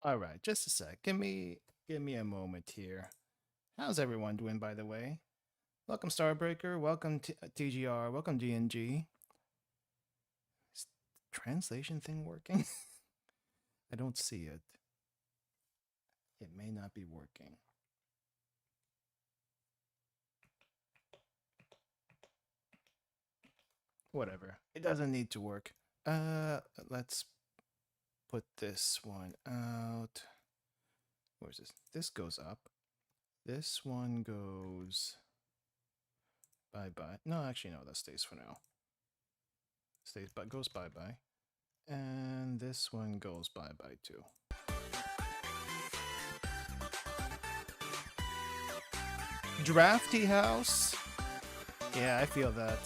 All right, just a sec. Give me a moment here. How's everyone doing, by the way? Welcome Starbreaker, welcome TGR, welcome GNG. Is the translation thing working? I don't see it. It may not be working. Whatever. It doesn't need to work. Let's put this one out. Where's this? This goes up. This one goes bye-bye. No, actually, no, that stays for now. Stays, but goes bye-bye. And this one goes bye-bye too. Drafty house? Yeah, I feel that.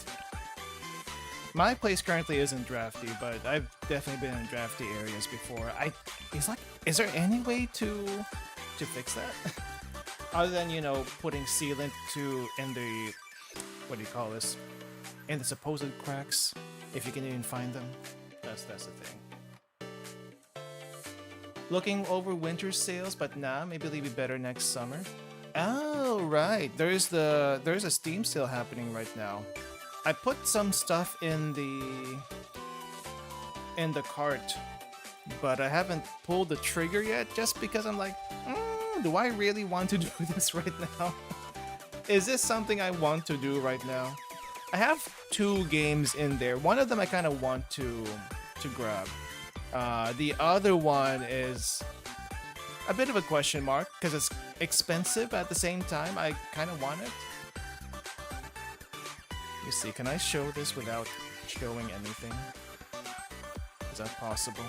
My place currently isn't drafty, but I've definitely been in drafty areas before. Is there any way to fix that? Other than, putting sealant in the, what do you call this? In the supposed cracks, if you can even find them. That's the thing. Looking over winter sales, but nah, maybe it'll be better next summer. Oh, right. There's a Steam sale happening right now. I put some stuff in the cart, but I haven't pulled the trigger yet just because I'm like, do I really want to do this right now? Is this something I want to do right now? I have 2 games in there. One of them I kind of want to grab. The other one is a bit of a question mark because it's expensive, but at the same time I kind of want it. Let me see, can I show this without showing anything? Is that possible?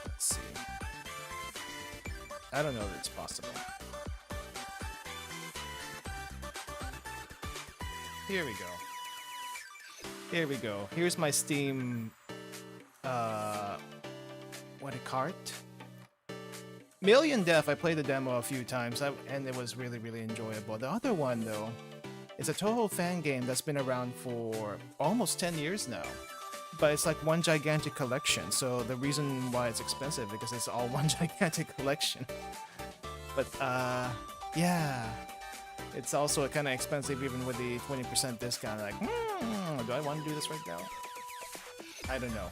Let's see. I don't know if it's possible. Here we go. Here we go. Here's my Steam what a cart? Million Death, I played the demo a few times and it was really, really enjoyable. The other one though, it's a Toho fan game that's been around for almost 10 years now. But it's like one gigantic collection, so the reason why it's expensive because it's all one gigantic collection. But yeah, it's also kind of expensive even with the 20% discount. Like, do I want to do this right now? I don't know.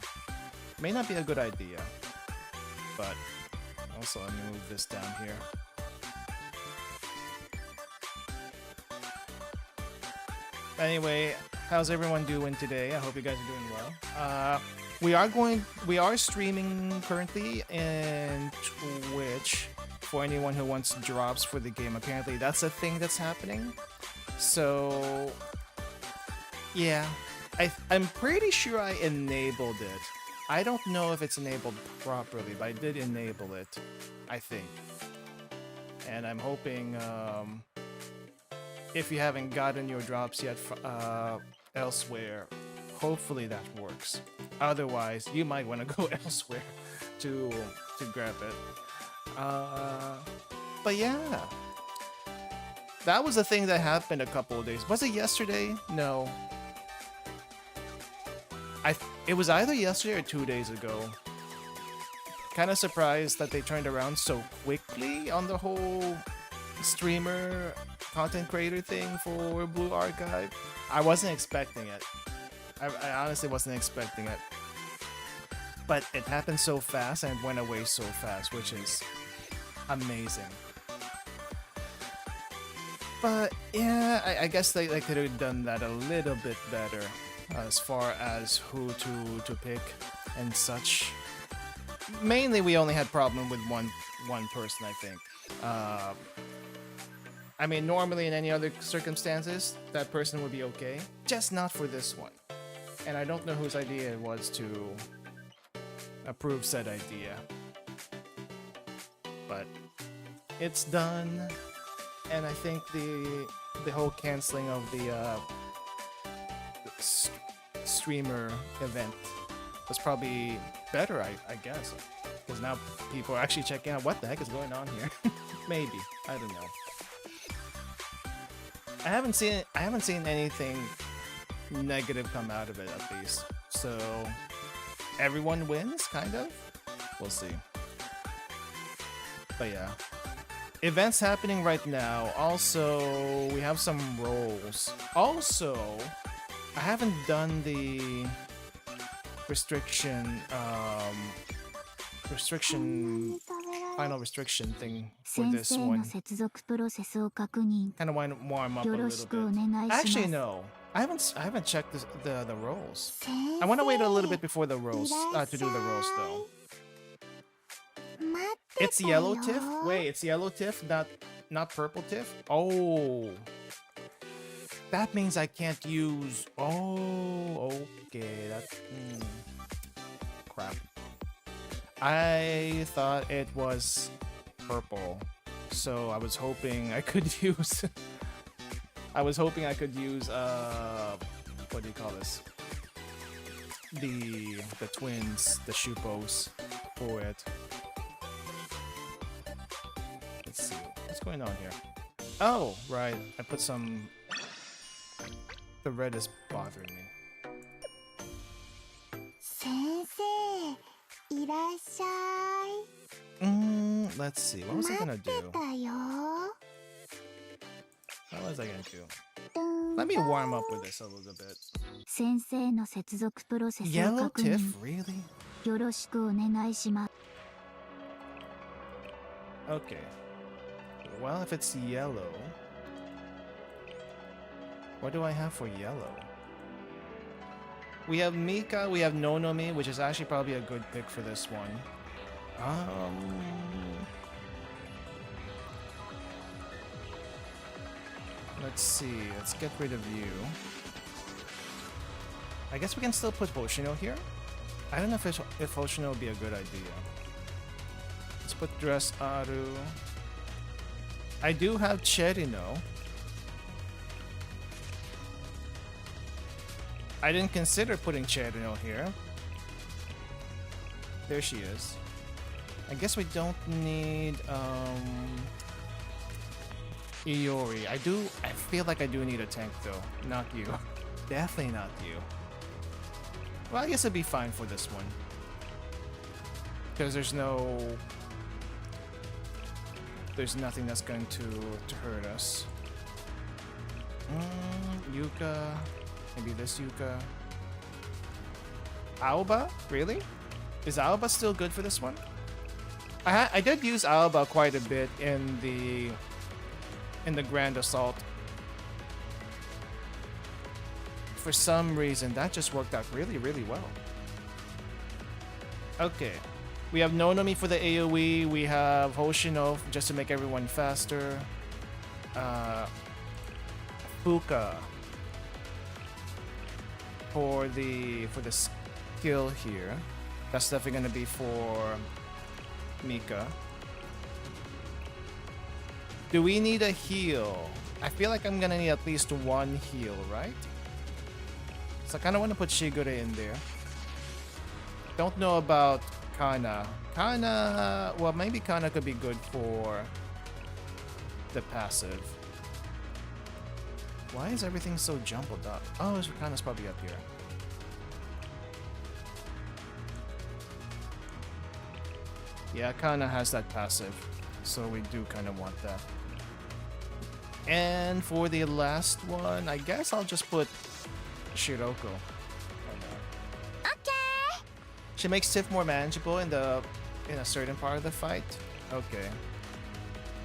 May not be a good idea, but also let me move this down here. Anyway, how's everyone doing today? I hope you guys are doing well. We are streaming currently in Twitch for anyone who wants drops for the game. Apparently that's a thing that's happening. So yeah, I'm pretty sure I enabled it. I don't know if it's enabled properly, but I did enable it, I think. And I'm hoping if you haven't gotten your drops yet elsewhere, hopefully that works. Otherwise, you might want to go elsewhere to grab it. But yeah, that was a thing that happened a couple of days. Was it yesterday? No. It was either yesterday or 2 days ago. Kind of surprised that they turned around so quickly on the whole streamer content creator thing for Blue Archive. I wasn't expecting it. I honestly wasn't expecting it. But it happened so fast and went away so fast, which is amazing. But yeah, I guess they could have done that a little bit better as far as who to pick and such. Mainly we only had problem with one person, I think. I mean, normally in any other circumstances, that person would be okay. Just not for this one. And I don't know whose idea it was to approve said idea. But it's done. And I think the whole canceling of the streamer event was probably better, I guess. Because now people are actually checking out what the heck is going on here. Maybe. I don't know. I haven't seen anything negative come out of it, at least. So everyone wins, kind of. We'll see. But yeah. Events happening right now. Also, we have some roles. Also, I haven't done the final restriction thing for this one. Kind of want to warm up a little bit. Actually, no. I haven't checked the roles. I want to wait a little bit before the roles to do the roles though. It's yellow tiff? Wait, it's yellow tiff, not purple tiff? Oh. That means I can't use... Oh, okay. That's... Crap. I thought it was purple. So I was hoping I could use... I was hoping I could use, what do you call this? The twins, the Shupos for it. Let's see. What's going on here? Oh, right. I put some... The red is bothering me. Let's see. What was I gonna do? What was I gonna do? Let me warm up with this a little bit. Yellow tiff? Really? Okay. Well, if it's yellow... What do I have for yellow? We have Mika, we have Nonomi, which is actually probably a good pick for this one. Let's see, let's get rid of you. I guess we can still put Hoshino here? I don't know if Hoshino would be a good idea. Let's put Dress Aru. I do have Cherino. I didn't consider putting Cherino here. There she is. I guess we don't need Iori. I feel like I do need a tank though. Not you. Definitely not you. Well, I guess it'd be fine for this one. Because there's nothing that's going to hurt us. Yuka. Maybe this Yuka. Aoba? Really? Is Aoba still good for this one? I did use Aoba quite a bit in the Grand Assault. For some reason, that just worked out really, really well. Okay. We have Nonomi for the AoE. We have Hoshino just to make everyone faster. Ruka for the skill here. That's definitely gonna be for Mika. Do we need a heal? I feel like I'm gonna need at least one heal, right? So I kinda wanna put Shigure in there. Don't know about Kana. Well, maybe Kana could be good for the passive. Why is everything so jumbled up? Oh, Kana's probably up here. Yeah, Kana has that passive, so we do kind of want that. And for the last one, I guess I'll just put Shiroko. Okay. She makes Tiff more manageable in a certain part of the fight. Okay.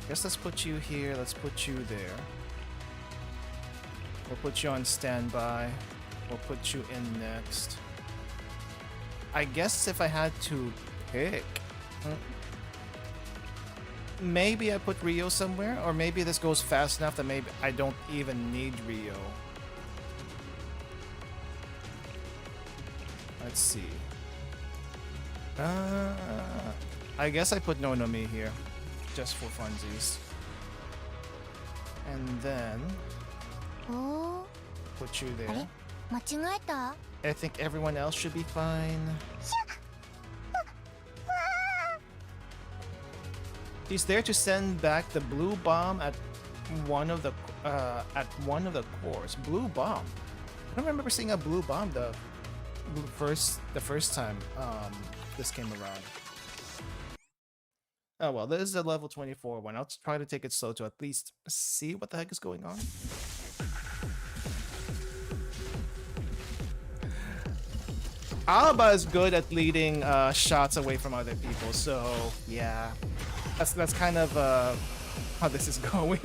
Guess let's put you here. Let's put you there. We'll put you on standby. We'll put you in next. I guess if I had to pick, maybe I put Rio somewhere, or maybe this goes fast enough that maybe I don't even need Rio. Let's see. I guess I put Nonomi here, just for funsies. And then put you there. I think everyone else should be fine. He's there to send back the blue bomb at one of the cores. Blue bomb. I don't remember seeing a blue bomb the first time this came around. Oh well, this is a level 24 one. I'll try to take it slow to at least see what the heck is going on. Alba is good at leading shots away from other people, so yeah, that's kind of how this is going.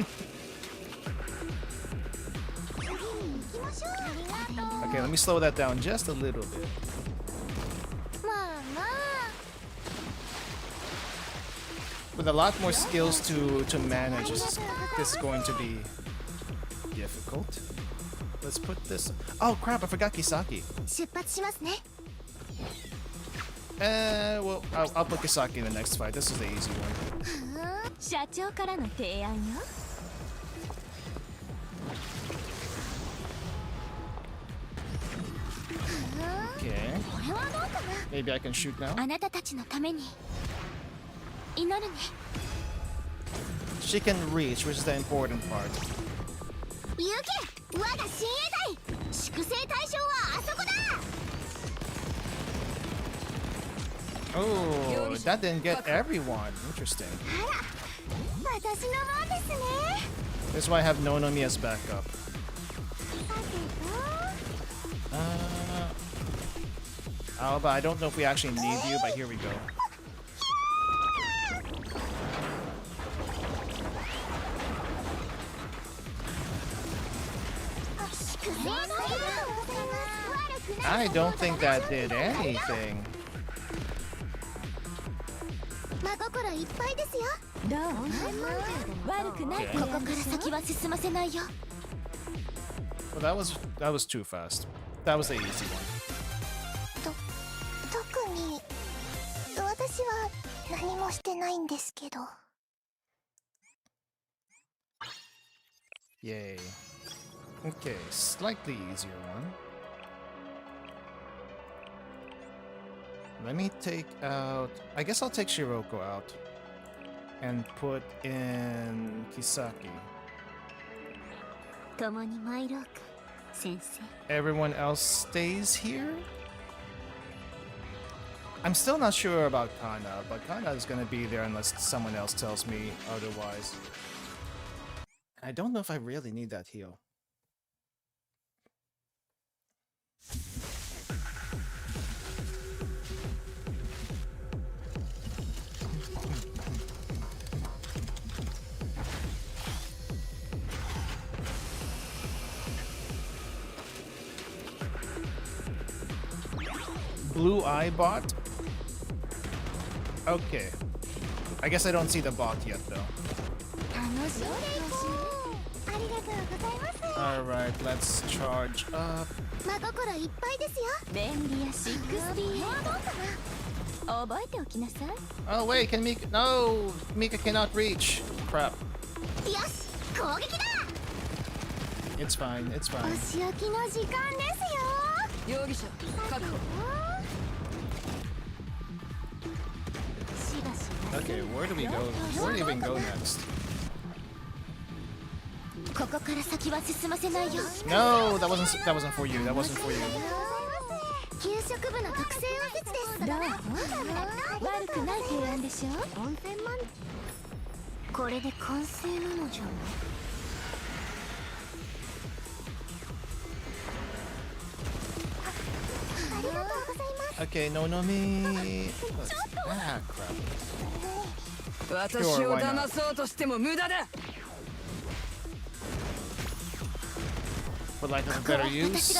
Okay, let me slow that down just a little bit. With a lot more skills to manage, this is going to be difficult. Let's put this. Oh crap! I forgot Kisaki. Well, I'll put Kisaki in the next fight. This is the easy one. Okay. Maybe I can shoot now. She can reach, which is the important part. Oh, that didn't get everyone. Interesting. This is why I have Nonomi as backup. Alba, I don't know if we actually need you, but here we go. I don't think that did anything. Well, that was too fast. That was the easy one. Yay. Okay, slightly easier one. Let me take out... I guess I'll take Shiroko out. And put in Kisaki. Everyone else stays here? I'm still not sure about Kana, but Kana is gonna be there unless someone else tells me otherwise. I don't know if I really need that heal. Blue eye bot? Okay. I guess I don't see the bot yet though. Alright, let's charge up. Oh wait, can Mika... No! Mika cannot reach. Crap. It's fine, it's fine. Okay, where do we go? Where do we even go next? No, that wasn't for you. That wasn't for you. Okay, Nonomi. Ah, crap. Sure, why not? For lack of a better use.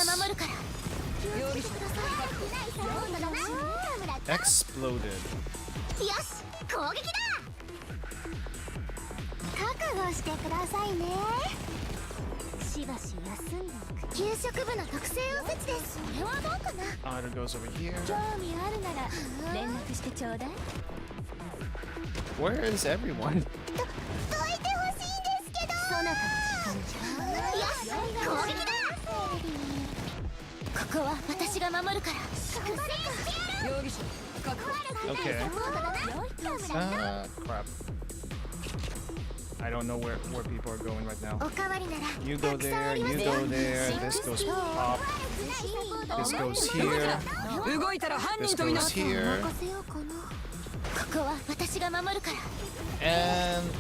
Exploded. Otter goes over here. Where is everyone? Okay. Crap. I don't know where people are going right now. You go there, you go there, this goes pop. This goes here. This goes here. And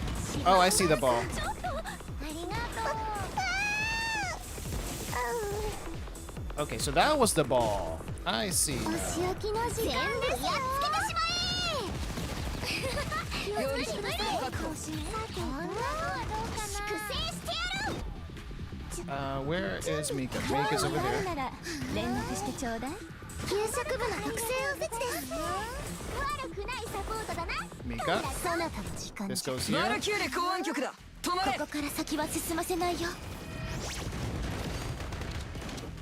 oh, I see the ball. Okay, so that was the ball. I see now. Where is Mika? Mika's over there. Mika? This goes here.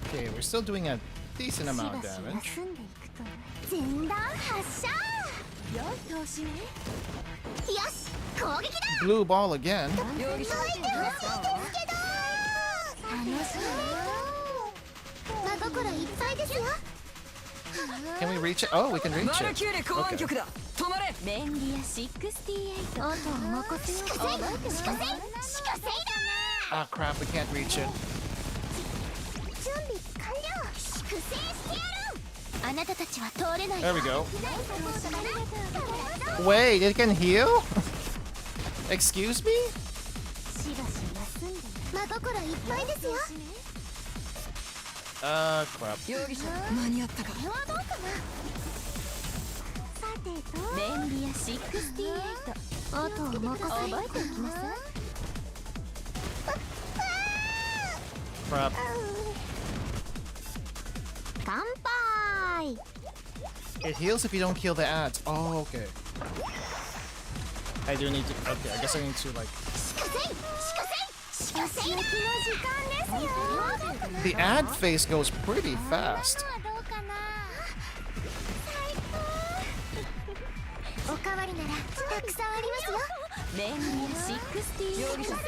Okay, we're still doing a decent amount of damage. Blue ball again. Can we reach it? Oh, we can reach it. Okay. Ah, crap, we can't reach it. There we go. Wait, it can heal? Excuse me? Crap. Crap. It heals if you don't kill the ads. Oh, okay. I do need to. Okay, I guess I need to like. The ad phase goes pretty fast.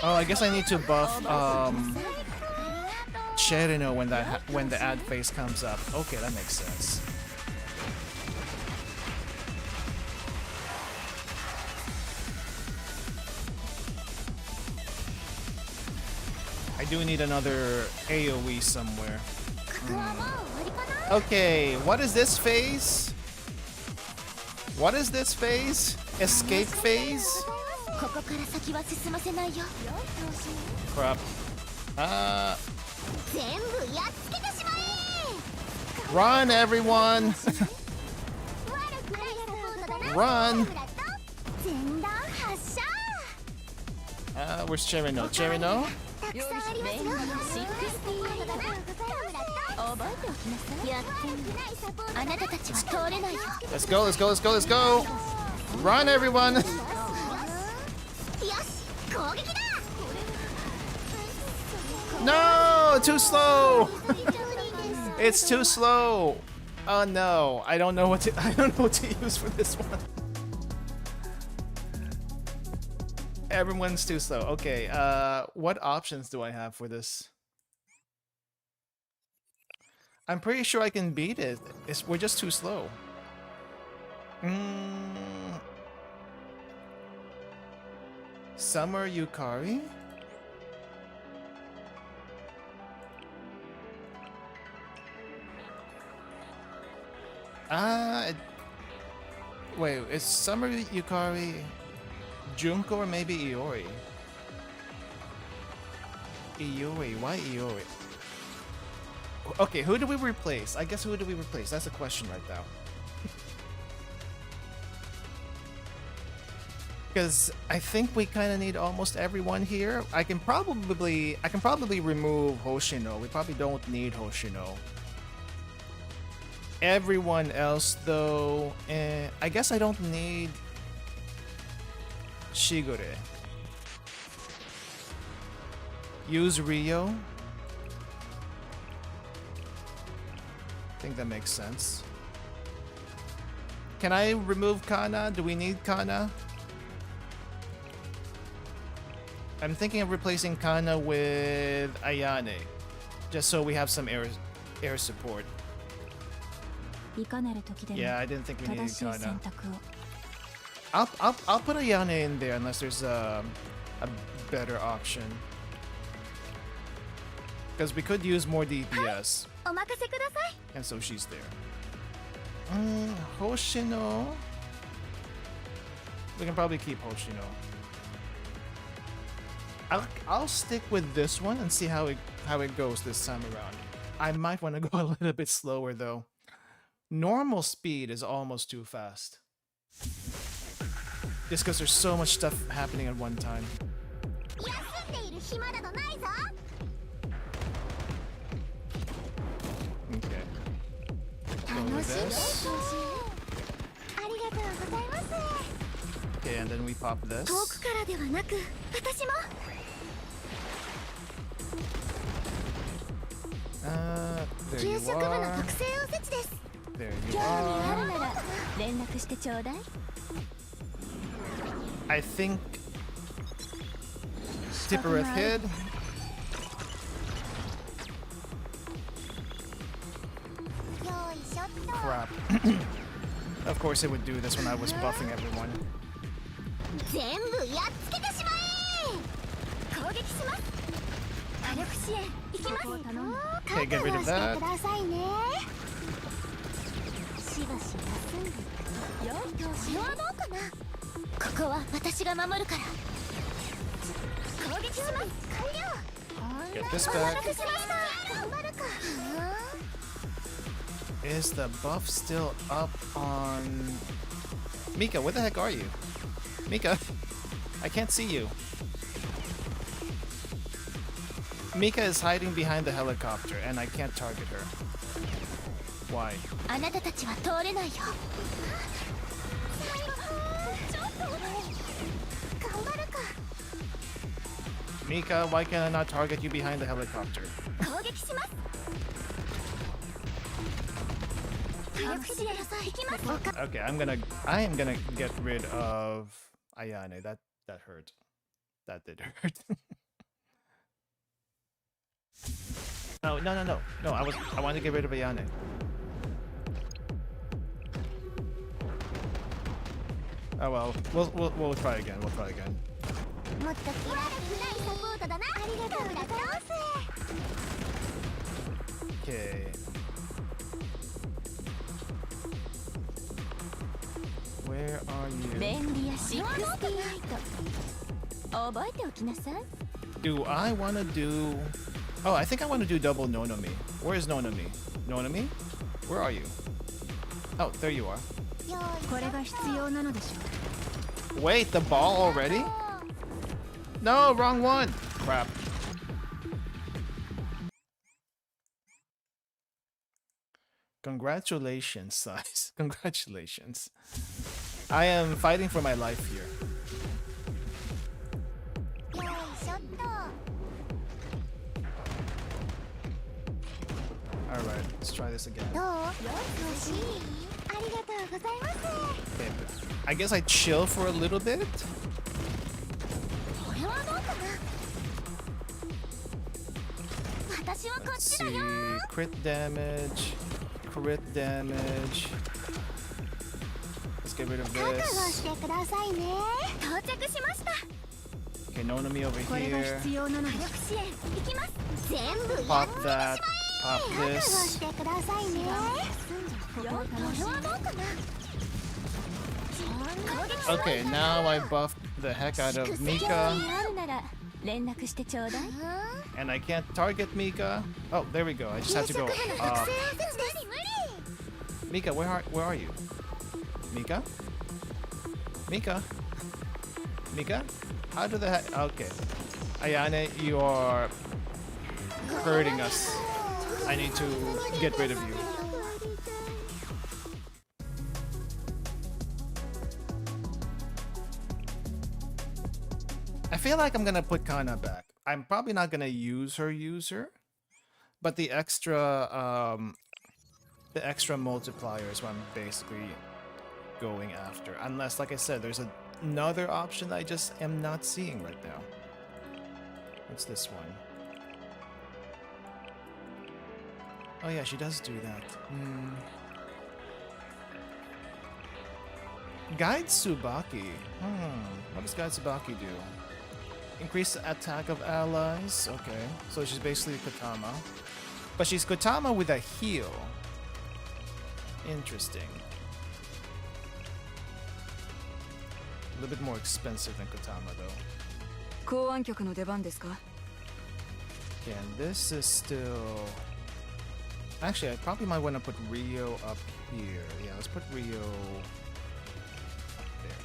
Oh, I guess I need to buff Cherino when the ad phase comes up. Okay, that makes sense. I do need another AoE somewhere. Okay, what is this phase? What is this phase? Escape phase? Crap. Run, everyone! Run! Where's Cherino? Cherino? Let's go, let's go, let's go, let's go! Run, everyone! No! Too slow! It's too slow! Oh no, I don't know what to use for this one. Everyone's too slow. Okay, what options do I have for this? I'm pretty sure I can beat it. We're just too slow. Summer Yukari? Wait, is Summer Yukari Junko or maybe Iori? Iori, why Iori? Okay, who do we replace? I guess who do we replace? That's a question right now. Because I think we kind of need almost everyone here. I can probably remove Hoshino. We probably don't need Hoshino. Everyone else though, I guess I don't need Shigure. Use Ryo. I think that makes sense. Can I remove Kana? Do we need Kana? I'm thinking of replacing Kana with Ayane, just so we have some air support. Yeah, I didn't think we needed Kana. I'll put Ayane in there unless there's a better option. Because we could use more DPS. And so she's there. Hoshino. We can probably keep Hoshino. I'll stick with this one and see how it goes this time around. I might want to go a little bit slower though. Normal speed is almost too fast. Just because there's so much stuff happening at one time. Okay. Go with this. Okay, and then we pop this. There you are. There you are. I think Tippereth hid. Crap. Of course it would do this when I was buffing everyone. Okay, get rid of that. Get this back. Is the buff still up on... Mika, where the heck are you? Mika, I can't see you. Mika is hiding behind the helicopter and I can't target her. Why? Mika, why can I not target you behind the helicopter? Okay, I am gonna get rid of Ayane. That hurt. That did hurt. No. I want to get rid of Ayane. Oh well, we'll try again. We'll try again. Okay. Where are you? Do I want to do... Oh, I think I want to do double Nonomi. Where is Nonomi? Nonomi? Where are you? Oh, there you are. Wait, the ball already? No, wrong one! Crap. Congratulations, Size. Congratulations. I am fighting for my life here. Alright, let's try this again. Okay, I guess I chill for a little bit. Let's see. Crit damage. Crit damage. Let's get rid of this. Okay, Nonomi over here. Pop that. Pop this. Okay, now I buffed the heck out of Mika. And I can't target Mika. Oh, there we go. I just have to go up. Mika, where are you? Mika? Mika? Mika? How do the heck... Okay. Ayane, you are hurting us. I need to get rid of you. I feel like I'm gonna put Kana back. I'm probably not gonna use her, but the extra multiplier is what I'm basically going after. Unless, like I said, there's another option that I just am not seeing right now. What's this one? Oh yeah, she does do that. Guide Tsubaki. What does Guide Tsubaki do? Increase the attack of allies. Okay, so she's basically Kotama. But she's Kotama with a heal. Interesting. little bit more expensive than Kotama though. 公安局の出番ですか? Yeah, and this is still... Actually, I probably might want to put Rio up here. Yeah, let's put Rio up there.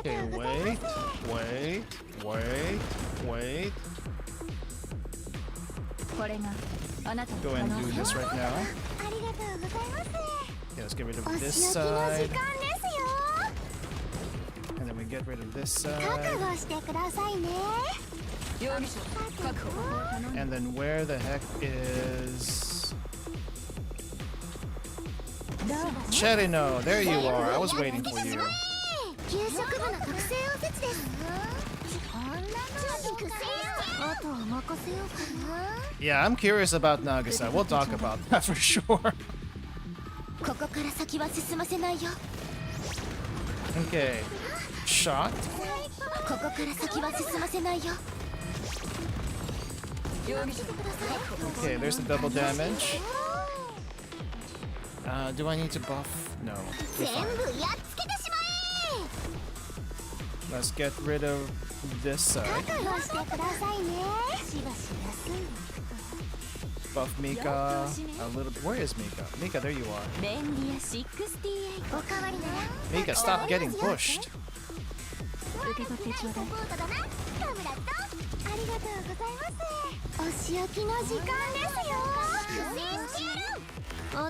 Okay, wait. Go and do this right now. Yeah, let's get rid of this side. And then we get rid of this side. And then where the heck is... Cherino, there you are. I was waiting for you. Yeah, I'm curious about Nagisa. We'll talk about that for sure. Okay. Shot. Okay, there's the double damage. Do I need to buff? No. We're fine. Let's get rid of this side. Buff Mika a little bit. Where is Mika? Mika, there you are. Mika, stop getting pushed.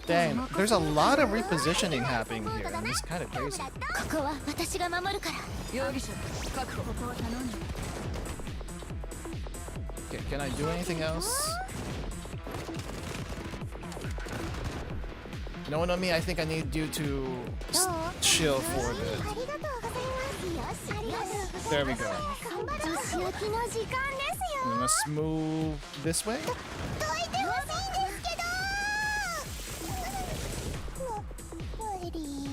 Dang, there's a lot of repositioning happening here, and it's kind of crazy. Okay, can I do anything else? No one on me, I think I need you to chill for a bit. There we go. We must move this way.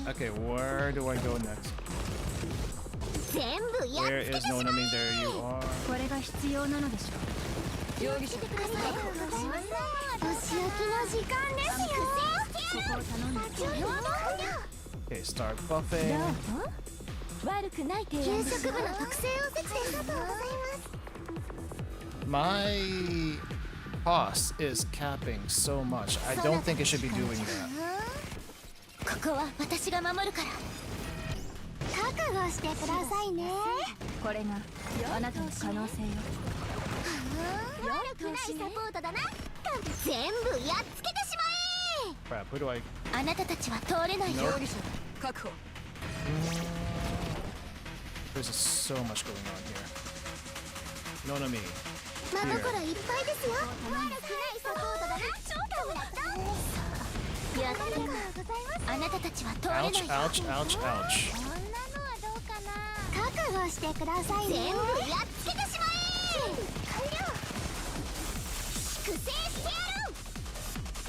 Okay, where do I go next? Where is Nonami? There you are. Okay, start buffing. My boss is capping so much. I don't think it should be doing that. Crap, who do I... Nope. There's so much going on here. Nonami. Ouch, ouch, ouch, ouch.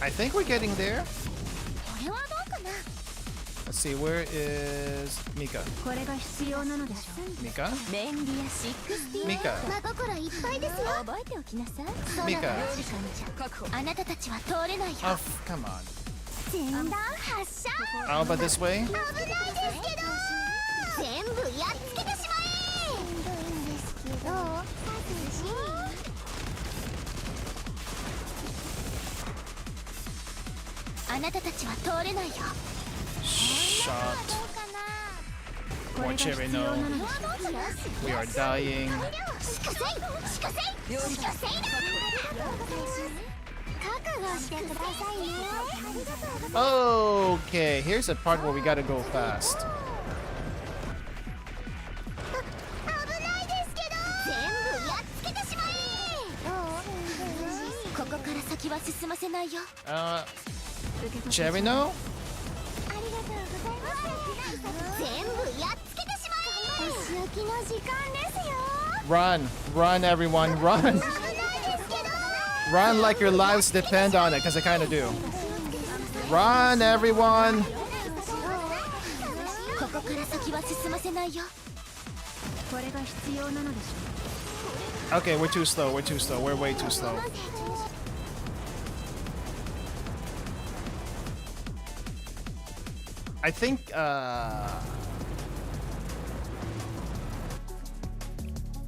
I think we're getting there. Let's see, where is Mika? Mika? Mika? Mika? Oh, come on. Alba this way? Shot. More cherry, no. We are dying. Okay, here's a part where we gotta go fast. Cherry, no? Run, run everyone, run! Run like your lives depend on it, because I kind of do. Run everyone! こから先は進ませないよ。これが必要なのでし Okay, we're too slow. We're too slow. We're way too slow. I think I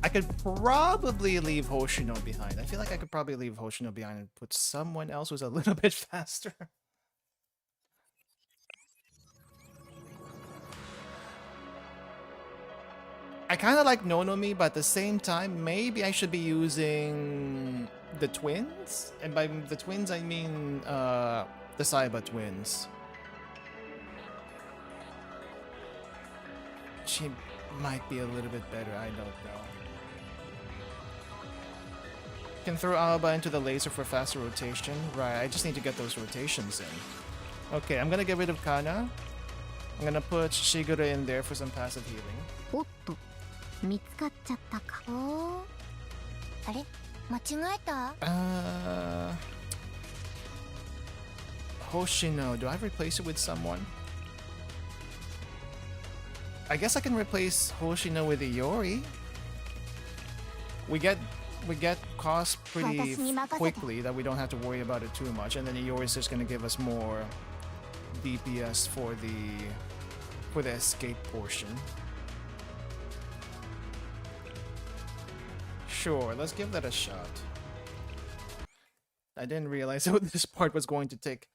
could probably leave Hoshino behind. I feel like I could probably leave Hoshino behind and put someone else who's a little bit faster. I kind of like Nonomi, but at the same time, maybe I should be using the twins? And by the twins, I mean the Saiba twins. She might be a little bit better, I don't know. Can throw Alba into the laser for faster rotation. Right, I just need to get those rotations in. Okay, I'm gonna get rid of Kana. I'm gonna put Shigure in there for some passive healing. おっと、見つかっちゃったか。おー、あれ、間違えた？ Hoshino, do I replace it with someone? I guess I can replace Hoshino with Iori. We get cost pretty quickly that we don't have to worry about it too much, and then Iori's just gonna give us more DPS for the escape portion. Sure, let's give that a shot. I didn't realize that this part was going to take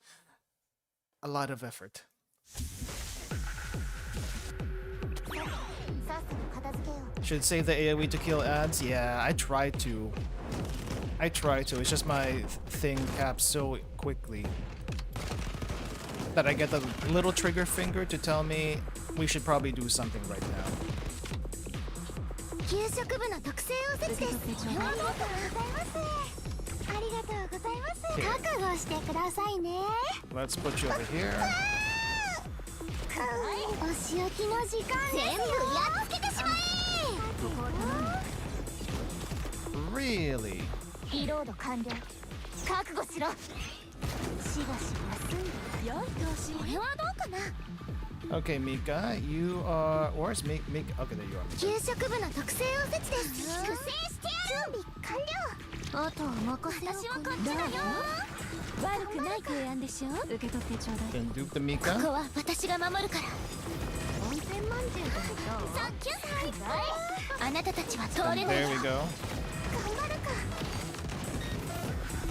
a lot of effort. Should save the AoE to kill ads? Yeah, I try to. It's just my thing caps so quickly that I get the little trigger finger to tell me we should probably do something right now. 給食部の特製おせちです。ありがとうございます。ありがとうございます。覚悟してくださいね。Let's put you over here. お仕置きの時間ですよ。全部やっつけてしまえ。 Really? リロード完了。覚悟しろ。しばし休んでよい調子。これはどうかな。 Okay, Mika, you are. Where's Mika? Okay, there you are. 給食部の特製おせちです。苦戦してやる。準備完了。あとは任せよ。私はこっちだよ。悪くない提案でしょ。受け取ってちょうだい。 Can dupe the Mika? ここは私が守るから。温泉まんじゅうだと。サンキュー。あなたたちは通れない。 There we go. 頑張るか。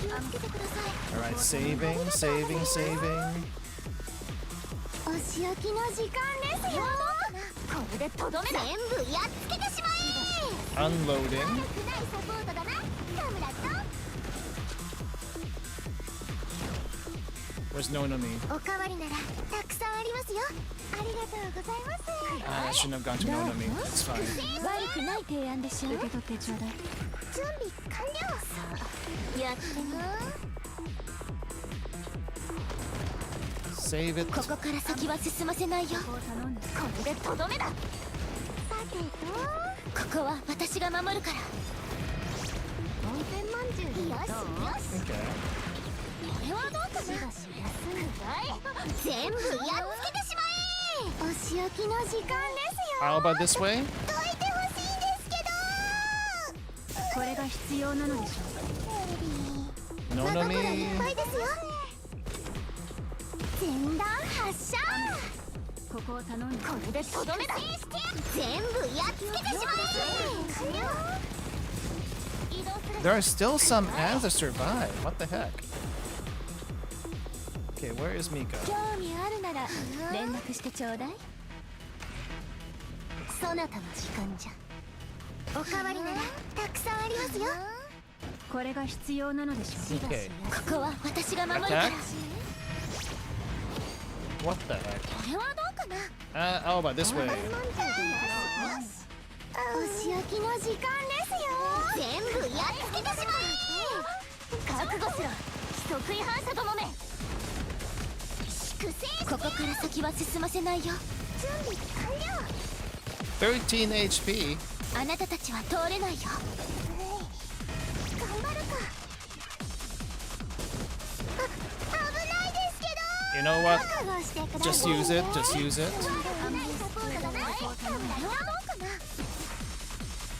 気をつけてください。 All right, saving. お仕置きの時間ですよ。これでとどめだ。全部やっつけてしまえ。 Unloading. 悪くないサポートだな。カムラと。 Where's Nonomi? おかわりならたくさんありますよ。ありがとうございます。 I shouldn't have gone to Nonomi. It's fine. 悪くない提案でしょ。受け取ってちょうだい。準備完了。やってみよう。 Save it. ここから先は進ませないよ。これでとどめだ。さてと、ここは私が守るから。温泉まんじゅうよしよし。 Okay. これはどうかな。全部やっつけてしまえ。お仕置きの時間ですよ。 How about this way? どいてほしいんですけど。これが必要なのでしょう。 Nonomi. いっぱいですよ。全弾発射。ここを頼んで。これでとどめだ。全部やっつけてしまえ。 There are still some ads that survive. What the heck? Okay, where is Mika? 興味あるなら連絡してちょうだい。そなたの時間じゃ。おかわりならたくさんありますよ。これが必要なのでしょう。 Okay. ここは私が守るから。 Attack? What the heck? これはどうかな。 How about this way? お仕置きの時間ですよ。全部やっつけてしまえ。覚悟しろ。規則違反者どもめ。ここから先は進ませないよ。準備完了。 13 HP. あなたたちは通れないよ。頑張るか。危ないですけど。You know what? Just use it. Just use it.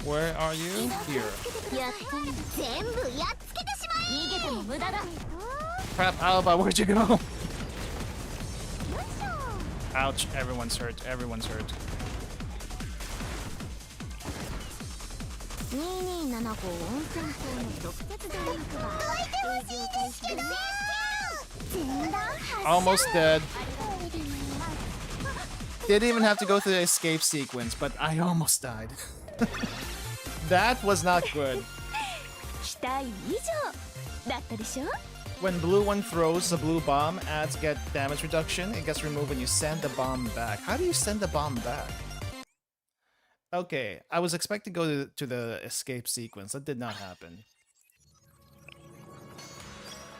Where are you? Here. Crap, Alba, where'd you go? Ouch, everyone's hurt. Everyone's hurt. Almost dead. Didn't even have to go through the escape sequence, but I almost died. That was not good. When blue one throws a blue bomb, adds get damage reduction. It gets removed when you send the bomb back. How do you send the bomb back? Okay, I was expecting to go to the escape sequence. That did not happen.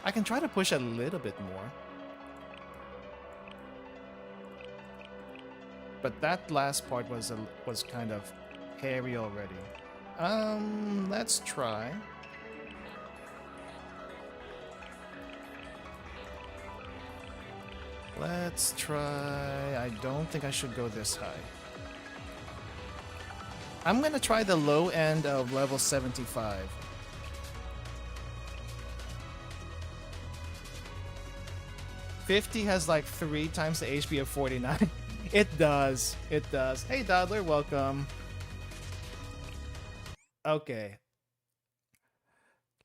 I can try to push a little bit more. But that last part was kind of hairy already. Let's try. Let's try. I don't think I should go this high. I'm gonna try the low end of level 75. $50 has like 3 times the HP of 49. It does. It does. Hey, Dodler, welcome. Okay.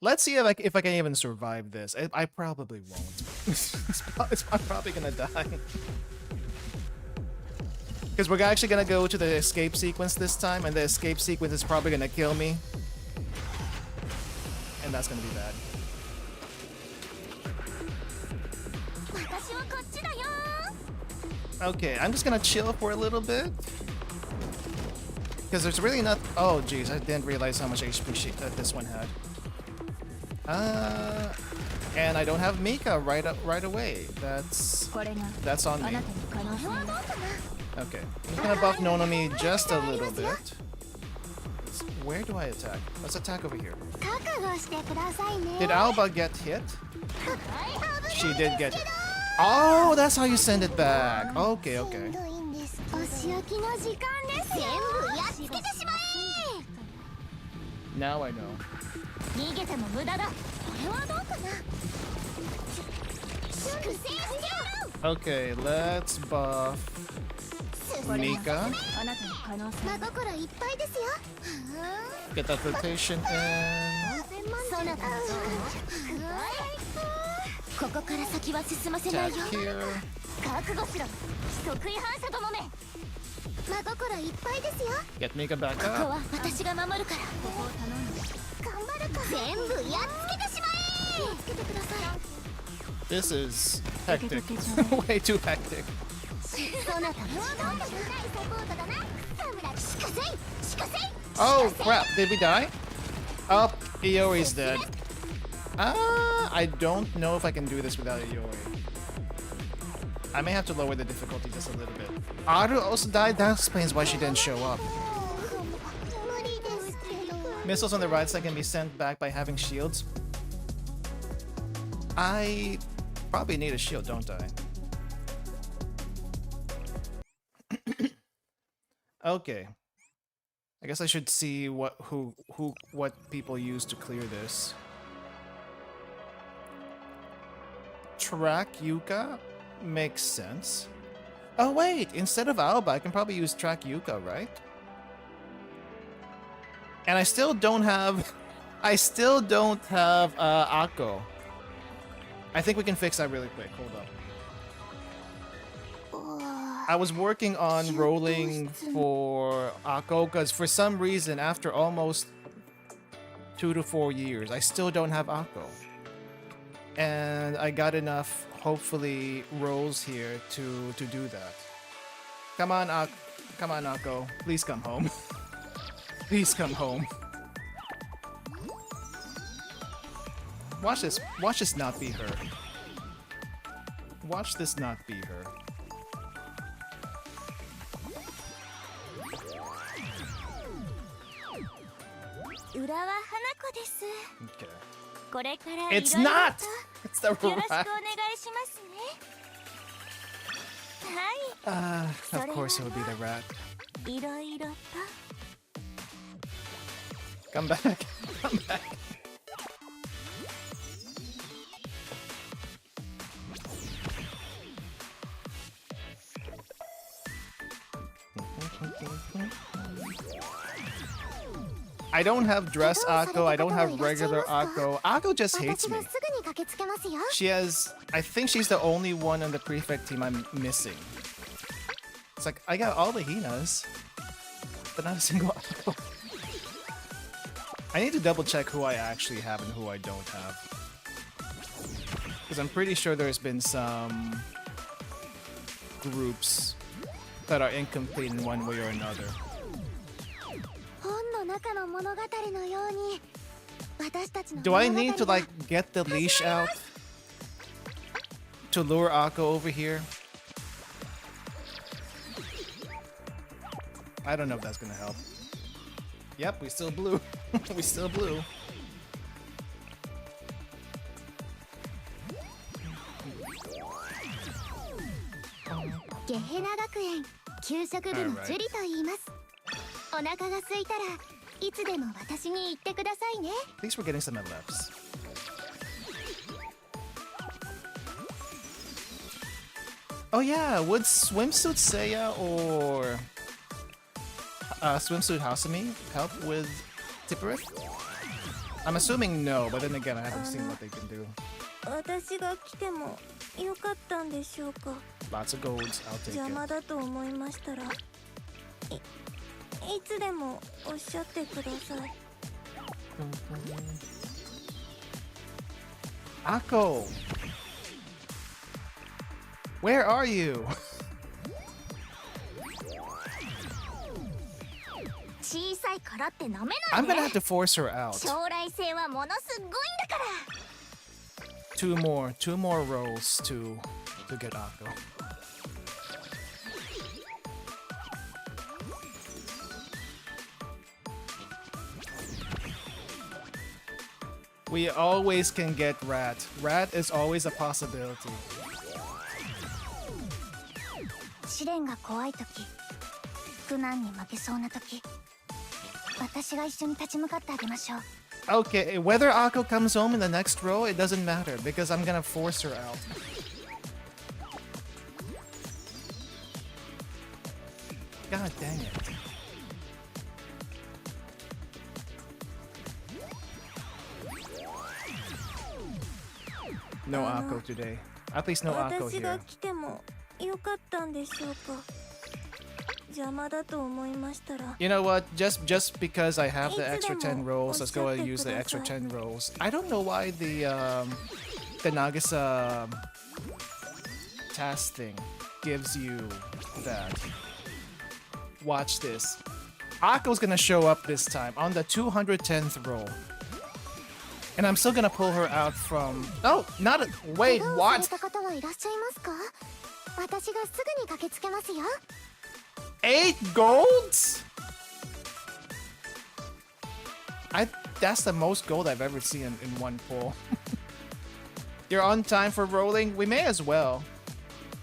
Let's see if I can even survive this. I probably won't. I'm probably gonna die. Because we're actually gonna go to the escape sequence this time, and the escape sequence is probably gonna kill me. And that's gonna be bad. Okay, I'm just gonna chill for a little bit. Because there's really not. Oh, jeez, I didn't realize how much HP this one had. And I don't have Mika right away. That's on me. Okay, I'm just gonna buff Nonomi just a little bit. Where do I attack? Let's attack over here. Did Alba get hit? She did get hit. Oh, that's how you send it back. Okay, okay. Now I know. Okay, let's buff Mika. Get that rotation in. Attack here. Get Mika back up. This is hectic. Way too hectic. Oh crap, did we die? Oh, Iori's dead. I don't know if I can do this without Iori. I may have to lower the difficulty just a little bit. Aru also died, that explains why she didn't show up. Missiles on the right side can be sent back by having shields. I probably need a shield, don't I? Okay. I guess I should see what people use to clear this. Track Yuka makes sense. Oh wait, instead of Alba, I can probably use Track Yuka, right? And I still don't have Akko. I think we can fix that really quick. Hold up. I was working on rolling for Akko because for some reason, after almost 2 to 4 years, I still don't have Akko. And I got enough, hopefully, rolls here to do that. Come on, Akko. Please come home. Please come home. Watch this not be her. Watch this not be her. Okay. It's not! It's the right. Of course it would be the rat. Come back. Come back. I don't have dress Akko, I don't have regular Akko. Akko just hates me. She has... I think she's the only one on the prefect team I'm missing. It's like, I got all the Hinas, but not a single Akko. I need to double check who I actually have and who I don't have. Because I'm pretty sure there's been some groups that are incomplete in one way or another. Do I need to like get the leash out to lure Akko over here? I don't know if that's gonna help. Yep, we still blew. We still blew. At least we're getting some MLFs. Oh yeah, would swimsuit Seiya or swimsuit Hasumi help with Tippereth? I'm assuming no, but then again, I haven't seen what they can do. Lots of golds, I'll take it. Akko! Where are you? I'm gonna have to force her out. Two more rolls to get Akko. We always can get Rat. Rat is always a possibility. Okay, whether Akko comes home in the next row, it doesn't matter because I'm gonna force her out. God dang it. No Akko today. At least no Akko here. You know what? Just because I have the extra 10 rolls, let's go and use the extra 10 rolls. I don't know why the Nagisa task thing gives you that. Watch this. Akko's gonna show up this time on the 210th roll. And I'm still gonna pull her out from... Oh, not a... Wait, what? 8 golds? That's the most gold I've ever seen in one pull. You're on time for rolling? We may as well.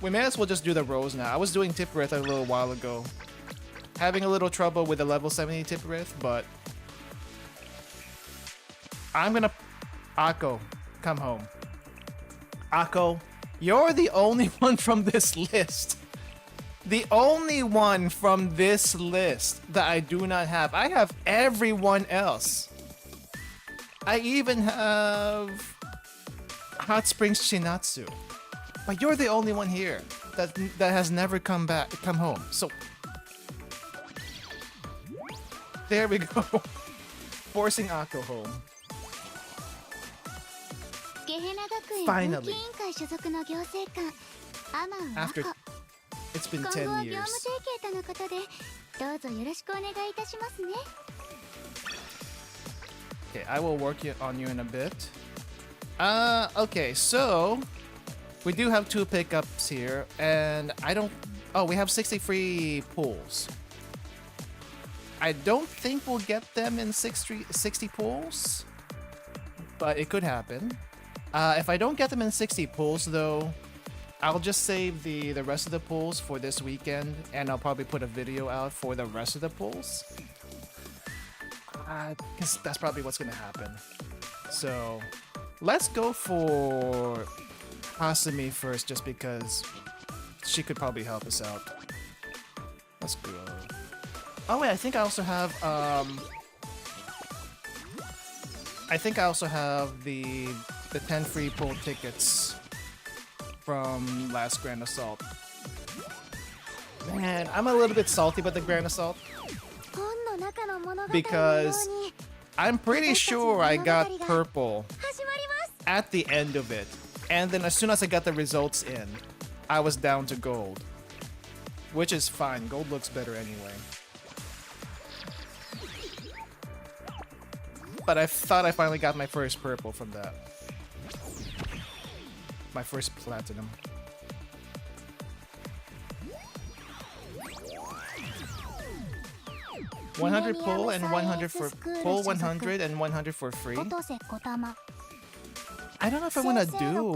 We may as well just do the rolls now. I was doing Tippereth a little while ago. Having a little trouble with the level 70 Tippereth, but... I'm gonna... Akko, come home. Akko, you're the only one from this list. The only one from this list that I do not have. I have everyone else. I even have Hot Springs Shinatsu. But you're the only one here that has never come home. So there we go. Forcing Akko home. Finally. After it's been 10 years. Okay, I will work on you in a bit. Okay, so we do have 2 pickups here, and I don't... Oh, we have 60 free pulls. I don't think we'll get them in 60 pulls, but it could happen. If I don't get them in 60 pulls, though, I'll just save the rest of the pulls for this weekend, and I'll probably put a video out for the rest of the pulls. Because that's probably what's gonna happen. So let's go for Hasumi first, just because she could probably help us out. Let's go. Oh wait, I think I also have the 10 free pull tickets from last Grand Assault. Man, I'm a little bit salty about the Grand Assault because I'm pretty sure I got purple at the end of it, and then as soon as I got the results in, I was down to gold, which is fine. Gold looks better anyway. But I thought I finally got my first purple from that. My first platinum. $100 pull and 100 for pull 100 and 100 for free. I don't know if I want to do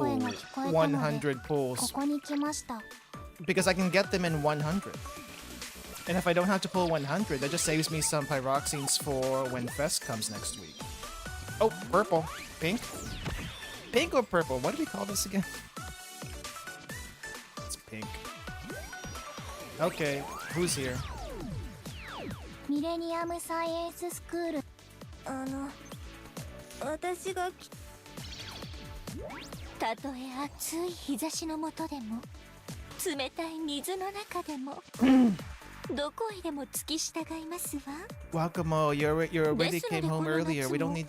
100 pulls because I can get them in 100. And if I don't have to pull 100, that just saves me some pyroxenes for when Fest comes next week. Oh, purple. Pink? Pink or purple? What do we call this again? It's pink. Okay, who's here? Millennium Science School. 私がたとえ暑い日差しの下でも冷たい水の中でもどこへでも付き従いますわ。Wakumo, you already came home earlier. We don't need.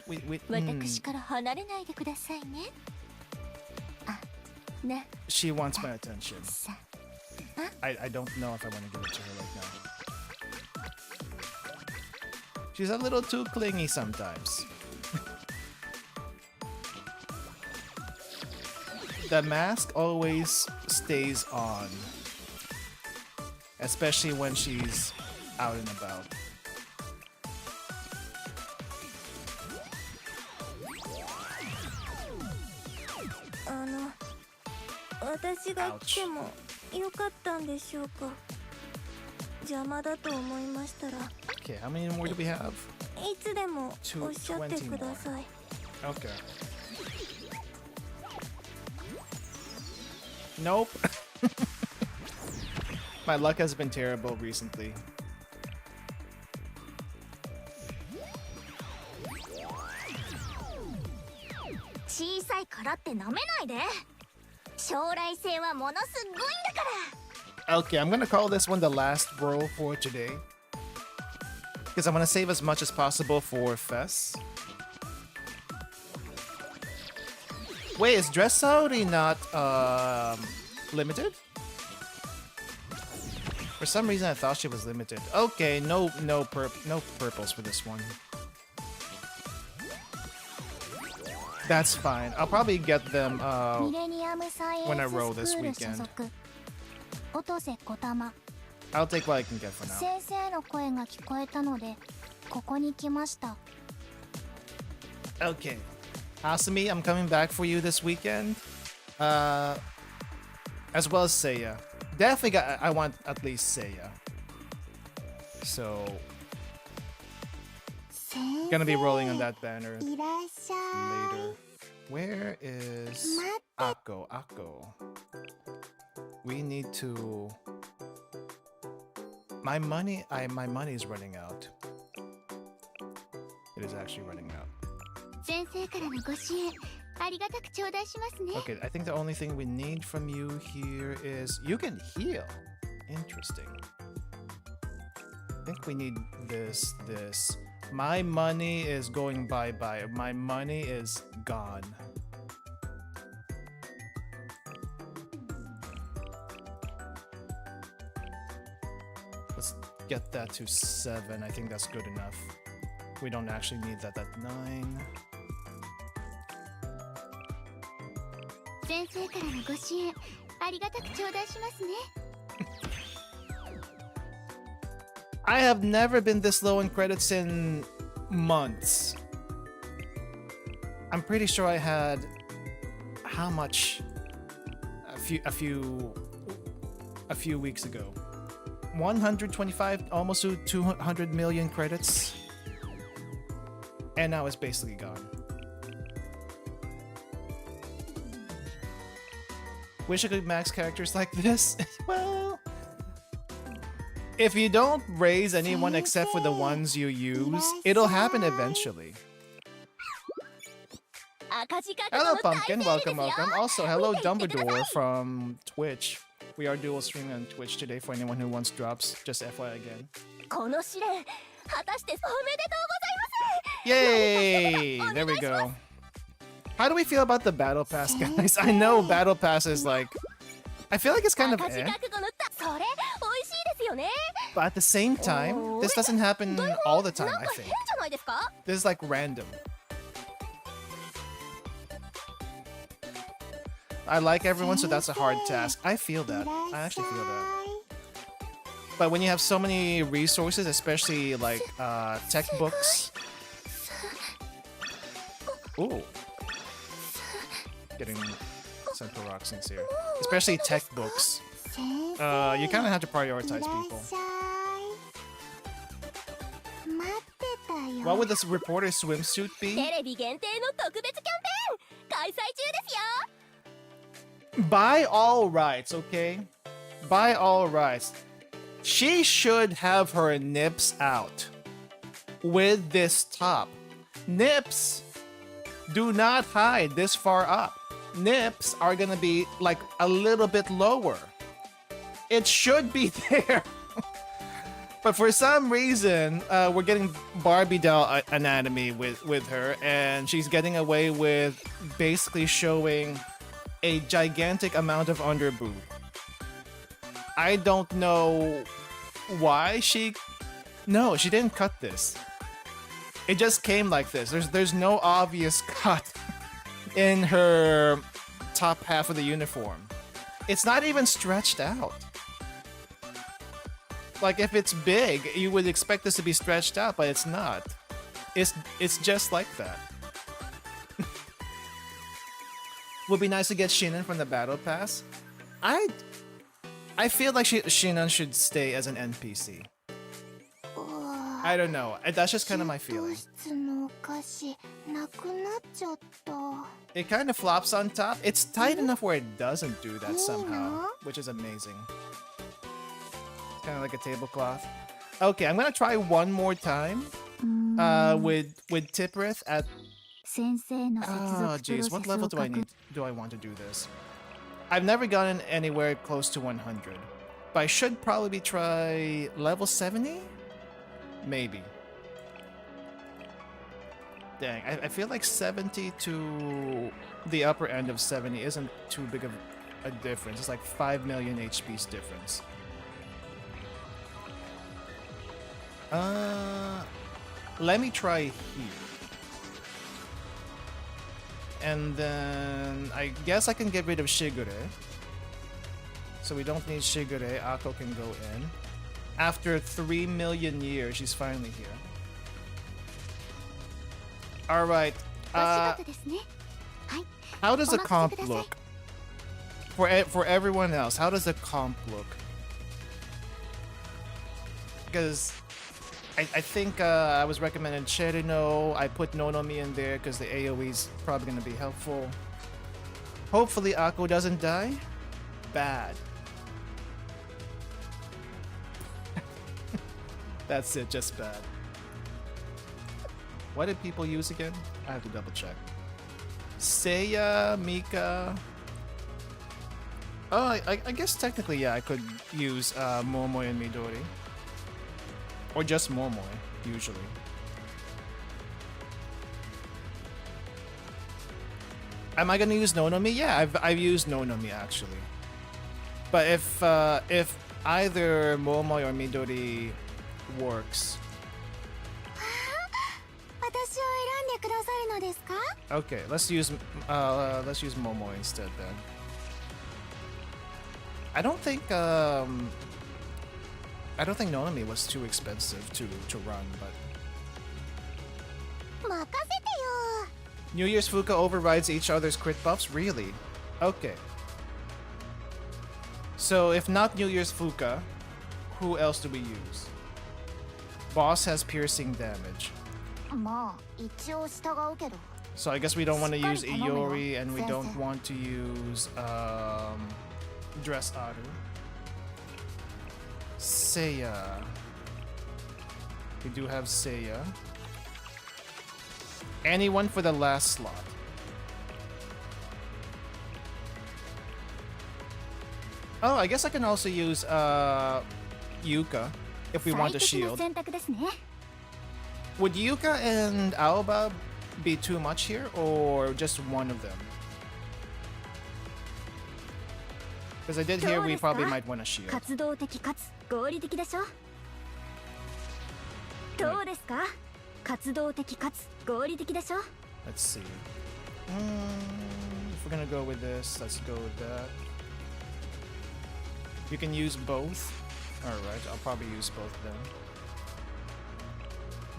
私から離れないでくださいね。あ、な。She wants my attention. I don't know if I want to give it to her right now. She's a little too clingy sometimes. The mask always stays on, especially when she's out and about. Ouch. Okay, how many more do we have? 220 more. Okay. Nope. My luck has been terrible recently. Okay, I'm gonna call this one the last roll for today, because I'm gonna save as much as possible for Fest. Wait, is Dressouty not limited? For some reason I thought she was limited. Okay, no purples for this one. That's fine. I'll probably get them when I roll this weekend. I'll take what I can get for now. Okay. Hasumi, I'm coming back for you this weekend. As well as Seia. Definitely I want at least Seia. So gonna be rolling on that banner later. Where is Akko? Akko. We need to. My money is running out. It is actually running out. Okay, I think the only thing we need from you here is you can heal. Interesting. I think we need this. My money is going bye-bye. My money is gone. Let's get that to 7. I think that's good enough. We don't actually need that at 9. I have never been this low in credits in months. I'm pretty sure I had how much? a few weeks ago. 125, almost to 200 million credits, and now it's basically gone. Wish I could max characters like this. Well, if you don't raise anyone except for the ones you use, it'll happen eventually. Hello, Pumpkin. Welcome, welcome. Also, hello, Dumbledore from Twitch. We are dual streaming on Twitch today for anyone who wants drops. Just FYI again. Yay! There we go. How do we feel about the Battle Pass, guys? I know Battle Pass is like... I feel like it's kind of eh. But at the same time, this doesn't happen all the time, I think. This is like random. I like everyone, so that's a hard task. I feel that. I actually feel that. But when you have so many resources, especially like tech books. Ooh. Getting Central Roxings here. Especially tech books. You kind of have to prioritize people. What would this reporter swimsuit be? By all rights, okay? By all rights. She should have her nips out with this top. Nips do not hide this far up. Nips are gonna be like a little bit lower. It should be there. But for some reason, we're getting Barbie doll anatomy with her, and she's getting away with basically showing a gigantic amount of underboob. I don't know why she... No, she didn't cut this. It just came like this. There's no obvious cut in her top half of the uniform. It's not even stretched out. Like, if it's big, you would expect this to be stretched out, but it's not. It's just like that. Would be nice to get Shinon from the Battle Pass. I feel like Shinon should stay as an NPC. I don't know. That's just kind of my feeling. It kind of flops on top. It's tight enough where it doesn't do that somehow, which is amazing. It's kind of like a tablecloth. Okay, I'm gonna try one more time with Tipperith at... Oh jeez, what level do I want to do this? I've never gotten anywhere close to 100. But I should probably try level 70? Maybe. Dang, I feel like 70 to the upper end of 70 isn't too big of a difference. It's like 5 million HP's difference. Let me try here. And then I guess I can get rid of Shigure. So we don't need Shigure. Ako can go in. After 3 million years, she's finally here. Alright. How does the comp look? For everyone else, how does the comp look? Because I think I was recommended Cherino. I put Nonomi in there because the AoE's probably going to be helpful. Hopefully Ako doesn't die. Bad. That's it, just bad. What did people use again? I have to double check. Seiya, Mika. Oh, I guess technically, yeah, I could use Momoi and Midori. Or just Momoi, usually. Am I gonna use Nonomi? Yeah, I've used Nonomi actually. But if either Momoi or Midori works. Okay, let's use Momoi instead then. I don't think Nonomi was too expensive to run, but New Year's Fuka overrides each other's crit buffs? Really? Okay. So if not New Year's Fuka, who else do we use? Boss has piercing damage. まあ一応従うけど So I guess we don't want to use Iori and we don't want to use Dress Aru. Seiya. We do have Seiya. Anyone for the last slot? Oh, I guess I can also use Yuka if we want a shield. 選択ですね Would Yuka and Aoba be too much here, or just one of them? Because I did hear we probably might want a shield. 活動的かつ合理的でしょどうですか活動的かつ合理的でしょ Let's see. If we're gonna go with this, let's go with that. You can use both. Alright, I'll probably use both of them.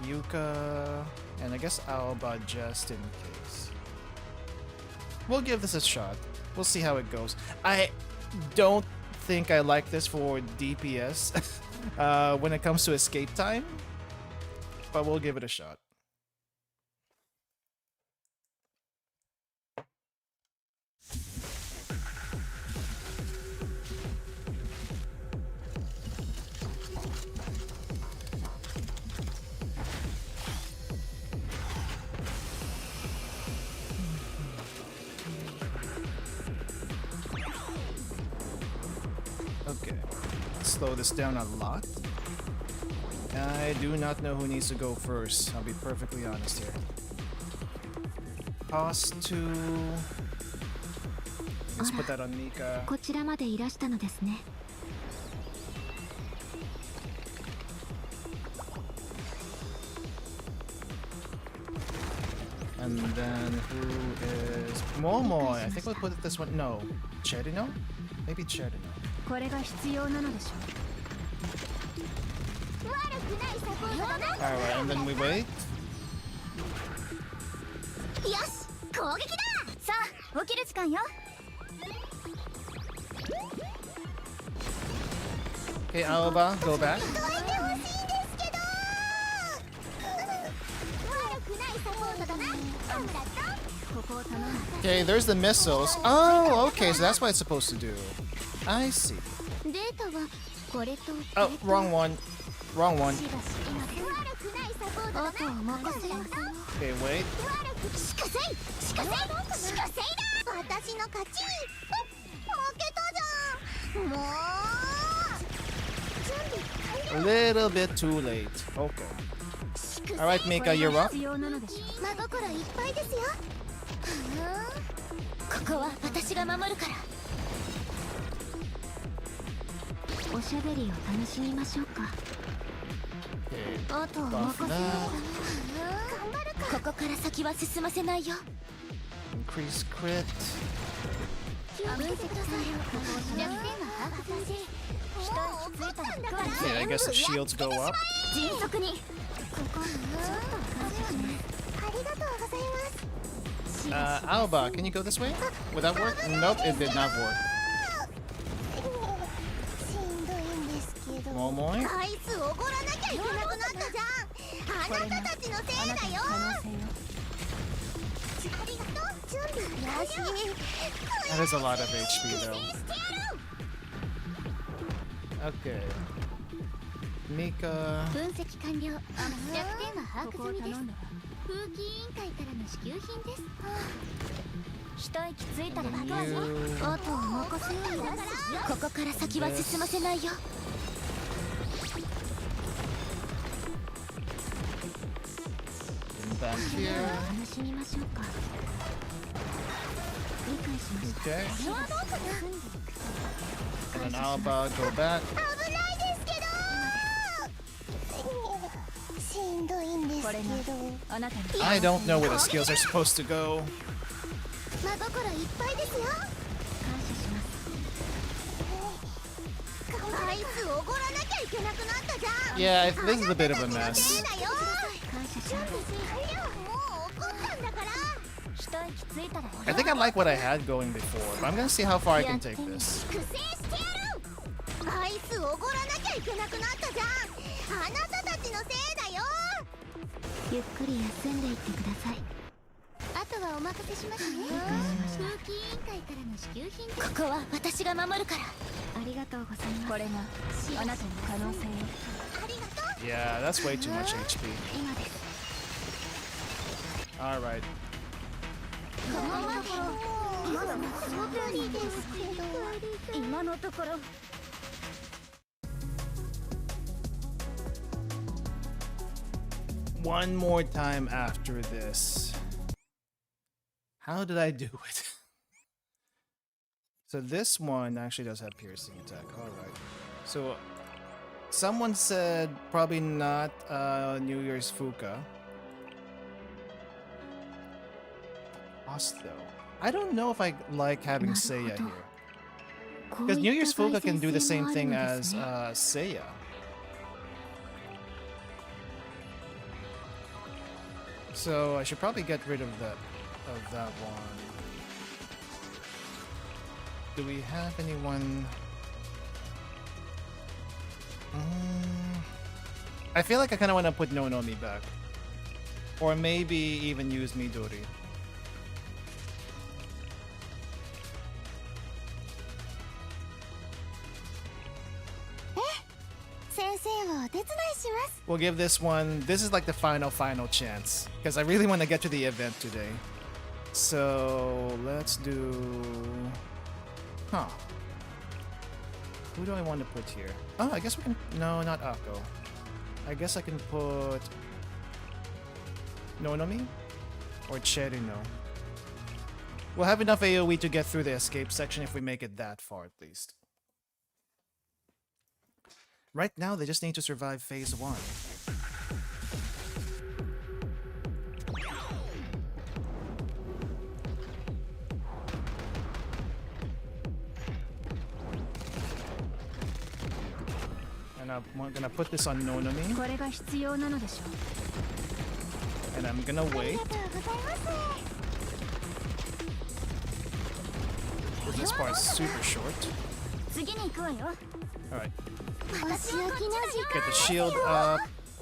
Yuka, and I guess Aoba just in case. We'll give this a shot. We'll see how it goes. I don't think I like this for DPS when it comes to escape time, but we'll give it a shot. Okay, slow this down a lot. I do not know who needs to go first. I'll be perfectly honest here. Pause to. Let's put that on Mika. こちらまでいらしたのですね And then who is Momo? I think we'll put this one. No, Cherino? Maybe Cherino. これが必要なのでしょう Alright, and then we wait. よし攻撃ださあ起きる時間よ Okay, Aoba, go back. Okay, there's the missiles. Oh, okay, so that's what it's supposed to do. I see. データはこれと Oh, wrong one. Wrong one. あとは任せます Okay, wait. しかせいしかせいしかせいだ私の勝ち負けたじゃんもう A little bit too late. Okay. Alright, Mika, you're up. 真心いっぱいですよここは私が守るからおしゃべりを楽しみましょうか Okay. あとは Buff 任せます that. ここから先は進ませないよ Increase crit. 分析と作業ここをしなくては一息ついたら Okay, I guess the shields go up. 迅速にここちょっと感謝しますありがとうございます Aoba, can you go this way? Would that work? Nope, it did not work. しんどいんですけど Momoy? アイスおごらなきゃいけなくなったじゃんあなたたちのせいだよありがとう準備よし That is a lot of HP though. Okay. Mika. 分析完了弱点は把握済みです風紀委員会からの支給品です一息ついたら任せあとは任せよここから先は進ませないよ Back here. 楽しみましょうか理解しました Okay. それはどうかな And then Aoba, go back. 危ないですけどしんどいんですけどあなたに I don't know where the skills are supposed to go. 真心いっぱいですよ感謝しますアイスおごらなきゃいけなくなったじゃん Yeah, this is a bit of a mess. 感謝しますもう怒ったんだから一息ついたら I think I like what I had going before, but I'm gonna see how far I can take this. 苦戦してやるイスおごらなきゃいけなくなったじゃん。あなたたちのせいだよ。ゆっくり休んでいってください。あとはお任せしますね。風紀委員会からの支給品です。ここは私が守るから。ありがとうございます。これがあなたの可能性よ。ありがとう。 Yeah, that's way too much HP. 今です。 Alright. まだその通りですけど、今のところ。One more time after this. How did I do it? So this one actually does have piercing attack. Alright. So someone said probably not New Year's Fuka. Us though. I don't know if I like having Seia here. Because New Year's Fuka can do the same thing as Seia. So I should probably get rid of that one. Do we have anyone? I feel like I kind of want to put Nonomi back, or maybe even use Midori. We'll give this one. This is like the final chance because I really want to get to the event today. So let's do. Huh. Who do I want to put here? Oh, I guess we can. No, not Akko. I guess I can put Nonomi or Cherino. We'll have enough AoE to get through the escape section if we make it that far at least. Right now, they just need to survive phase 1. And I'm gonna put this on Nonomi. And I'm gonna wait. This part's super short. Alright. Get the shield up.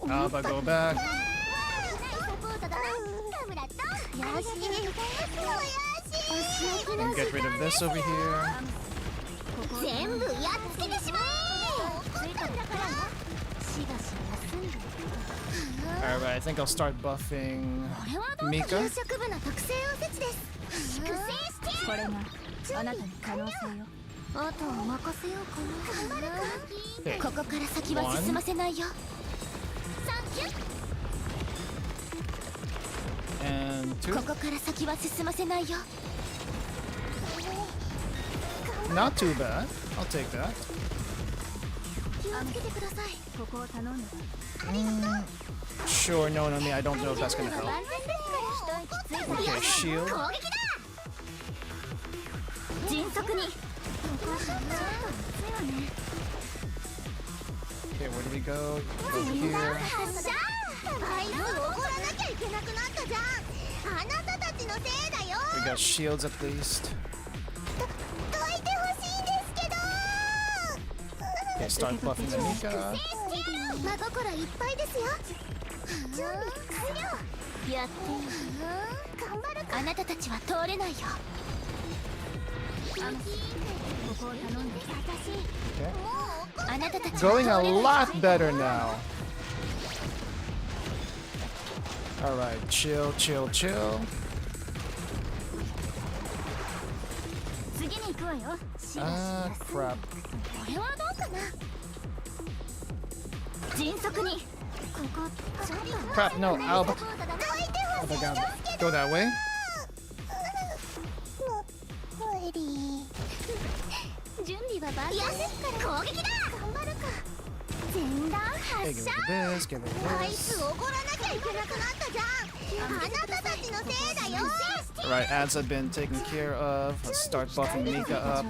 Alba, go back. And get rid of this over here. Alright, I think I'll start buffing Mika. Okay. ここから先は進ませないよ。 And 2. ここから先は進ませないよ。 Not too bad. I'll take that. 気をつけてください。ここを頼んだ。 Sure, no, I don't know if that's gonna help. Okay, shield. 迅速に。 Okay, where do we go? Go here. We got shields at least. Okay, start buffing the Mika. やってあなたたちは通れないよ。 Okay. Going a lot better now. Alright, chill. Ah, crap. Crap, no, Alba. Go that way. Okay, get rid of this. Alright, ads have been taken care of. Let's start buffing Mika up.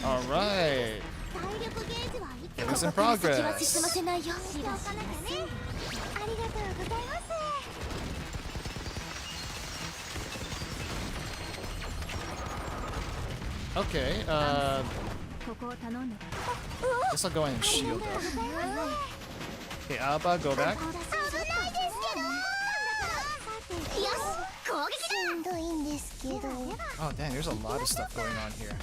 Alright. It is in progress. 先は進ませないよ。 Okay, guess I'll go in and shield up. Okay, Alba, go back. Oh dang, there's a lot of stuff going on here.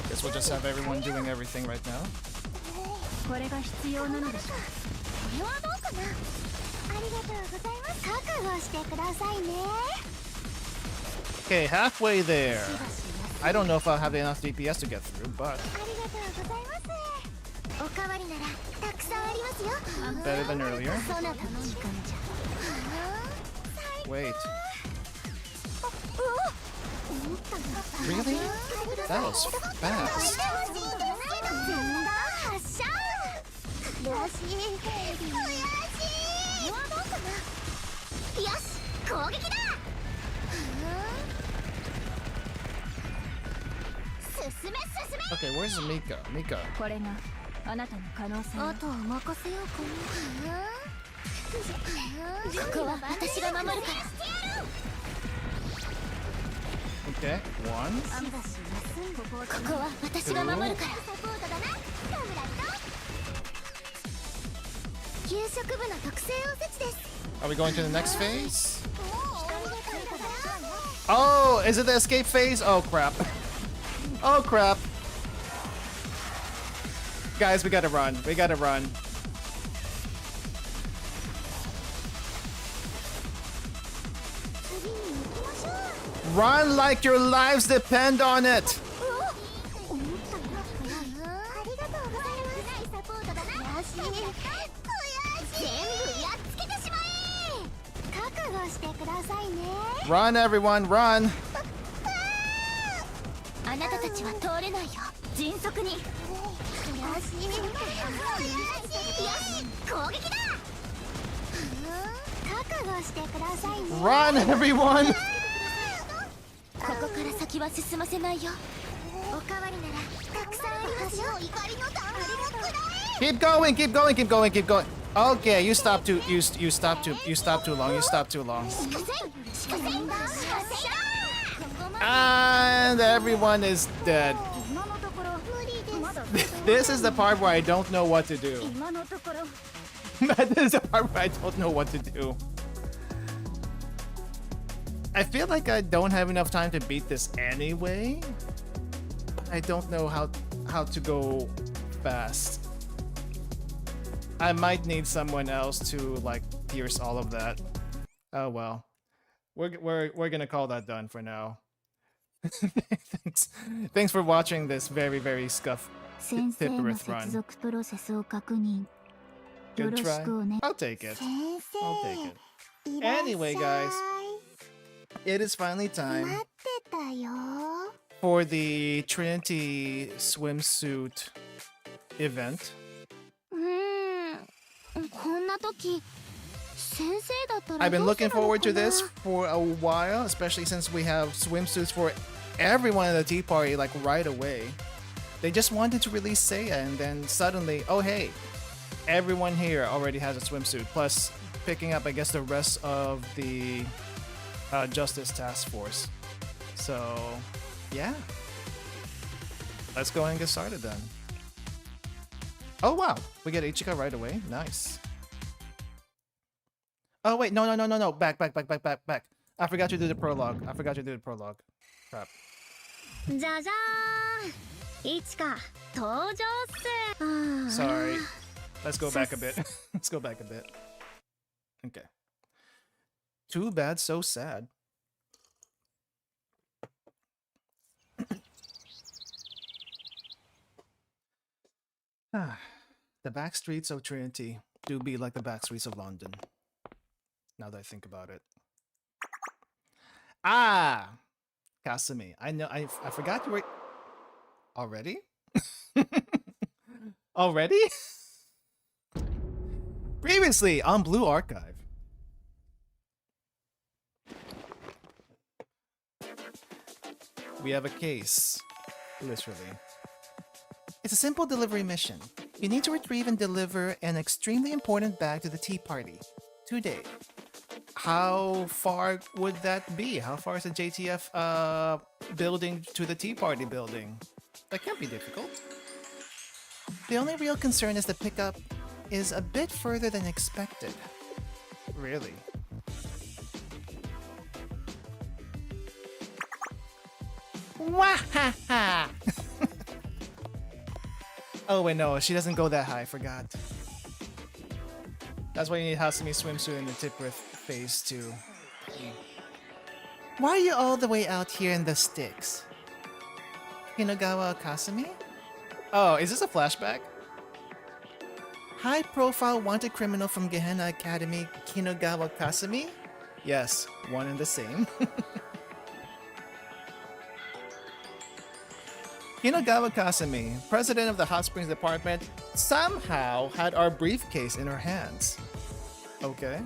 Guess we'll just have everyone doing everything right now. Okay, halfway there. I don't know if I'll have enough DPS to get through, but better than earlier. Wait. Really? That was fast. Okay, where's Mika? Mika. Okay, one. Are we going to the next phase? Oh, is it the escape phase? Oh crap. Oh crap. Guys, we gotta run. We gotta run. Run like your lives depend on it. Run, everyone, run. Run, everyone. Keep going, keep going, keep going, keep going. Okay, you stop too long. You stop too long. And everyone is dead. This is the part where I don't know what to do. This is the part where I don't know what to do. I feel like I don't have enough time to beat this anyway. I don't know how to go fast. I might need someone else to like pierce all of that. Oh well. We're gonna call that done for now. Thanks for watching this very scuff Tipperith run. Good try. I'll take it. I'll take it. Anyway, guys, it is finally time for the Trinity swimsuit event. I've been looking forward to this for a while, especially since we have swimsuits for everyone in the tea party like right away. They just wanted to release Seiya and then suddenly, oh hey, everyone here already has a swimsuit, plus picking up I guess the rest of the Justice Task Force. So yeah, let's go ahead and get started then. Oh wow, we get Ichika right away. Nice. Oh wait, no. Back. I forgot to do the prologue. Crap. Sorry. Let's go back a bit. Okay. Too bad, so sad. The back streets of Trinity do be like the back streets of London. Now that I think about it. Ah! Kasumi. I know. I forgot you were... Already? Already? Previously on Blue Archive. We have a case. Literally. It's a simple delivery mission. You need to retrieve and deliver an extremely important bag to the tea party. Today. How far would that be? How far is the JTF building to the tea party building? That can't be difficult. The only real concern is the pickup is a bit further than expected. Really? Wahaha! Oh wait, no, she doesn't go that high, I forgot. That's why you need Hasumi swimsuit in the Tipworth phase 2. Why are you all the way out here in the sticks? Hinagawa Kasumi? Oh, is this a flashback? High-profile wanted criminal from Gehenna Academy, Kinagawa Kasumi? Yes, one and the same. Kinagawa Kasumi, president of the Hot Springs Department, somehow had our briefcase in her hands. Okay.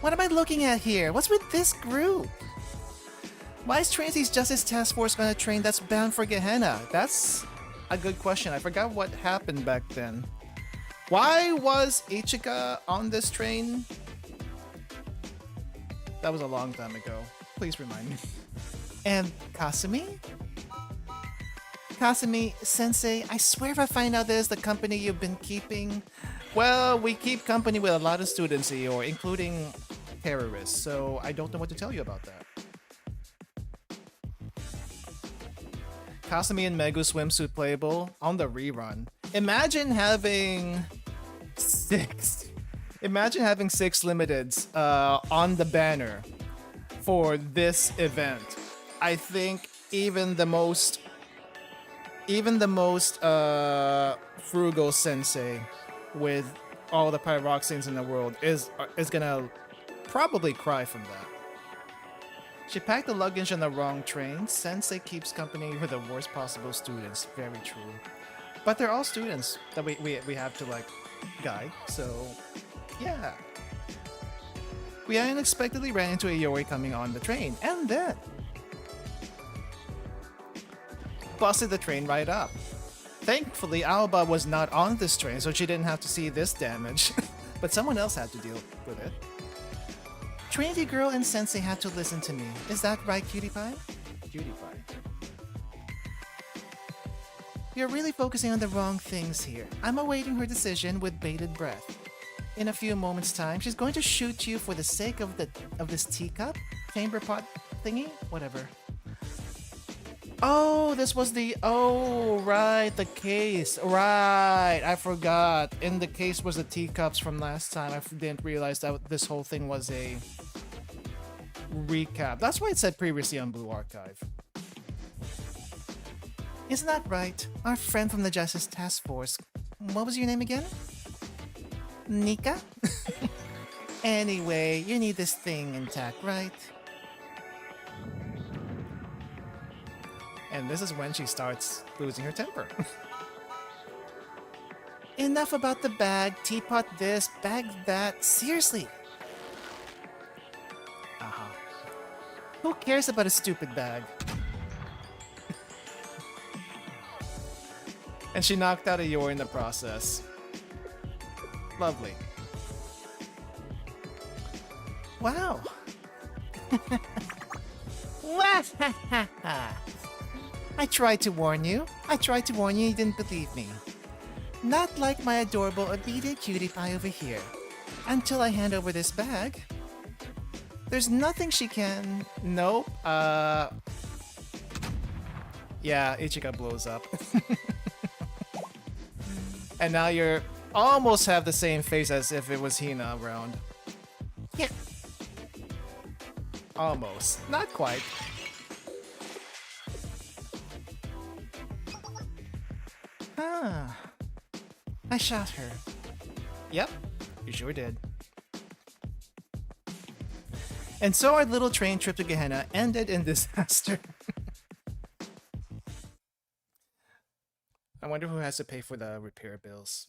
What am I looking at here? What's with this group? Why is Tracy's Justice Task Force on a train that's bound for Gehenna? That's a good question. I forgot what happened back then. Why was Ichika on this train? That was a long time ago. Please remind me. And Kasumi? Kasumi, Sensei, I swear if I find out this is the company you've been keeping... Well, we keep company with a lot of students here, including terrorists, so I don't know what to tell you about that. Kasumi and Megu swimsuit playable on the rerun. Imagine having 6 limiteds on the banner for this event. I think even the most frugal sensei with all the pyroxenes in the world is gonna probably cry from that. She packed the luggage on the wrong train. Sensei keeps company with the worst possible students. Very true. But they're all students that we have to like guide, so yeah. We unexpectedly ran into a Yori coming on the train, and then busted the train right up. Thankfully, Aoba was not on this train, so she didn't have to see this damage. But someone else had to deal with it. Trinity Girl and Sensei had to listen to me. Is that right, Cutie Pie? Cutie Pie. You're really focusing on the wrong things here. I'm awaiting her decision with bated breath. In a few moments' time, she's going to shoot you for the sake of this teacup? Chamber pot thingy? Whatever. Oh, this was the... Oh, right, the case. Right, I forgot. In the case was the teacups from last time. I didn't realize that this whole thing was a recap. That's why it said previously on Blue Archive. Isn't that right? Our friend from the Justice Task Force. What was your name again? Nika? Anyway, you need this thing intact, right? And this is when she starts losing her temper. Enough about the bag, teapot this, bag that. Seriously. Who cares about a stupid bag? And she knocked out a Yor in the process. Lovely. Wow. I tried to warn you. You didn't believe me. Not like my adorable obedient cutie pie over here. Until I hand over this bag. There's nothing she can... Nope. Yeah, Ichika blows up. And now you're almost have the same face as if it was Hina around. Yeah. Almost. Not quite. Ah. I shot her. Yep, you sure did. And so our little train trip to Gehenna ended in disaster. I wonder who has to pay for the repair bills.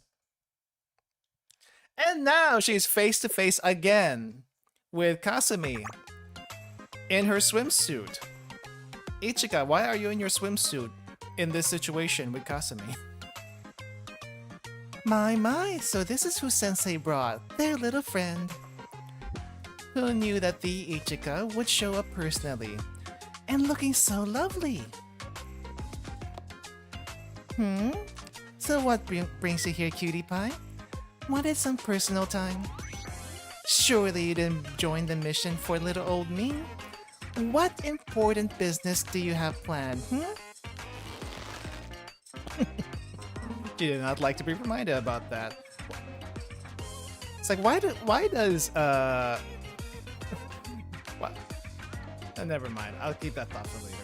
And now she's face to face again with Kasumi in her swimsuit. Ichika, why are you in your swimsuit in this situation with Kasumi? My, so this is who Sensei brought, their little friend. Who knew that the Ichika would show up personally and looking so lovely? So what brings you here, cutie pie? Wanted some personal time? Surely you didn't join the mission for little old me? What important business do you have planned, She did not like to be reminded about that. It's like, why does, what? Never mind, I'll keep that thought for later.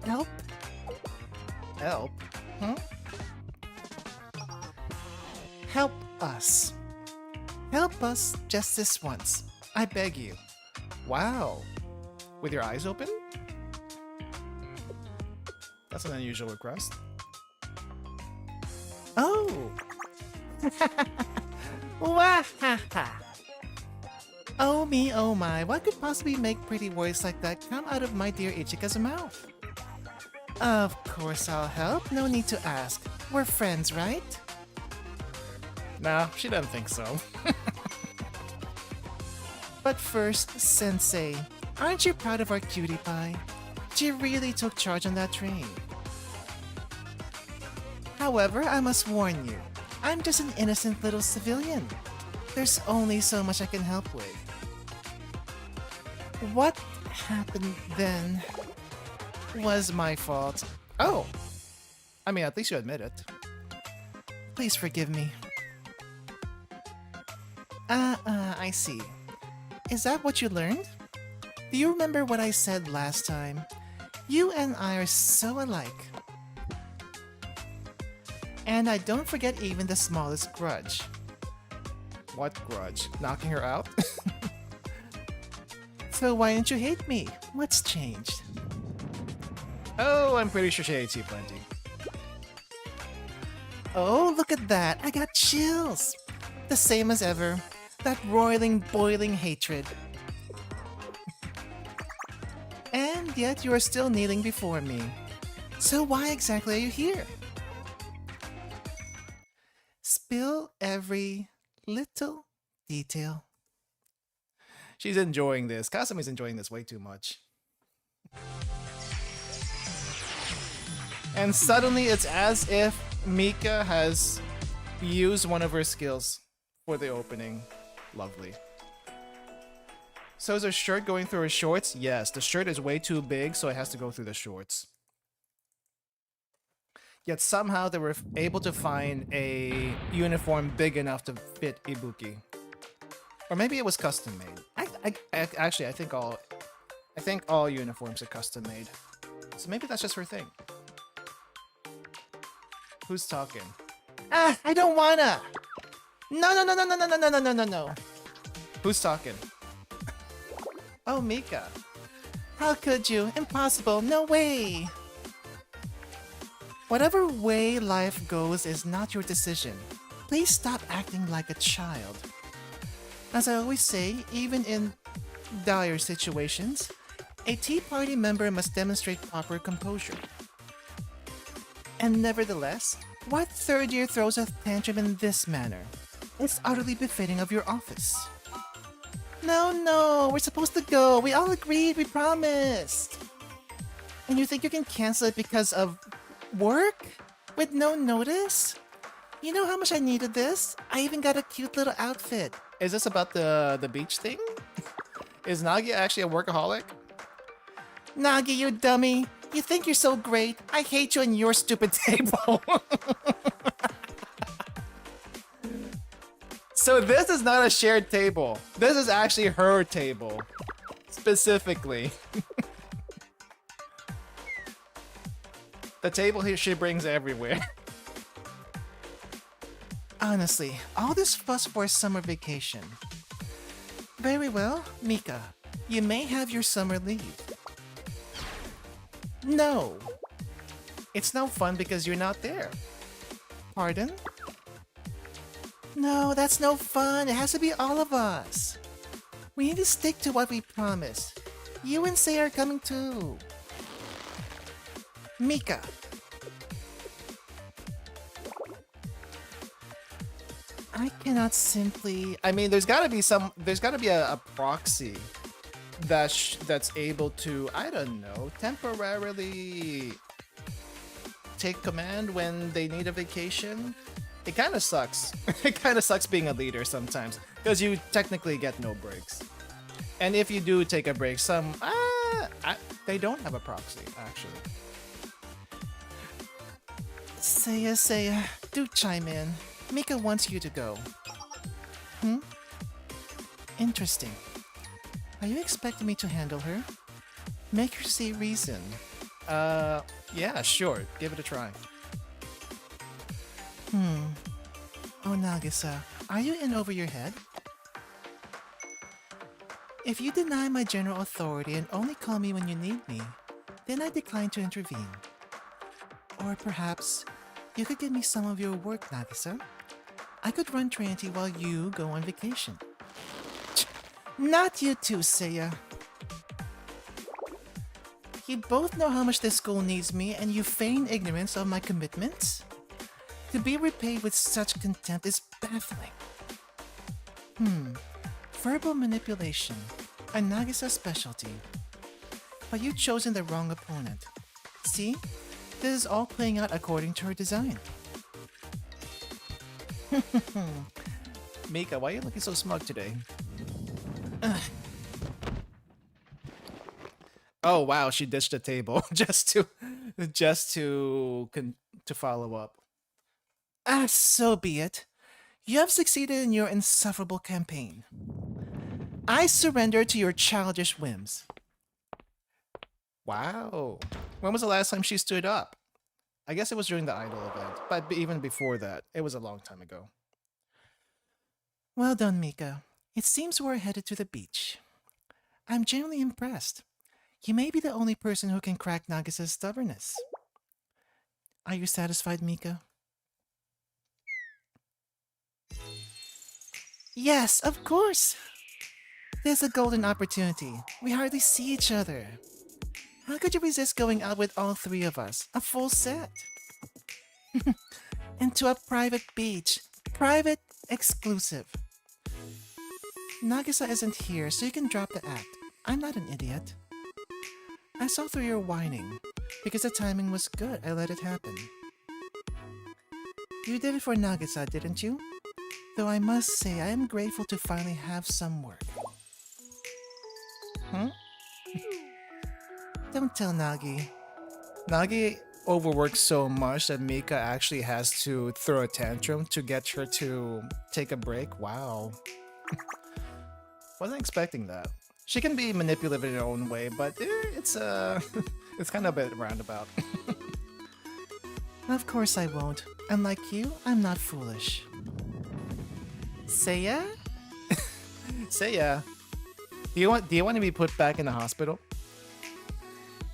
Help? Help? Help us. Help us just this once. I beg you. Wow. With your eyes open? That's an unusual request. Oh! Wahaha! Oh me, oh my, what could possibly make pretty words like that come out of my dear Ichika's mouth? Of course I'll help, no need to ask. We're friends, right? Nah, she doesn't think so. But first, Sensei, aren't you proud of our cutie pie? She really took charge on that train. However, I must warn you, I'm just an innocent little civilian. There's only so much I can help with. What happened then was my fault. Oh! I mean, at least you admit it. Please forgive me. I see. Is that what you learned? Do you remember what I said last time? You and I are so alike. And I don't forget even the smallest grudge. What grudge? Knocking her out? So why don't you hate me? What's changed? Oh, I'm pretty sure she hates you plenty. Oh, look at that! I got chills! The same as ever. That roiling, boiling hatred. And yet you are still kneeling before me. So why exactly are you here? Spill every little detail. She's enjoying this. Kasumi's enjoying this way too much. And suddenly it's as if Mika has used one of her skills for the opening. Lovely. So is her shirt going through her shorts? Yes, the shirt is way too big, so it has to go through the shorts. Yet somehow they were able to find a uniform big enough to fit Ibuki. Or maybe it was custom made. Actually, I think all uniforms are custom made. So maybe that's just her thing. Who's talking? Ah, I don't wanna! No. Who's talking? Oh, Mika. How could you? Impossible, no way! Whatever way life goes is not your decision. Please stop acting like a child. As I always say, even in dire situations, a Tea Party member must demonstrate proper composure. And nevertheless, what third year throws a tantrum in this manner? It's utterly befitting of your office. No, we're supposed to go. We all agreed, we promised. And you think you can cancel it because of work? With no notice? You know how much I needed this? I even got a cute little outfit. Is this about the beach thing? Is Nagi actually a workaholic? Nagi, you dummy. You think you're so great. I hate you and your stupid table. So this is not a shared table. This is actually her table. Specifically. The table here she brings everywhere. Honestly, all this fuss for a summer vacation. Very well, Mika. You may have your summer leave. No. It's no fun because you're not there. Pardon? No, that's no fun. It has to be all of us. We need to stick to what we promised. You and Sei are coming too. Mika. I cannot simply. I mean, there's got to be some. There's got to be a proxy that's able to, I don't know, temporarily take command when they need a vacation. It kind of sucks. It kind of sucks being a leader sometimes because you technically get no breaks. And if you do take a break, they don't have a proxy actually. Seiya, do chime in. Mika wants you to go. Interesting. Are you expecting me to handle her? Make her see reason. Yeah, sure. Give it a try. Oh, Nagisa, are you in over your head? If you deny my general authority and only call me when you need me, then I decline to intervene. Or perhaps you could give me some of your work, Nagisa. I could run Trinity while you go on vacation. Not you too, Seiya. You both know how much this school needs me, and you feign ignorance of my commitments? To be repaid with such contempt is baffling. Verbal manipulation, a Nagisa specialty. But you've chosen the wrong opponent. See? This is all playing out according to her design. Mika, why are you looking so smug today? Oh wow, she ditched the table just to follow up. So be it. You have succeeded in your insufferable campaign. I surrender to your childish whims. Wow. When was the last time she stood up? I guess it was during the Idol event, but even before that, it was a long time ago. Well done, Mika. It seems we're headed to the beach. I'm genuinely impressed. You may be the only person who can crack Nagisa's stubbornness. Are you satisfied, Mika? Yes, of course! There's a golden opportunity. We hardly see each other. How could you resist going out with all three of us? A full set. And to a private beach. Private, exclusive. Nagisa isn't here, so you can drop the act. I'm not an idiot. I saw through your whining. Because the timing was good, I let it happen. You did it for Nagisa, didn't you? Though I must say, I am grateful to finally have some work. Don't tell Nagi. Nagi overworks so much that Mika actually has to throw a tantrum to get her to take a break. Wow. Wasn't expecting that. She can be manipulative in her own way, but it's it's kind of a bit roundabout. Of course I won't. Unlike you, I'm not foolish. Seiya? Seiya, do you want to be put back in the hospital?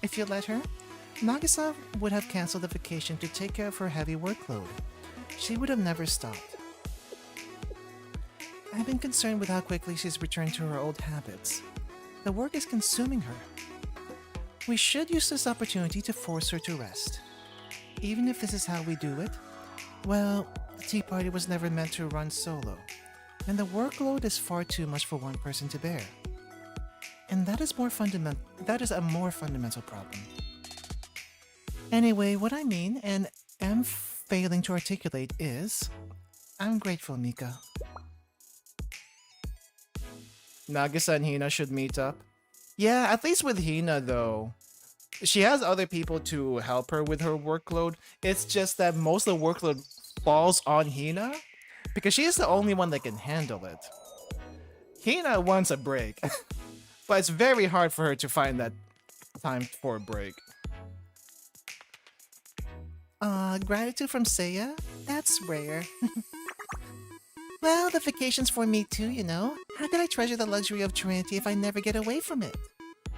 If you let her, Nagisa would have canceled the vacation to take care of her heavy workload. She would have never stopped. I've been concerned with how quickly she's returned to her old habits. The work is consuming her. We should use this opportunity to force her to rest. Even if this is how we do it, well, the tea party was never meant to run solo, and the workload is far too much for one person to bear. And that is a more fundamental problem. Anyway, what I mean, and am failing to articulate, is I'm grateful, Mika. Nagisa and Hina should meet up. Yeah, at least with Hina, though. She has other people to help her with her workload. It's just that most of the workload falls on Hina because she is the only one that can handle it. Hina wants a break, but it's very hard for her to find that time for a break. Gratitude from Seiya? That's rare. Well, the vacation's for me too, you know. How can I treasure the luxury of Trinity if I never get away from it?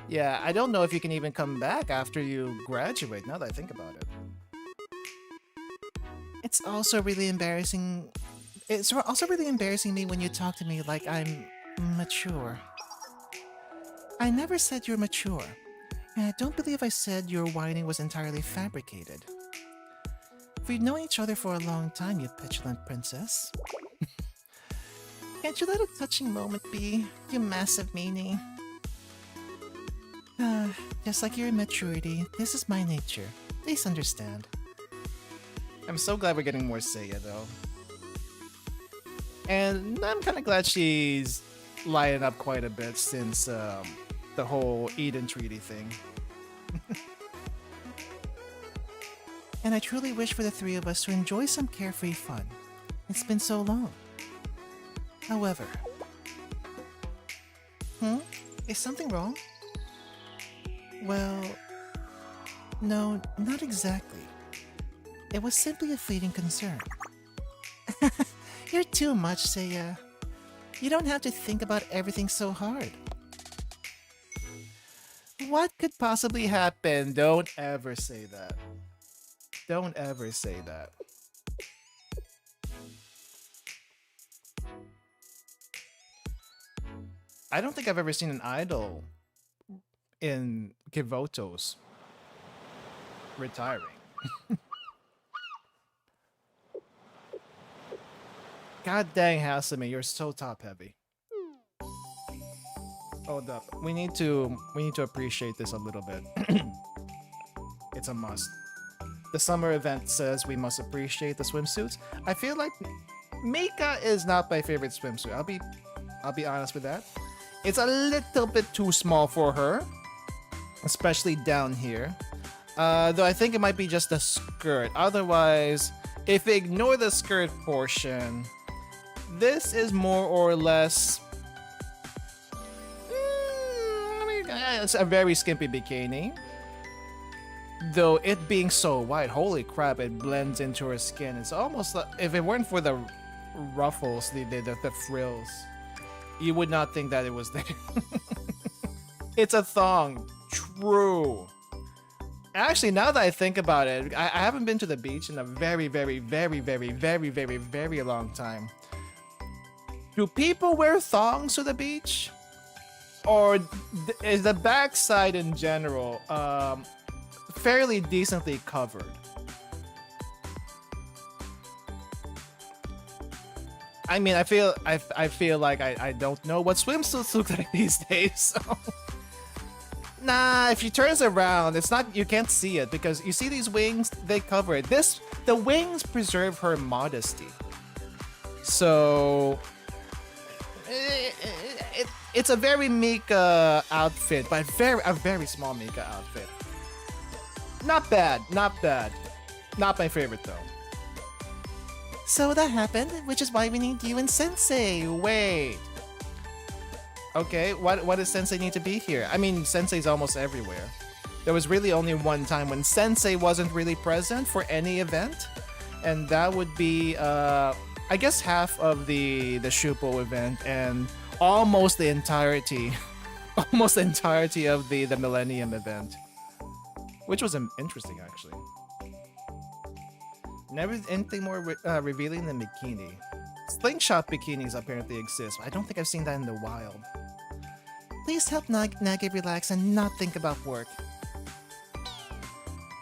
Yeah, I don't know if you can even come back after you graduate, now that I think about it. It's also really embarrassing It's also really embarrassing me when you talk to me like I'm mature. I never said you're mature. And I don't believe I said your whining was entirely fabricated. We've known each other for a long time, you petulant princess. Can't you let a touching moment be, you massive meanie? Just like your immaturity, this is my nature. Please understand. I'm so glad we're getting more Seiya, though. And I'm kind of glad she's lighting up quite a bit since the whole Eden Treaty thing. And I truly wish for the three of us to enjoy some carefree fun. It's been so long. However... Is something wrong? Well... No, not exactly. It was simply a fleeting concern. You're too much, Seiya. You don't have to think about everything so hard. What could possibly happen? Don't ever say that. Don't ever say that. I don't think I've ever seen an idol in Kivotos retiring. God dang, Hasame, you're so top heavy. Hold up. We need to appreciate this a little bit. It's a must. The summer event says we must appreciate the swimsuits. I feel like Mika is not my favorite swimsuit. I'll be honest with that. It's a little bit too small for her, especially down here. Though I think it might be just the skirt. Otherwise, if we ignore the skirt portion, this is more or less... it's a very skimpy bikini. Though it being so wide, holy crap, it blends into her skin. It's almost like, if it weren't for the ruffles, the frills, you would not think that it was there. It's a thong. True. Actually, now that I think about it, I haven't been to the beach in a very, very, very, very, very, very, very long time. Do people wear thongs to the beach? Or is the backside in general fairly decently covered? I mean, I feel like I don't know what swimsuits look like these days, so... Nah, if she turns around, it's not, you can't see it because you see these wings, they cover it. The wings preserve her modesty. So it's a very Mika outfit, but a very small Mika outfit. Not bad, not bad. Not my favorite though. So that happened, which is why we need you and Sensei. Wait. Okay, what does Sensei need to be here? I mean, Sensei's almost everywhere. There was really only one time when Sensei wasn't really present for any event, and that would be, I guess, half of the Shupo event and almost the entirety of the Millennium event, which was interesting actually. Never anything more revealing than bikini. Slingshot bikinis apparently exist, but I don't think I've seen that in the wild. Please help Nagi relax and not think about work.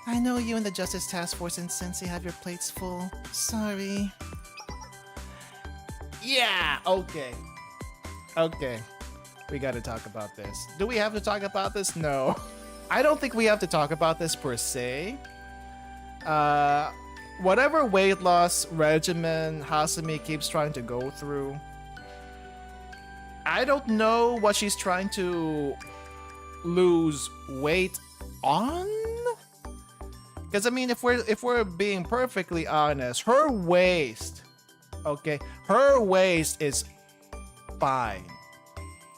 I know you and the Justice Task Force and Sensei have your plates full. Sorry. Yeah, okay. Okay. We gotta talk about this. Do we have to talk about this? No. I don't think we have to talk about this per se. Whatever weight loss regimen Hasumi keeps trying to go through, I don't know what she's trying to lose weight on. Because I mean, if we're being perfectly honest, her waist, okay, her waist is fine.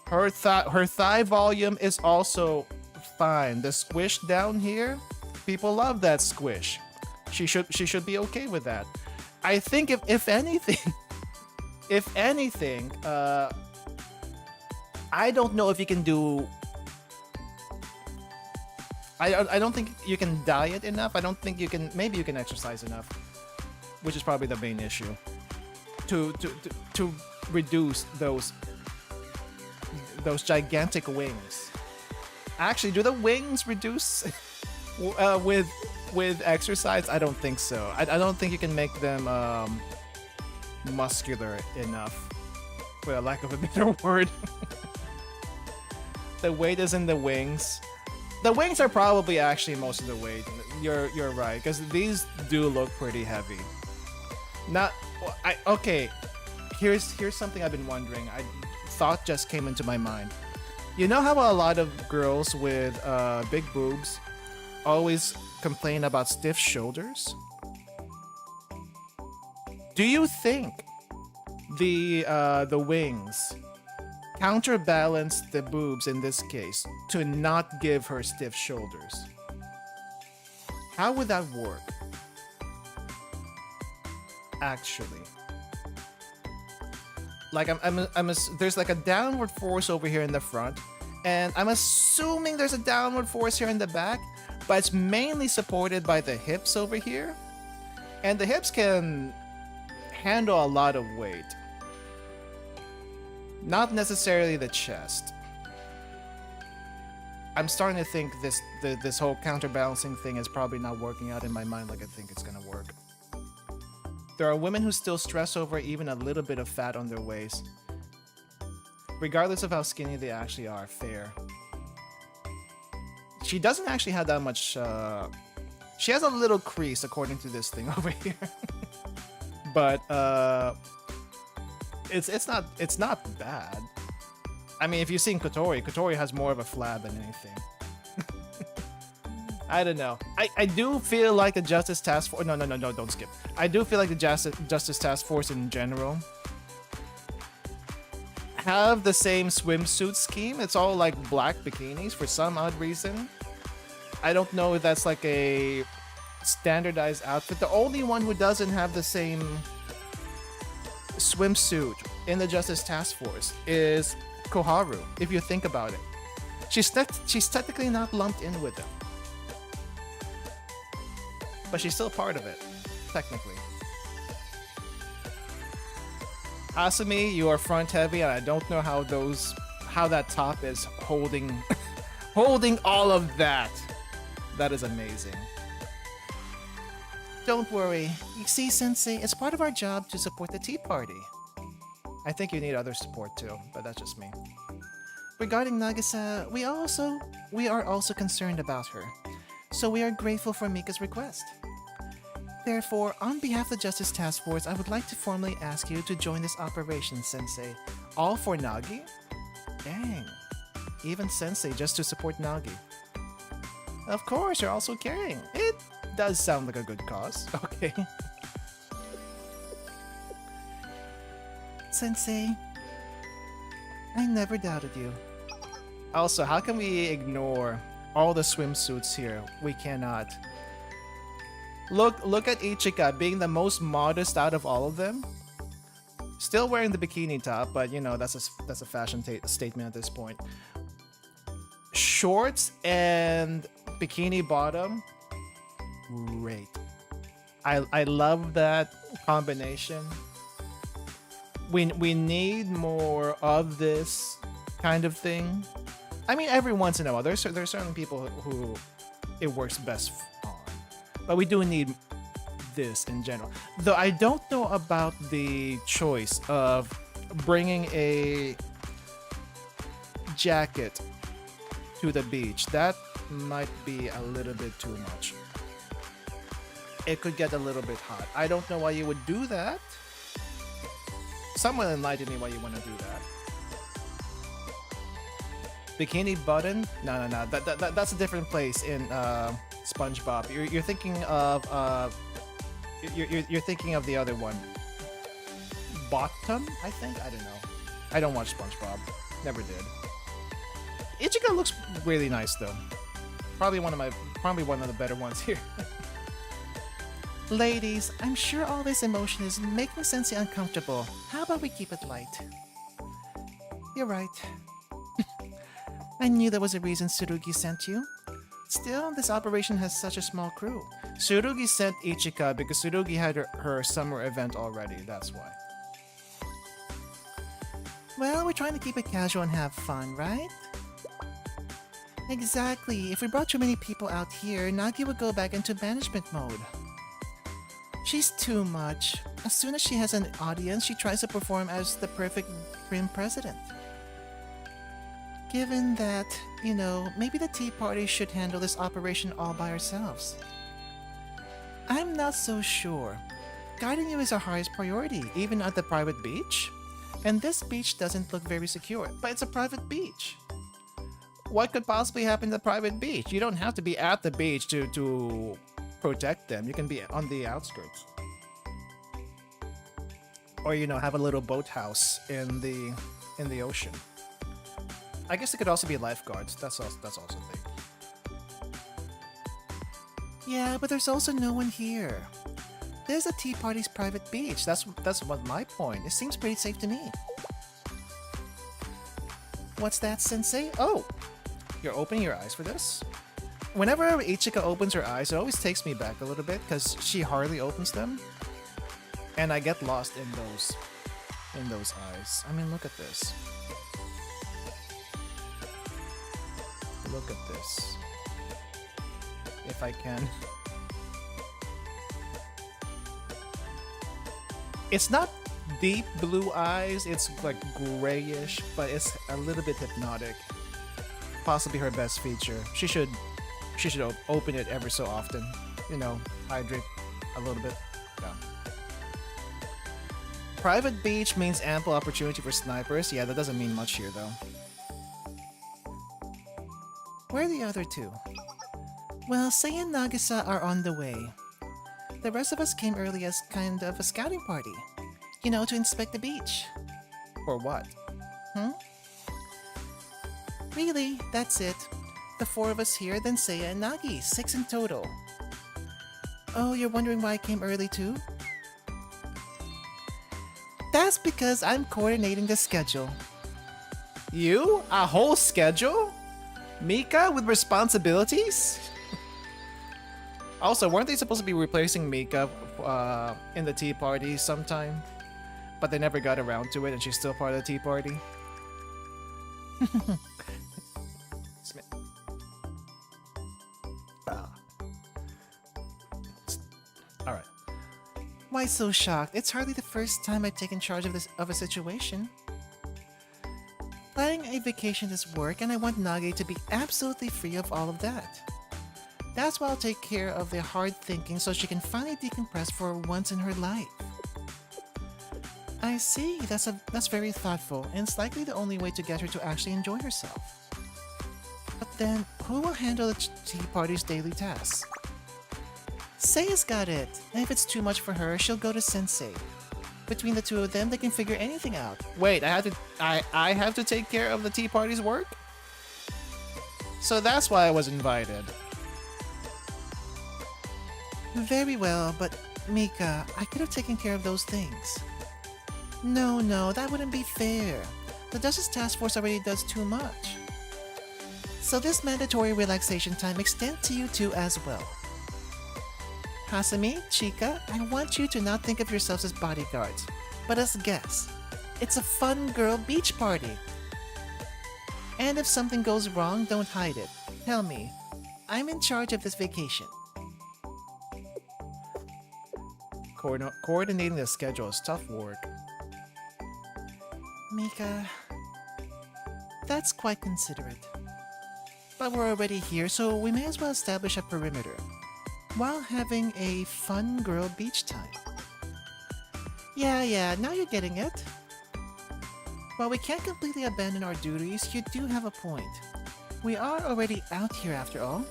Her thigh volume is also fine. The squish down here, people love that squish. She should be okay with that. I think if anything, I don't know if you can do. I don't think you can diet enough. I don't think you can. Maybe you can exercise enough, which is probably the main issue. to reduce those gigantic wings. Actually, do the wings reduce with exercise? I don't think so. I don't think you can make them muscular enough, for a lack of a better word. The weight is in the wings. The wings are probably actually most of the weight. You're right, because these do look pretty heavy. Okay. Here's something I've been wondering. Thought just came into my mind. You know how a lot of girls with big boobs always complain about stiff shoulders? Do you think the wings counterbalance the boobs in this case to not give her stiff shoulders? How would that work? Actually, like there's like a downward force over here in the front, and I'm assuming there's a downward force here in the back, but it's mainly supported by the hips over here, and the hips can handle a lot of weight. Not necessarily the chest. I'm starting to think this whole counterbalancing thing is probably not working out in my mind like I think it's gonna work. There are women who still stress over even a little bit of fat on their waist, regardless of how skinny they actually are. Fair. She doesn't actually have that much. She has a little crease according to this thing over here, but it's not bad. I mean, if you've seen Kotori has more of a flab than anything. I don't know. I do feel like the Justice Task Force... No, don't skip. I do feel like the Justice Task Force in general have the same swimsuit scheme. It's all like black bikinis for some odd reason. I don't know if that's like a standardized outfit. The only one who doesn't have the same swimsuit in the Justice Task Force is Koharu, if you think about it. She's technically not lumped in with them, but she's still part of it, technically. Asumi, you are front heavy, and I don't know how that top is holding holding all of that. That is amazing. Don't worry. You see, Sensei, it's part of our job to support the tea party. I think you need other support too, but that's just me. Regarding Nagisa, we are also concerned about her, so we are grateful for Mika's request. Therefore, on behalf of the Justice Task Force, I would like to formally ask you to join this operation, Sensei. All for Nagi? Dang. Even Sensei just to support Nagi. Of course, you're also caring. It does sound like a good cause. Okay. Sensei, I never doubted you. Also, how can we ignore all the swimsuits here? We cannot. Look at Ichika being the most modest out of all of them. Still wearing the bikini top, but you know, that's a fashion statement at this point. Shorts and bikini bottom. Great. I love that combination. We need more of this kind of thing. I mean, every once in a while, there's certain people who it works best on, but we do need this in general. Though I don't know about the choice of bringing a jacket to the beach. That might be a little bit too much. It could get a little bit hot. I don't know why you would do that. Someone enlighten me why you want to do that. Bikini button? No. That's a different place in SpongeBob. You're thinking of you're thinking of the other one. Bottom, I think. I don't know. I don't watch SpongeBob. Never did. Ichika looks really nice though. Probably one of the better ones here. Ladies, I'm sure all this emotion is making Sensei uncomfortable. How about we keep it light? You're right. I knew there was a reason Tsurugi sent you. Still, this operation has such a small crew. Tsurugi sent Ichika because Tsurugi had her summer event already, that's why. Well, we're trying to keep it casual and have fun, right? Exactly. If we brought too many people out here, Nagi would go back into management mode. She's too much. As soon as she has an audience, she tries to perform as the perfect grim president. Given that, you know, maybe the tea party should handle this operation all by ourselves. I'm not so sure. Guiding you is our highest priority, even at the private beach. And this beach doesn't look very secure, but it's a private beach. What could possibly happen to the private beach? You don't have to be at the beach to protect them. You can be on the outskirts. Or, you know, have a little boathouse in the ocean. I guess it could also be lifeguards. That's also a thing. Yeah, but there's also no one here. There's a tea party's private beach. That's what my point. It seems pretty safe to me. What's that, Sensei? Oh, you're opening your eyes for this? Whenever Ichika opens her eyes, it always takes me back a little bit because she hardly opens them. And I get lost in those eyes. I mean, look at this. Look at this. If I can. It's not deep blue eyes, it's like grayish, but it's a little bit hypnotic. Possibly her best feature. She should open it ever so often. You know, hydrate a little bit. Yeah. Private beach means ample opportunity for snipers. Yeah, that doesn't mean much here though. Where are the other two? Well, Seia and Nagisa are on the way. The rest of us came early as kind of a scouting party. You know, to inspect the beach. For what? Really, that's it. The 4 of us here, then Seia and Nagi, 6 in total. Oh, you're wondering why I came early too? That's because I'm coordinating the schedule. You? A whole schedule? Mika with responsibilities? Also, weren't they supposed to be replacing Mika in the tea party sometime? But they never got around to it and she's still part of the tea party? Alright. Why so shocked? It's hardly the first time I've taken charge of a situation. Planning a vacation is work, and I want Nage to be absolutely free of all of that. That's why I'll take care of the hard thinking so she can finally decompress for once in her life. I see, that's very thoughtful, and it's likely the only way to get her to actually enjoy herself. But then, who will handle the tea party's daily tasks? Seiya's got it, and if it's too much for her, she'll go to Sensei. Between the two of them, they can figure anything out. Wait, I have to take care of the tea party's work? So that's why I was invited. Very well, but Mika, I could have taken care of those things. No, that wouldn't be fair. The Justice Task Force already does too much. So this mandatory relaxation time extends to you two as well. Hasumi, Chika, I want you to not think of yourselves as bodyguards, but as guests. It's a fun girl beach party. And if something goes wrong, don't hide it. Tell me. I'm in charge of this vacation. Coordinating the schedule is tough work. Mika, that's quite considerate. But we're already here, so we may as well establish a perimeter, while having a fun girl beach time. Yeah, now you're getting it. While we can't completely abandon our duties, you do have a point. We are already out here after all.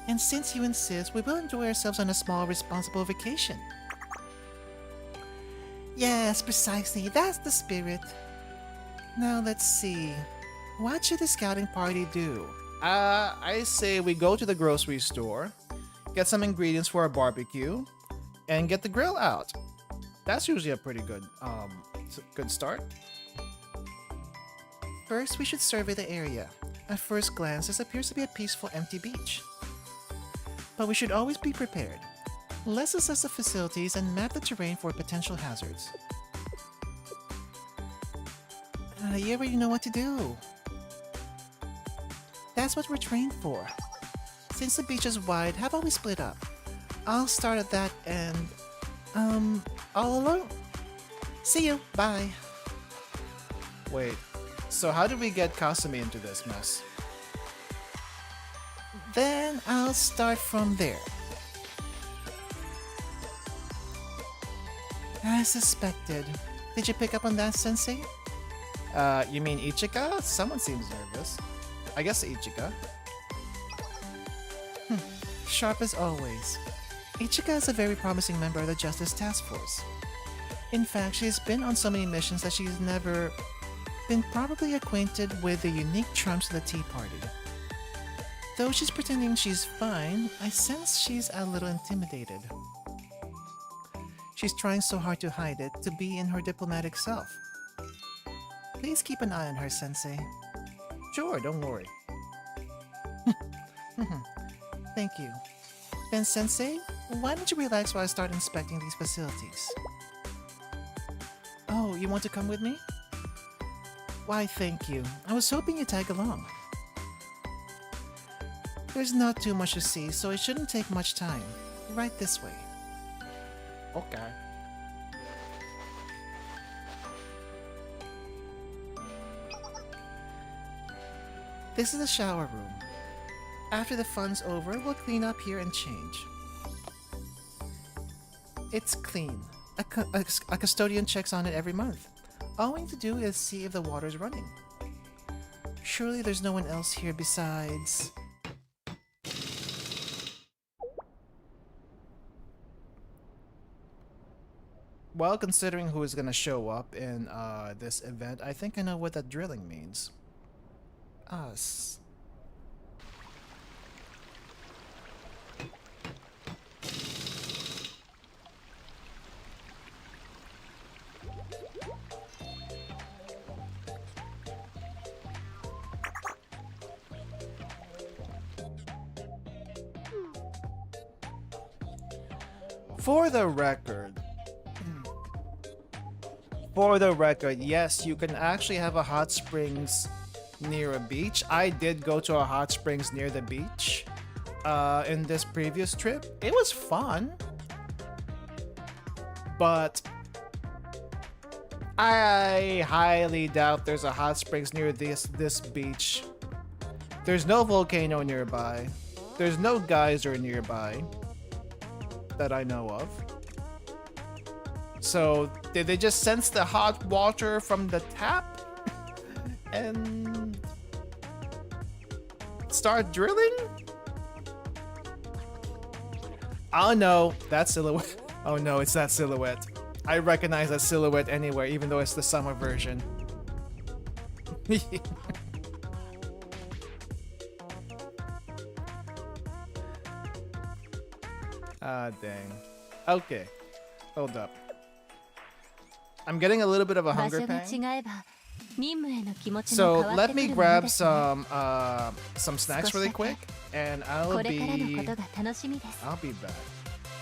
And since you insist, we will enjoy ourselves on a small, responsible vacation. Yes, precisely, that's the spirit. Now let's see. What should the scouting party do? I say we go to the grocery store, get some ingredients for our barbecue, and get the grill out. That's usually a pretty good start. First, we should survey the area. At first glance, this appears to be a peaceful, empty beach. But we should always be prepared. Let's assess the facilities and map the terrain for potential hazards. You already know what to do. That's what we're trained for. Since the beach is wide, how about we split up? I'll start at that end. All alone? See you. Bye. Wait, so how did we get Kasumi into this mess? Then I'll start from there. As suspected. Did you pick up on that, Sensei? You mean Ichika? Someone seems nervous. I guess Ichika. Sharp as always. Ichika is a very promising member of the Justice Task Force. In fact, she's been on so many missions that she's never been properly acquainted with the unique charms of the Tea Party. Though she's pretending she's fine, I sense she's a little intimidated. She's trying so hard to hide it to be in her diplomatic self. Please keep an eye on her, Sensei. Sure, don't worry. Thank you. Then, Sensei, why don't you relax while I start inspecting these facilities? Oh, you want to come with me? Why, thank you. I was hoping you'd tag along. There's not too much to see, so it shouldn't take much time. Right this way. Okay. This is the shower room. After the fun's over, we'll clean up here and change. It's clean. A custodian checks on it every month. All we need to do is see if the water's running. Surely there's no one else here besides... Well, considering who is gonna show up in this event, I think I know what that drilling means. Us. For the record, yes, you can actually have a hot springs near a beach. I did go to a hot springs near the beach in this previous trip. It was fun, but I highly doubt there's a hot springs near this beach. There's no volcano nearby. There's no geyser nearby that I know of. So did they just sense the hot water from the tap and start drilling? Oh no, that silhouette. Oh no, it's that silhouette. I recognize that silhouette anywhere, even though it's the summer version. Ah, dang. Okay, hold up. I'm getting a little bit of a hunger pang. So let me grab some snacks really quick, and I'll be back.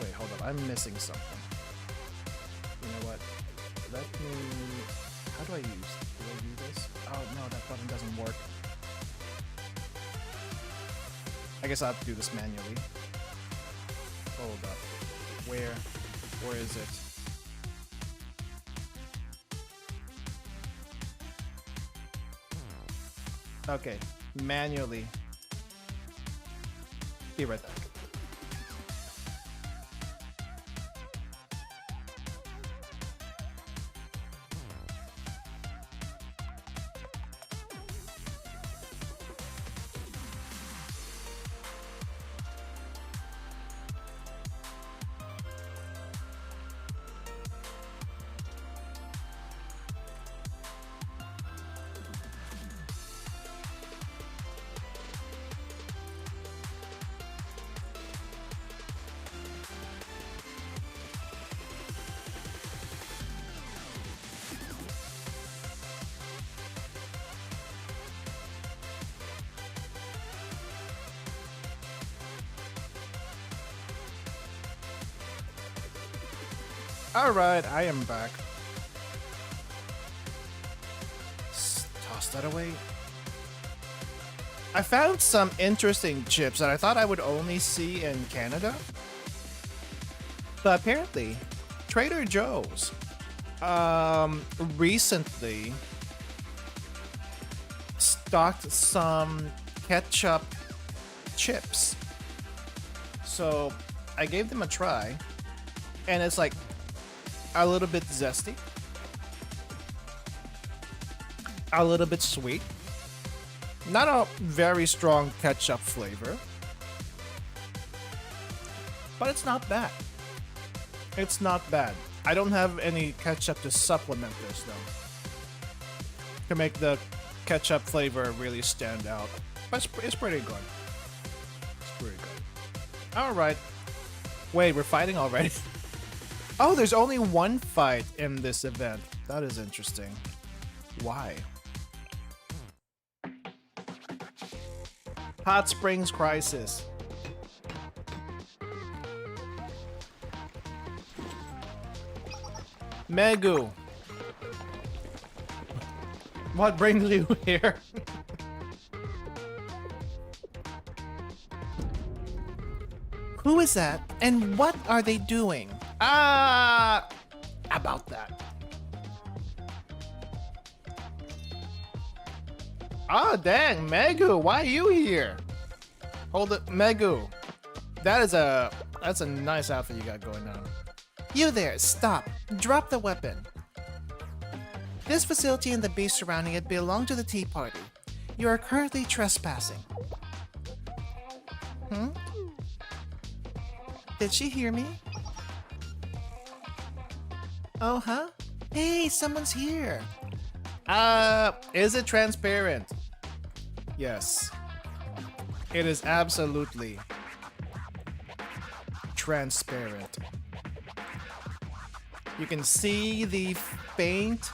Wait, hold up. I'm missing something. You know what? Let me. How do I do this? Oh no, that button doesn't work. I guess I'll have to do this manually. Hold up. Where is it? Okay, manually. Be right back. Alright, I am back. Is that a way? I found some interesting chips that I thought I would only see in Canada. But apparently, Trader Joe's recently stocked some ketchup chips. So I gave them a try, and it's like a little bit zesty, a little bit sweet, not a very strong ketchup flavor, but it's not bad. It's not bad. I don't have any ketchup to supplement this though, to make the ketchup flavor really stand out, but it's pretty good. It's pretty good. All right. Wait, we're fighting already? Oh, there's only one fight in this event. That is interesting. Why? Hot Springs Crisis. Megu. What brings you here? Who is that? And what are they doing? About that. Ah, dang, Megu, why are you here? Hold it, Megu. That's a nice outfit you got going on. You there, stop. Drop the weapon. This facility and the base surrounding it belong to the Tea Party. You are currently trespassing. Did she hear me? Oh, huh? Hey, someone's here. Is it transparent? Yes. It is absolutely transparent. You can see the faint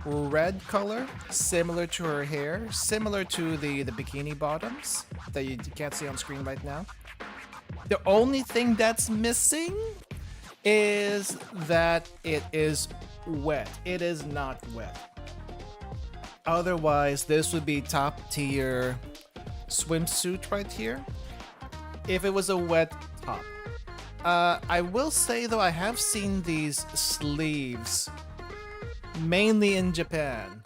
red color, similar to her hair, similar to the bikini bottoms that you can't see on screen right now. The only thing that's missing is that it is wet. It is not wet. Otherwise, this would be top tier swimsuit right here if it was a wet top. I will say though, I have seen these sleeves mainly in Japan,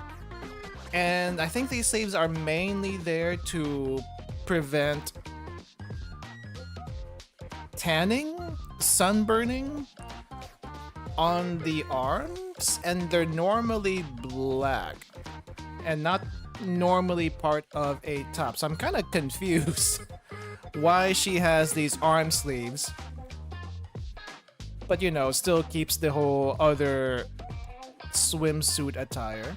and I think these sleeves are mainly there to prevent tanning, sunburning on the arms, and they're normally black and not normally part of a top. So I'm kind of confused why she has these arm sleeves, but you know, still keeps the whole other swimsuit attire.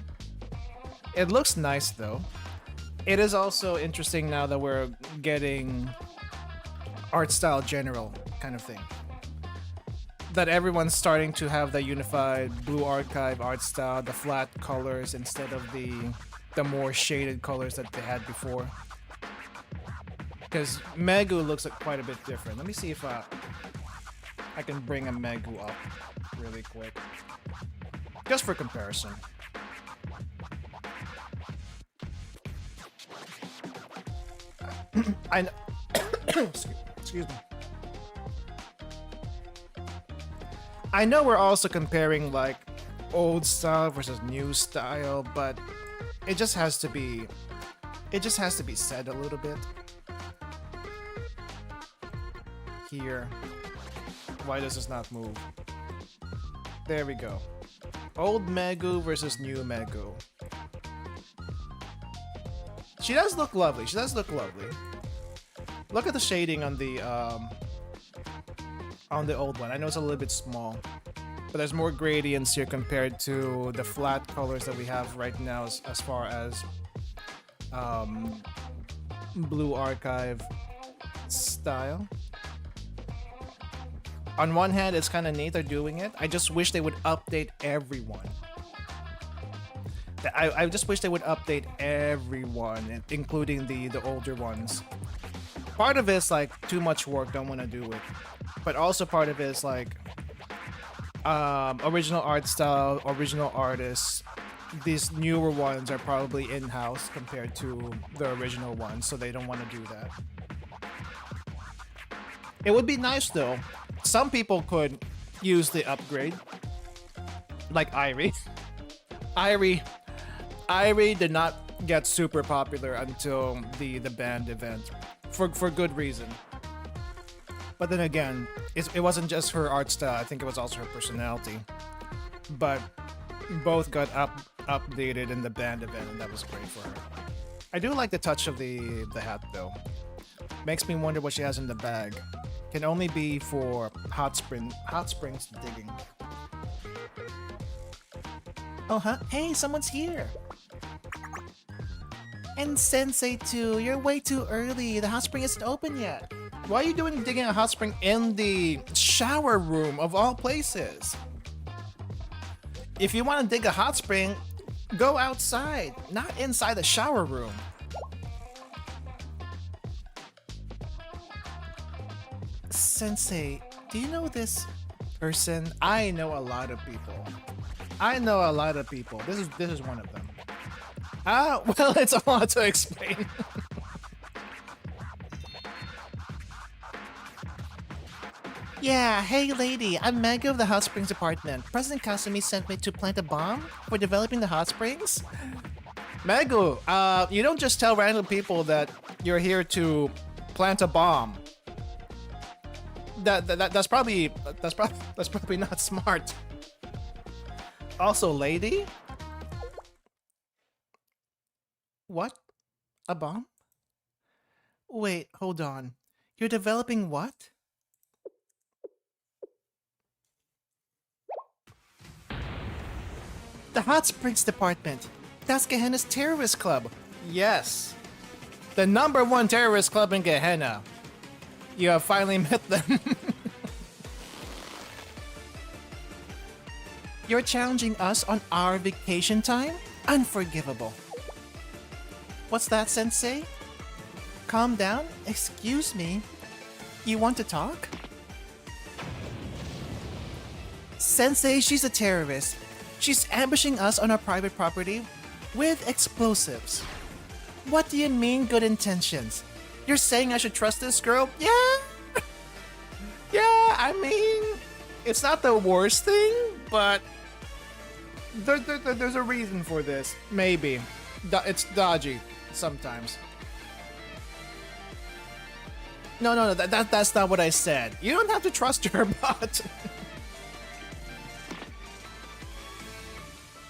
It looks nice though. It is also interesting now that we're getting art style general kind of thing, that everyone's starting to have the unified Blue Archive art style, the flat colors instead of the more shaded colors that they had before. Because Megu looks like quite a bit different. Let me see if I can bring a Megu up really quick, just for comparison. I know. Excuse me. I know we're also comparing like old style versus new style, but it just has to be said a little bit. Here. Why does this not move? There we go. Old Megu versus new Megu. She does look lovely. She does look lovely. Look at the shading on the old one. I know it's a little bit small, but there's more gradients here compared to the flat colors that we have right now as far as Blue Archive style. On one hand, it's kind of neat they're doing it. I just wish they would update everyone. I just wish they would update everyone, including the older ones. Part of it's like too much work, don't want to do it. But also part of it is like original art style, original artists, these newer ones are probably in-house compared to the original ones, so they don't want to do that. It would be nice though. Some people could use the upgrade, like Irie. Irie did not get super popular until the band event, for good reason. But then again, it wasn't just her art style. I think it was also her personality. But both got updated in the band event, and that was great for her. I do like the touch of the hat though. Makes me wonder what she has in the bag. Can only be for hot springs digging. Oh, huh? Hey, someone's here. And Sensei too. You're way too early. The hot spring isn't open yet. Why are you digging a hot spring in the shower room of all places? If you want to dig a hot spring, go outside, not inside the shower room. Sensei, do you know this person? I know a lot of people. This is one of them. Ah, well, it's a lot to explain. Yeah, hey lady, I'm Mega of the Hot Springs Department. President Kasumi sent me to plant a bomb for developing the hot springs. Megu, you don't just tell random people that you're here to plant a bomb. That's probably not smart. Also, lady? What? A bomb? Wait, hold on. You're developing what? The Hot Springs Department. That's Gehenna's terrorist club. Yes. The #1 terrorist club in Gehenna. You have finally met them. You're challenging us on our vacation time? Unforgivable. What's that, Sensei? Calm down? Excuse me? You want to talk? Sensei, she's a terrorist. She's ambushing us on our private property with explosives. What do you mean, good intentions? You're saying I should trust this girl? Yeah! Yeah, I mean, it's not the worst thing, but there's a reason for this. Maybe. It's dodgy sometimes. No, that's not what I said. You don't have to trust her, but...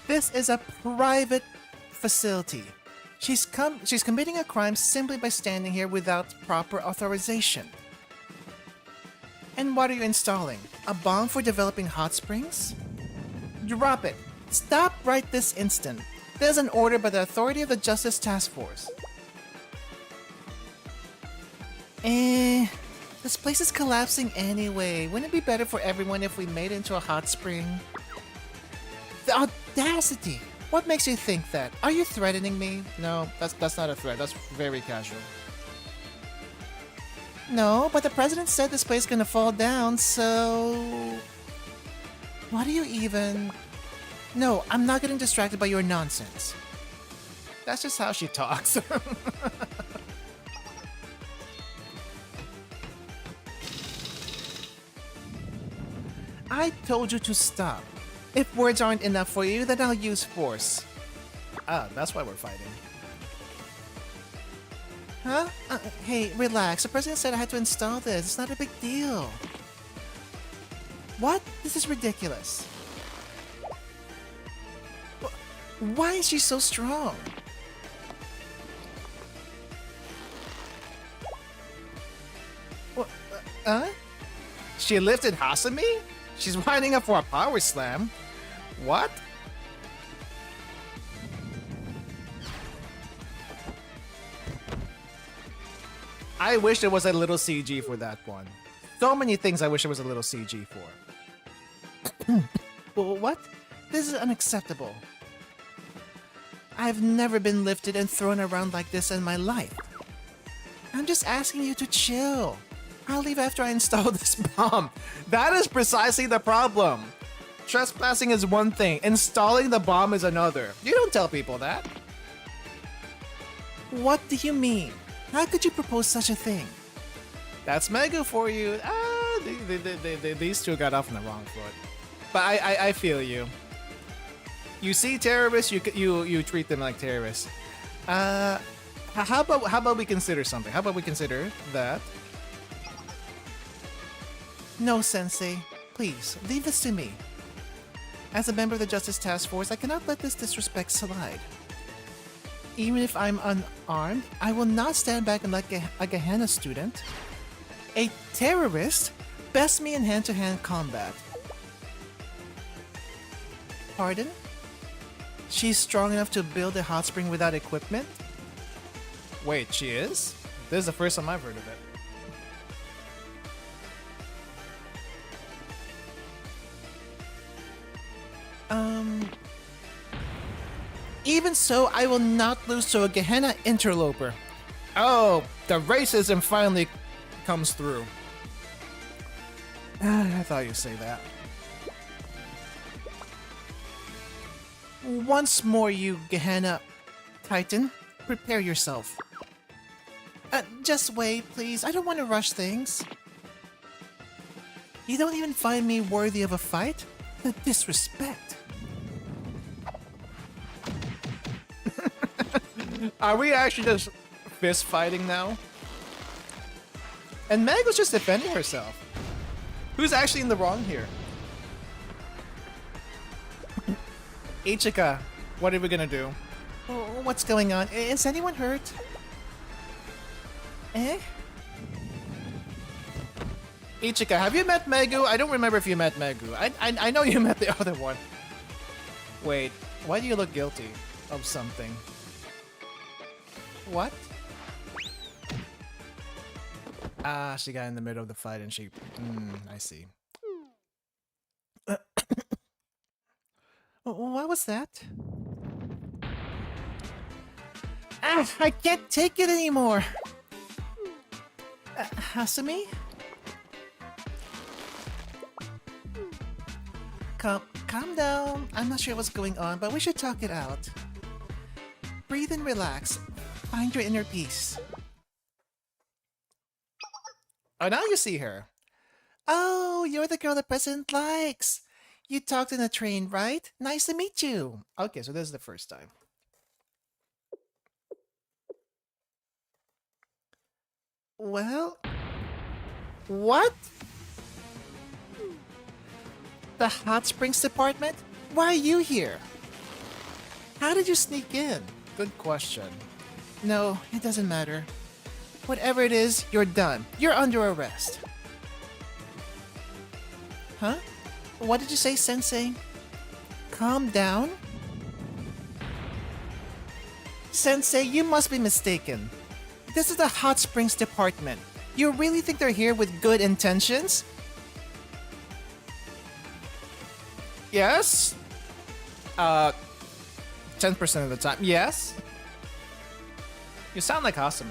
This is a private facility. She's committing a crime simply by standing here without proper authorization. And what are you installing? A bomb for developing hot springs? Drop it. Stop right this instant. There's an order by the authority of the Justice Task Force. This place is collapsing anyway. Wouldn't it be better for everyone if we made it into a hot spring? The audacity! What makes you think that? Are you threatening me? No, that's not a threat. That's very casual. No, but the president said this place is gonna fall down, so... What do you even... No, I'm not getting distracted by your nonsense. That's just how she talks. I told you to stop. If words aren't enough for you, then I'll use force. Ah, that's why we're fighting. Huh? Hey, relax. The president said I had to install this. It's not a big deal. What? This is ridiculous. Why is she so strong? What? She lifted Hasumi? She's winding up for a power slam. What? I wish there was a little CG for that one. So many things I wish there was a little CG for. Well, what? This is unacceptable. I've never been lifted and thrown around like this in my life. I'm just asking you to chill. I'll leave after I install this bomb. That is precisely the problem. Trespassing is one thing, installing the bomb is another. You don't tell people that. What do you mean? How could you propose such a thing? That's Megu for you. These two got off on the wrong foot. But I feel you. You see terrorists, you treat them like terrorists. How about we consider something? How about we consider that? No, Sensei. Please, leave this to me. As a member of the Justice Task Force, I cannot let this disrespect slide. Even if I'm unarmed, I will not stand back and let a Gehenna student, a terrorist, best me in hand-to-hand combat. Pardon? She's strong enough to build a hot spring without equipment? Wait, she is? This is the first time I've heard of it. Even so, I will not lose to a Gehenna interloper. Oh, the racism finally comes through. I thought you'd say that. Once more, you Gehenna Titan, prepare yourself. Just wait, please. I don't want to rush things. You don't even find me worthy of a fight? The disrespect. Are we actually just fist fighting now? And Meg was just defending herself. Who's actually in the wrong here? Ichika, what are we gonna do? Oh, what's going on? Is anyone hurt? Eh? Ichika, have you met Megu? I don't remember if you met Megu. I know you met the other one. Wait, why do you look guilty of something? What? Ah, she got in the middle of the fight and she... I see. What was that? Ah, I can't take it anymore! Hasumi? Calm down. I'm not sure what's going on, but we should talk it out. Breathe and relax. Find your inner peace. Oh, now you see her. Oh, you're the girl the president likes. You talked in a train, right? Nice to meet you. Okay, so this is the first time. Well... What? The hot springs department? Why are you here? How did you sneak in? Good question. No, it doesn't matter. Whatever it is, you're done. You're under arrest. Huh? What did you say, Sensei? Calm down? Sensei, you must be mistaken. This is the hot springs department. You really think they're here with good intentions? Yes? 10% of the time. Yes? You sound like Hasumi.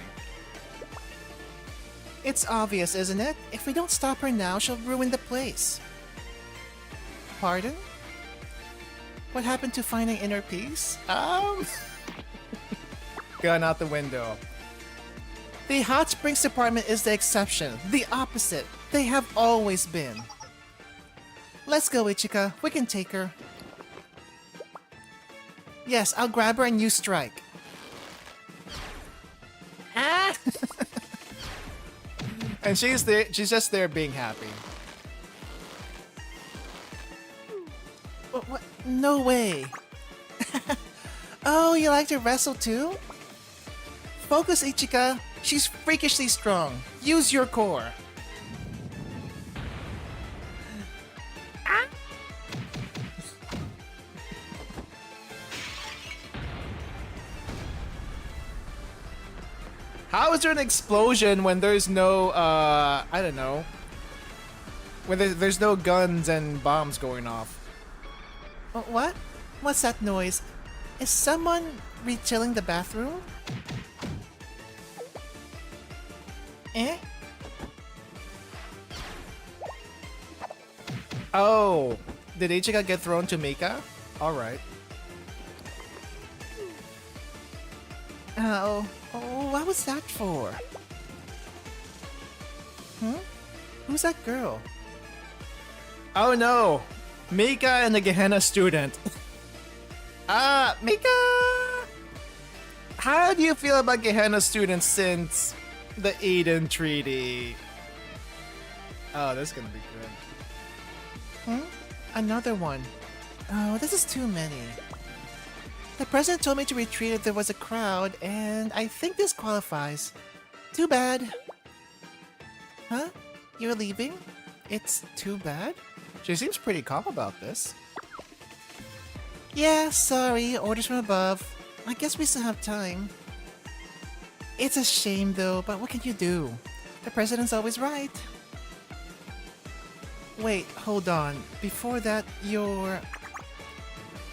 It's obvious, isn't it? If we don't stop her now, she'll ruin the place. Pardon? What happened to finding inner peace? Gun out the window. The hot springs department is the exception. The opposite. They have always been. Let's go, Ichika. We can take her. Yes, I'll grab her and you strike. Ah! And she's there. She's just there being happy. What? No way. Oh, you like to wrestle too? Focus, Ichika. She's freakishly strong. Use your core. Ah! How is there an explosion when there's no, I don't know, when there's no guns and bombs going off? What? What's that noise? Is someone retilling the bathroom? Eh? Oh, Did Ichiga get thrown to Mika? Alright. Oh, what was that for? Who's that girl? Oh no! Mika and the Gehenna student. Mika! How do you feel about Gehenna students since the Eden Treaty? Oh, this is gonna be good. Another one. Oh, this is too many. The president told me to retreat if there was a crowd, and I think this qualifies. Too bad. Huh? You're leaving? It's too bad? She seems pretty calm about this. Yeah, sorry, orders from above. I guess we still have time. It's a shame though, but what can you do? The president's always right. Wait, hold on. Before that, you're...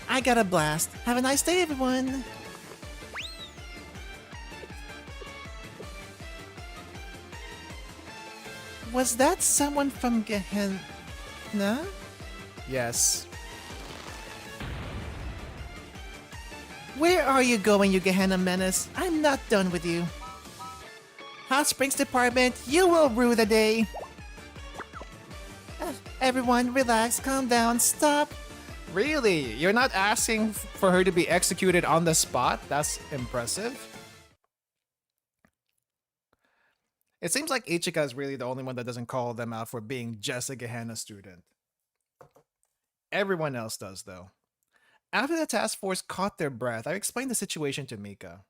I got a blast. Have a nice day, everyone! Was that someone from Gehenna? Yes. Where are you going, you Gehenna menace? I'm not done with you. Hot Springs Department, you will rue the day. Everyone, relax, calm down, stop. Really? You're not asking for her to be executed on the spot? That's impressive. It seems like Ichika is really the only one that doesn't call them out for being just a Gehenna student. Everyone else does, though. After the task force caught their breath, I explained the situation to Mika.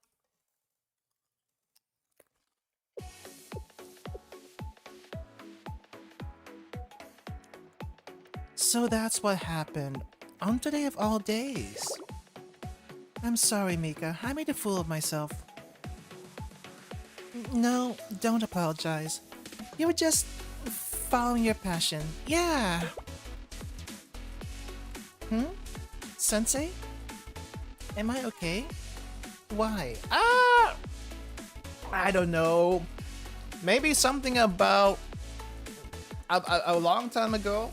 So that's what happened. On today of all days. I'm sorry, Mika. I made a fool of myself. No, don't apologize. You were just following your passion. Yeah. Sensei? Am I okay? Why? I don't know. Maybe something about a long time ago,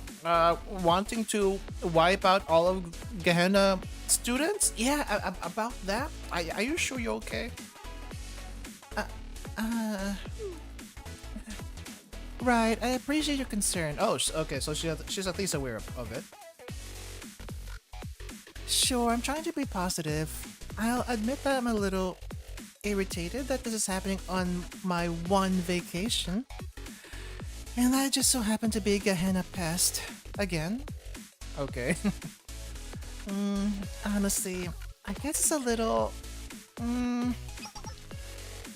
wanting to wipe out all of Gehenna students? Yeah, about that? Are you sure you're okay? Right, I appreciate your concern. Oh, okay, so she's at least aware of it. Sure, I'm trying to be positive. I'll admit that I'm a little irritated that this is happening on my one vacation. And I just so happen to be Gehenna pest. Again? Okay. Honestly, I guess it's a little...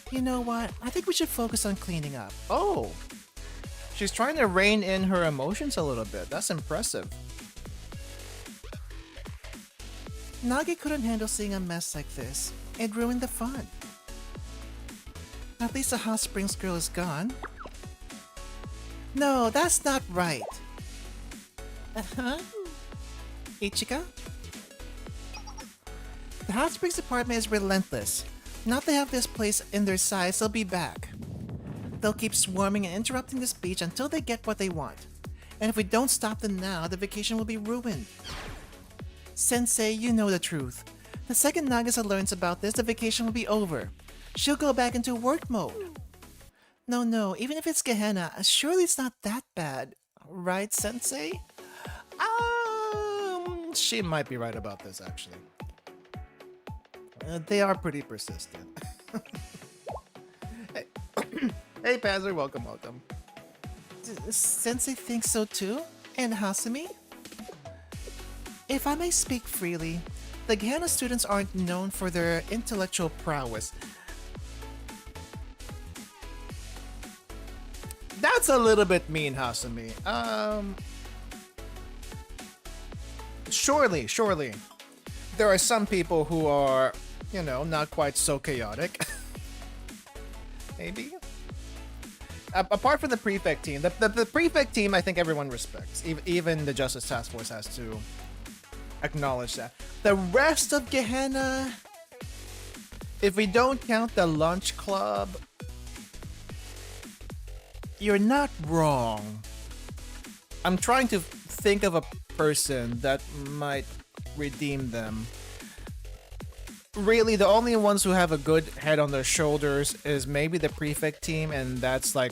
You know what? I think we should focus on cleaning up. Oh! She's trying to rein in her emotions a little bit. That's impressive. Nagi couldn't handle seeing a mess like this. It ruined the fun. At least the Hot Springs girl is gone. No, that's not right. Ichika? The Hot Springs department is relentless. Now they have this place in their sights, they'll be back. They'll keep swarming and interrupting this beach until they get what they want. And if we don't stop them now, the vacation will be ruined. Sensei, you know the truth. The second Nagisa learns about this, the vacation will be over. She'll go back into work mode. No, even if it's Gehenna, surely it's not that bad. Right, Sensei? She might be right about this, actually. They are pretty persistent. Hey, Panzer, welcome. Sensei thinks so too? And Hasumi? If I may speak freely, the Gehenna students aren't known for their intellectual prowess. That's a little bit mean, Hasumi. Surely. There are some people who are, not quite so chaotic. Maybe? Apart from the prefect team, the prefect team I think everyone respects. Even the Justice Task Force has to acknowledge that. The rest of Gehenna, if we don't count the lunch club, you're not wrong. I'm trying to think of a person that might redeem them. Really, the only ones who have a good head on their shoulders is maybe the prefect team, and that's like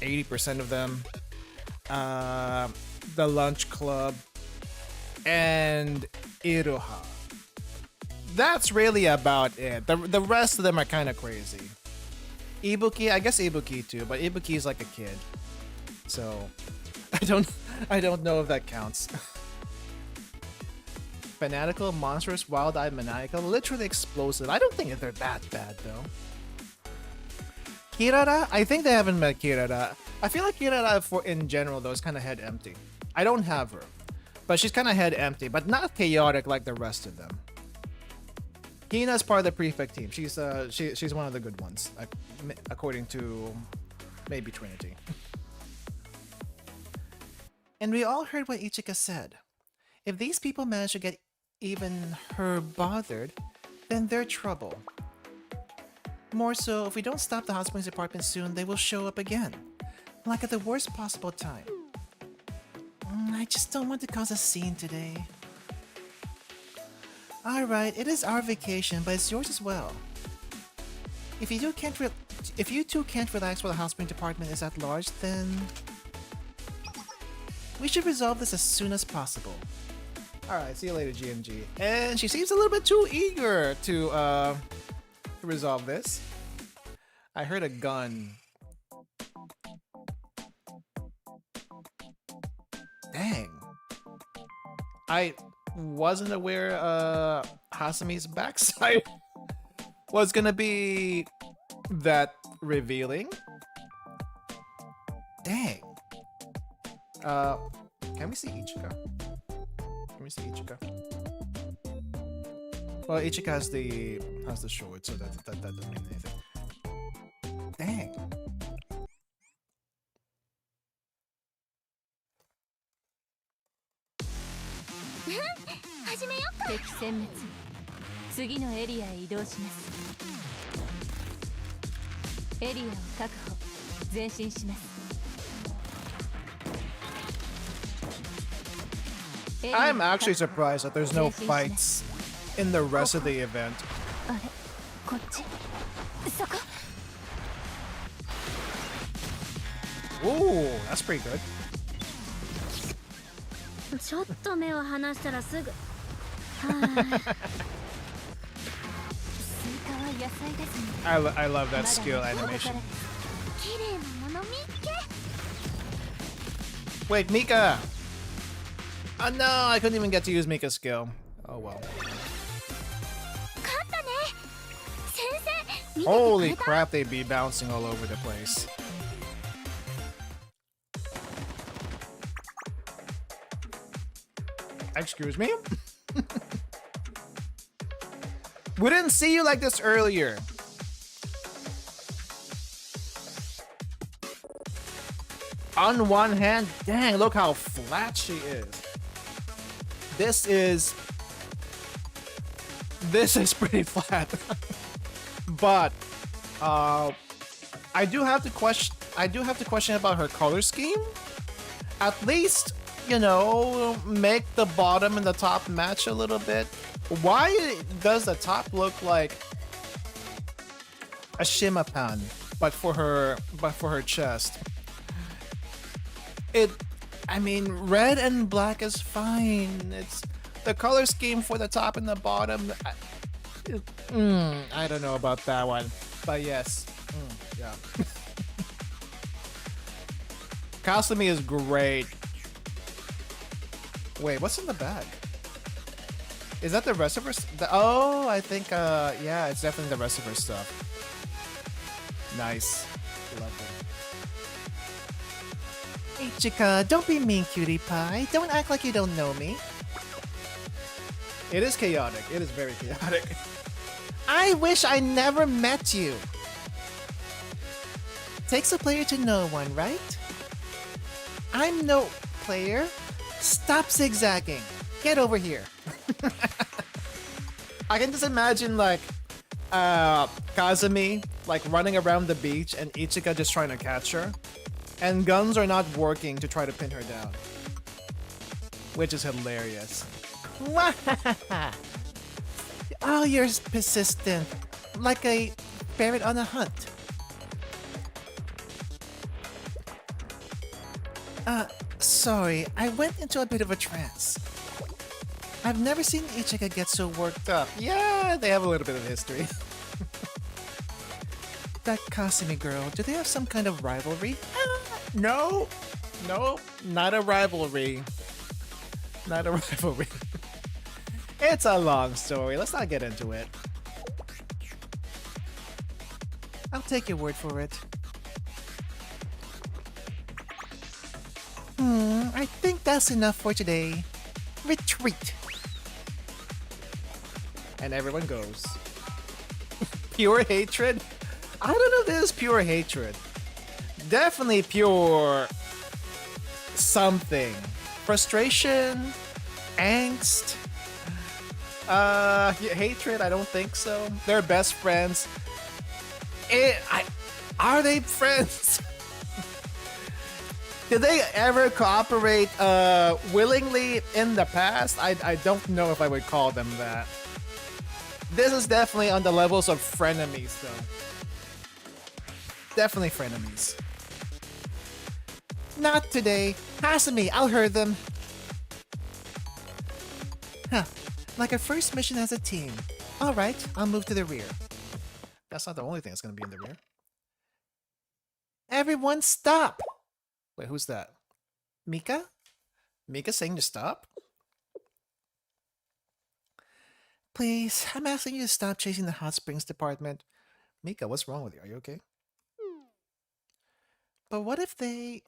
80% of them. The lunch club and Iroha. That's really about it. The rest of them are kind of crazy. Ibuki, I guess Ibuki too, but Ibuki is like a kid, so I don't know if that counts. Fanatical, monstrous, wild-eyed, maniacal, literally explosive. I don't think they're that bad though. Kirara, I think they haven't met Kirara. I feel like Kirara, in general though, is kind of head empty. I don't have her, but she's kind of head empty, but not chaotic like the rest of them. Hina's part of the prefect team. She's one of the good ones, according to maybe Trinity. And we all heard what Ichika said. If these people manage to get even her bothered, then they're trouble. More so, if we don't stop the hospital's department soon, they will show up again, like at the worst possible time. I just don't want to cause a scene today. Alright, it is our vacation, but it's yours as well. If you two can't relax while the hospital department is at large, then we should resolve this as soon as possible. Alright, see you later, GMG. And she seems a little bit too eager to resolve this. I heard a gun. Dang. I wasn't aware Hasumi's backside was gonna be that revealing. Dang. Can we see Ichika? Can we see Ichika? Well, Ichika has the short, so that doesn't mean anything. Dang. I'm actually surprised that there's no fights in the rest of the event. Ooh, that's pretty good. I love that skill animation. Wait, Mika! Oh no, I couldn't even get to use Mika's skill. Oh well. Holy crap, they'd be bouncing all over the place. Excuse me? We didn't see you like this earlier. On one hand, dang, look how flat she is. This is pretty flat. But I do have to question about her color scheme. At least, you know, make the bottom and the top match a little bit. Why does the top look like a Shimapan, but for her chest? I mean, red and black is fine. It's the color scheme for the top and the bottom. I don't know about that one, but yes, yeah. Kasumi is great. Wait, what's in the bag? Is that the rest of her? Oh, I think, yeah, it's definitely the rest of her stuff. Nice. Love it. Ichika, don't be mean, cutie pie. Don't act like you don't know me. It is chaotic. It is very chaotic. I wish I never met you. Takes a player to know one, right? I'm no player. Stop zigzagging. Get over here. I can just imagine like Kazumi like running around the beach and Ichika just trying to catch her. And guns are not working to try to pin her down. which is hilarious. Oh, you're persistent, like a ferret on a hunt. Sorry, I went into a bit of a trance. I've never seen Ichika get so worked up. Yeah, they have a little bit of history. That Kasumi girl, do they have some kind of rivalry? No, not a rivalry. Not a rivalry. It's a long story, let's not get into it. I'll take your word for it. I think that's enough for today. Retreat. And everyone goes. Pure hatred? I don't know if this is pure hatred. Definitely pure something. Frustration? Angst? Hatred? I don't think so. They're best friends. Are they friends? Did they ever cooperate willingly in the past? I don't know if I would call them that. This is definitely on the levels of frenemies, though. Definitely frenemies. Not today. Hasumi, I'll hurt them. Huh. Like our first mission as a team. Alright, I'll move to the rear. That's not the only thing that's gonna be in the rear. Everyone stop! Wait, who's that? Mika? Mika saying to stop? Please, I'm asking you to stop chasing the hot springs department. Mika, what's wrong with you? Are you okay? But what if they...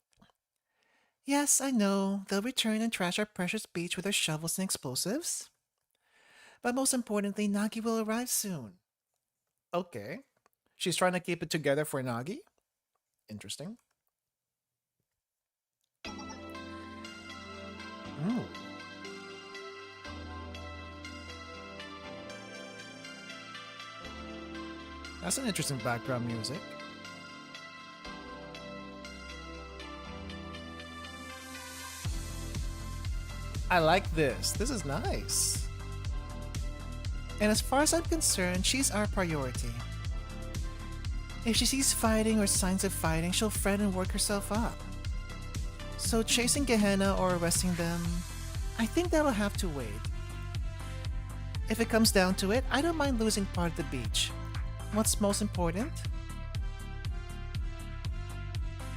Yes, I know. They'll return and trash our precious beach with their shovels and explosives. But most importantly, Nagi will arrive soon. Okay. She's trying to keep it together for Nagi? Interesting. Ooh. That's an interesting background music. I like this. This is nice. And as far as I'm concerned, she's our priority. If she sees fighting or signs of fighting, she'll fret and work herself up. So chasing Gehenna or arresting them, I think that'll have to wait. If it comes down to it, I don't mind losing part of the beach. What's most important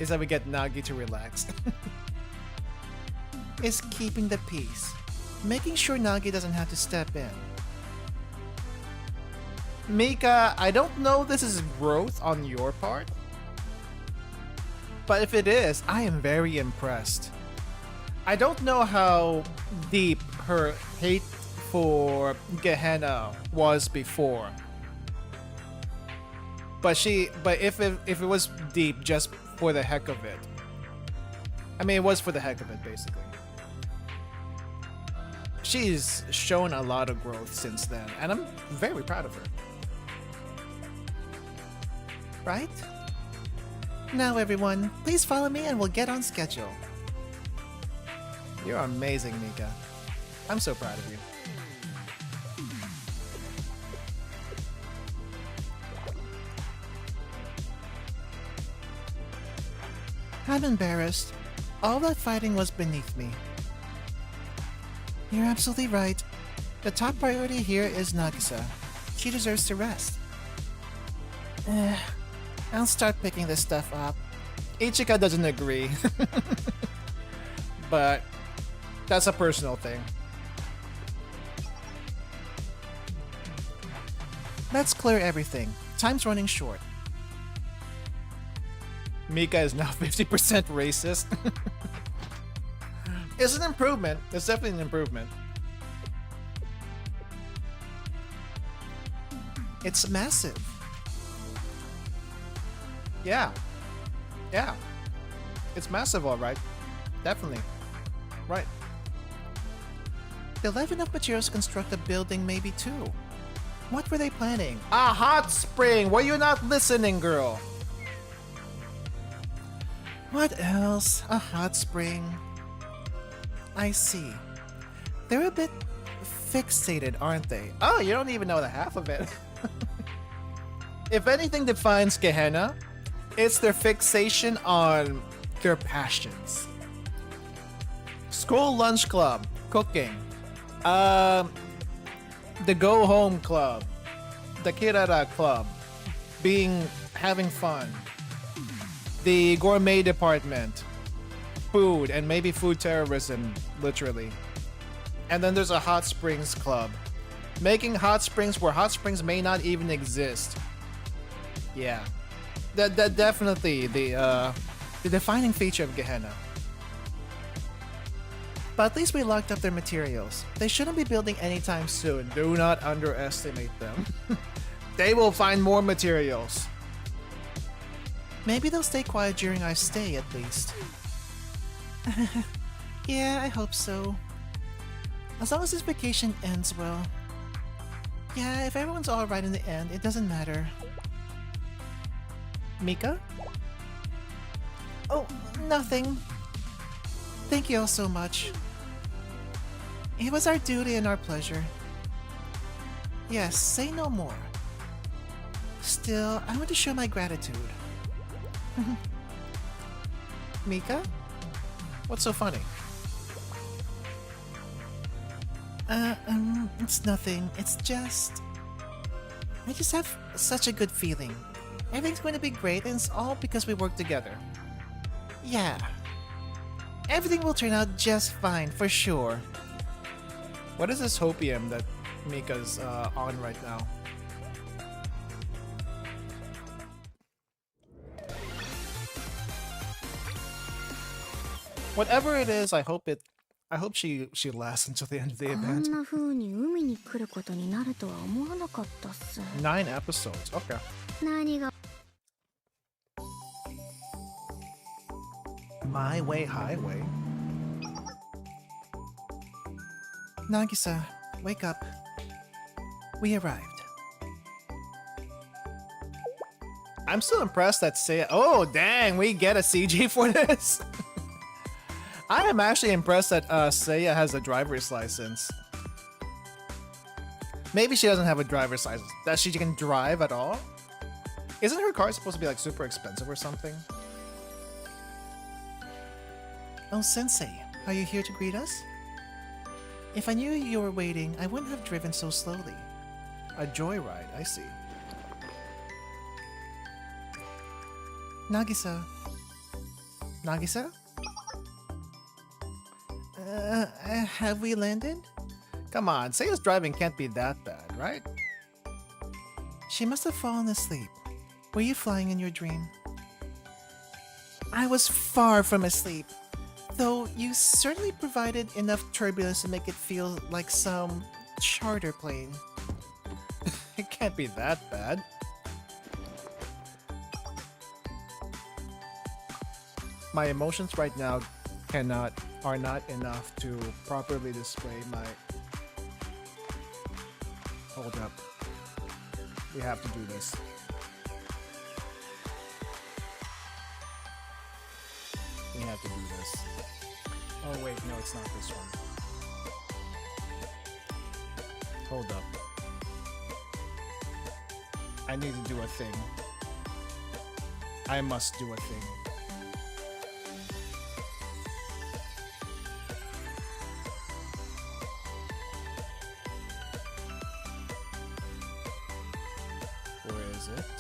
is that we get Nagi to relax. Is keeping the peace. Making sure Nagi doesn't have to step in. Mika, I don't know if this is growth on your part. But if it is, I am very impressed. I don't know how deep her hate for Gehenna was before. But if it was deep just for the heck of it. I mean, it was for the heck of it, basically. She's shown a lot of growth since then, and I'm very proud of her. Right? Now everyone, please follow me and we'll get on schedule. You're amazing, Mika. I'm so proud of you. I'm embarrassed. All that fighting was beneath me. You're absolutely right. The top priority here is Nagisa. She deserves to rest. I'll start picking this stuff up. Ichika doesn't agree. But that's a personal thing. Let's clear everything. Time's running short. Mika is now 50% racist. It's an improvement. It's definitely an improvement. It's massive. Yeah. Yeah. It's massive, alright. Definitely. Right. They'll have enough materials to construct a building, maybe two. What were they planning? A hot spring! Were you not listening, girl? What else? A hot spring. I see. They're a bit fixated, aren't they? Oh, you don't even know the half of it. If anything defines Gehenna, it's their fixation on their passions. School lunch club, cooking, the go home club, the Kirara club, having fun, the gourmet department, food, and maybe food terrorism, literally. And then there's a hot springs club, making hot springs where hot springs may not even exist. Yeah, that definitely the defining feature of Gehenna. But at least we locked up their materials. They shouldn't be building anytime soon. Do not underestimate them. They will find more materials. Maybe they'll stay quiet during our stay at least. Yeah, I hope so. As long as this vacation ends well. Yeah, if everyone's alright in the end, it doesn't matter. Mika? Oh, nothing. Thank you all so much. It was our duty and our pleasure. Yes, say no more. Still, I want to show my gratitude. Mika? What's so funny? It's nothing. It's just... I just have such a good feeling. Everything's going to be great and it's all because we work together. Yeah. Everything will turn out just fine, for sure. What is this hopium that Mika's on right now? Whatever it is, I hope she lasts until the end of the event. 9 episodes, okay. My way, highway. Nagisa, wake up. We arrived. I'm still impressed that Seia. Oh, dang, we get a CG for this. I am actually impressed that Seia has a driver's license. Maybe she doesn't have a driver's license. That she can drive at all? Isn't her car supposed to be like super expensive or something? Oh, Sensei, are you here to greet us? If I knew you were waiting, I wouldn't have driven so slowly. A joyride, I see. Nagisa. Nagisa? Have we landed? Come on, Seiya's driving can't be that bad, right? She must have fallen asleep. Were you flying in your dream? I was far from asleep. Though you certainly provided enough turbulence to make it feel like some charter plane. It can't be that bad. My emotions right now are not enough to properly display my... Hold up. We have to do this. We have to do this. Oh wait, no, it's not this one. Hold up. I need to do a thing. I must do a thing. Where is it?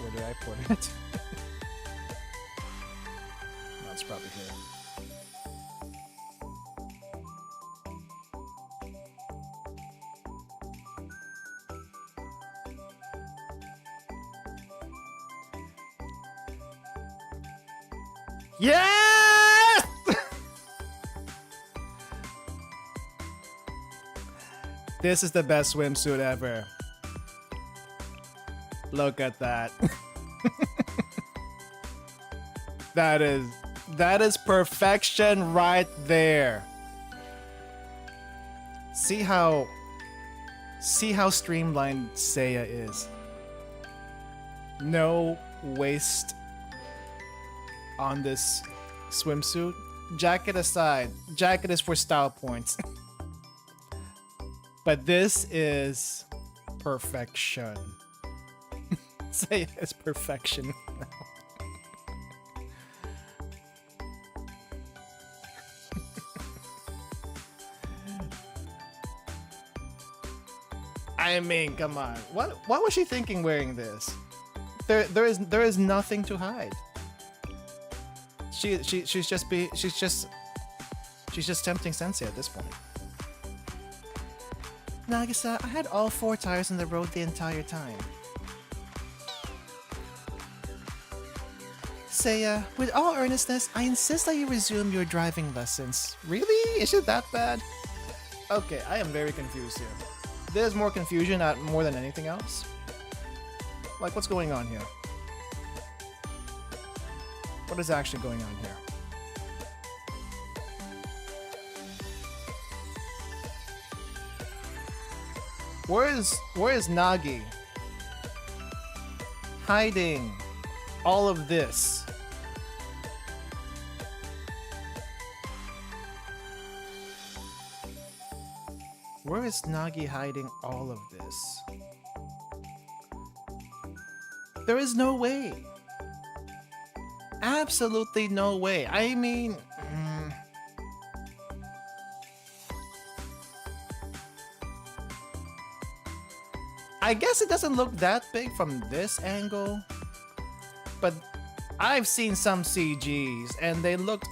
Where did I put it? No, it's probably here. Yes! This is the best swimsuit ever. Look at that. That is perfection right there. See how streamlined Seia is. No waste on this swimsuit. Jacket aside, jacket is for style points. But this is perfection. Say it's perfection. I mean, come on. What was she thinking wearing this? There is nothing to hide. She's just tempting Sensei at this point. Nagisa, I had all 4 tires on the road the entire time. Seiya, with all earnestness, I insist that you resume your driving lessons. Really? Is it that bad? Okay, I am very confused here. There's more confusion more than anything else. Like, what's going on here? What is actually going on here? Where is Nagi hiding all of this? Where is Nagi hiding all of this? There is no way. Absolutely no way. I mean... I guess it doesn't look that big from this angle, but I've seen some CGs and they look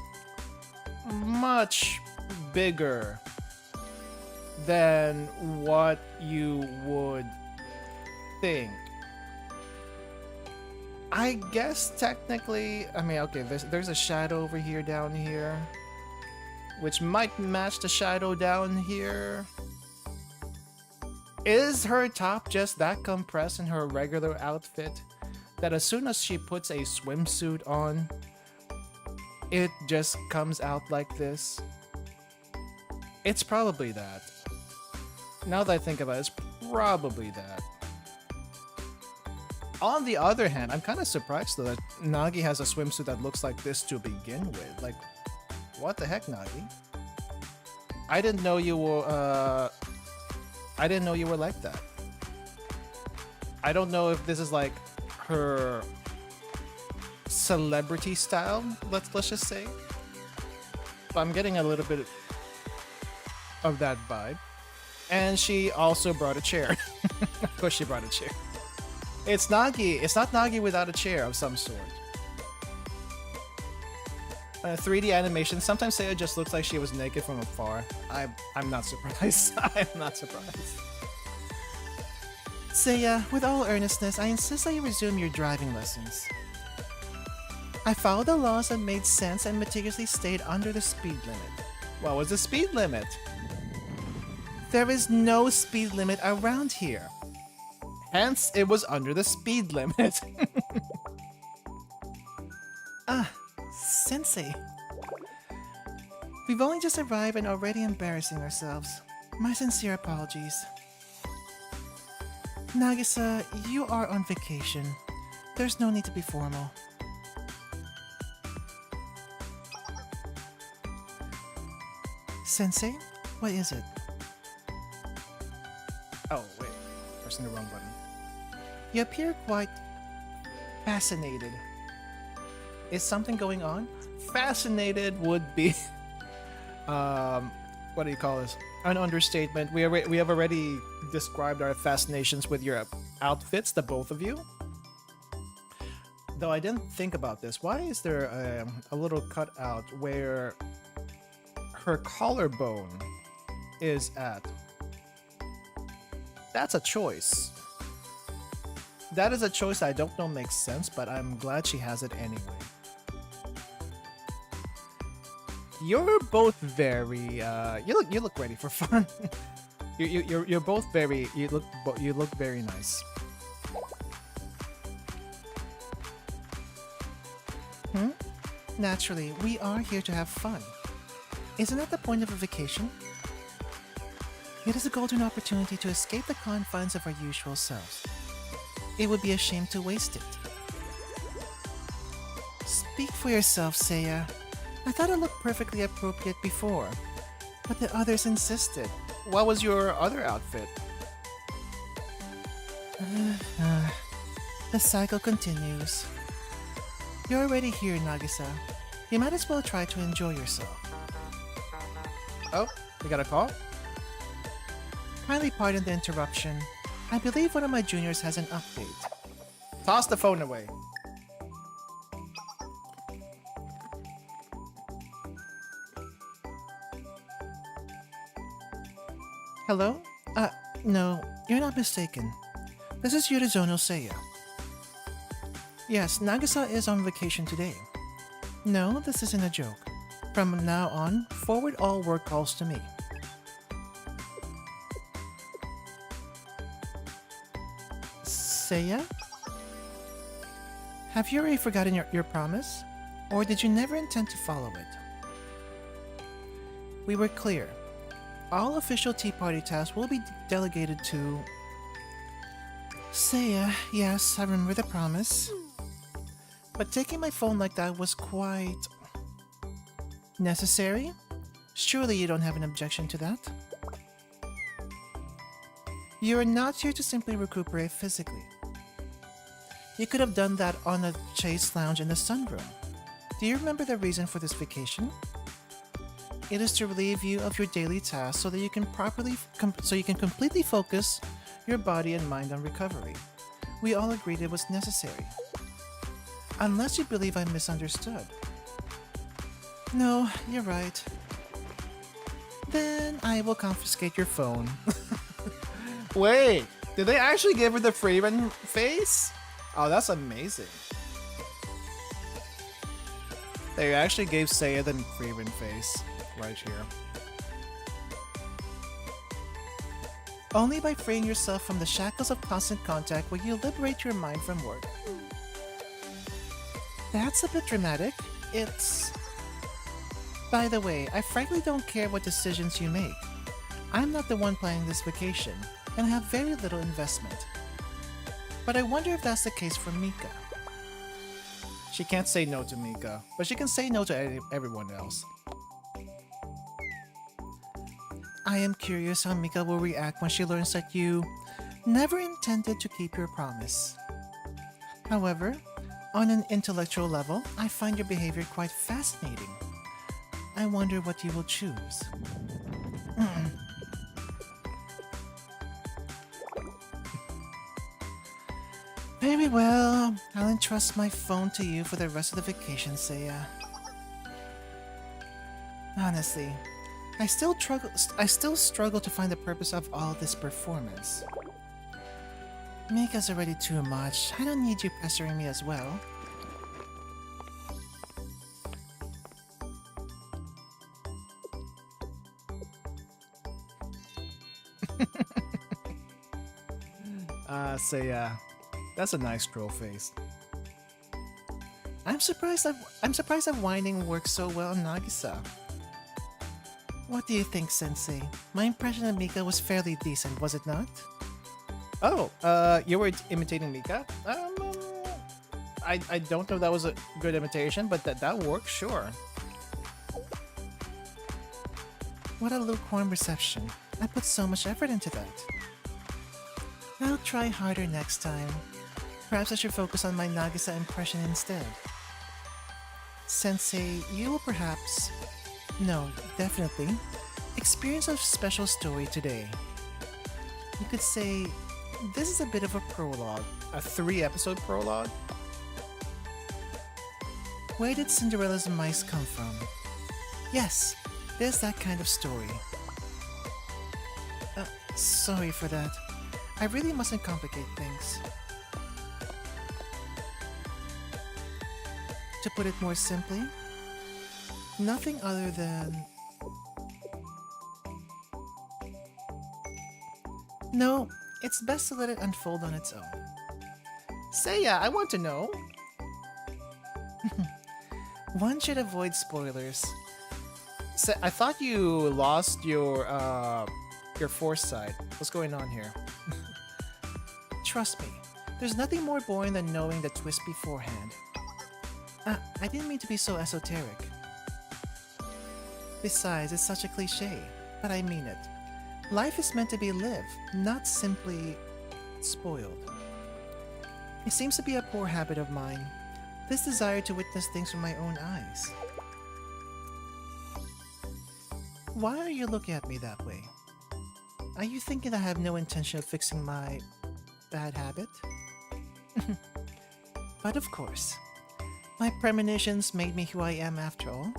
much bigger than what you would think. I guess technically, I mean, okay, there's a shadow over here down here, which might match the shadow down here. Is her top just that compressed in her regular outfit that as soon as she puts a swimsuit on, it just comes out like this? It's probably that. Now that I think about it, it's probably that. On the other hand, I'm kind of surprised though that Nagi has a swimsuit that looks like this to begin with. Like, what the heck, Nagi? I didn't know you were like that. I don't know if this is like her celebrity style, let's just say. But I'm getting a little bit of that vibe. And she also brought a chair. Of course she brought a chair. It's Nagi. It's not Nagi without a chair of some sort. 3D animation. Sometimes Seiya just looks like she was naked from afar. I'm not surprised. I'm not surprised. Seiya, with all earnestness, I insist that you resume your driving lessons. I followed the laws that made sense and meticulously stayed under the speed limit. What was the speed limit? There is no speed limit around here. Hence, it was under the speed limit. Sensei. We've only just arrived and already embarrassing ourselves. My sincere apologies. Nagisa, you are on vacation. There's no need to be formal. Sensei, what is it? Oh, wait. Pressing the wrong button. You appear quite fascinated. Is something going on? Fascinated would be... what do you call this? An understatement. We have already described our fascinations with your outfits, the both of you. Though I didn't think about this. Why is there a little cutout where her collarbone is at? That's a choice. That is a choice I don't know makes sense, but I'm glad she has it anyway. You're both very you look ready for fun. you're both very you look very nice. Naturally, we are here to have fun. Isn't that the point of a vacation? It is a golden opportunity to escape the confines of our usual selves. It would be a shame to waste it. Speak for yourself, Seiya. I thought it looked perfectly appropriate before. But the others insisted. What was your other outfit? The cycle continues. You're already here, Nagisa. You might as well try to enjoy yourself. Oh, we got a call? Kindly pardon the interruption. I believe one of my juniors has an update. Toss the phone away. Hello? No, you're not mistaken. This is Yurizono Seia. Yes, Nagisa is on vacation today. No, this isn't a joke. From now on, forward all work calls to me. Seia? Have you already forgotten your promise? Or did you never intend to follow it? We were clear. All official Tea Party tasks will be delegated to... Seia, yes, I remember the promise. But taking my phone like that was quite... necessary? Surely you don't have an objection to that? You are not here to simply recuperate physically. You could have done that on a chase lounge in the sunroom. Do you remember the reason for this vacation? It is to relieve you of your daily tasks so that you can completely focus your body and mind on recovery. We all agreed it was necessary. Unless you believe I misunderstood. No, you're right. Then I will confiscate your phone. Wait, did they actually give her the Freeman face? Oh, that's amazing. They actually gave Seia the Freeman face right here. Only by freeing yourself from the shackles of constant contact will you liberate your mind from work. That's a bit dramatic. It's... By the way, I frankly don't care what decisions you make. I'm not the one planning this vacation, and have very little investment. But I wonder if that's the case for Mika. She can't say no to Mika, but she can say no to everyone else. I am curious how Mika will react when she learns that you never intended to keep your promise. However, on an intellectual level, I find your behavior quite fascinating. I wonder what you will choose. Very well, I'll entrust my phone to you for the rest of the vacation, Seia. Honestly, I still struggle to find the purpose of all this performance. Mika's already too much. I don't need you pestering me as well. Seia, that's a nice troll face. I'm surprised that whining works so well on Nagisa. What do you think, Sensei? My impression of Mika was fairly decent, was it not? Oh, you were imitating Mika? I don't know if that was a good imitation, but that works, sure. What a lukewarm reception. I put so much effort into that. I'll try harder next time. Perhaps I should focus on my Nagisa impression instead. Sensei, you will perhaps... No, definitely. Experience a special story today. You could say, this is a bit of a prologue. A 3-episode prologue? Where did Cinderella's mice come from? Yes, there's that kind of story. Sorry for that. I really mustn't complicate things. To put it more simply, nothing other than... No, it's best to let it unfold on its own. Seia, I want to know! One should avoid spoilers. I thought you lost your foresight. What's going on here? Trust me, there's nothing more boring than knowing the twist beforehand. I didn't mean to be so esoteric. Besides, it's such a cliche, but I mean it. Life is meant to be lived, not simply spoiled. It seems to be a poor habit of mine, this desire to witness things with my own eyes. Why are you looking at me that way? Are you thinking I have no intention of fixing my bad habit? But of course, my premonitions made me who I am after all.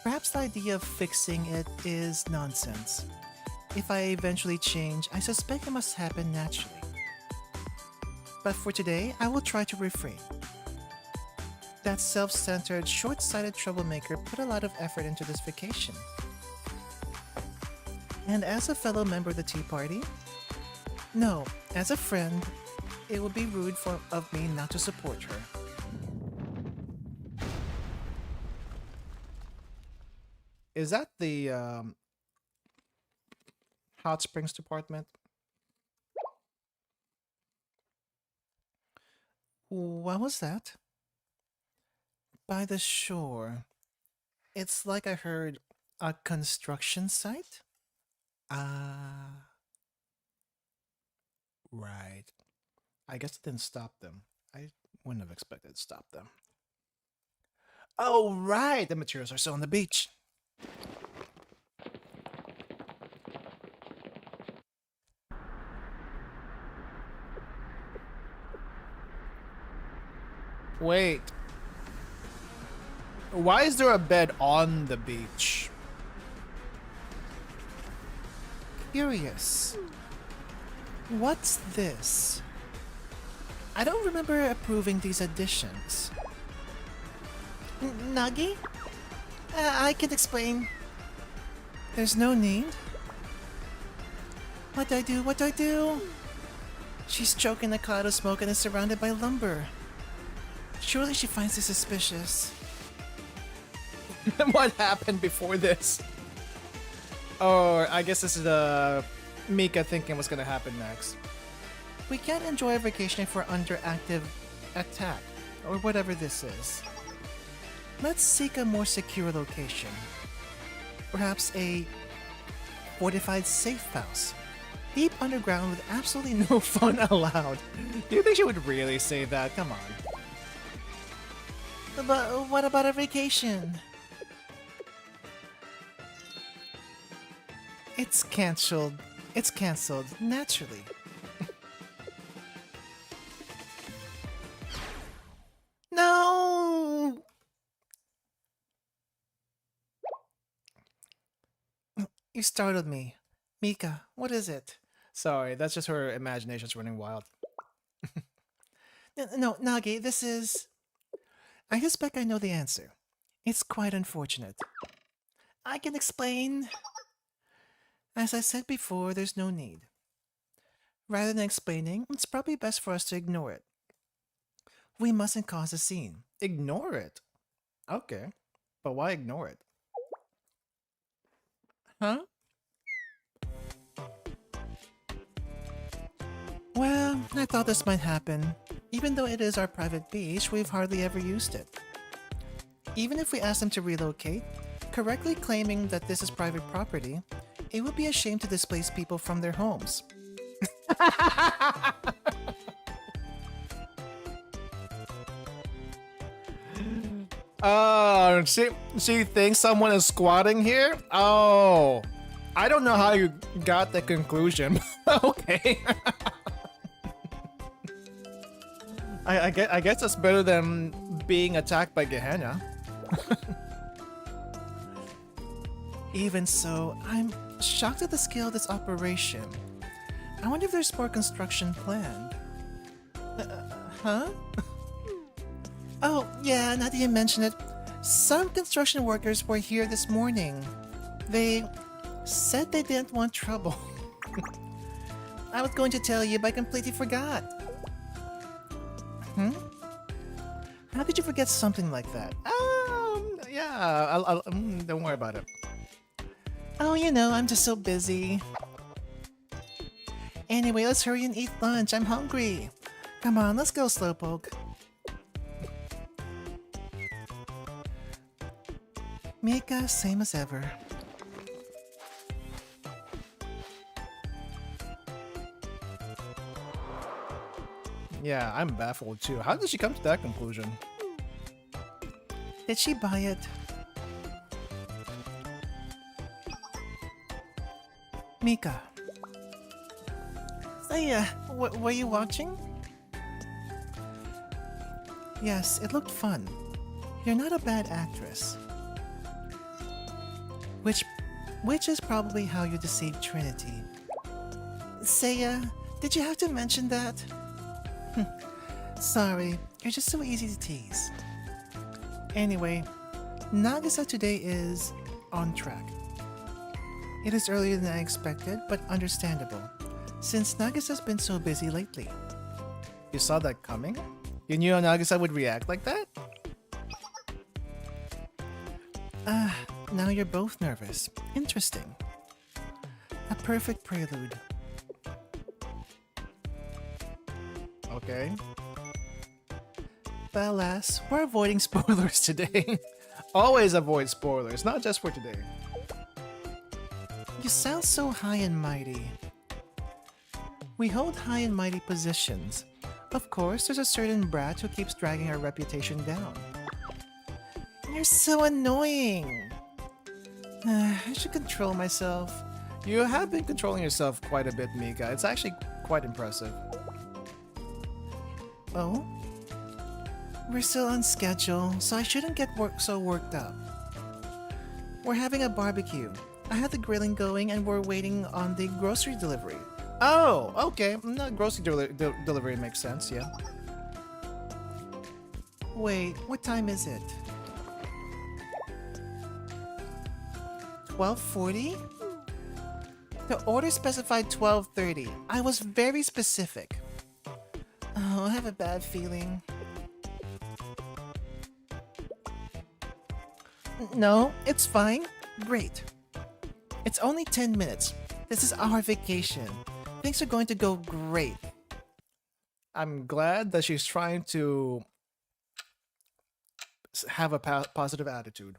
Perhaps the idea of fixing it is nonsense. If I eventually change, I suspect it must happen naturally. But for today, I will try to refrain. That self-centered, short-sighted troublemaker put a lot of effort into this vacation. And as a fellow member of the Tea Party? No, as a friend, it would be rude of me not to support her. Is that the hot springs department? What was that? By the shore. It's like I heard a construction site? Right. I guess it didn't stop them. I wouldn't have expected it to stop them. Oh, right! The materials are still on the beach. Wait. Why is there a bed on the beach? Curious. What's this? I don't remember approving these additions. Nagi? I can explain. There's no need. What do I do? What do I do? She's choking a cloud of smoke and is surrounded by lumber. Surely she finds this suspicious. What happened before this? Oh, I guess this is Mika thinking what's gonna happen next. We can't enjoy a vacation if we're under active attack, or whatever this is. Let's seek a more secure location. Perhaps a fortified safe house. Deep underground with absolutely no fun allowed. Do you think she would really say that? Come on. But what about a vacation? It's cancelled. It's cancelled, naturally. No! You startled me. Mika, what is it? Sorry, that's just her imagination's running wild. No, Nagi, this is... I suspect I know the answer. It's quite unfortunate. I can explain. As I said before, there's no need. Rather than explaining, it's probably best for us to ignore it. We mustn't cause a scene. Ignore it? Okay. But why ignore it? Huh? Well, I thought this might happen. Even though it is our private beach, we've hardly ever used it. Even if we ask them to relocate, correctly claiming that this is private property, it would be a shame to displace people from their homes. Oh, she thinks someone is squatting here? Oh, I don't know how you got the conclusion. Okay. I guess that's better than being attacked by Gehenna. Even so, I'm shocked at the scale of this operation. I wonder if there's more construction planned. Huh? Oh, yeah, now that you mention it, some construction workers were here this morning. They said they didn't want trouble. I was going to tell you, but I completely forgot. How could you forget something like that? Yeah, don't worry about it. Oh, you know, I'm just so busy. Anyway, let's hurry and eat lunch. I'm hungry. Come on, let's go, Slowpoke. Mika, same as ever. Yeah, I'm baffled too. How did she come to that conclusion? Did she buy it? Mika. Seia, were you watching? Yes, it looked fun. You're not a bad actress. Which is probably how you deceived Trinity. Seia, did you have to mention that? Sorry, you're just so easy to tease. Anyway, Nagisa today is on track. It is earlier than I expected, but understandable, since Nagisa's been so busy lately. You saw that coming? You knew Nagisa would react like that? Now you're both nervous. Interesting. A perfect prelude. Okay. But alas, we're avoiding spoilers today. Always avoid spoilers, not just for today. You sound so high and mighty. We hold high and mighty positions. Of course, there's a certain brat who keeps dragging our reputation down. You're so annoying. I should control myself. You have been controlling yourself quite a bit, Mika. It's actually quite impressive. Oh? We're still on schedule, so I shouldn't get so worked up. We're having a barbecue. I had the grilling going and we're waiting on the grocery delivery. Oh, okay. No, grocery delivery makes sense, yeah. Wait, what time is it? 12:40? The order specified 12:30. I was very specific. Oh, I have a bad feeling. No, it's fine. Great. It's only 10 minutes. This is our vacation. Things are going to go great. I'm glad that she's trying to have a positive attitude.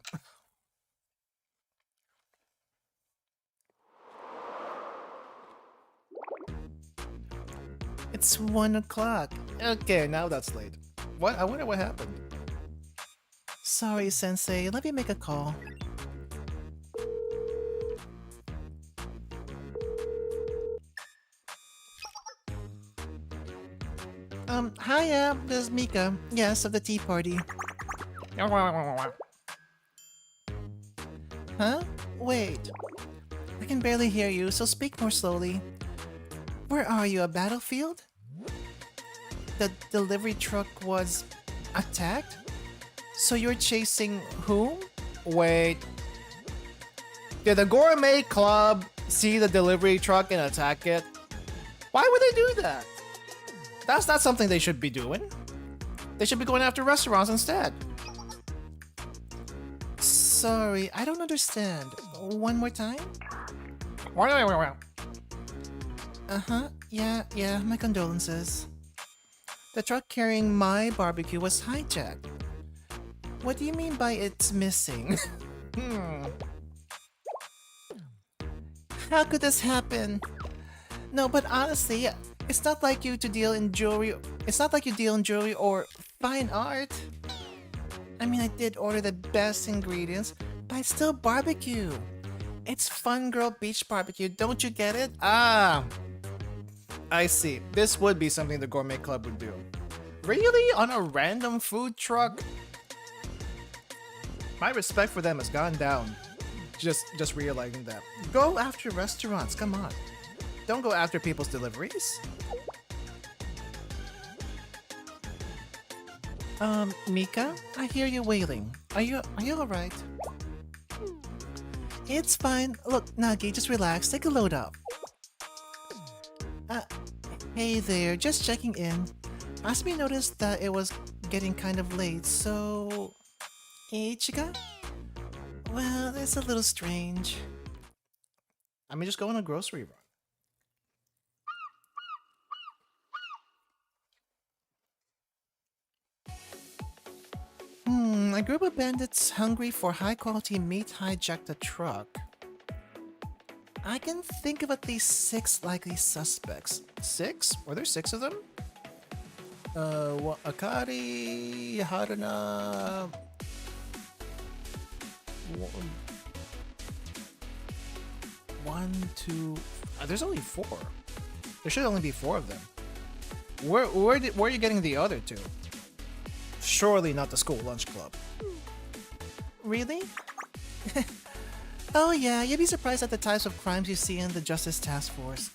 It's 1 o'clock. Okay, now that's late. What? I wonder what happened. Sorry, Sensei. Let me make a call. Hiya, this is Mika. Yes, of the tea party. Huh? Wait. I can barely hear you, so speak more slowly. Where are you, a battlefield? The delivery truck was attacked? So you're chasing whom? Wait. Did the gourmet club see the delivery truck and attack it? Why would they do that? That's not something they should be doing. They should be going after restaurants instead. Sorry, I don't understand. One more time? Uh-huh. Yeah, my condolences. The truck carrying my barbecue was hijacked. What do you mean by it's missing? How could this happen? No, but honestly, it's not like you deal in jewelry or fine art. I mean, I did order the best ingredients, but it's still barbecue. It's Fun Girl Beach Barbecue, don't you get it? Ah, I see. This would be something the Gourmet Club would do. Really? On a random food truck? My respect for them has gone down. Just realizing that. Go after restaurants, come on. Don't go after people's deliveries. Mika, I hear you wailing. Are you alright? It's fine. Look, Nagi, just relax. Take a load up. Hey there, just checking in. Asmi noticed that it was getting kind of late, so... Ichika? Well, it's a little strange. I mean, just go on a grocery run. A group of bandits hungry for high-quality meat hijacked a truck. I can think of at least 6 likely suspects. 6? Were there 6 of them? Akari, Haruna... One, two... there's only 4. There should only be 4 of them. Where are you getting the other 2? Surely not the school lunch club. Really? Oh yeah, you'd be surprised at the types of crimes you see in the Justice Task Force.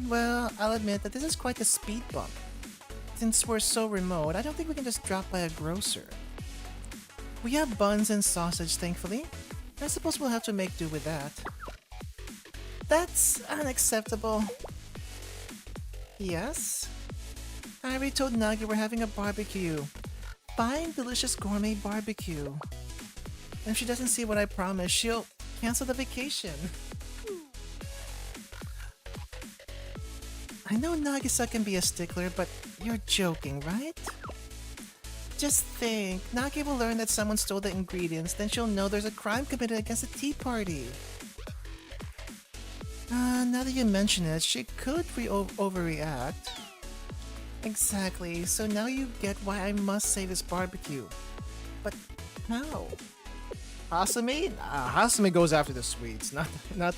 Well, I'll admit that this is quite the speed bump. Since we're so remote, I don't think we can just drop by a grocer. We have buns and sausage, thankfully. I suppose we'll have to make do with that. That's unacceptable. Yes? I already told Nagi we're having a barbecue. Fine, delicious gourmet barbecue. And if she doesn't see what I promised, she'll cancel the vacation. I know Nagisa can be a stickler, but you're joking, right? Just think, Nagi will learn that someone stole the ingredients, then she'll know there's a crime committed against the tea party. Now that you mention it, she could overreact. Exactly, so now you get why I must save this barbecue. But how? Hasumi? Hasumi goes after the sweets, not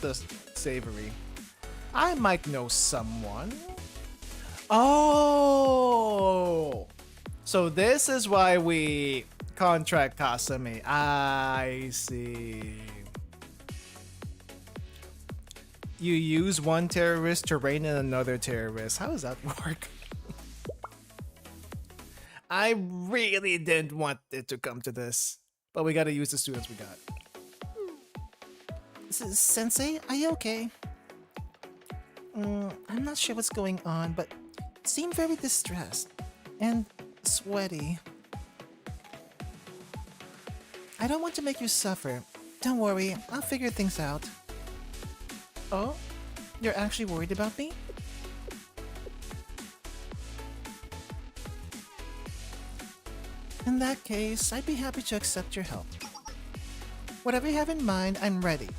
the savory. I might know someone. Oh! So this is why we contract Kasumi. I see. You use one terrorist to rein in another terrorist. How does that work? I really didn't want it to come to this. But we gotta use the students we got. Sensei, are you okay? I'm not sure what's going on, but you seem very distressed. And sweaty. I don't want to make you suffer. Don't worry, I'll figure things out. Oh? You're actually worried about me? In that case, I'd be happy to accept your help. Whatever you have in mind, I'm ready.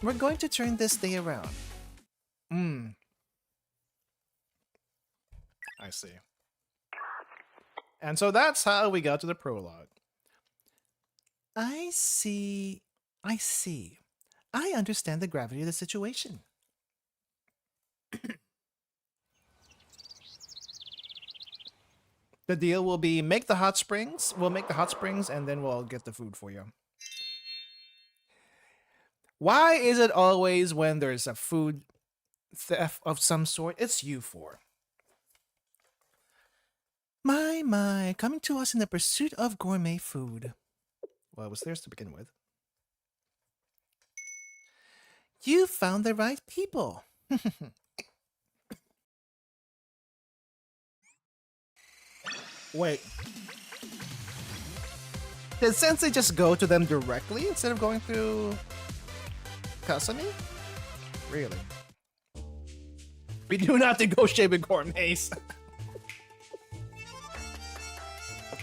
We're going to turn this day around. I see. And so that's how we got to the prologue. I see. I understand the gravity of the situation. The deal will be make the hot springs. We'll make the hot springs and then we'll get the food for you. Why is it always when there's a food theft of some sort, it's you for? My, coming to us in the pursuit of gourmet food. Well, it was theirs to begin with. You found the right people. Wait. Did Sensei just go to them directly instead of going through Kasumi? Really? We do not negotiate with gourmets.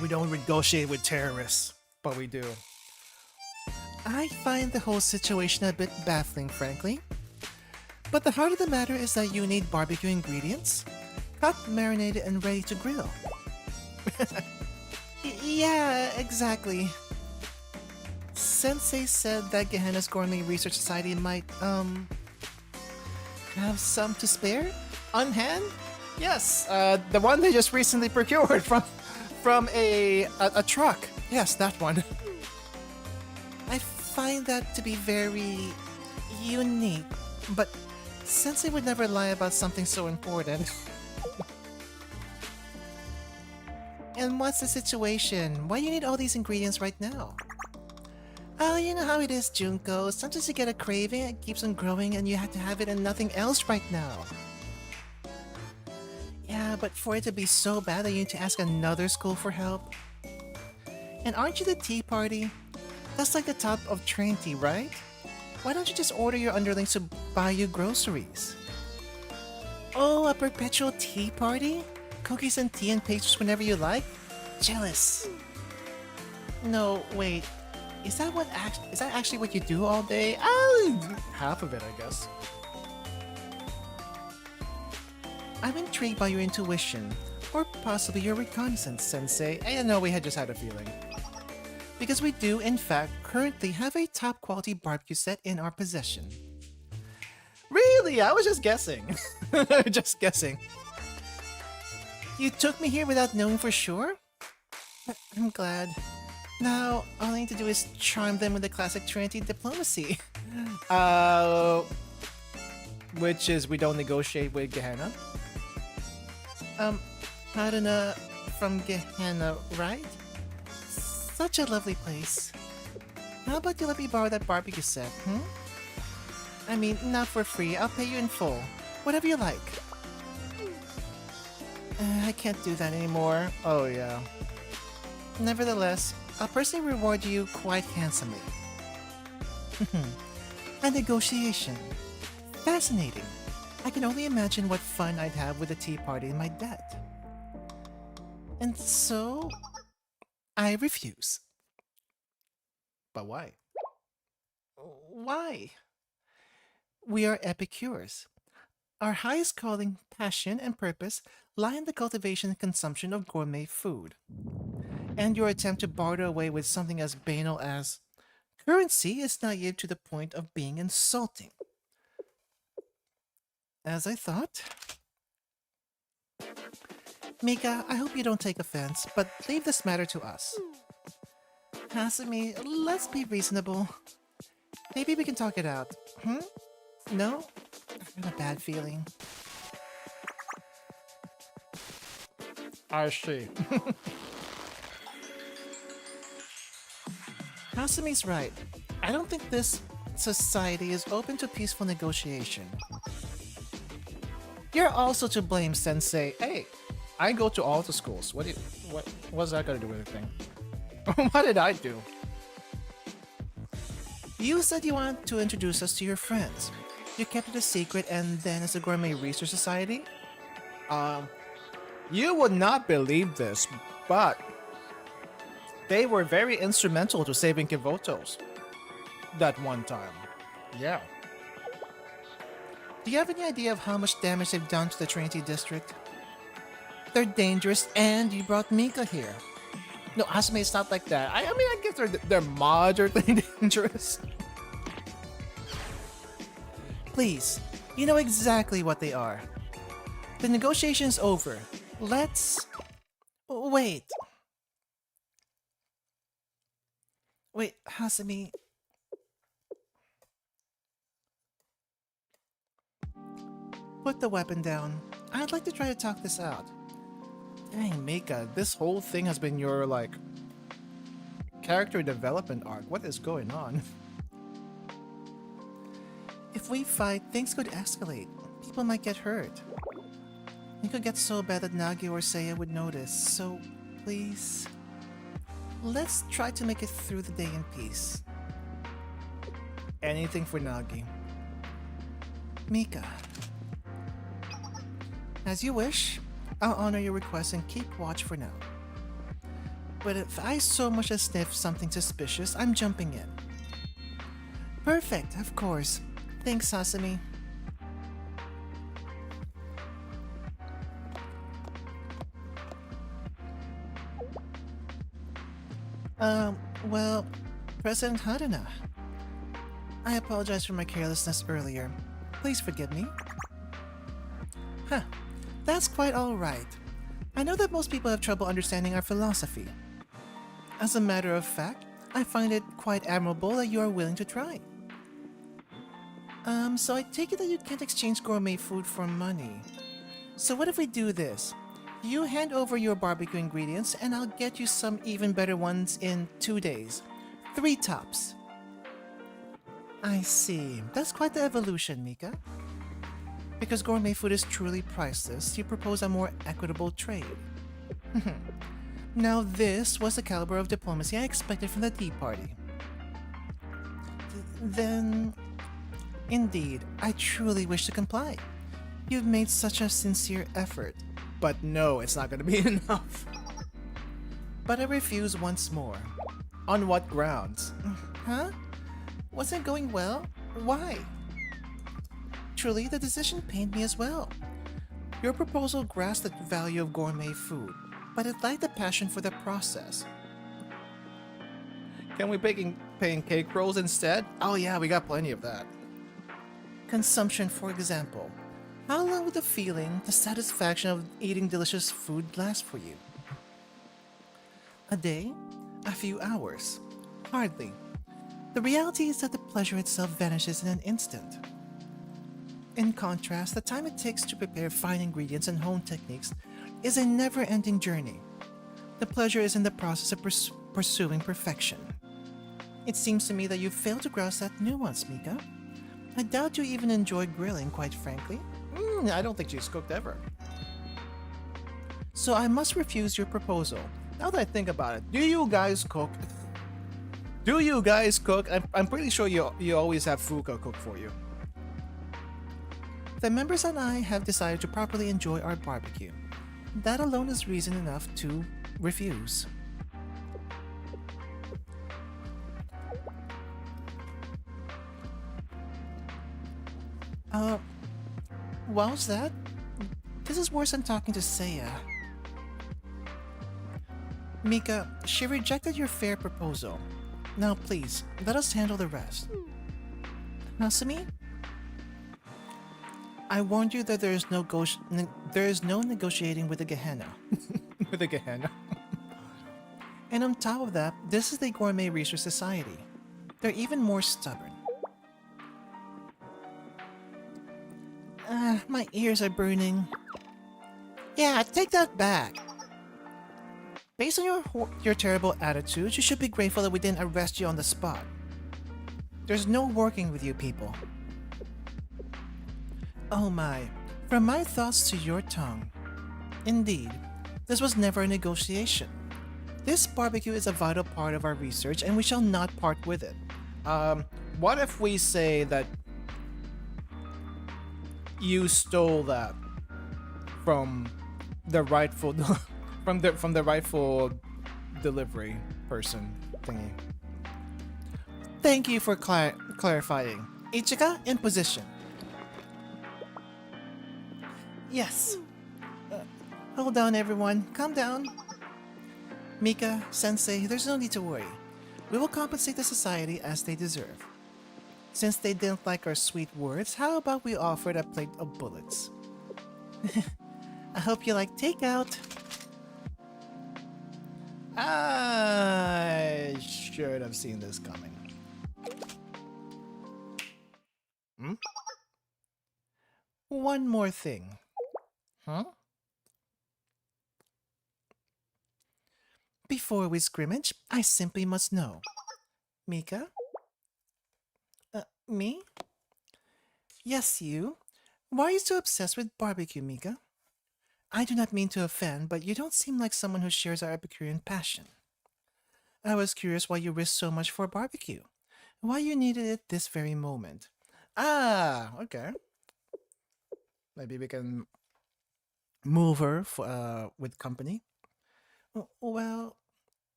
We don't negotiate with terrorists, but we do. I find the whole situation a bit baffling, frankly. But the heart of the matter is that you need barbecue ingredients, cut, marinated, and ready to grill. Yeah, exactly. Sensei said that Gehenna's Gourmet Research Society might, have some to spare? On hand? Yes, the one they just recently procured from a truck. Yes, that one. I find that to be very unique, but Sensei would never lie about something so important. And what's the situation? Why do you need all these ingredients right now? Oh, you know how it is, Junko. Sometimes you get a craving, it keeps on growing, and you have to have it and nothing else right now. Yeah, but for it to be so bad that you need to ask another school for help? And aren't you the tea party? That's like the top of Trinity, right? Why don't you just order your underlings to buy you groceries? Oh, a perpetual tea party? Cookies and tea and pastries whenever you like? Jealous. No, wait. Is that actually what you do all day? Oh, half of it, I guess. I'm intrigued by your intuition, or possibly your reconnaissance, Sensei. I know we had just had a feeling. Because we do, in fact, currently have a top quality barbecue set in our possession. Really? I was just guessing. Just guessing. You took me here without knowing for sure? I'm glad. Now, all I need to do is charm them with the classic Trinity diplomacy. Which is we don't negotiate with Gehenna. Haruna from Gehenna, right? Such a lovely place. How about you let me borrow that barbecue set, I mean, not for free. I'll pay you in full. Whatever you like. I can't do that anymore. Oh, yeah. Nevertheless, I'll personally reward you quite handsomely. A negotiation. Fascinating. I can only imagine what fun I'd have with a tea party in my debt. And so, I refuse. But why? Why? We are epicures. Our highest calling, passion, and purpose lie in the cultivation and consumption of gourmet food. And your attempt to barter away with something as banal as currency is naive to the point of being insulting. As I thought. Mika, I hope you don't take offense, but leave this matter to us. Hasumi, let's be reasonable. Maybe we can talk it out. No? I have a bad feeling. I see. Hasumi's right. I don't think this society is open to peaceful negotiation. You're also to blame, Sensei. Hey, I go to all the schools. What's that got to do with anything? What did I do? You said you wanted to introduce us to your friends. You kept it a secret, and then as a gourmet research society? You would not believe this, but they were very instrumental to saving Kivotos. That one time. Yeah. Do you have any idea of how much damage they've done to the Trinity District? They're dangerous, and you brought Mika here. No, Asme, it's not like that. I mean, I guess they're moderately dangerous. Please, you know exactly what they are. The negotiation's over. Let's... Wait. Wait, Hasumi... Put the weapon down. I'd like to try to talk this out. Dang, Mika, this whole thing has been your, like, character development arc. What is going on? If we fight, things could escalate. People might get hurt. It could get so bad that Nagi or Seia would notice. So, please, let's try to make it through the day in peace. Anything for Nagi. Mika. As you wish. I'll honor your request and keep watch for now. But if I so much as sniff something suspicious, I'm jumping in. Perfect, of course. Thanks, Sasami. Well, President Haruna. I apologize for my carelessness earlier. Please forgive me. Huh. That's quite alright. I know that most people have trouble understanding our philosophy. As a matter of fact, I find it quite admirable that you are willing to try. So I take it that you can't exchange gourmet food for money. So what if we do this? You hand over your barbecue ingredients and I'll get you some even better ones in 2 days. 3 tops. I see. That's quite the evolution, Mika. Because gourmet food is truly priceless, you propose a more equitable trade. Now this was the caliber of diplomacy I expected from the tea party. Then... Indeed, I truly wish to comply. You've made such a sincere effort. But no, it's not gonna be enough. But I refuse once more. On what grounds? Huh? Wasn't going well? Why? Truly, the decision pained me as well. Your proposal grasped the value of gourmet food, but it lacked the passion for the process. Can we paint cake rolls instead? Oh yeah, we got plenty of that. Consumption, for example. How long would the feeling, the satisfaction of eating delicious food last for you? A day? A few hours? Hardly. The reality is that the pleasure itself vanishes in an instant. In contrast, the time it takes to prepare fine ingredients and home techniques is a never-ending journey. The pleasure is in the process of pursuing perfection. It seems to me that you failed to grasp that nuance, Mika. I doubt you even enjoy grilling, quite frankly. I don't think she's cooked ever. So I must refuse your proposal. Now that I think about it, do you guys cook? Do you guys cook? I'm pretty sure you always have Ruka cook for you. The members and I have decided to properly enjoy our barbecue. That alone is reason enough to refuse. What's that? This is worse than talking to Seia. Mika, she rejected your fair proposal. Now please, let us handle the rest. Nasumi? I warned you that there is no negotiating with the Gehenna. With the Gehenna. And on top of that, this is the Gourmet Research Society. They're even more stubborn. My ears are burning. Yeah, take that back. Based on your terrible attitude, you should be grateful that we didn't arrest you on the spot. There's no working with you people. Oh my, from my thoughts to your tongue. Indeed, this was never a negotiation. This barbecue is a vital part of our research and we shall not part with it. What if we say that you stole that from the rightful from the rightful delivery person thingy? Thank you for clarifying. Ichika, in position. Yes. Hold on, everyone. Calm down. Mika, Sensei, there's no need to worry. We will compensate the society as they deserve. Since they didn't like our sweet words, how about we offer a plate of bullets? I hope you like takeout. I should have seen this coming. One more thing. Huh? Before we scrimmage, I simply must know. Mika? Me? Yes, you. Why are you so obsessed with barbecue, Mika? I do not mean to offend, but you don't seem like someone who shares our Epicurean passion. I was curious why you risked so much for barbecue. Why you needed it this very moment. Ah, okay. Maybe we can move her with company. Well...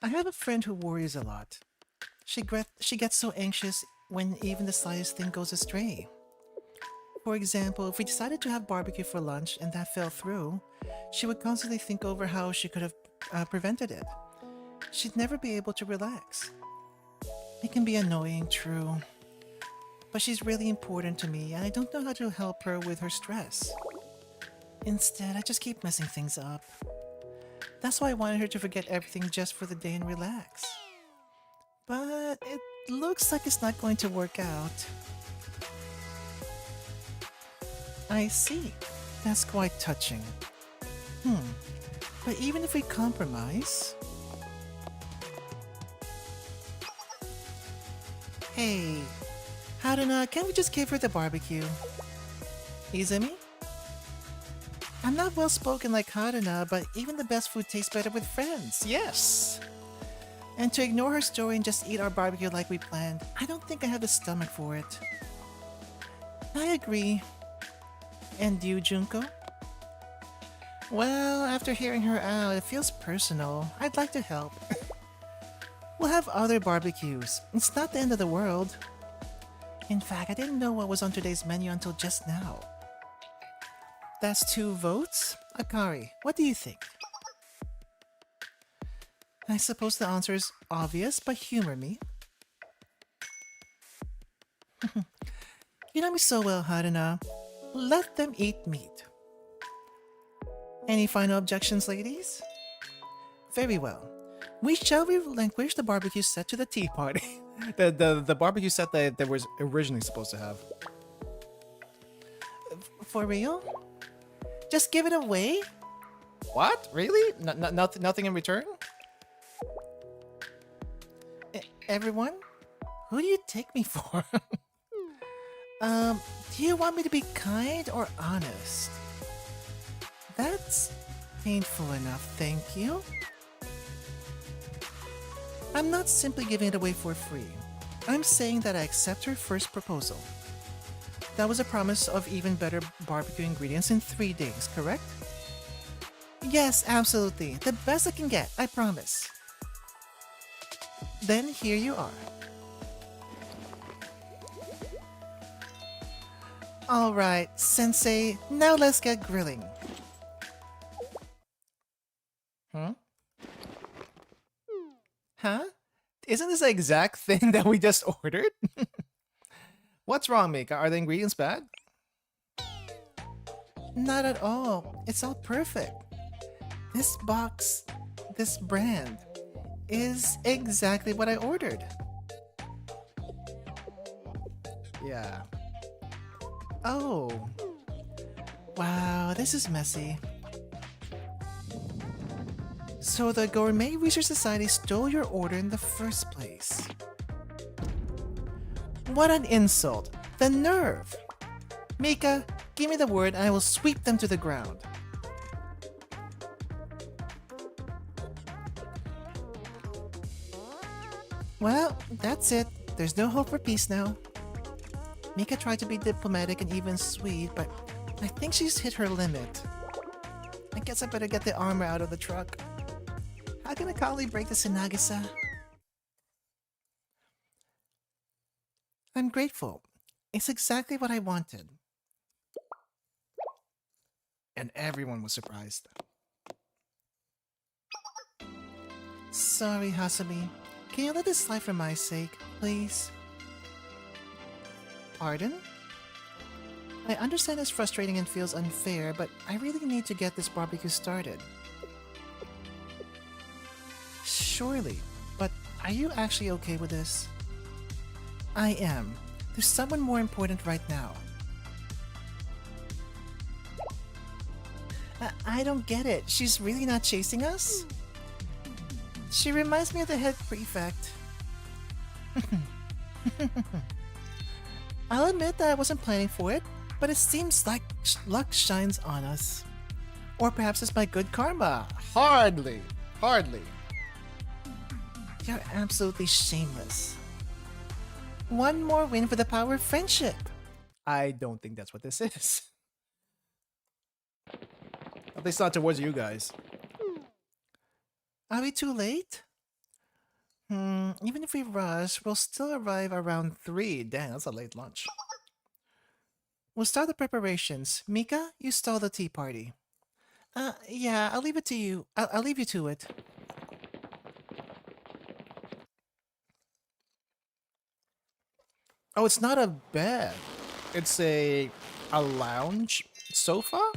I have a friend who worries a lot. She gets so anxious when even the slightest thing goes astray. For example, if we decided to have barbecue for lunch and that fell through, she would constantly think over how she could have prevented it. She'd never be able to relax. It can be annoying, true. But she's really important to me and I don't know how to help her with her stress. Instead, I just keep messing things up. That's why I wanted her to forget everything just for the day and relax. But it looks like it's not going to work out. I see. That's quite touching. But even if we compromise... Hey, Haruna, can't we just give her the barbecue? Izumi? I'm not well spoken like Haruna, but even the best food tastes better with friends. Yes! And to ignore her story and just eat our barbecue like we planned, I don't think I have the stomach for it. I agree. And you, Junko? Well, after hearing her out, it feels personal. I'd like to help. We'll have other barbecues. It's not the end of the world. In fact, I didn't know what was on today's menu until just now. That's 2 votes? Akari, what do you think? I suppose the answer is obvious, but humor me. You know me so well, Haruna. Let them eat meat. Any final objections, ladies? Very well. We shall relinquish the barbecue set to the tea party. the barbecue set that they was originally supposed to have. For real? Just give it away? What? Really? Nothing in return? Everyone? Who do you take me for? Do you want me to be kind or honest? That's painful enough, thank you. I'm not simply giving it away for free. I'm saying that I accept her first proposal. That was a promise of even better barbecue ingredients in 3 days, correct? Yes, absolutely. The best I can get, I promise. Then here you are. Alright, Sensei, now let's get grilling. Huh? Isn't this the exact thing that we just ordered? What's wrong, Mika? Are the ingredients bad? Not at all. It's all perfect. This box, this brand, is exactly what I ordered. Yeah. Oh. Wow, this is messy. So the Gourmet Research Society stole your order in the first place. What an insult! The nerve! Mika, give me the word and I will sweep them to the ground. Well, that's it. There's no hope for peace now. Mika tried to be diplomatic and even sweet, but I think she's hit her limit. I guess I better get the armor out of the truck. How can a collie break this in Nagisa? I'm grateful. It's exactly what I wanted. And everyone was surprised. Sorry, Hasumi. Can you let this slide for my sake, please? Pardon? I understand it's frustrating and feels unfair, but I really need to get this barbecue started. Surely, but are you actually okay with this? I am. There's someone more important right now. I don't get it. She's really not chasing us? She reminds me of the head prefect. I'll admit that I wasn't planning for it, but it seems like luck shines on us. Or perhaps it's my good karma. Hardly. Hardly. You're absolutely shameless. One more win for the power of friendship. I don't think that's what this is. At least not towards you guys. Are we too late? Even if we rush, we'll still arrive around 3. Damn, that's a late lunch. We'll start the preparations. Mika, you stall the tea party. Yeah, I'll leave it to you. I'll leave you to it. Oh, it's not a bed. It's a lounge sofa?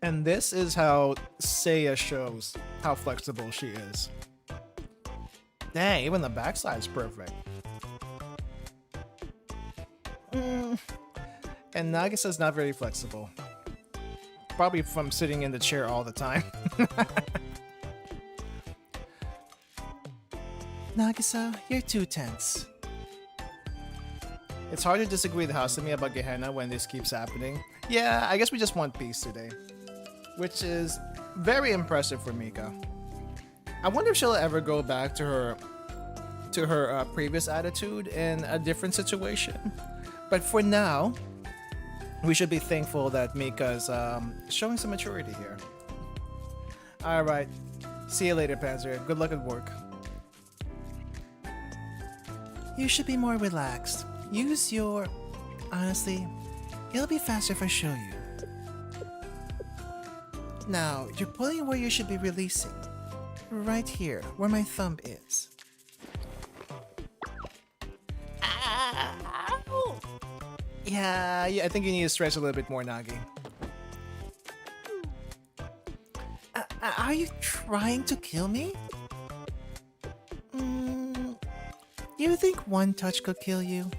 And this is how Seiya shows how flexible she is. Dang, even the backside is perfect. And Nagisa's not very flexible. Probably from sitting in the chair all the time. Nagisa, you're too tense. It's hard to disagree with Hasumi about Gehenna when this keeps happening. Yeah, I guess we just want peace today. Which is very impressive for Mika. I wonder if she'll ever go back to her to her previous attitude in a different situation. But for now, we should be thankful that Mika's showing some maturity here. All right. See you later, Panzer. Good luck at work. You should be more relaxed. Use your... Honestly, it'll be faster if I show you. Now, you're pulling where you should be releasing. Right here, where my thumb is. Ow! Yeah, I think you need to stretch a little bit more, Nagi. Are you trying to kill me? You think one touch could kill you?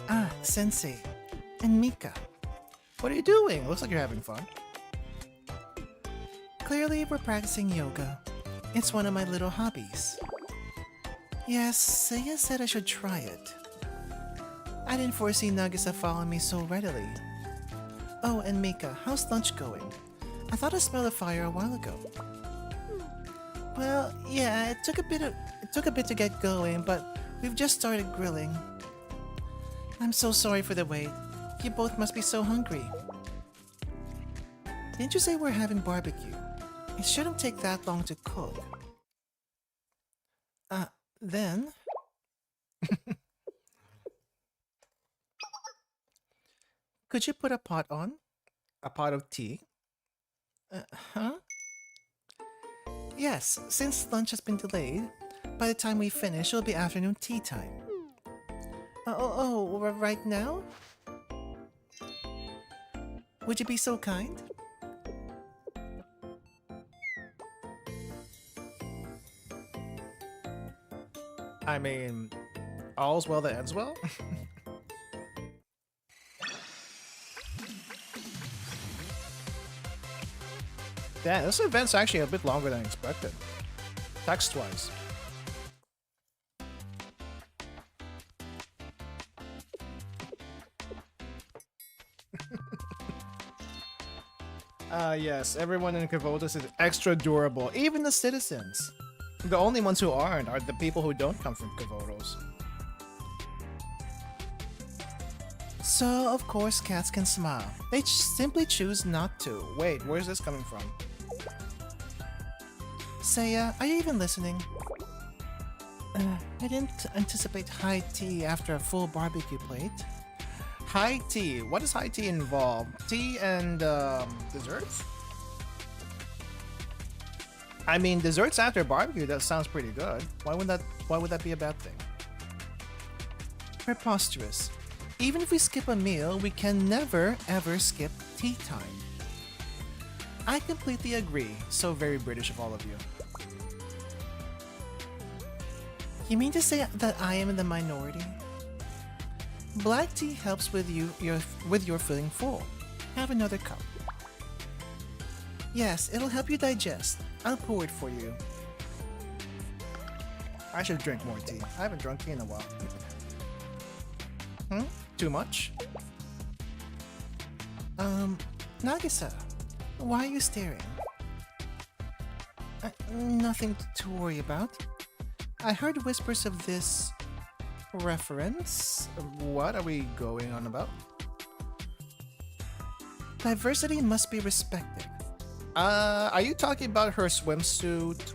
Ah, Sensei. And Mika. What are you doing? Looks like you're having fun. Clearly, we're practicing yoga. It's one of my little hobbies. Yes, Seiya said I should try it. I didn't foresee Nagisa following me so readily. Oh, and Mika, how's lunch going? I thought I smelled a fire a while ago. Well, yeah, it took a bit to get going, but we've just started grilling. I'm so sorry for the wait. You both must be so hungry. Didn't you say we're having barbecue? It shouldn't take that long to cook. Then... Could you put a pot on? A pot of tea? Huh? Yes, since lunch has been delayed, by the time we finish, it'll be afternoon tea time. Right now? Would you be so kind? I mean, all's well that ends well? Damn, this event's actually a bit longer than expected. Text-wise. Yes, everyone in Kavotas is extra durable, even the citizens. The only ones who aren't are the people who don't come from Kavotos. So, of course, cats can smile. They simply choose not to. Wait, where's this coming from? Seiya, are you even listening? I didn't anticipate high tea after a full barbecue plate. High tea? What does high tea involve? Tea and desserts? I mean, desserts after barbecue, that sounds pretty good. Why would that be a bad thing? Preposterous. Even if we skip a meal, we can never ever skip tea time. I completely agree. So very British of all of you. You mean to say that I am in the minority? Black tea helps with your feeling full. Have another cup. Yes, it'll help you digest. I'll pour it for you. I should drink more tea. I haven't drunk tea in a while. Too much? Nagisa, why are you staring? Nothing to worry about. I heard whispers of this reference. What are we going on about? Diversity must be respected. Are you talking about her swimsuit?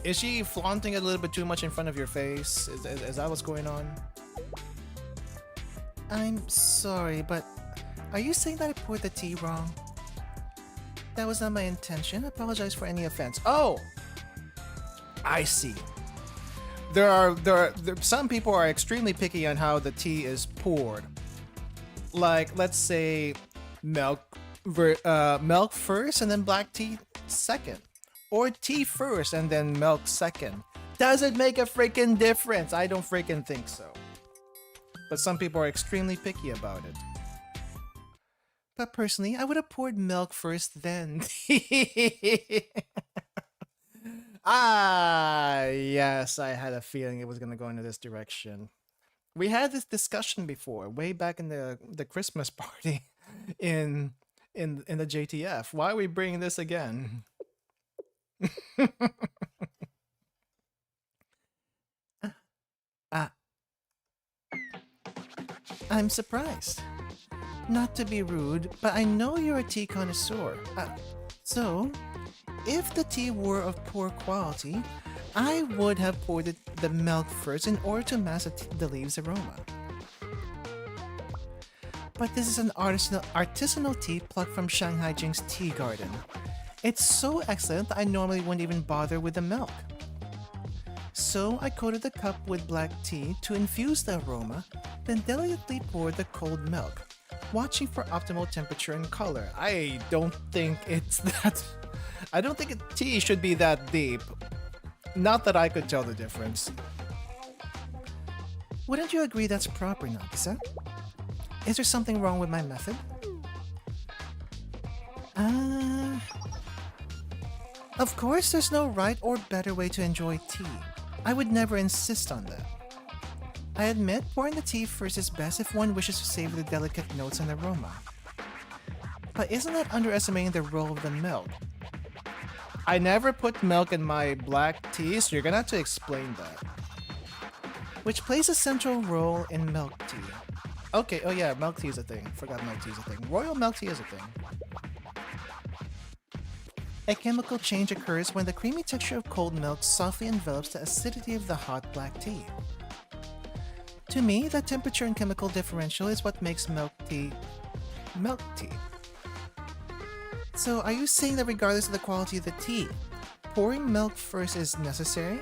Is she flaunting it a little bit too much in front of your face? Is that what's going on? I'm sorry, but are you saying that I poured the tea wrong? That was not my intention. I apologize for any offense. Oh! I see. Some people are extremely picky on how the tea is poured. Like, let's say milk first and then black tea second. Or tea first and then milk second. Does it make a freaking difference? I don't freaking think so. But some people are extremely picky about it. But personally, I would have poured milk first then. Yes, I had a feeling it was going to go into this direction. We had this discussion before, way back in the Christmas party in in the JTF. Why are we bringing this again? I'm surprised. Not to be rude, but I know you're a tea connoisseur. So, if the tea were of poor quality, I would have poured the milk first in order to mask the leaves' aroma. But this is an artisanal tea plucked from Shanghai Jing's tea garden. It's so excellent that I normally wouldn't even bother with the milk. So I coated the cup with black tea to infuse the aroma, then delicately poured the cold milk, watching for optimal temperature and color. I don't think tea should be that deep. Not that I could tell the difference. Wouldn't you agree that's proper, Nagisa? Is there something wrong with my method? Of course there's no right or better way to enjoy tea. I would never insist on that. I admit pouring the tea first is best if one wishes to savor the delicate notes and aroma. But isn't that underestimating the role of the milk? I never put milk in my black tea, so you're gonna have to explain that. Which plays a central role in milk tea. Okay, oh yeah, milk tea is a thing. Forgot milk tea is a thing. Royal milk tea is a thing. A chemical change occurs when the creamy texture of cold milk softly envelops the acidity of the hot black tea. To me, the temperature and chemical differential is what makes milk tea milk tea. So are you saying that regardless of the quality of the tea, pouring milk first is necessary?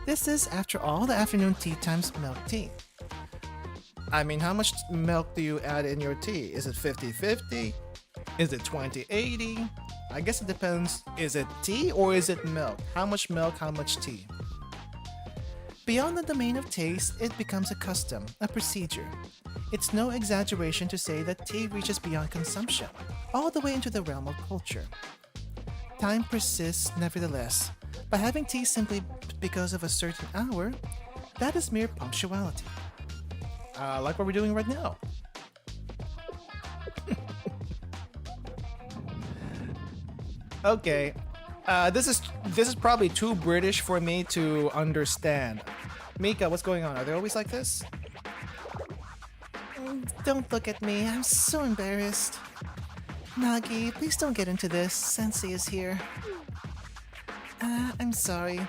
This is, after all, the afternoon tea times milk tea. I mean, how much milk do you add in your tea? Is it 50-50? Is it 20-80? I guess it depends. Is it tea or is it milk? How much milk, how much tea? Beyond the domain of taste, it becomes a custom, a procedure. It's no exaggeration to say that tea reaches beyond consumption, all the way into the realm of culture. Time persists, nevertheless. By having tea simply because of a certain hour, that is mere punctuality. Like what we're doing right now. Okay, this is probably too British for me to understand. Mika, what's going on? Are they always like this? Don't look at me. I'm so embarrassed. Nagi, please don't get into this. Sensei is here. I'm sorry.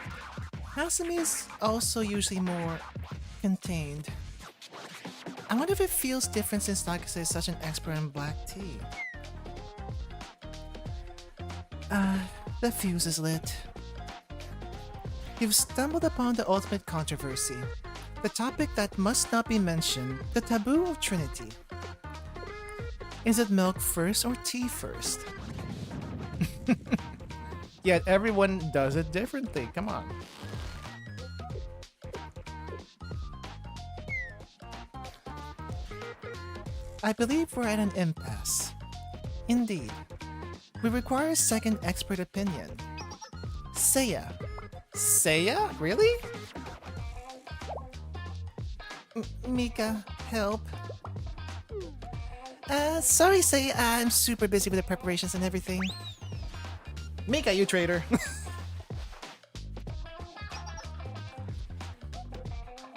Hasumi is also usually more contained. I wonder if it feels different since Nagisa is such an expert in black tea. The fuse is lit. You've stumbled upon the ultimate controversy. The topic that must not be mentioned, the taboo of Trinity. Is it milk first or tea first? Yet everyone does it differently, come on. I believe we're at an impasse. Indeed. We require a second expert opinion. Seia. Seia? Really? Mika, help. Sorry Seia, I'm super busy with the preparations and everything. Mika, you traitor.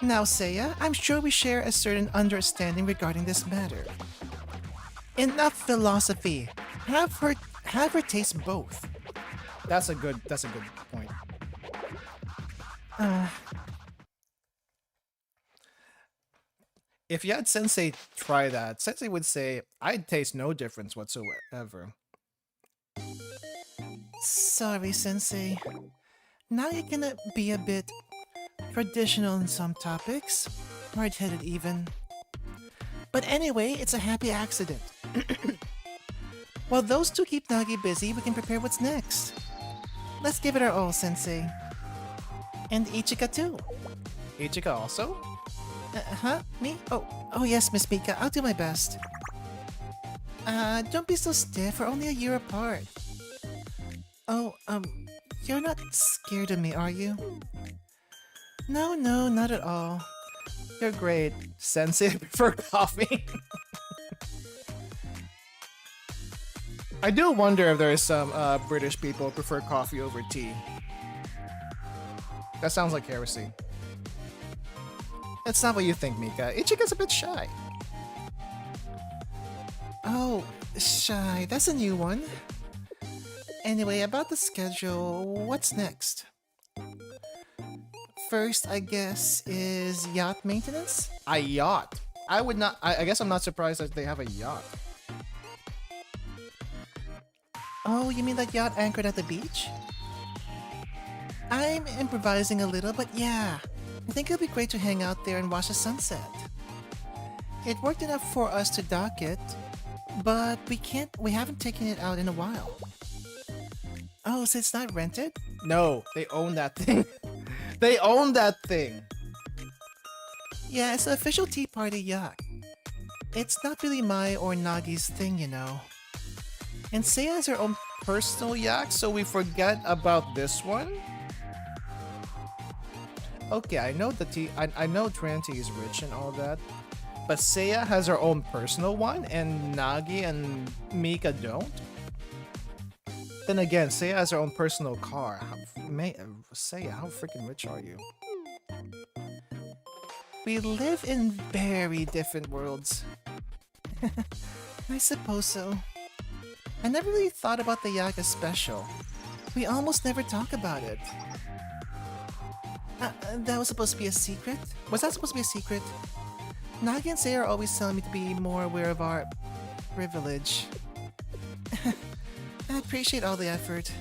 Now Seia, I'm sure we share a certain understanding regarding this matter. Enough philosophy. Have her taste both. That's a good point. If you had Sensei try that, Sensei would say, I'd taste no difference whatsoever. Sorry, Sensei. Now you're gonna be a bit traditional in some topics. Hard-headed even. But anyway, it's a happy accident. While those two keep Nagi busy, we can prepare what's next. Let's give it our all, Sensei. And Ichika too. Ichika also? Huh? Me? Oh yes, Miss Mika, I'll do my best. Don't be so stiff, we're only a year apart. Oh, you're not scared of me, are you? No, not at all. You're great. Sensei, I prefer coffee. I do wonder if there is some British people who prefer coffee over tea. That sounds like heresy. That's not what you think, Mika. Ichika's a bit shy. Oh, shy. That's a new one. Anyway, about the schedule, what's next? First, I guess, is yacht maintenance? A yacht? I would not... I guess I'm not surprised that they have a yacht. Oh, you mean that yacht anchored at the beach? I'm improvising a little, but yeah. I think it'll be great to hang out there and watch the sunset. It worked enough for us to dock it, but we haven't taken it out in a while. Oh, so it's not rented? No, they own that thing. They own that thing. Yeah, it's an official tea party yacht. It's not really my or Nagi's thing, you know. And Seiya has her own personal yacht, so we forget about this one? Okay, I know I know Trinity is rich and all that, but Seiya has her own personal one, and Nagi and Mika don't? Then again, Seiya has her own personal car. Seiya, how freaking rich are you? We live in very different worlds. I suppose so. I never really thought about the yacht as special. We almost never talk about it. That was supposed to be a secret? Was that supposed to be a secret? Nagi and Seiya are always telling me to be more aware of our privilege. I appreciate all the effort.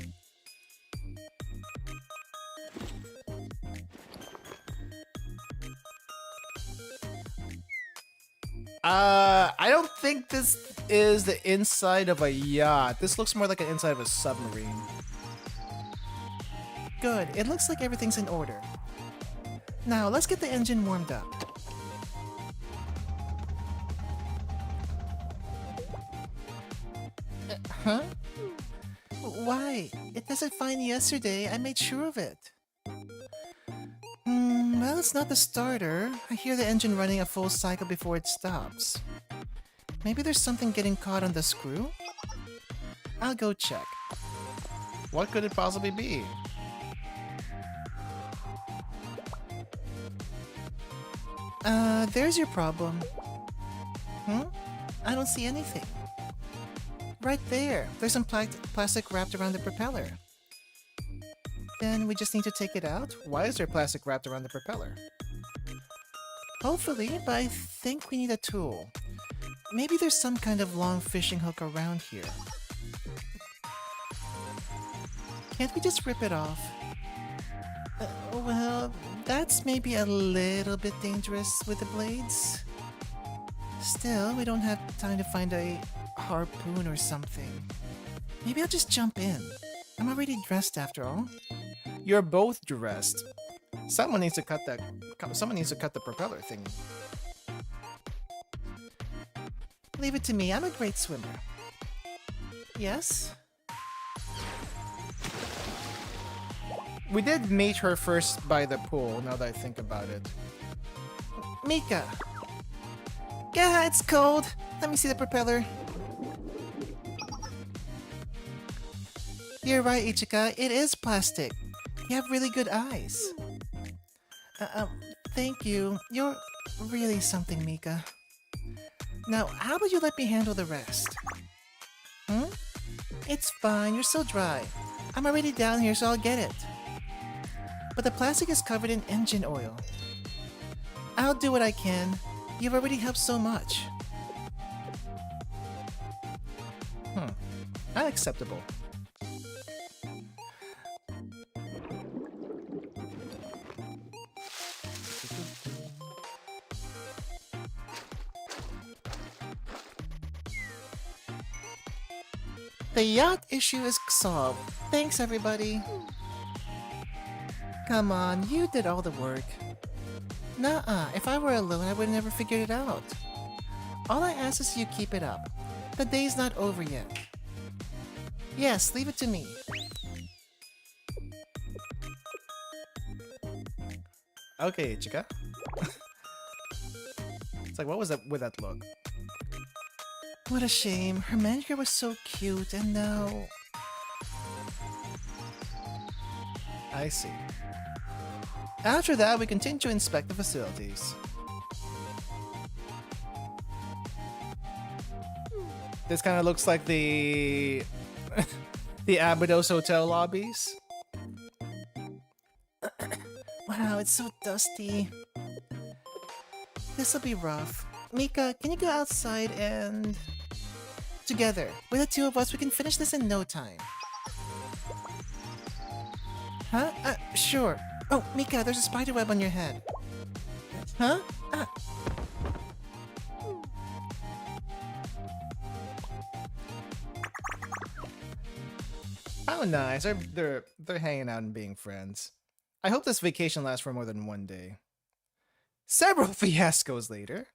I don't think this is the inside of a yacht. This looks more like an inside of a submarine. Good, it looks like everything's in order. Now, let's get the engine warmed up. Huh? Why? It doesn't fine yesterday. I made sure of it. Well, it's not the starter. I hear the engine running a full cycle before it stops. Maybe there's something getting caught on the screw? I'll go check. What could it possibly be? There's your problem. I don't see anything. Right there. There's some plastic wrapped around the propeller. Then we just need to take it out? Why is there plastic wrapped around the propeller? Hopefully, but I think we need a tool. Maybe there's some kind of long fishing hook around here. Can't we just rip it off? Well, that's maybe a little bit dangerous with the blades. Still, we don't have time to find a harpoon or something. Maybe I'll just jump in. I'm already dressed after all. You're both dressed. Someone needs to cut the propeller thing. Leave it to me. I'm a great swimmer. Yes? We did meet her first by the pool, now that I think about it. Mika! Yeah, it's cold. Let me see the propeller. You're right, Ichika. It is plastic. You have really good eyes. Thank you. You're really something, Mika. Now, how about you let me handle the rest? It's fine. You're so dry. I'm already down here, so I'll get it. But the plastic is covered in engine oil. I'll do what I can. You've already helped so much. Unacceptable. The yacht issue is solved. Thanks, everybody. Come on, you did all the work. Nuh-uh, if I were alone, I would have never figured it out. All I ask is you keep it up. The day's not over yet. Yes, leave it to me. Okay, Ichika. It's like, what was that with that look? What a shame. Her manicure was so cute and now... I see. After that, we continue to inspect the facilities. This kind of looks like the... the Abydos Hotel lobbies. Wow, it's so dusty. This'll be rough. Mika, can you go outside and... Together, with the two of us, we can finish this in no time. Huh? Sure. Oh, Mika, there's a spider web on your head. Huh? Oh, nice. They're hanging out and being friends. I hope this vacation lasts for more than one day. Several fiascos later.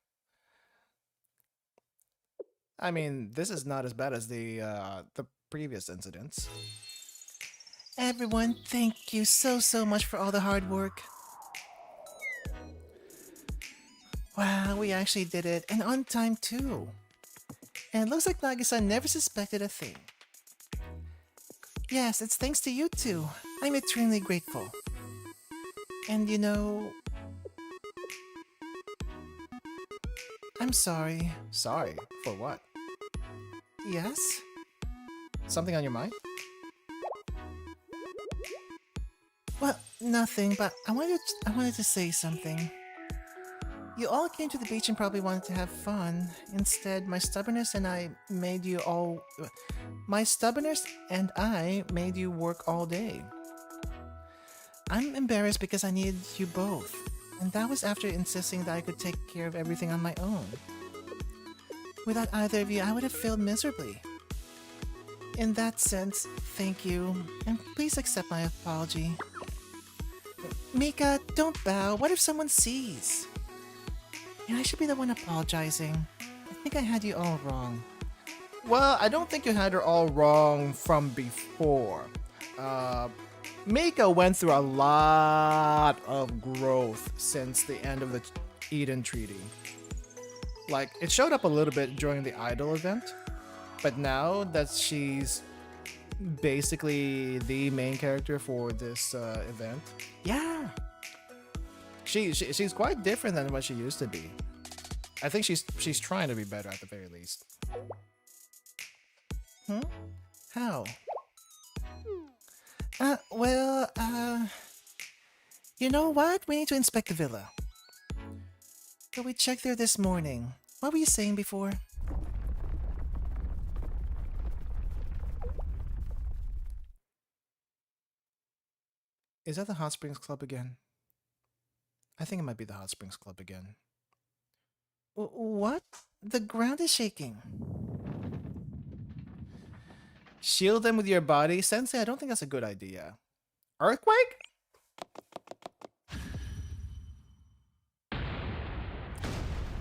I mean, this is not as bad as the previous incidents. Everyone, thank you so much for all the hard work. Wow, we actually did it, and on time too. And it looks like Nagisa never suspected a thing. Yes, it's thanks to you two. I'm eternally grateful. And you know... I'm sorry. Sorry? For what? Yes? Something on your mind? Well, nothing, but I wanted to say something. You all came to the beach and probably wanted to have fun. Instead, my stubbornness and I made you work all day. I'm embarrassed because I needed you both, and that was after insisting that I could take care of everything on my own. Without either of you, I would have failed miserably. In that sense, thank you, and please accept my apology. Mika, don't bow. What if someone sees? Yeah, I should be the one apologizing. I think I had you all wrong. Well, I don't think you had her all wrong from before. Mika went through a lot of growth since the end of the Eden Treaty. Like, it showed up a little bit during the Idol event, but now that she's basically the main character for this event, yeah, she's quite different than what she used to be. I think she's trying to be better at the very least. How? You know what? We need to inspect the villa. But we checked there this morning. What were you saying before? Is that the Hot Springs Club again? I think it might be the Hot Springs Club again. What? The ground is shaking. Shield them with your body? Sensei, I don't think that's a good idea. Earthquake?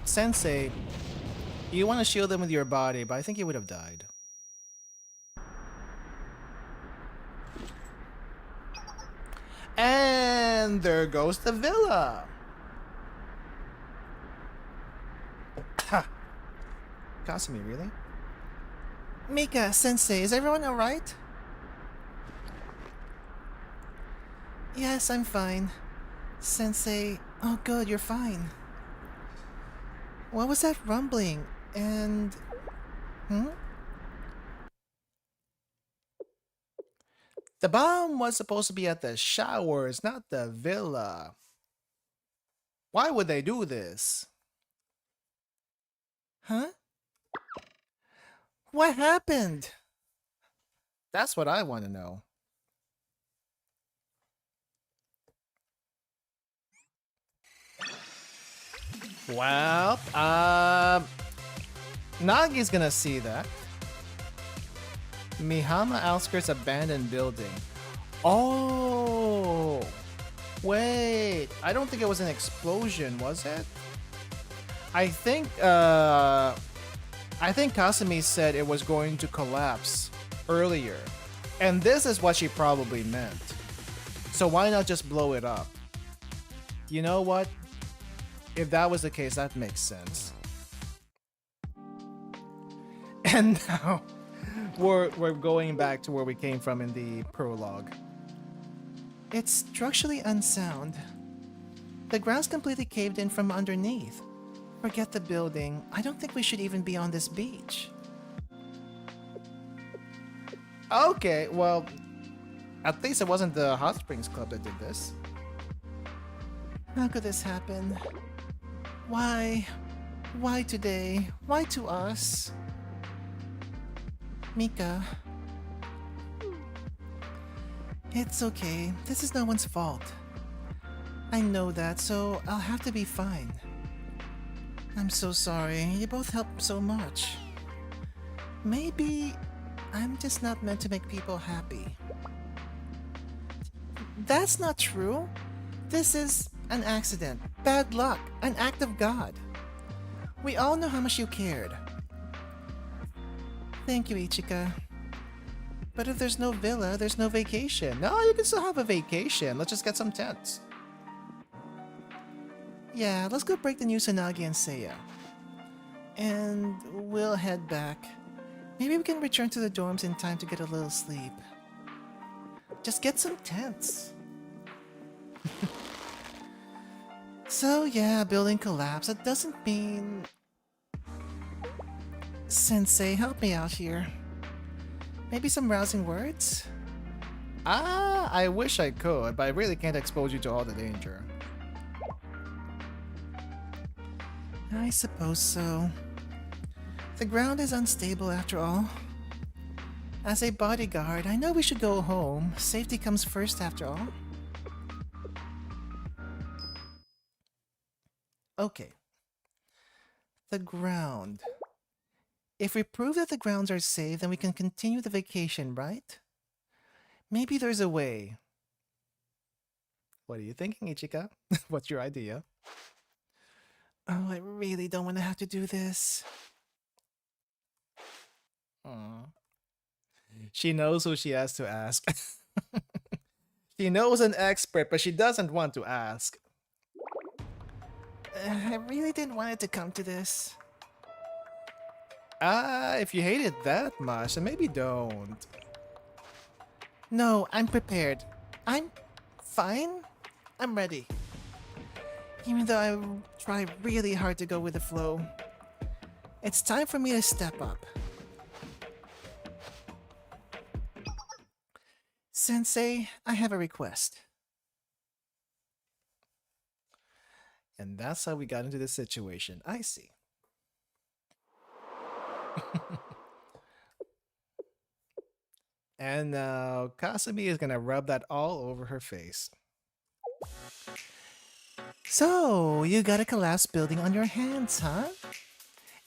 Sensei, you want to shield them with your body, but I think you would have died. And there goes the villa. Ha! Kasumi, really? Mika, Sensei, is everyone alright? Yes, I'm fine. Sensei, oh good, you're fine. What was that rumbling? And... The bomb was supposed to be at the showers, not the villa. Why would they do this? Huh? What happened? That's what I want to know. Well, Nagi's gonna see that. Mihama outskirts abandoned building. Oh, wait. I don't think it was an explosion, was it? I think Kasumi said it was going to collapse earlier. And this is what she probably meant. So why not just blow it up? You know what? If that was the case, that makes sense. And now we're going back to where we came from in the prologue. It's structurally unsound. The ground's completely caved in from underneath. Forget the building. I don't think we should even be on this beach. Okay, well, at least it wasn't the Hot Springs Club that did this. How could this happen? Why? Why today? Why to us? Mika. It's okay. This is no one's fault. I know that, so I'll have to be fine. I'm so sorry. You both helped so much. Maybe I'm just not meant to make people happy. That's not true. This is an accident, bad luck, an act of God. We all know how much you cared. Thank you, Ichika. But if there's no villa, there's no vacation. No, you can still have a vacation. Let's just get some tents. Yeah, let's go break the news to Nagi and Seia. And we'll head back. Maybe we can return to the dorms in time to get a little sleep. Just get some tents. So yeah, building collapse. That doesn't mean... Sensei, help me out here. Maybe some rousing words? I wish I could, but I really can't expose you to all the danger. I suppose so. The ground is unstable after all. As a bodyguard, I know we should go home. Safety comes first after all. Okay. The ground. If we prove that the grounds are safe, then we can continue the vacation, right? Maybe there's a way. What are you thinking, Ichika? What's your idea? Oh, I really don't want to have to do this. Aww. She knows who she has to ask. She knows an expert, but she doesn't want to ask. I really didn't want it to come to this. If you hate it that much, then maybe don't. No, I'm prepared. I'm fine. I'm ready. Even though I try really hard to go with the flow. It's time for me to step up. Sensei, I have a request. And that's how we got into this situation. I see. And now Kasumi is gonna rub that all over her face. So, you got a collapsed building on your hands, huh?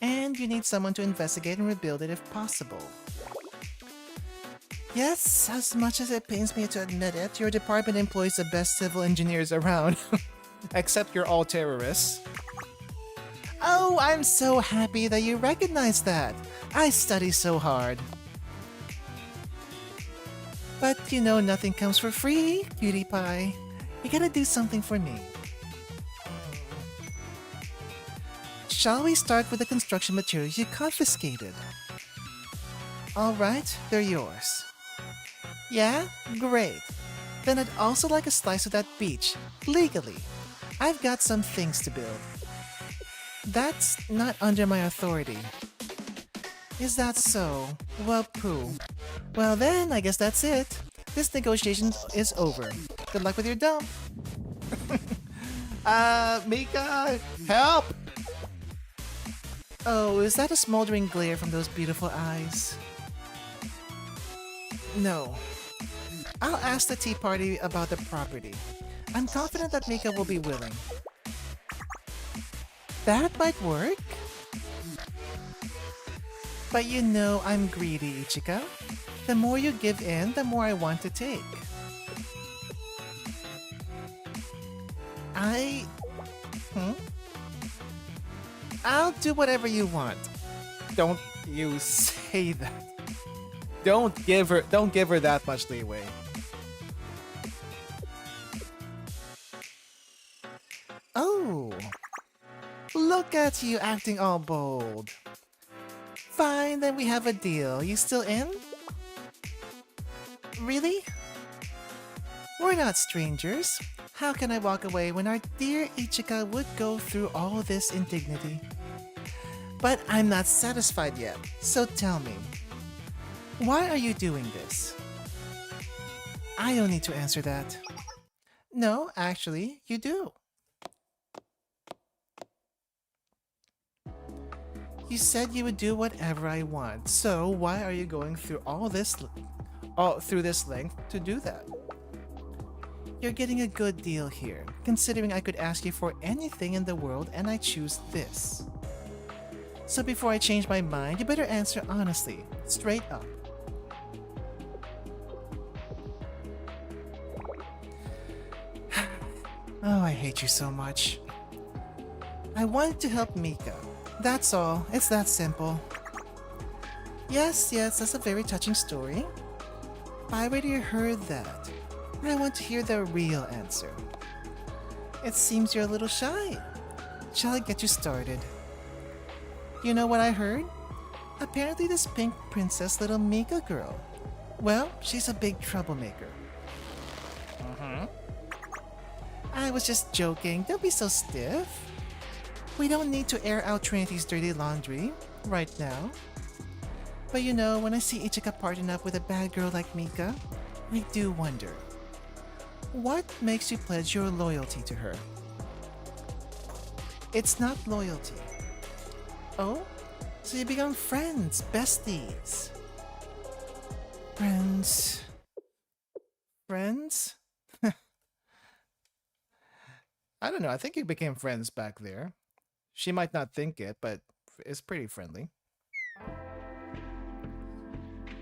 And you need someone to investigate and rebuild it if possible. Yes, as much as it pains me to admit it, your department employs the best civil engineers around. Except you're all terrorists. Oh, I'm so happy that you recognize that. I study so hard. But you know nothing comes for free, cutie pie. You gotta do something for me. Shall we start with the construction materials you confiscated? Alright, they're yours. Yeah? Great. Then I'd also like a slice of that beach, legally. I've got some things to build. That's not under my authority. Is that so? Well, pooh. Well then, I guess that's it. This negotiation is over. Good luck with your dump. Mika, help! Oh, is that a smoldering glare from those beautiful eyes? No. I'll ask the tea party about the property. I'm confident that Mika will be willing. That might work? But you know I'm greedy, Ichika. The more you give in, the more I want to take. I'll do whatever you want. Don't you say that. Don't give her that much leeway. Oh. Look at you acting all bold. Fine, then we have a deal. You still in? Really? We're not strangers. How can I walk away when our dear Ichika would go through all this indignity? But I'm not satisfied yet, so tell me, why are you doing this? I don't need to answer that. No, actually, you do. You said you would do whatever I want, so why are you going through through this length to do that? You're getting a good deal here, considering I could ask you for anything in the world and I choose this. So before I change my mind, you better answer honestly, straight up. Oh, I hate you so much. I wanted to help Mika. That's all. It's that simple. Yes, that's a very touching story. I already heard that. I want to hear the real answer. It seems you're a little shy. Shall I get you started? You know what I heard? Apparently this pink princess little Mika girl. Well, she's a big troublemaker. I was just joking. Don't be so stiff. We don't need to air out Trinity's dirty laundry right now. But you know, when I see Ichika partnering up with a bad girl like Mika, I do wonder. What makes you pledge your loyalty to her? It's not loyalty. Oh? So you become friends, besties. Friends? I don't know, I think you became friends back there. She might not think it, but it's pretty friendly.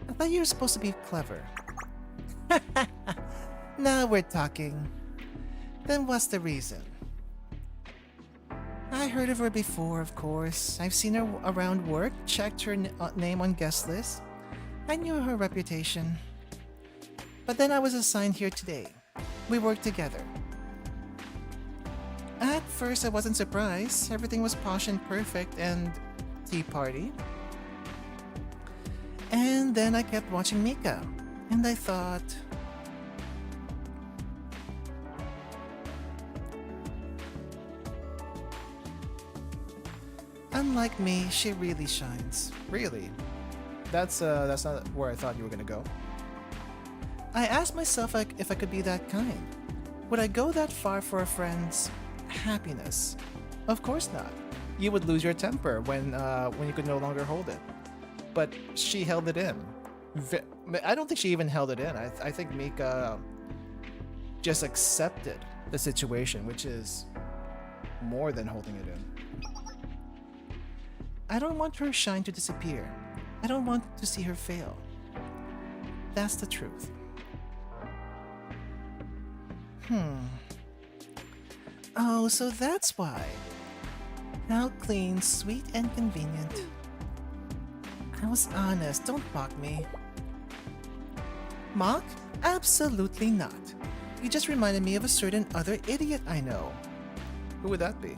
I thought you were supposed to be clever. Now we're talking. Then what's the reason? I heard of her before, of course. I've seen her around work, checked her name on guest list. I knew her reputation. But then I was assigned here today. We worked together. At first I wasn't surprised. Everything was posh and perfect and tea party. And then I kept watching Mika. And I thought... Unlike me, she really shines. Really? That's not where I thought you were gonna go. I asked myself if I could be that kind. Would I go that far for a friend's happiness? Of course not. You would lose your temper when you could no longer hold it. But she held it in. I don't think she even held it in. I think Mika just accepted the situation, which is more than holding it in. I don't want her shine to disappear. I don't want to see her fail. That's the truth. Oh, so that's why. Now clean, sweet, and convenient. I was honest, don't mock me. Mock? Absolutely not. You just reminded me of a certain other idiot I know. Who would that be?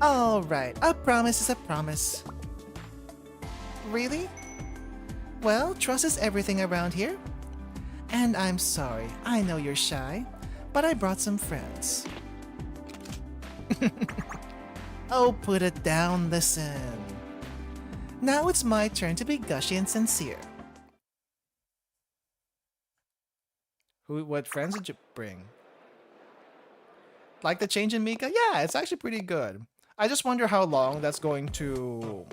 Alright, a promise is a promise. Really? Well, trust is everything around here. And I'm sorry, I know you're shy, but I brought some friends. Oh, put it down, listen. Now it's my turn to be gushy and sincere. What friends did you bring? Like the change in Mika? Yeah, it's actually pretty good. I just wonder how long that's going to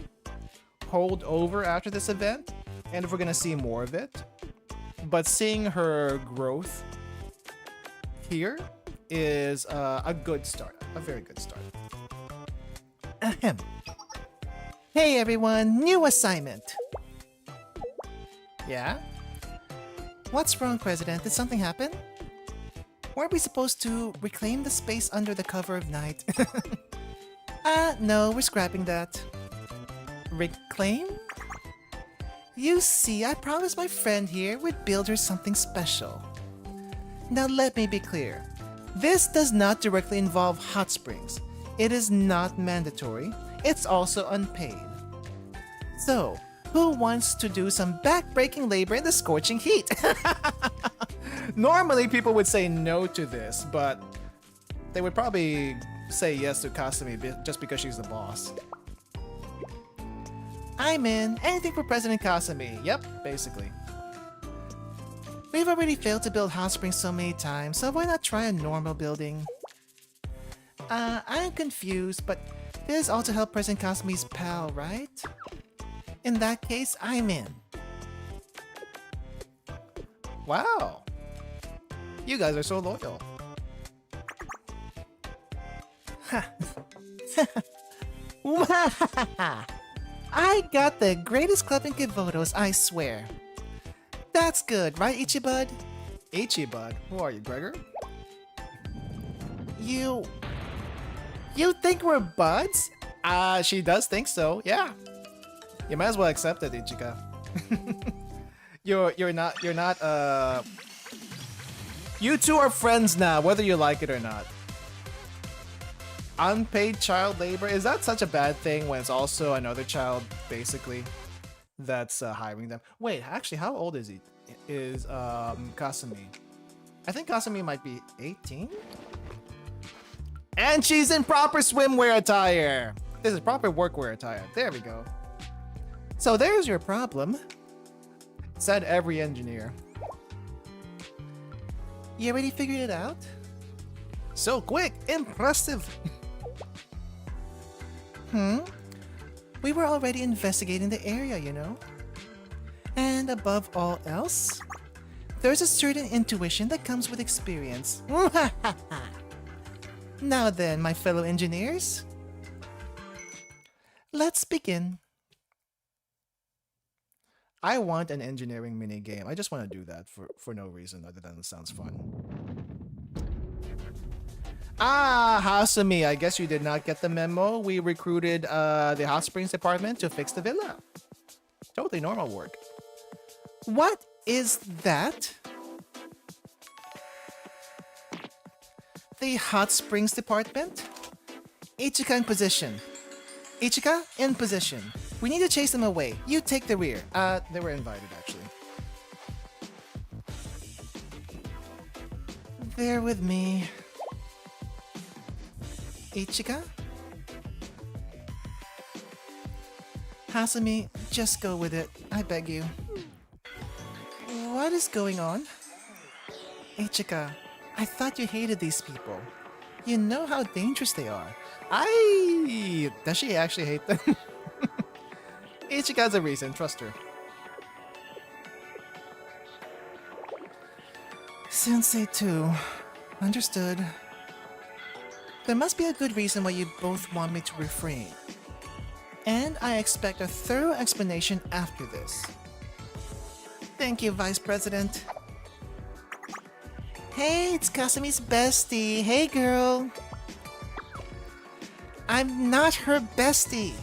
hold over after this event, and if we're gonna see more of it. But seeing her growth here is a good start, a very good start. Ahem. Hey everyone, new assignment. Yeah? What's wrong, President? Did something happen? Weren't we supposed to reclaim the space under the cover of night? No, we're scrapping that. Reclaim? You see, I promised my friend here we'd build her something special. Now let me be clear. This does not directly involve hot springs. It is not mandatory. It's also unpaid. So, who wants to do some back-breaking labor in the scorching heat? Normally, people would say no to this, but they would probably say yes to Kasumi just because she's the boss. I'm in. Anything for President Kasumi. Yep, basically. We've already failed to build hot springs so many times, so why not try a normal building? I'm confused, but this ought to help President Kasumi's pal, right? In that case, I'm in. Wow. You guys are so loyal. I got the greatest club in Kivotos, I swear. That's good, right, Ichibud? Ichibud? Who are you, Gregor? You think we're buds? She does think so, yeah. You might as well accept it, Ichika. You're not, you two are friends now, whether you like it or not. Unpaid child labor, is that such a bad thing when it's also another child, basically, that's hiring them? Wait, actually, how old is he? Is Kasumi? I think Kasumi might be 18? And she's in proper swimwear attire! This is proper workwear attire. There we go. So there's your problem, said every engineer. You already figured it out? So quick! Impressive! We were already investigating the area, you know? And above all else, there's a certain intuition that comes with experience. Now then, my fellow engineers, let's begin. I want an engineering minigame. I just want to do that for no reason other than it sounds fun. Hasumi, I guess you did not get the memo. We recruited the hot springs department to fix the villa. Totally normal work. What is that? The hot springs department? Ichika in position. Ichika in position. We need to chase them away. You take the rear. They were invited, actually. They're with me. Ichika? Hasumi, just go with it. I beg you. What is going on? Ichika, I thought you hated these people. You know how dangerous they are. Does she actually hate them? Ichika's a reason, trust her. Sensei too. Understood. There must be a good reason why you both want me to refrain. And I expect a thorough explanation after this. Thank you, Vice President. Hey, it's Kasumi's bestie. Hey, girl. I'm not her bestie.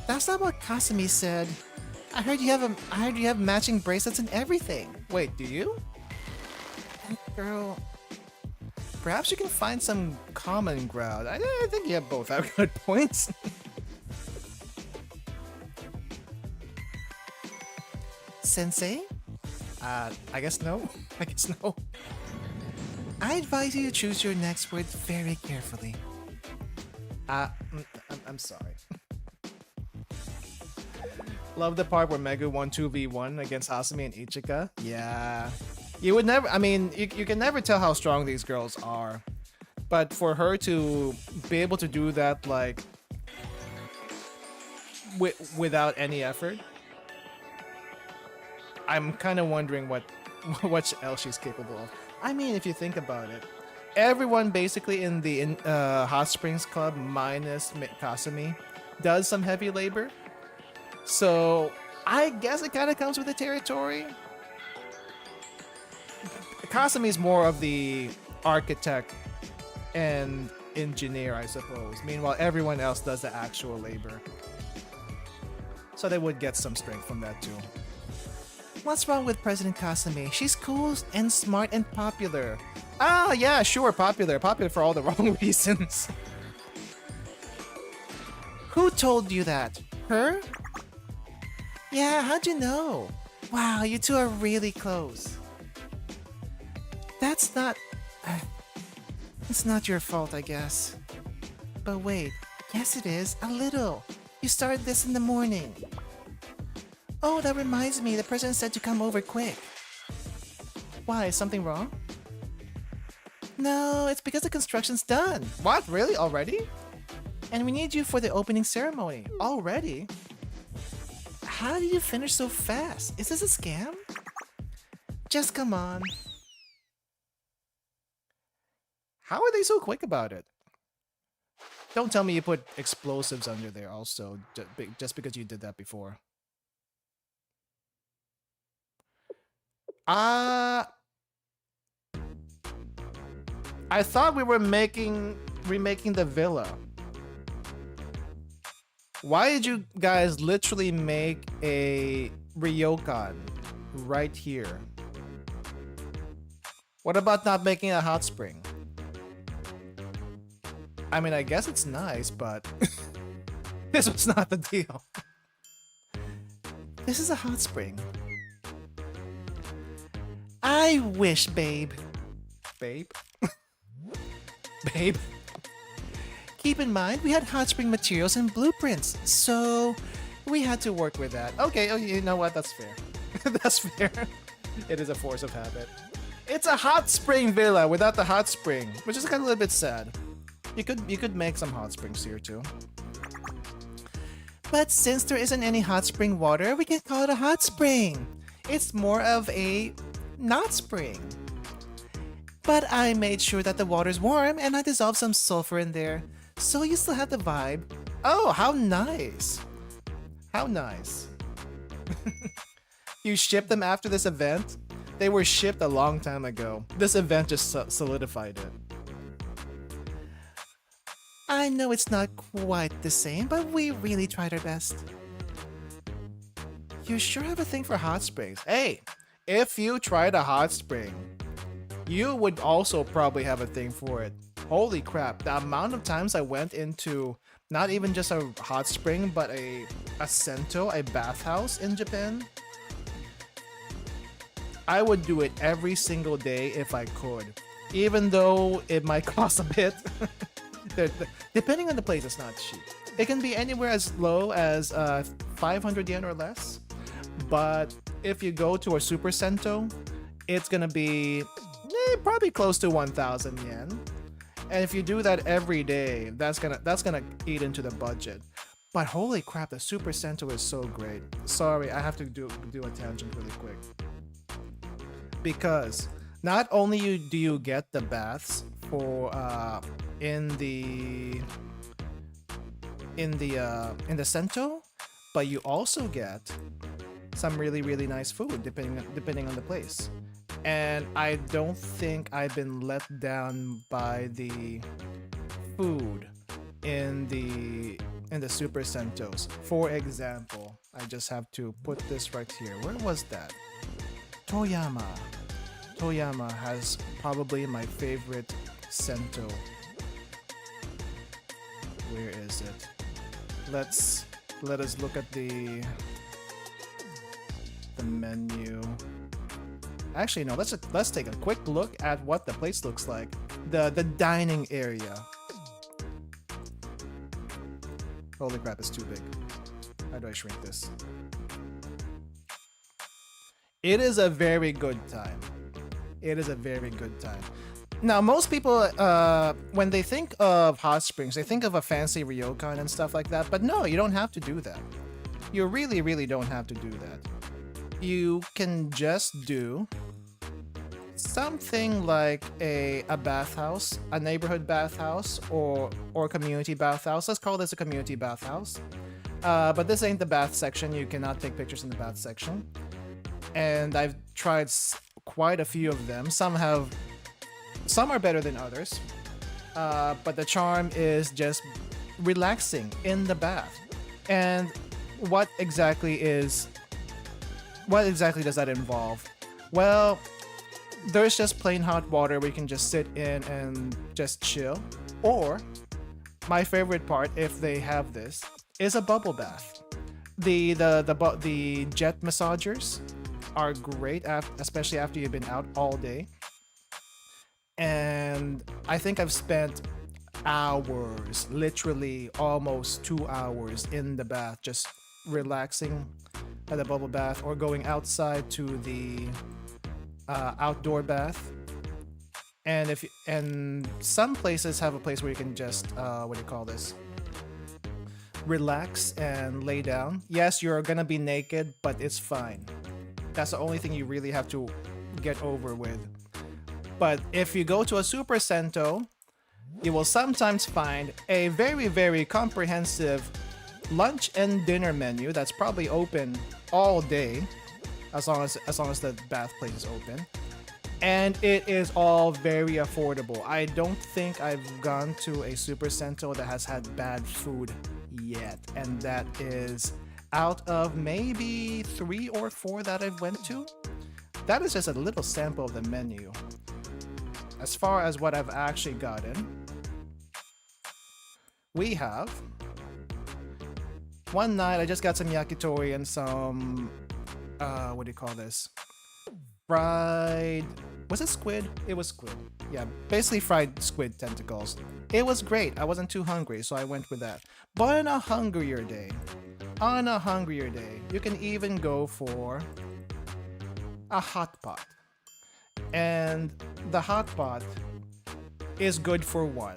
That's not what Kasumi said. I heard you have matching bracelets and everything. Wait, do you? Girl, perhaps you can find some common ground. I think you both have good points. Sensei? I guess no. I guess no. I advise you to choose your next word very carefully. I'm sorry. Love the part where Megu won 2v1 against Hasumi and Ichika. Yeah. You would never, I mean, you can never tell how strong these girls are. But for her to be able to do that, like, without any effort, I'm kind of wondering what else she's capable of. I mean, if you think about it, everyone basically in the Hot Springs Club, minus Kasumi, does some heavy labor. So I guess it kind of comes with the territory. Kasumi's more of the architect and engineer, I suppose. Meanwhile, everyone else does the actual labor. So they would get some strength from that too. What's wrong with President Kasumi? She's cool and smart and popular. Ah, yeah, sure, popular. Popular for all the wrong reasons. Who told you that? Her? Yeah, how'd you know? Wow, you two are really close. That's not... It's not your fault, I guess. But wait, yes it is, a little. You started this in the morning. Oh, that reminds me, the president said to come over quick. Why, is something wrong? No, it's because the construction's done. What, really? Already? And we need you for the opening ceremony. Already? How did you finish so fast? Is this a scam? Just come on. How are they so quick about it? Don't tell me you put explosives under there also, just because you did that before. I thought we were remaking the villa. Why did you guys literally make a ryokan right here? What about not making a hot spring? I mean, I guess it's nice, but this was not the deal. This is a hot spring. I wish, babe. Babe? Babe? Keep in mind, we had hot spring materials and blueprints, so we had to work with that. Okay, oh, you know what? That's fair. That's fair. It is a force of habit. It's a hot spring villa without the hot spring, which is kind of a little bit sad. You could make some hot springs here too. But since there isn't any hot spring water, we can call it a hot spring. It's more of a not spring. But I made sure that the water's warm and I dissolved some sulfur in there, so you still have the vibe. Oh, how nice. How nice. You shipped them after this event? They were shipped a long time ago. This event just solidified it. I know it's not quite the same, but we really tried our best. You sure have a thing for hot springs. Hey, if you tried a hot spring, you would also probably have a thing for it. Holy crap, the amount of times I went into not even just a hot spring, but a sento, a bathhouse in Japan. I would do it every single day if I could, even though it might cost a bit. Depending on the place, it's not cheap. It can be anywhere as low as 500 yen or less. But if you go to a super sento, it's gonna be probably close to 1,000 yen. And if you do that every day, that's gonna eat into the budget. But holy crap, the super sento is so great. Sorry, I have to do a tangent really quick. Because not only do you get the baths for in the sento, but you also get some really nice food depending on the place. And I don't think I've been let down by the food in the super sentos. For example, I just have to put this right here. Where was that? Toyama. Toyama has probably my favorite sento. Where is it? Let us look at the menu. Actually, no. Let's take a quick look at what the place looks like. The dining area. Holy crap! It's too big. How do I shrink this? It is a very good time. It is a very good time. Now, most people, when they think of hot springs, they think of a fancy ryokan and stuff like that. But no, you don't have to do that. You really don't have to do that. You can just do something like a bathhouse, a neighborhood bathhouse, or community bathhouse. Let's call this a community bathhouse. But this ain't the bath section. You cannot take pictures in the bath section. And I've tried quite a few of them. Some are better than others. But the charm is just relaxing in the bath. And what exactly does that involve? Well, there's just plain hot water where you can just sit in and just chill. Or, my favorite part, if they have this, is a bubble bath. The jet massagers are great, especially after you've been out all day. And I think I've spent hours, literally almost 2 hours in the bath, just relaxing at the bubble bath, or going outside to the outdoor bath. And some places have a place where you can just relax and lay down. Yes, you're gonna be naked, but it's fine. That's the only thing you really have to get over with. But if you go to a Super Sento, you will sometimes find a very, very comprehensive lunch and dinner menu that's probably open all day, as long as the bath place is open. And it is all very affordable. I don't think I've gone to a Super Sento that has had bad food yet, and that is out of maybe 3 or 4 that I've went to. That is just a little sample of the menu. As far as what I've actually gotten, we have one night I just got some yakitori and some fried, was it squid? It was squid. Yeah, basically fried squid tentacles. It was great. I wasn't too hungry, so I went with that. But on a hungrier day, you can even go for a hot pot. And the hot pot is good for one.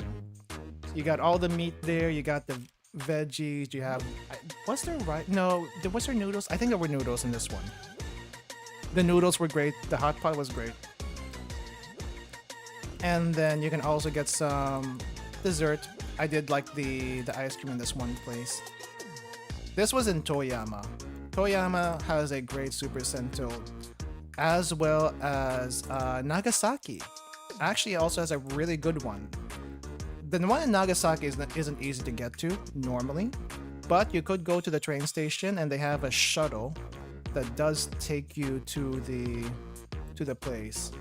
You got all the meat there, you got the veggies, you have... Was there noodles? I think there were noodles in this one. The noodles were great, the hot pot was great. And then you can also get some dessert. I did like the ice cream in this one place. This was in Toyama. Toyama has a great Super Sento, as well as Nagasaki. Actually, also has a really good one. The one in Nagasaki isn't easy to get to normally, but you could go to the train station and they have a shuttle that does take you to the place.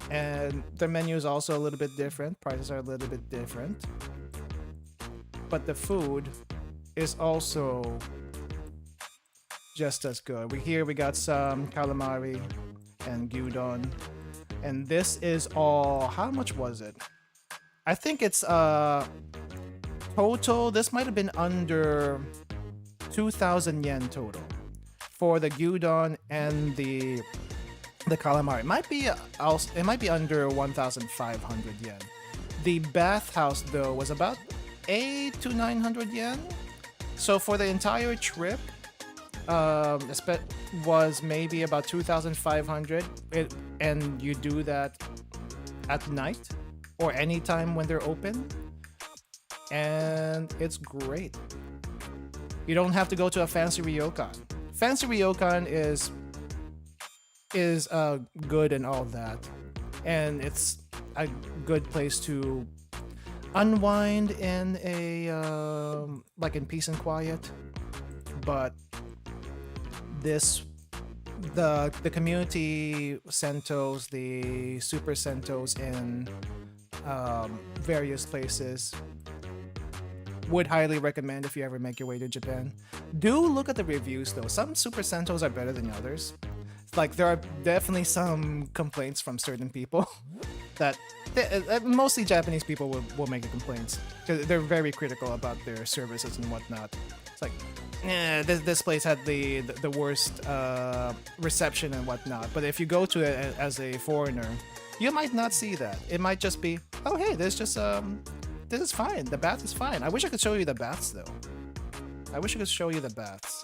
And the menu is also a little bit different. Prices are a little bit different. But the food is also just as good. We got some calamari and gyudon. And this is all... How much was it? I think it's total, this might have been under 2,000 yen total for the gyudon and the calamari. It might be under 1,500 yen. The bathhouse though was about 800 to 900 yen. So for the entire trip, was maybe about 2,500. And you do that at night or anytime when they're open, and it's great. You don't have to go to a fancy ryokan. Fancy ryokan is good and all that, and it's a good place to unwind in like in peace and quiet. But the community sentos, the super sentos in various places, would highly recommend if you ever make your way to Japan. Do look at the reviews though. Some super sentos are better than others. Like, there are definitely some complaints from certain people that mostly Japanese people will make the complaints because they're very critical about their services and whatnot. It's like, this place had the worst reception and whatnot. But if you go to it as a foreigner, you might not see that. It might just be, oh hey, this is fine. The bath is fine. I wish I could show you the baths though. I wish I could show you the baths.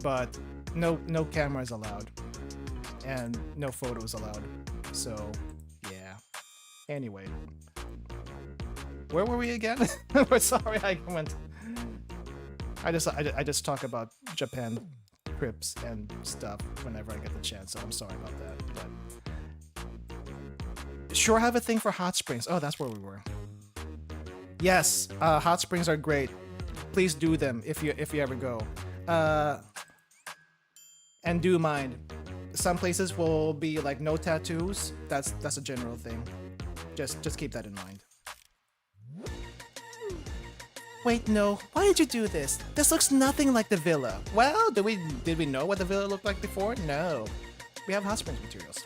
But no cameras allowed. And no photos allowed. So, yeah. Anyway. Where were we again? We're sorry, I just talk about Japan trips and stuff whenever I get the chance, so I'm sorry about that. But sure have a thing for hot springs. Oh, that's where we were. Yes, hot springs are great. Please do them if you ever go. And do mind, some places will be like no tattoos. That's a general thing. Just keep that in mind. Wait, no. Why did you do this? This looks nothing like the villa. Well, did we know what the villa looked like before? No. We have hot springs materials.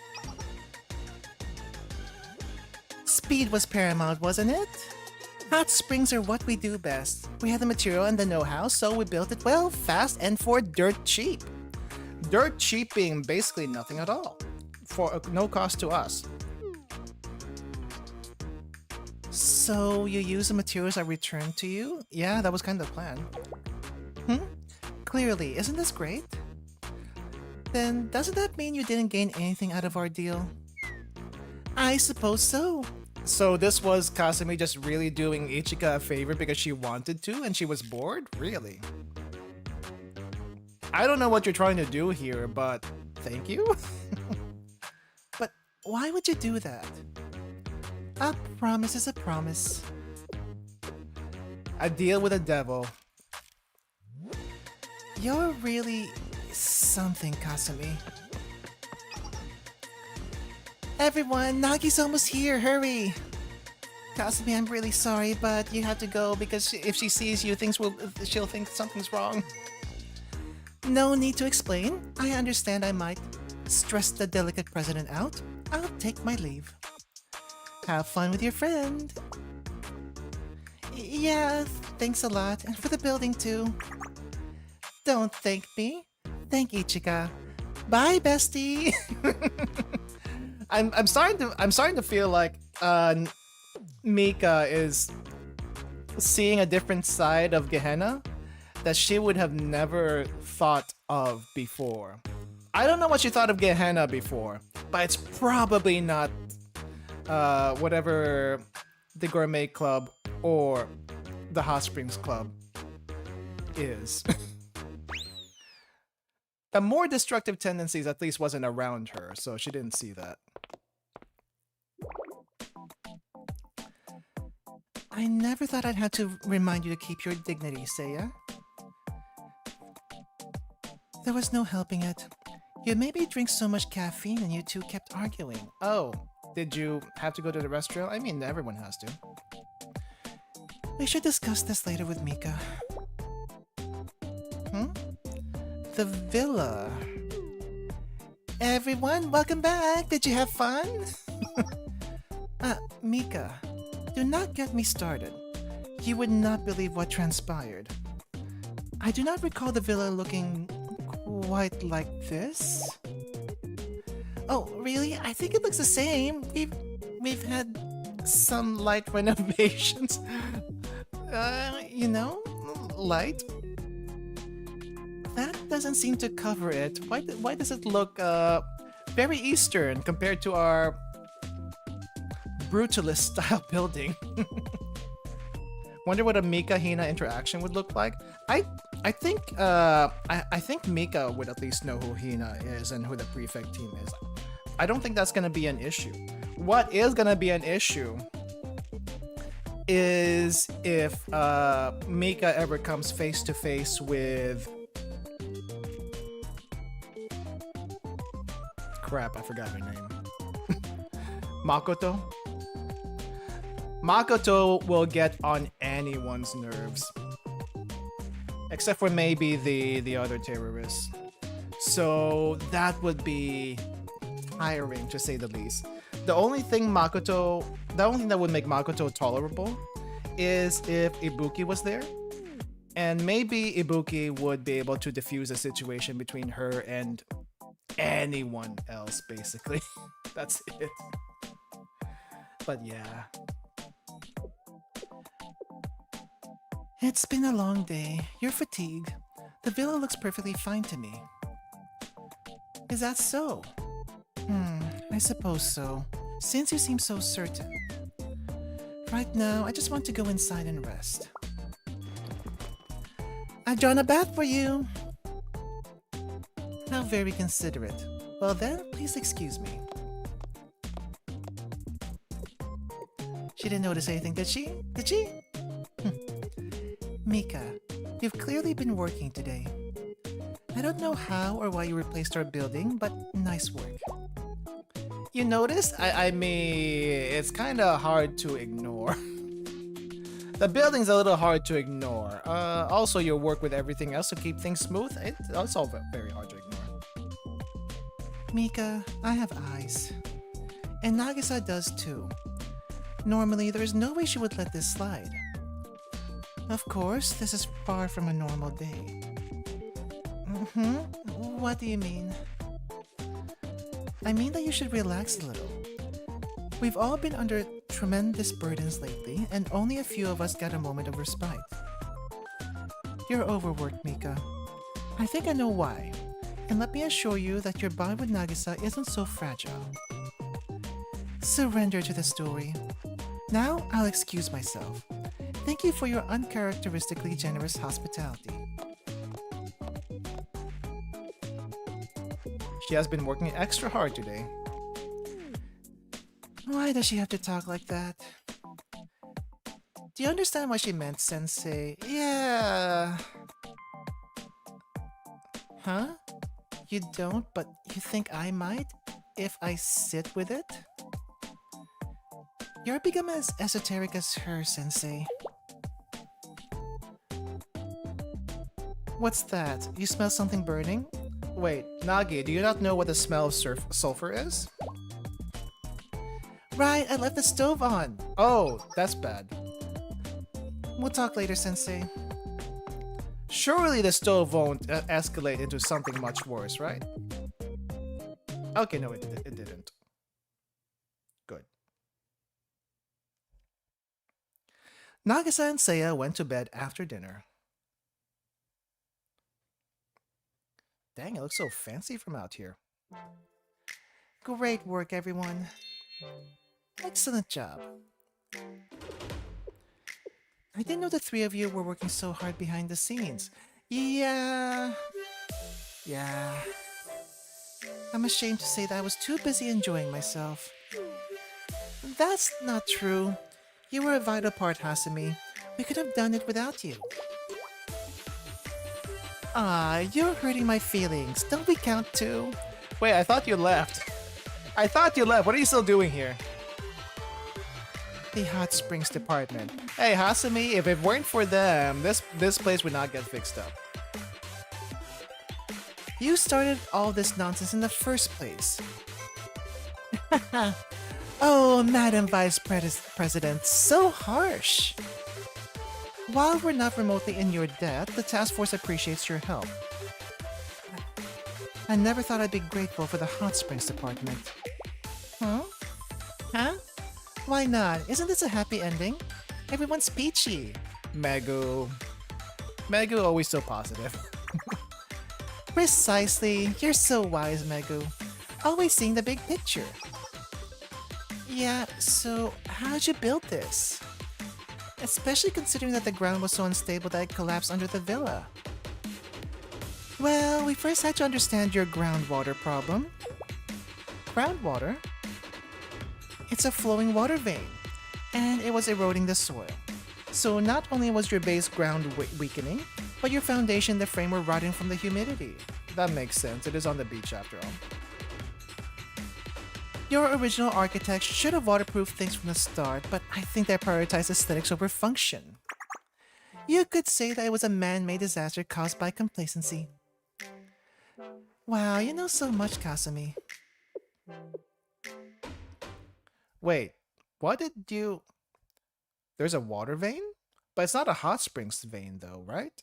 Speed was paramount, wasn't it? Hot springs are what we do best. We had the material and the know-how, so we built it well, fast, and for dirt cheap. Dirt cheap being basically nothing at all. For no cost to us. So you use the materials I returned to you? Yeah, that was kind of the plan. Clearly, isn't this great? Then doesn't that mean you didn't gain anything out of our deal? I suppose so. So this was Kasumi just really doing Ichika a favor because she wanted to and she was bored? Really? I don't know what you're trying to do here, but thank you? But why would you do that? A promise is a promise. A deal with a devil. You're really something, Kasumi. Everyone, Nagi's almost here, hurry! Kasumi, I'm really sorry, but you have to go because if she sees you, she'll think something's wrong. No need to explain. I understand I might stress the delicate president out. I'll take my leave. Have fun with your friend. Yeah, thanks a lot. And for the building too. Don't thank me. Thank Ichika. Bye, bestie. I'm starting to feel like Mika is seeing a different side of Gehenna that she would have never thought of before. I don't know what she thought of Gehenna before, but it's probably not whatever the Gourmet Club or the Hot Springs Club is. The more destructive tendencies at least wasn't around her, so she didn't see that. I never thought I'd have to remind you to keep your dignity, Seiya. There was no helping it. You made me drink so much caffeine and you two kept arguing. Oh, did you have to go to the restroom? I mean, everyone has to. We should discuss this later with Mika. The villa. Everyone, welcome back. Did you have fun? Mika, do not get me started. You would not believe what transpired. I do not recall the villa looking quite like this. Oh, really? I think it looks the same. We've had some light renovations. You know, light. That doesn't seem to cover it. Why does it look very Eastern compared to our brutalist style building? Wonder what a Mika Hina interaction would look like. I think Mika would at least know who Hina is and who the prefect team is. I don't think that's gonna be an issue. What is gonna be an issue is if Mika ever comes face to face with crap, I forgot her name. Makoto? Makoto will get on anyone's nerves. Except for maybe the other terrorists. So that would be tiring, to say the least. The only thing that would make Makoto tolerable is if Ibuki was there. And maybe Ibuki would be able to diffuse a situation between her and anyone else, basically. That's it. But yeah. It's been a long day. You're fatigued. The villa looks perfectly fine to me. Is that so? I suppose so. Since you seem so certain. Right now, I just want to go inside and rest. I've drawn a bath for you. How very considerate. Well then, please excuse me. She didn't notice anything, did she? Did she? Mika, you've clearly been working today. I don't know how or why you replaced our building, but nice work. You noticed? I mean, it's kinda hard to ignore. The building's a little hard to ignore. Also, your work with everything else to keep things smooth, it's also very hard to ignore. Mika, I have eyes. And Nagisa does too. Normally, there is no way she would let this slide. Of course, this is far from a normal day. What do you mean? I mean that you should relax a little. We've all been under tremendous burdens lately, and only a few of us get a moment of respite. You're overworked, Mika. I think I know why, and let me assure you that your bond with Nagisa isn't so fragile. Surrender to the story. Now, I'll excuse myself. Thank you for your uncharacteristically generous hospitality. She has been working extra hard today. Why does she have to talk like that? Do you understand what she meant, Sensei? Yeah. Huh? You don't, but you think I might? If I sit with it? You're become as esoteric as her, Sensei. What's that? You smell something burning? Wait, Nagi, do you not know what the smell of sulfur is? Right, I left the stove on. Oh, that's bad. We'll talk later, Sensei. Surely the stove won't escalate into something much worse, right? Okay, no, it didn't. Good. Nagisa and Seiya went to bed after dinner. Dang, it looks so fancy from out here. Great work, everyone. Excellent job. I didn't know the three of you were working so hard behind the scenes. Yeah. I'm ashamed to say that I was too busy enjoying myself. That's not true. You were a vital part, Hasumi. We could have done it without you. Ah, you're hurting my feelings. Don't we count too? Wait, I thought you left. What are you still doing here? The hot springs department. Hey, Hasumi, if it weren't for them, this place would not get fixed up. You started all this nonsense in the first place. Oh, Madam Vice President, so harsh. While we're not remotely in your debt, the task force appreciates your help. I never thought I'd be grateful for the hot springs department. Huh? Why not? Isn't this a happy ending? Everyone's peachy. Megu always so positive. Precisely. You're so wise, Megu. Always seeing the big picture. Yeah, so how'd you build this? Especially considering that the ground was so unstable that it collapsed under the villa. Well, we first had to understand your groundwater problem. Groundwater? It's a flowing water vein, and it was eroding the soil. So not only was your base ground weakening, but your foundation and the frame were rotting from the humidity. That makes sense, it is on the beach after all. Your original architects should have waterproofed things from the start, but I think they prioritized aesthetics over function. You could say that it was a man-made disaster caused by complacency. Wow, you know so much, Kasumi. Wait, what did you... There's a water vein? But it's not a hot springs vein though, right?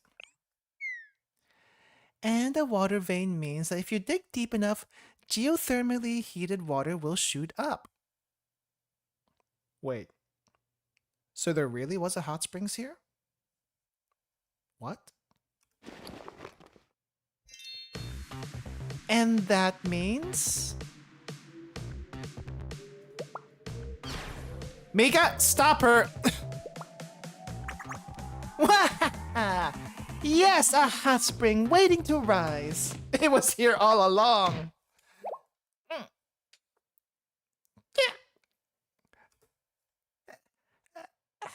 And a water vein means that if you dig deep enough, geothermally heated water will shoot up. Wait, so there really was a hot springs here? What? And that means... Mika, stop her! Yes, a hot spring waiting to rise. It was here all along.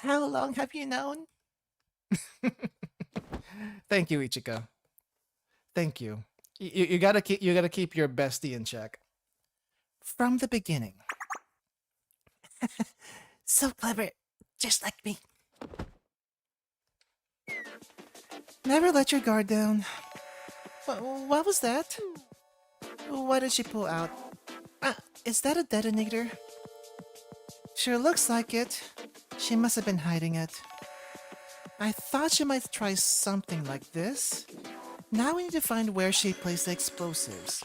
How long have you known? Thank you, Ichika. Thank you. You gotta keep your bestie in check. From the beginning. So clever, just like me. Never let your guard down. What was that? What did she pull out? Is that a detonator? Sure looks like it. She must have been hiding it. I thought she might try something like this. Now we need to find where she placed the explosives.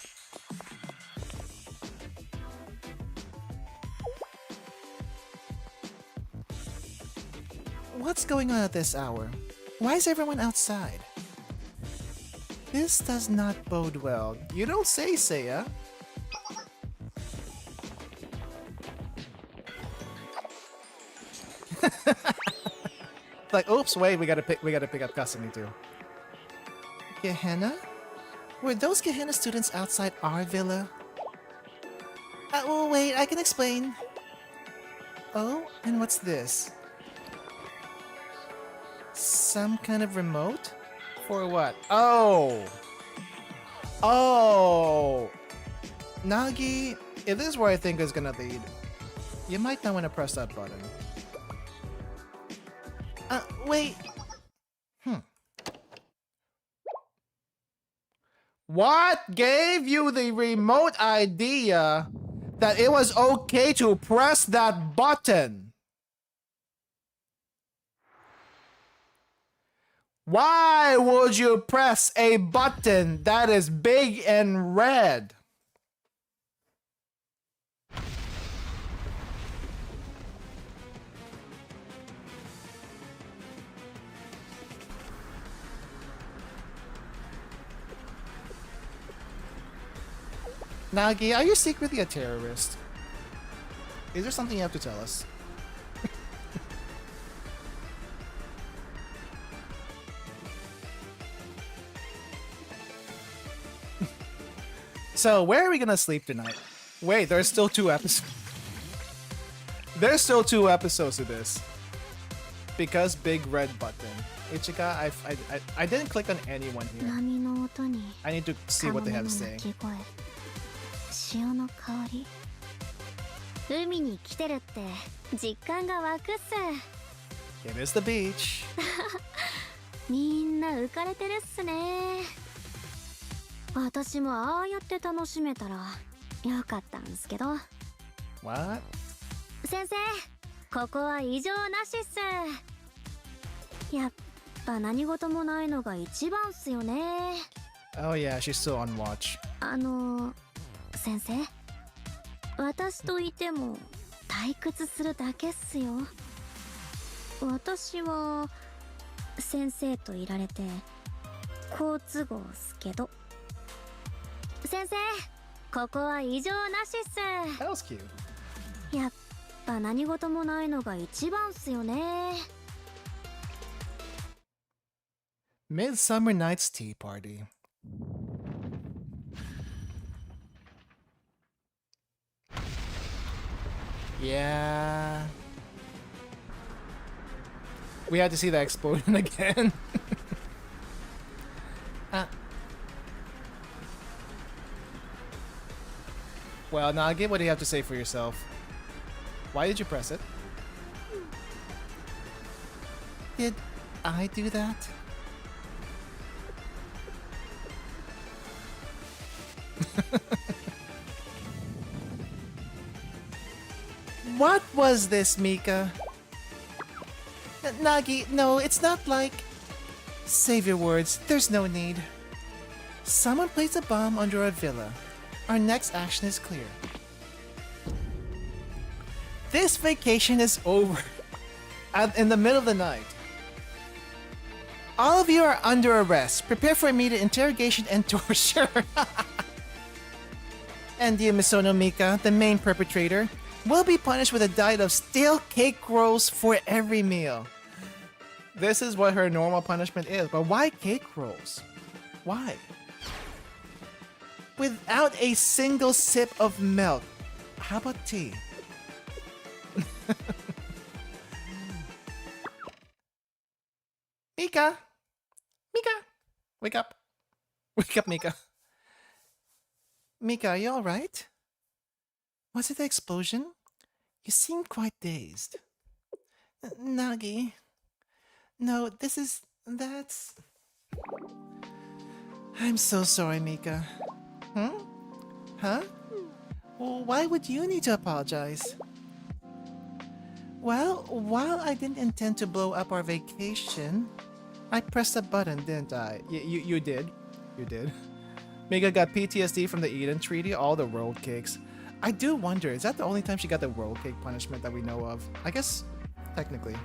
What's going on at this hour? Why is everyone outside? This does not bode well. You don't say, Seia. Like, oops, wait, we gotta pick up custody too. Gehenna? Were those Gehenna students outside our villa? Oh, wait, I can explain. Oh, and what's this? Some kind of remote? For what? Oh! Oh! Nagi, if this is where I think is gonna lead, you might not want to press that button. Wait. What gave you the remote idea that it was okay to press that button? Why would you press a button that is big and red? Nagi, are you secretly a terrorist? Is there something you have to tell us? So, where are we gonna sleep tonight? Wait, there's still 2 episodes. There's still 2 episodes of this. Because big red button. Ichika, I didn't click on anyone here. I need to see what they have to say. 潮の香り海に来てるって実感が湧くっす It is the beach みんな浮かれてるっすね私もああやって楽しめたらよかったんすけど What? 先生ここは異常なしっすやっぱ何事もないのが一番っすよね Oh yeah, she's still on watch 先生私といても退屈するだけっすよ私は先生といられて好都合っすけど先生ここは異常なしっす That was cute やっぱ何事もないのが一番っすよね Midsummer Night's Tea Party Yeah. We had to see that explosion again. Well, Nagi, what do you have to say for yourself? Why did you press it? Did I do that? What was this, Mika? Nagi, no, it's not like... Save your words, there's no need. Someone placed a bomb under our villa. Our next action is clear. This vacation is over. In the middle of the night. All of you are under arrest. Prepare for immediate interrogation and torture. And you, Misono Mika, the main perpetrator, will be punished with a diet of stale cake rolls for every meal. This is what her normal punishment is, but why cake rolls? Why? Without a single sip of milk. How about tea? Mika! Mika! Wake up. Wake up, Mika. Mika, are you alright? Was it the explosion? You seem quite dazed. Nagi. No, that's... I'm so sorry, Mika. Hmm? Huh? Well, why would you need to apologize? Well, while I didn't intend to blow up our vacation, I pressed a button, didn't I? You did. You did. Mika got PTSD from the Eden Treaty, all the world cakes. I do wonder, is that the only time she got the world cake punishment that we know of? I guess, technically.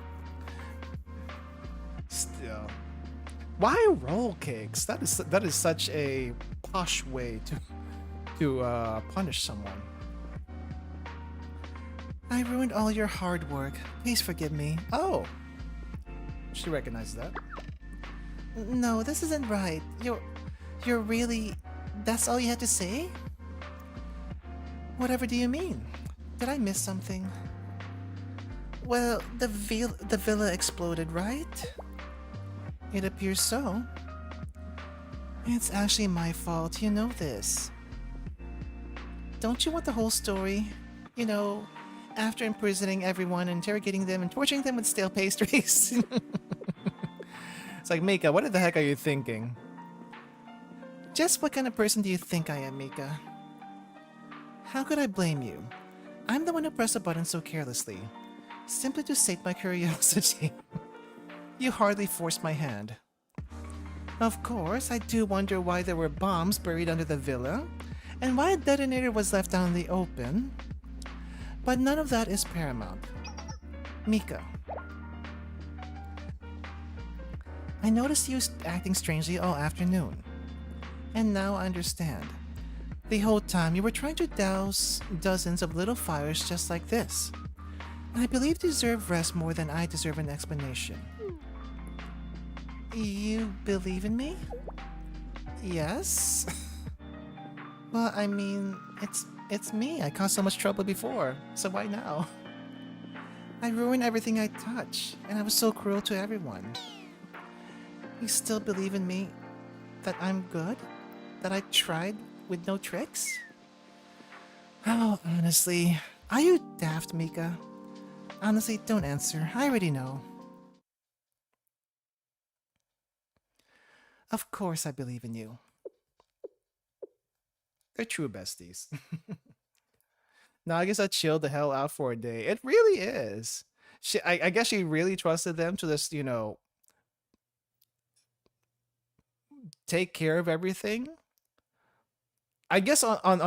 Still. Why roll cakes? That is such a posh way to punish someone. I ruined all your hard work. Please forgive me. Oh. She recognizes that. No, this isn't right. You're really... That's all you had to say? Whatever do you mean? Did I miss something? Well, the villa exploded, right? It appears so. It's actually my fault, you know this. Don't you want the whole story? You know, after imprisoning everyone, interrogating them, and torturing them with stale pastries. It's like, Mika, what the heck are you thinking? Just what kind of person do you think I am, Mika? How could I blame you? I'm the one who pressed the button so carelessly, simply to sate my curiosity. You hardly forced my hand. Of course, I do wonder why there were bombs buried under the villa, and why a detonator was left out in the open. But none of that is paramount. Mika. I noticed you acting strangely all afternoon. And now I understand. The whole time you were trying to douse dozens of little fires just like this. I believe you deserve rest more than I deserve an explanation. You believe in me? Yes? Well, I mean, it's me. I caused so much trouble before, so why now? I ruined everything I touch, and I was so cruel to everyone. You still believe in me? That I'm good? That I tried with no tricks? Oh, honestly, are you daft, Mika? Honestly, don't answer. I already know. Of course I believe in you. They're true besties. Nagisa chilled the hell out for a day. It really is. I guess she really trusted them to just, you know, take care of everything. I guess on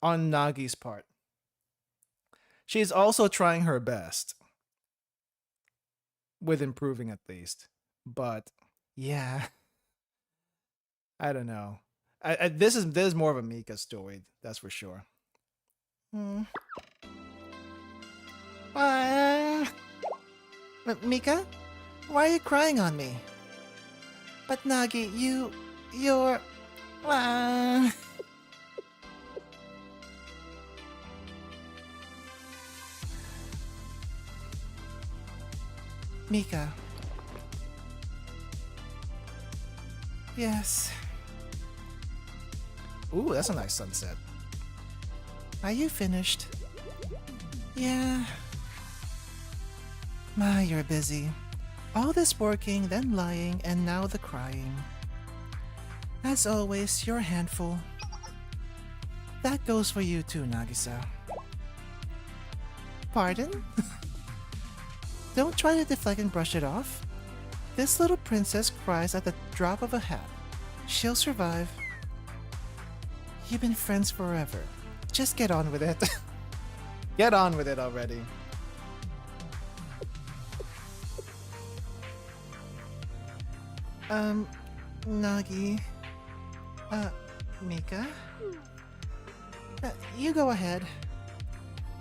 Nagi's part, she's also trying her best with improving at least. But yeah, I don't know. This is more of a Mika story, that's for sure. Mika, why are you crying on me? But Nagi, you're... Mika. Yes. Ooh, that's a nice sunset. Are you finished? Yeah. My, you're busy. All this working, then lying, and now the crying. As always, you're a handful. That goes for you too, Nagisa. Pardon? Don't try to deflect and brush it off. This little princess cries at the drop of a hat. She'll survive. You've been friends forever. Just get on with it. Get on with it already. Nagi. Mika? You go ahead.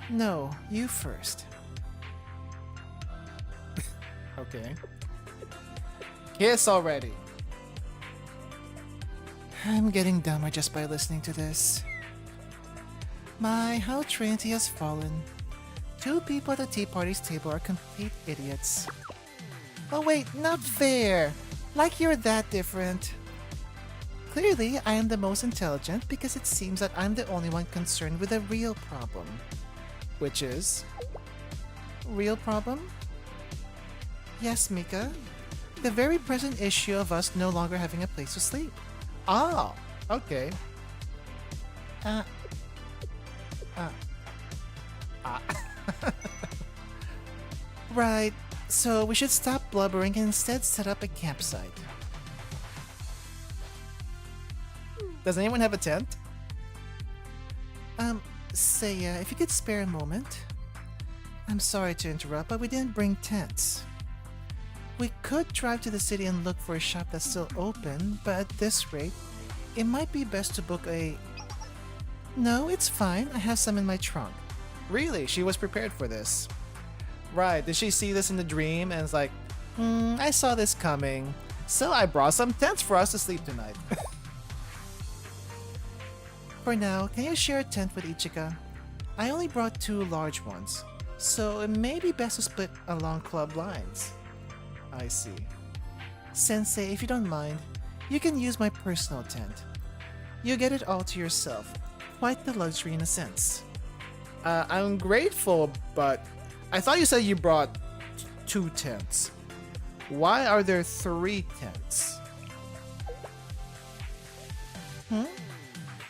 No, you first. Okay. Kiss already. I'm getting dumber just by listening to this. My, how Trinity has fallen. Two people at the tea party's table are complete idiots. Oh wait, not fair! Like you're that different. Clearly, I am the most intelligent because it seems that I'm the only one concerned with a real problem. Which is... Real problem? Yes, Mika. The very present issue of us no longer having a place to sleep. Oh, okay. Uh, Ah. Right, so we should stop blubbering and instead set up a campsite. Does anyone have a tent? Seiya, if you could spare a moment. I'm sorry to interrupt, but we didn't bring tents. We could drive to the city and look for a shop that's still open, but at this rate, it might be best to book a... No, it's fine. I have some in my trunk. Really? She was prepared for this. Right, did she see this in the dream and it's like, I saw this coming, so I brought some tents for us to sleep tonight. For now, can you share a tent with Ichika? I only brought 2 large ones, so it may be best to split along club lines. I see. Sensei, if you don't mind, you can use my personal tent. You get it all to yourself. Quite the luxury in a sense. I'm grateful, but I thought you said you brought 2 tents. Why are there 3 tents?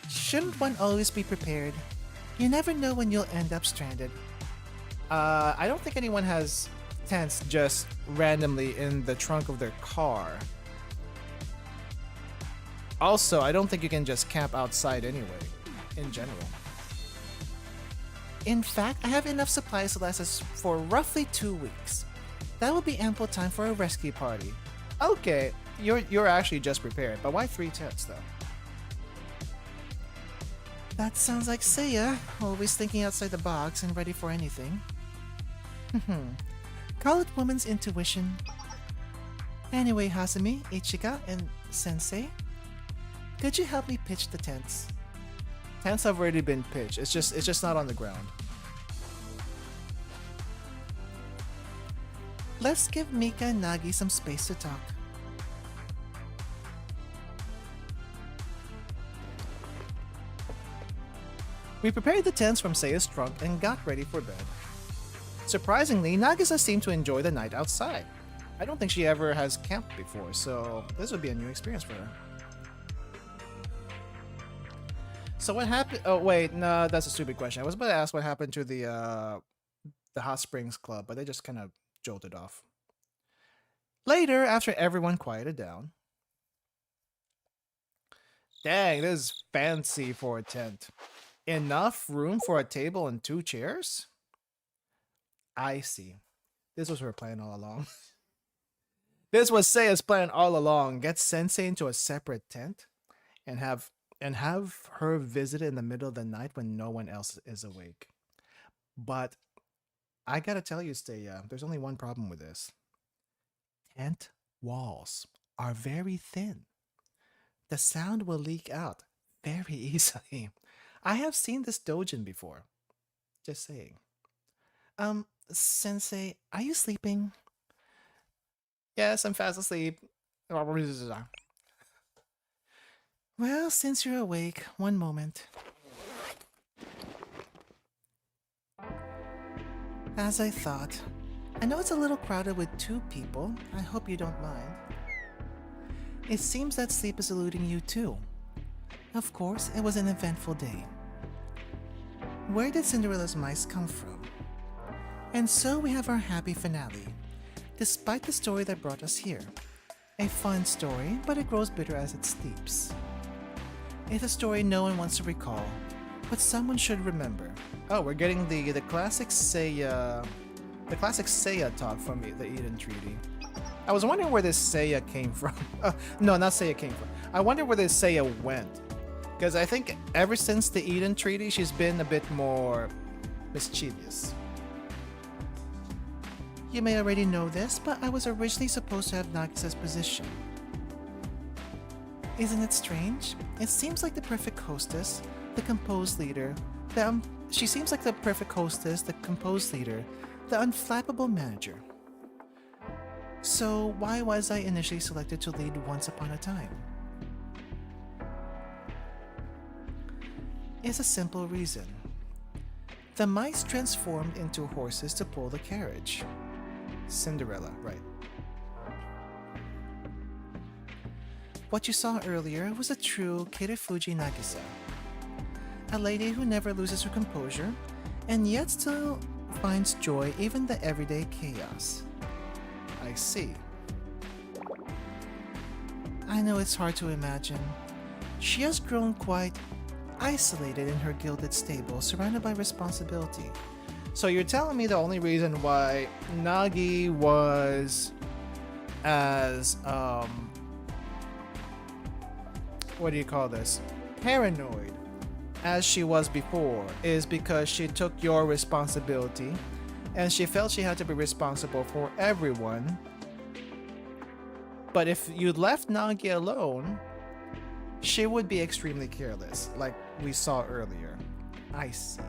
Shouldn't one always be prepared? You never know when you'll end up stranded. I don't think anyone has tents just randomly in the trunk of their car. Also, I don't think you can just camp outside anyway, in general. In fact, I have enough supplies to last us for roughly 2 weeks. That will be ample time for a rescue party. Okay, you're actually just prepared, but why 3 tents though? That sounds like Seiya, always thinking outside the box and ready for anything. Call it woman's intuition. Anyway, Hasumi, Ichika, and Sensei, could you help me pitch the tents? Tents have already been pitched. It's just not on the ground. Let's give Mika and Nagi some space to talk. We prepared the tents from Seiya's trunk and got ready for bed. Surprisingly, Nagisa seemed to enjoy the night outside. I don't think she ever has camped before, so this would be a new experience for her. So what happened? Oh wait, no, that's a stupid question. I was about to ask what happened to the Hot Springs Club, but they just kind of jolted off. Later, after everyone quieted down. Dang, this is fancy for a tent. Enough room for a table and 2 chairs? I see. This was her plan all along. This was Seiya's plan all along. Get Sensei into a separate tent and have her visit in the middle of the night when no one else is awake. But I gotta tell you, Seiya, there's only one problem with this. Tent walls are very thin. The sound will leak out very easily. I have seen this dojin before. Just saying. Sensei, are you sleeping? Yes, I'm fast asleep. Well, since you're awake, one moment. As I thought, I know it's a little crowded with 2 people. I hope you don't mind. It seems that sleep is eluding you too. Of course, it was an eventful day. Where did Cinderella's mice come from? And so we have our happy finale, despite the story that brought us here. A fun story, but it grows bitter as it steeps. It's a story no one wants to recall, but someone should remember. Oh, we're getting the classic Seiya talk from the Eden Treaty. I was wondering where this Seiya came from. No, not Seiya came from. I wonder where this Seiya went. Because I think ever since the Eden Treaty, she's been a bit more mischievous. You may already know this, but I was originally supposed to have Nagisa's position. Isn't it strange? It seems like the perfect hostess, the composed leader, she seems like the perfect hostess, the composed leader, the unflappable manager. So why was I initially selected to lead once upon a time? It's a simple reason. The mice transformed into horses to pull the carriage. Cinderella, right. What you saw earlier was a true Kirifuji Nagisa. A lady who never loses her composure, and yet still finds joy even in the everyday chaos. I see. I know it's hard to imagine. She has grown quite isolated in her gilded stable, surrounded by responsibility. So you're telling me the only reason why Nagi was as, what do you call this? Paranoid as she was before is because she took your responsibility and she felt she had to be responsible for everyone. But if you left Nagi alone, she would be extremely careless, like we saw earlier. I see.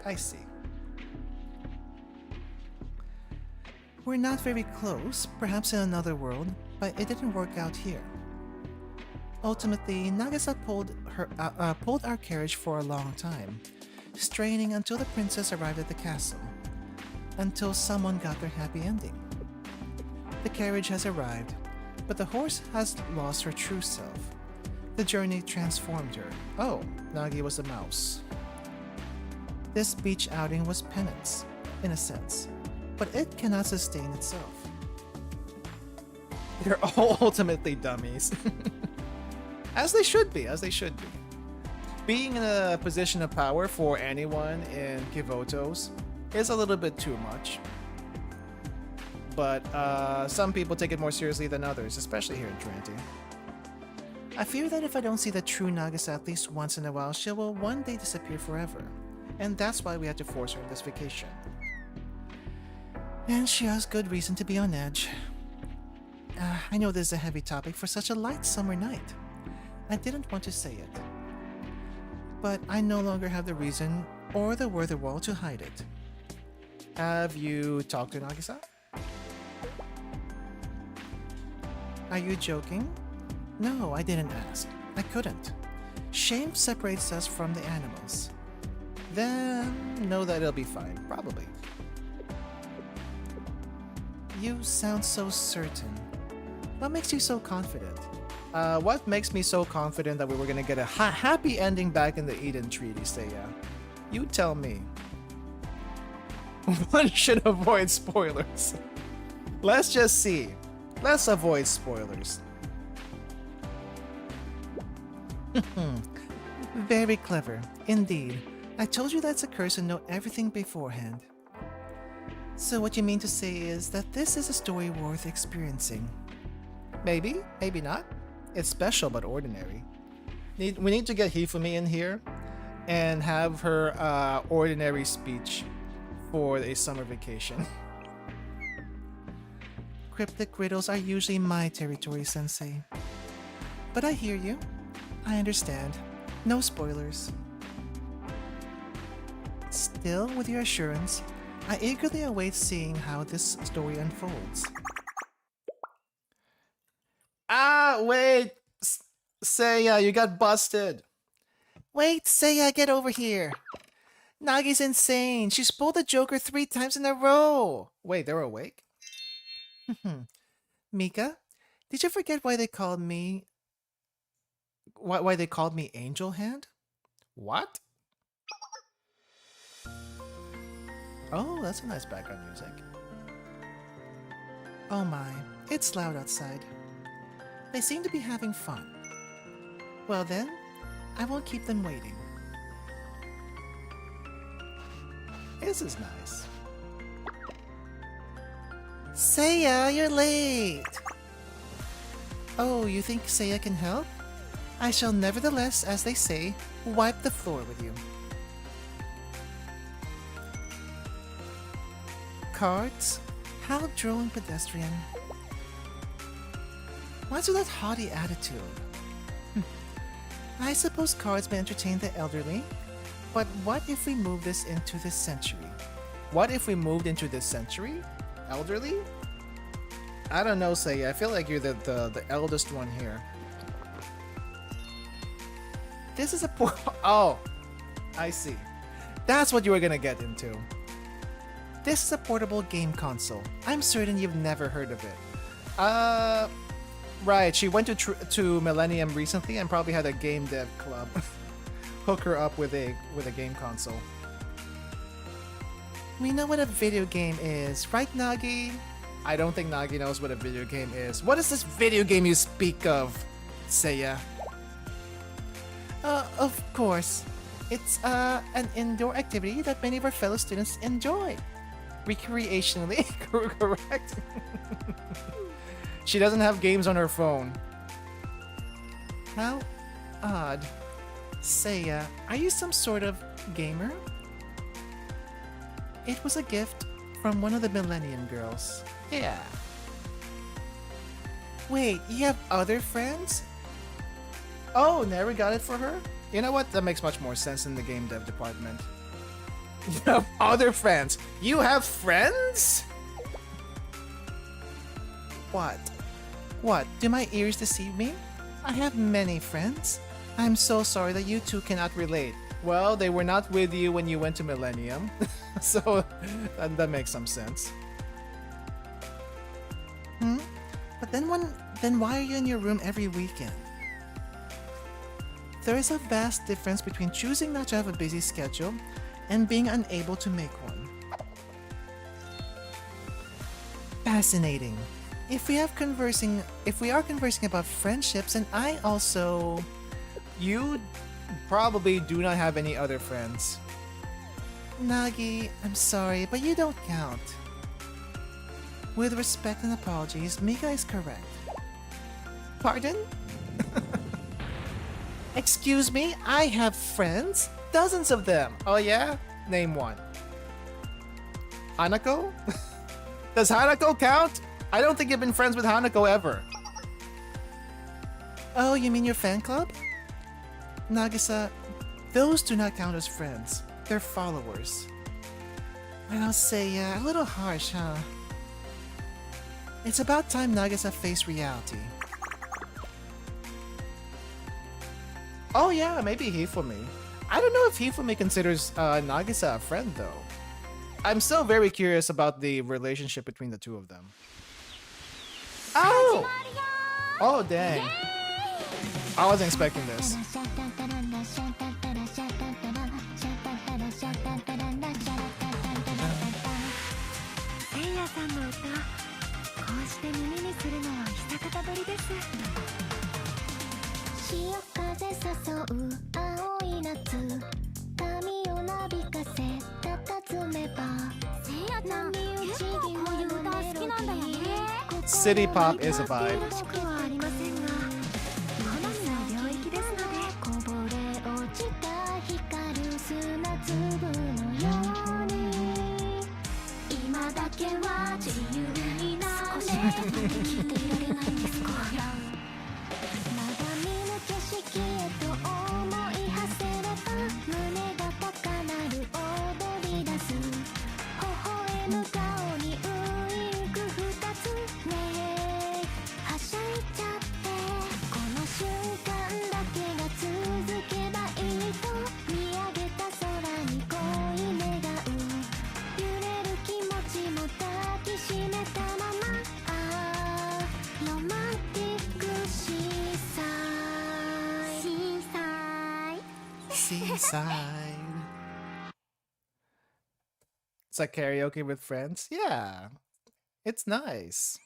I see. We're not very close, perhaps in another world, but it didn't work out here. Ultimately, Nagisa pulled our carriage for a long time, straining until the princess arrived at the castle, until someone got their happy ending. The carriage has arrived, but the horse has lost her true self. The journey transformed her. Oh, Nagi was a mouse. This beach outing was penance, in a sense, but it cannot sustain itself. They're all ultimately dummies. As they should be, as they should be. Being in a position of power for anyone in Kivotos is a little bit too much. But some people take it more seriously than others, especially here in Trinity. I fear that if I don't see the true Nagisa at least once in a while, she will one day disappear forever. And that's why we had to force her on this vacation. And she has good reason to be on edge. I know this is a heavy topic for such a light summer night. I didn't want to say it. But I no longer have the reason or the wherewithal to hide it. Have you talked to Nagisa? Are you joking? No, I didn't ask. I couldn't. Shame separates us from the animals. Then know that it'll be fine, probably. You sound so certain. What makes you so confident? What makes me so confident that we were gonna get a happy ending back in the Eden Treaty, Seiya? You tell me. One should avoid spoilers. Let's just see. Let's avoid spoilers. Very clever, indeed. I told you that's a curse and know everything beforehand. So what you mean to say is that this is a story worth experiencing? Maybe, maybe not. It's special but ordinary. We need to get Hifumi in here and have her ordinary speech for a summer vacation. Cryptic riddles are usually my territory, Sensei. But I hear you. I understand. No spoilers. Still, with your assurance, I eagerly await seeing how this story unfolds. Ah, wait! Seiya, you got busted! Wait, Seiya, get over here! Nagi's insane! She's pulled the Joker 3 times in a row! Wait, they're awake? Mika, did you forget why they called me... Why they called me Angel Hand? What? Oh, that's a nice background music. Oh my, it's loud outside. They seem to be having fun. Well then, I won't keep them waiting. This is nice. Seiya, you're late! Oh, you think Seiya can help? I shall nevertheless, as they say, wipe the floor with you. Cards? How drone pedestrian. What's with that haughty attitude? I suppose cards may entertain the elderly, but what if we move this into this century? What if we moved into this century? Elderly? I don't know, Seiya. I feel like you're the eldest one here. This is a poor... Oh, I see. That's what you were gonna get into. This is a portable game console. I'm certain you've never heard of it. Right, she went to Millennium recently and probably had a game dev club hook her up with a game console. We know what a video game is, right, Nagi? I don't think Nagi knows what a video game is. What is this video game you speak of, Seiya? Of course. It's an indoor activity that many of our fellow students enjoy. Recreationally, correct? She doesn't have games on her phone. How odd. Seiya, are you some sort of gamer? It was a gift from one of the Millennium girls. Yeah. Wait, you have other friends? Oh, never got it for her? You know what? That makes much more sense in the game dev department. You have other friends. You have friends? What? What? Do my ears deceive me? I have many friends. I'm so sorry that you two cannot relate. Well, they were not with you when you went to Millennium. So that makes some sense. But then why are you in your room every weekend? There is a vast difference between choosing not to have a busy schedule and being unable to make one. Fascinating. If we are conversing about friendships, and I also... You probably do not have any other friends. Nagi, I'm sorry, but you don't count. With respect and apologies, Mika is correct. Pardon? Excuse me, I have friends? Dozens of them. Oh yeah? Name one. Hanako? Does Hanako count? I don't think you've been friends with Hanako ever. Oh, you mean your fan club? Nagisa, those do not count as friends. They're followers. I'll say, a little harsh, huh? It's about time Nagisa faced reality. Oh yeah, maybe Hifumi. I don't know if Hifumi considers Nagisa a friend though. I'm still very curious about the relationship between the two of them. Oh! Oh dang. I wasn't expecting this. City pop is a vibe. Seaside. It's like karaoke with friends. Yeah, it's nice.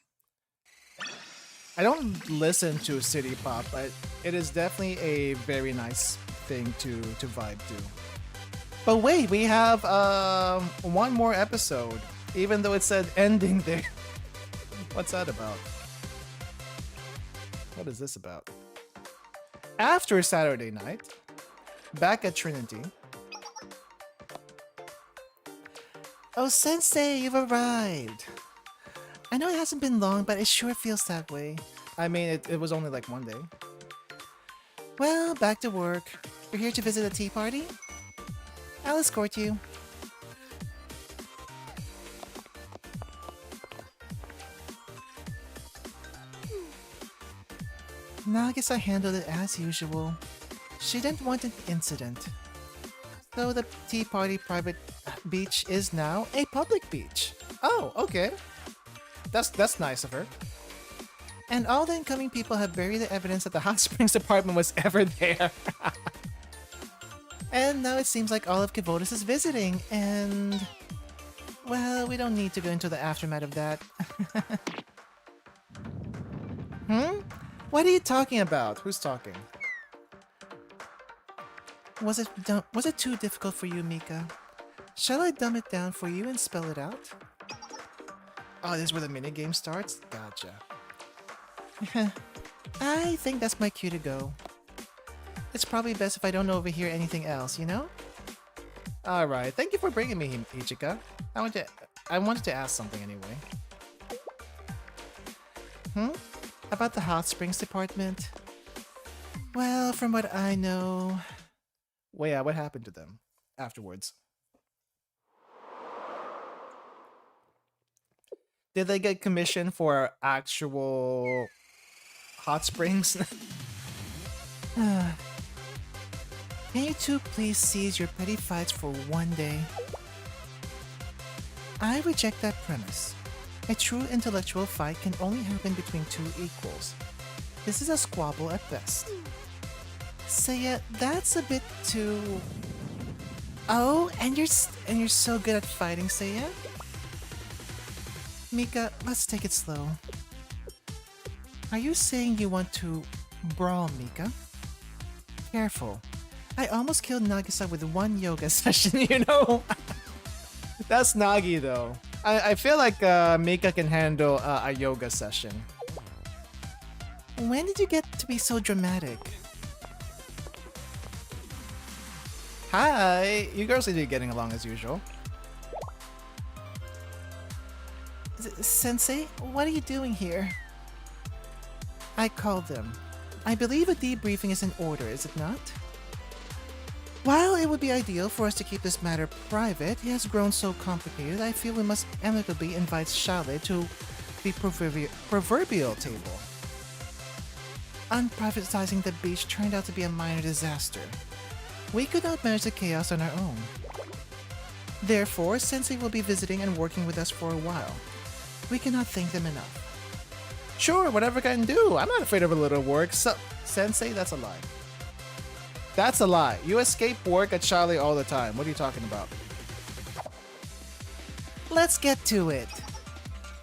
I don't listen to city pop, but it is definitely a very nice thing to vibe to. But wait, we have one more episode, even though it said ending there. What's that about? What is this about? After Saturday night, back at Trinity. Oh, Sensei, you've arrived. I know it hasn't been long, but it sure feels that way. I mean, it was only like one day. Well, back to work. You're here to visit a tea party? I'll escort you. Nagisa handled it as usual. She didn't want an incident. So the tea party private beach is now a public beach. Oh, okay. That's nice of her. And all the incoming people have buried the evidence that the hot springs department was ever there. And now it seems like all of Kivotis is visiting, and... well, we don't need to go into the aftermath of that. What are you talking about? Who's talking? Was it too difficult for you, Mika? Shall I dumb it down for you and spell it out? Oh, this is where the minigame starts? Gotcha. I think that's my cue to go. It's probably best if I don't overhear anything else, you know? Alright, thank you for bringing me, Ichika. I wanted to ask something anyway. About the hot springs department? Well, from what I know... well, yeah, what happened to them afterwards? Did they get commissioned for actual hot springs? Can you two please cease your petty fights for one day? I reject that premise. A true intellectual fight can only happen between two equals. This is a squabble at best. Seiya, that's a bit too... oh, and you're so good at fighting, Seiya? Mika, let's take it slow. Are you saying you want to brawl, Mika? Careful. I almost killed Nagisa with one yoga session, you know? That's Nagi, though. I feel like Mika can handle a yoga session. When did you get to be so dramatic? Hi! You girls seem to be getting along as usual. Sensei, what are you doing here? I called them. I believe a debriefing is in order, is it not? While it would be ideal for us to keep this matter private, it has grown so complicated I feel we must amicably invite Shale to the proverbial table. Unprivatizing the beach turned out to be a minor disaster. We could not manage the chaos on our own. Therefore, Sensei will be visiting and working with us for a while. We cannot thank them enough. Sure, whatever I can do. I'm not afraid of a little work. Sensei, that's a lie. That's a lie. You escape work at Shale all the time. What are you talking about? Let's get to it.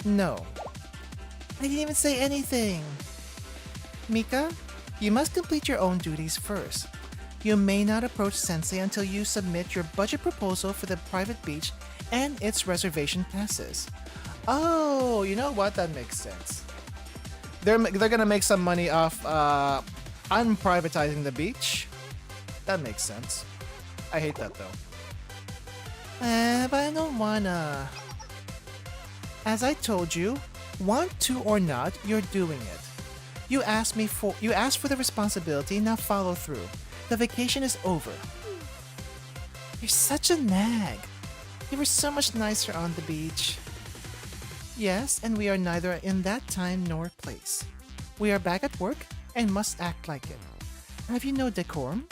No. I didn't even say anything. Mika, you must complete your own duties first. You may not approach Sensei until you submit your budget proposal for the private beach and its reservation passes. Oh, you know what? That makes sense. They're gonna make some money off unprivatizing the beach. That makes sense. I hate that though. But I don't wanna. As I told you, want to or not, you're doing it. You asked for the responsibility, now follow through. The vacation is over. You're such a nag. You were so much nicer on the beach. Yes, and we are neither in that time nor place. We are back at work and must act like it. Have you no decorum?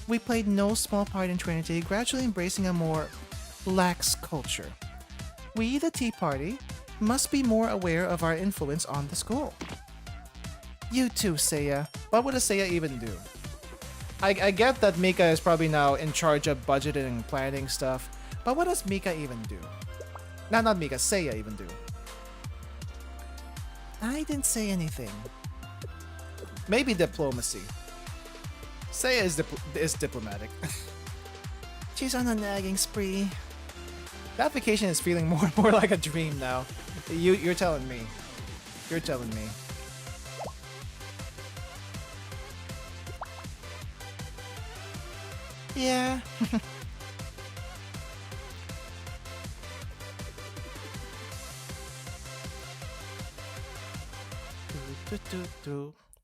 We played no small part in Trinity, gradually embracing a more lax culture. We, the Tea Party, must be more aware of our influence on the school. You too, Seiya. What would a Seiya even do? I get that Mika is probably now in charge of budgeting and planning stuff, but what does Mika even do? Not Mika, Seiya even do? I didn't say anything. Maybe diplomacy. Seiya is diplomatic. She's on a nagging spree. That vacation is feeling more and more like a dream now. You're telling me. You're telling me. Yeah.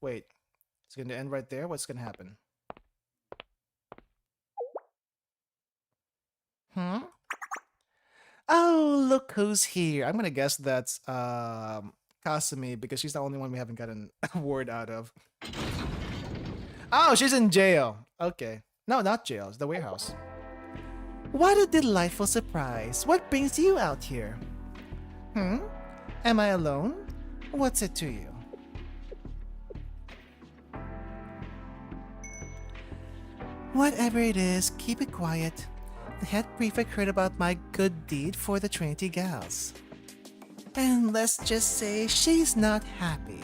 Wait. It's going to end right there? What's going to happen? Oh, look who's here. I'm going to guess that's Kasumi because she's the only one we haven't gotten a word out of. Oh, she's in jail. Okay. No, not jail. It's the warehouse. What a delightful surprise. What brings you out here? Am I alone? What's it to you? Whatever it is, keep it quiet. The head prefect heard about my good deed for the Trinity Gals. And let's just say she's not happy.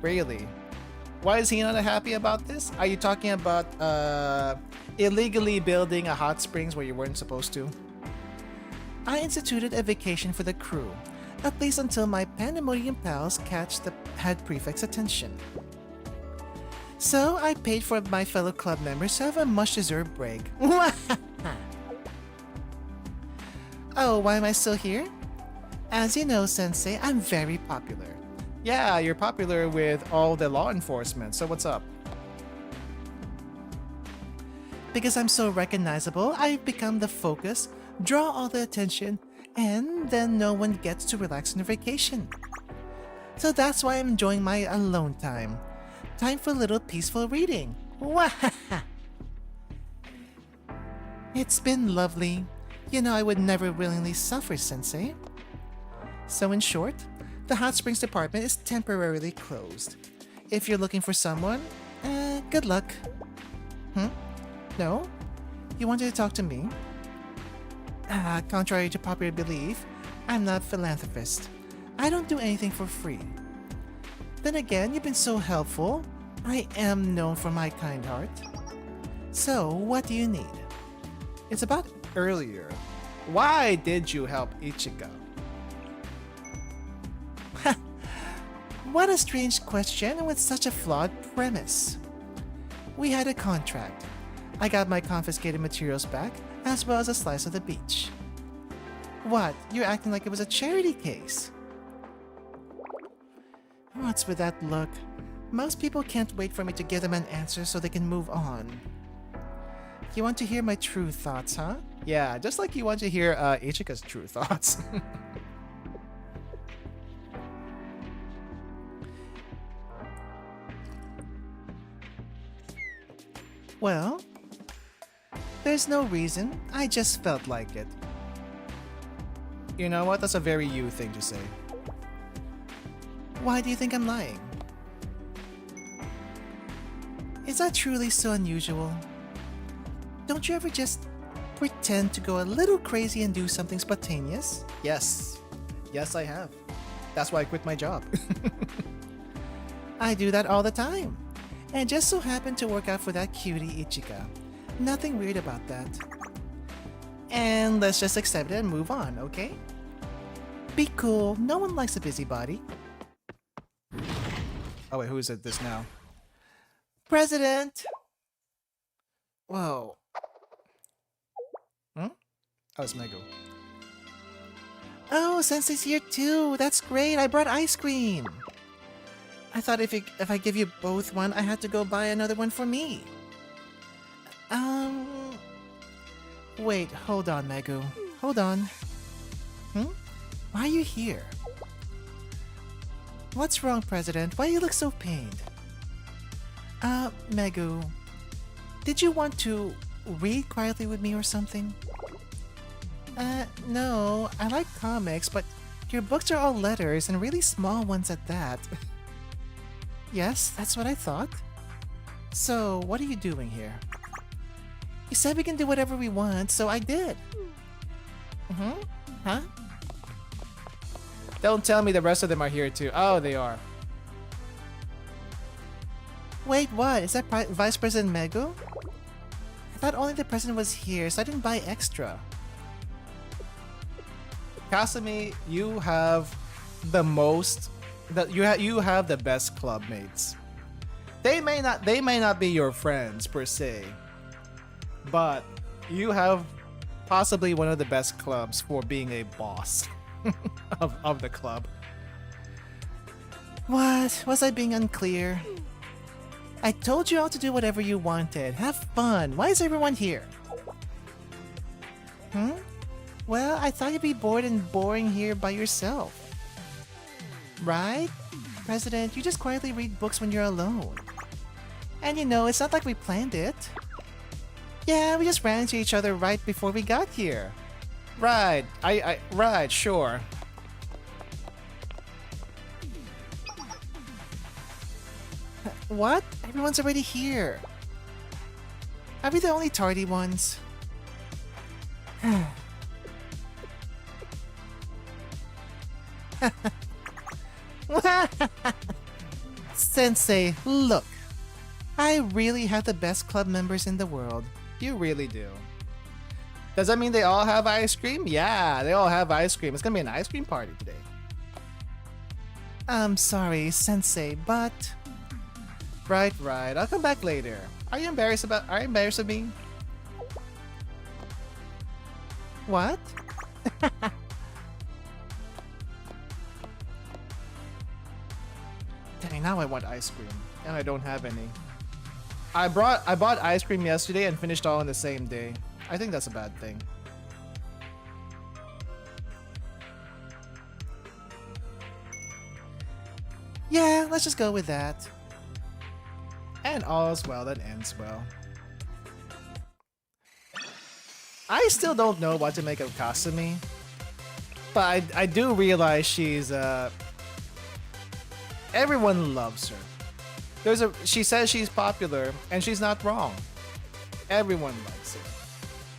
Really? Why is he not happy about this? Are you talking about illegally building a hot springs where you weren't supposed to? I instituted a vacation for the crew, at least until my pandemonium pals catch the head prefect's attention. So I paid for my fellow club members to have a much-deserved break. Oh, why am I still here? As you know, Sensei, I'm very popular. Yeah, you're popular with all the law enforcement, so what's up? Because I'm so recognizable, I've become the focus, draw all the attention, and then no one gets to relax on their vacation. So that's why I'm enjoying my alone time. Time for a little peaceful reading. It's been lovely. You know I would never willingly suffer, Sensei. So in short, the hot springs department is temporarily closed. If you're looking for someone, good luck. No? You wanted to talk to me? Contrary to popular belief, I'm not a philanthropist. I don't do anything for free. Then again, you've been so helpful. I am known for my kind heart. So, what do you need? It's about earlier. Why did you help Ichika? What a strange question and with such a flawed premise. We had a contract. I got my confiscated materials back, as well as a slice of the beach. What? You're acting like it was a charity case. What's with that look? Most people can't wait for me to give them an answer so they can move on. You want to hear my true thoughts, huh? Yeah, just like you want to hear Ichika's true thoughts. Well, there's no reason. I just felt like it. You know what? That's a very you thing to say. Why do you think I'm lying? Is that truly so unusual? Don't you ever just pretend to go a little crazy and do something spontaneous? Yes. Yes, I have. That's why I quit my job. I do that all the time. And it just so happened to work out for that cutie Ichika. Nothing weird about that. And let's just accept it and move on, okay? Be cool. No one likes a busybody. Oh wait, who is it this now? President! Whoa. Oh, it's Mego. Oh, Sensei's here too. That's great. I brought ice cream. I thought if I give you both one, I had to go buy another one for me. Wait, hold on, Megu. Hold on. Why are you here? What's wrong, President? Why do you look so pained? Megu, did you want to read quietly with me or something? No, I like comics, but your books are all letters and really small ones at that. Yes, that's what I thought. So, what are you doing here? You said we can do whatever we want, so I did. Huh? Don't tell me the rest of them are here too. Oh, they are. Wait, what? Is that Vice President Megu? I thought only the president was here, so I didn't buy extra. Kasumi, you have the most... You have the best club mates. They may not be your friends per se, but you have possibly one of the best clubs for being a boss of the club. What? Was I being unclear? I told you all to do whatever you wanted. Have fun. Why is everyone here? Well, I thought you'd be bored and boring here by yourself. Right? President, you just quietly read books when you're alone. And you know, it's not like we planned it. Yeah, we just ran into each other right before we got here. Right, right, sure. What? Everyone's already here. Are we the only tardy ones? Sensei, look. I really have the best club members in the world. You really do. Does that mean they all have ice cream? Yeah, they all have ice cream. It's gonna be an ice cream party today. I'm sorry, Sensei, but... Right. I'll come back later. Are you embarrassed of me? What? Dang, now I want ice cream. And I don't have any. I bought ice cream yesterday and finished all in the same day. I think that's a bad thing. Yeah, let's just go with that. And all's well that ends well. I still don't know what to make of Kasumi. But I do realize she's everyone loves her. She says she's popular and she's not wrong. Everyone likes her.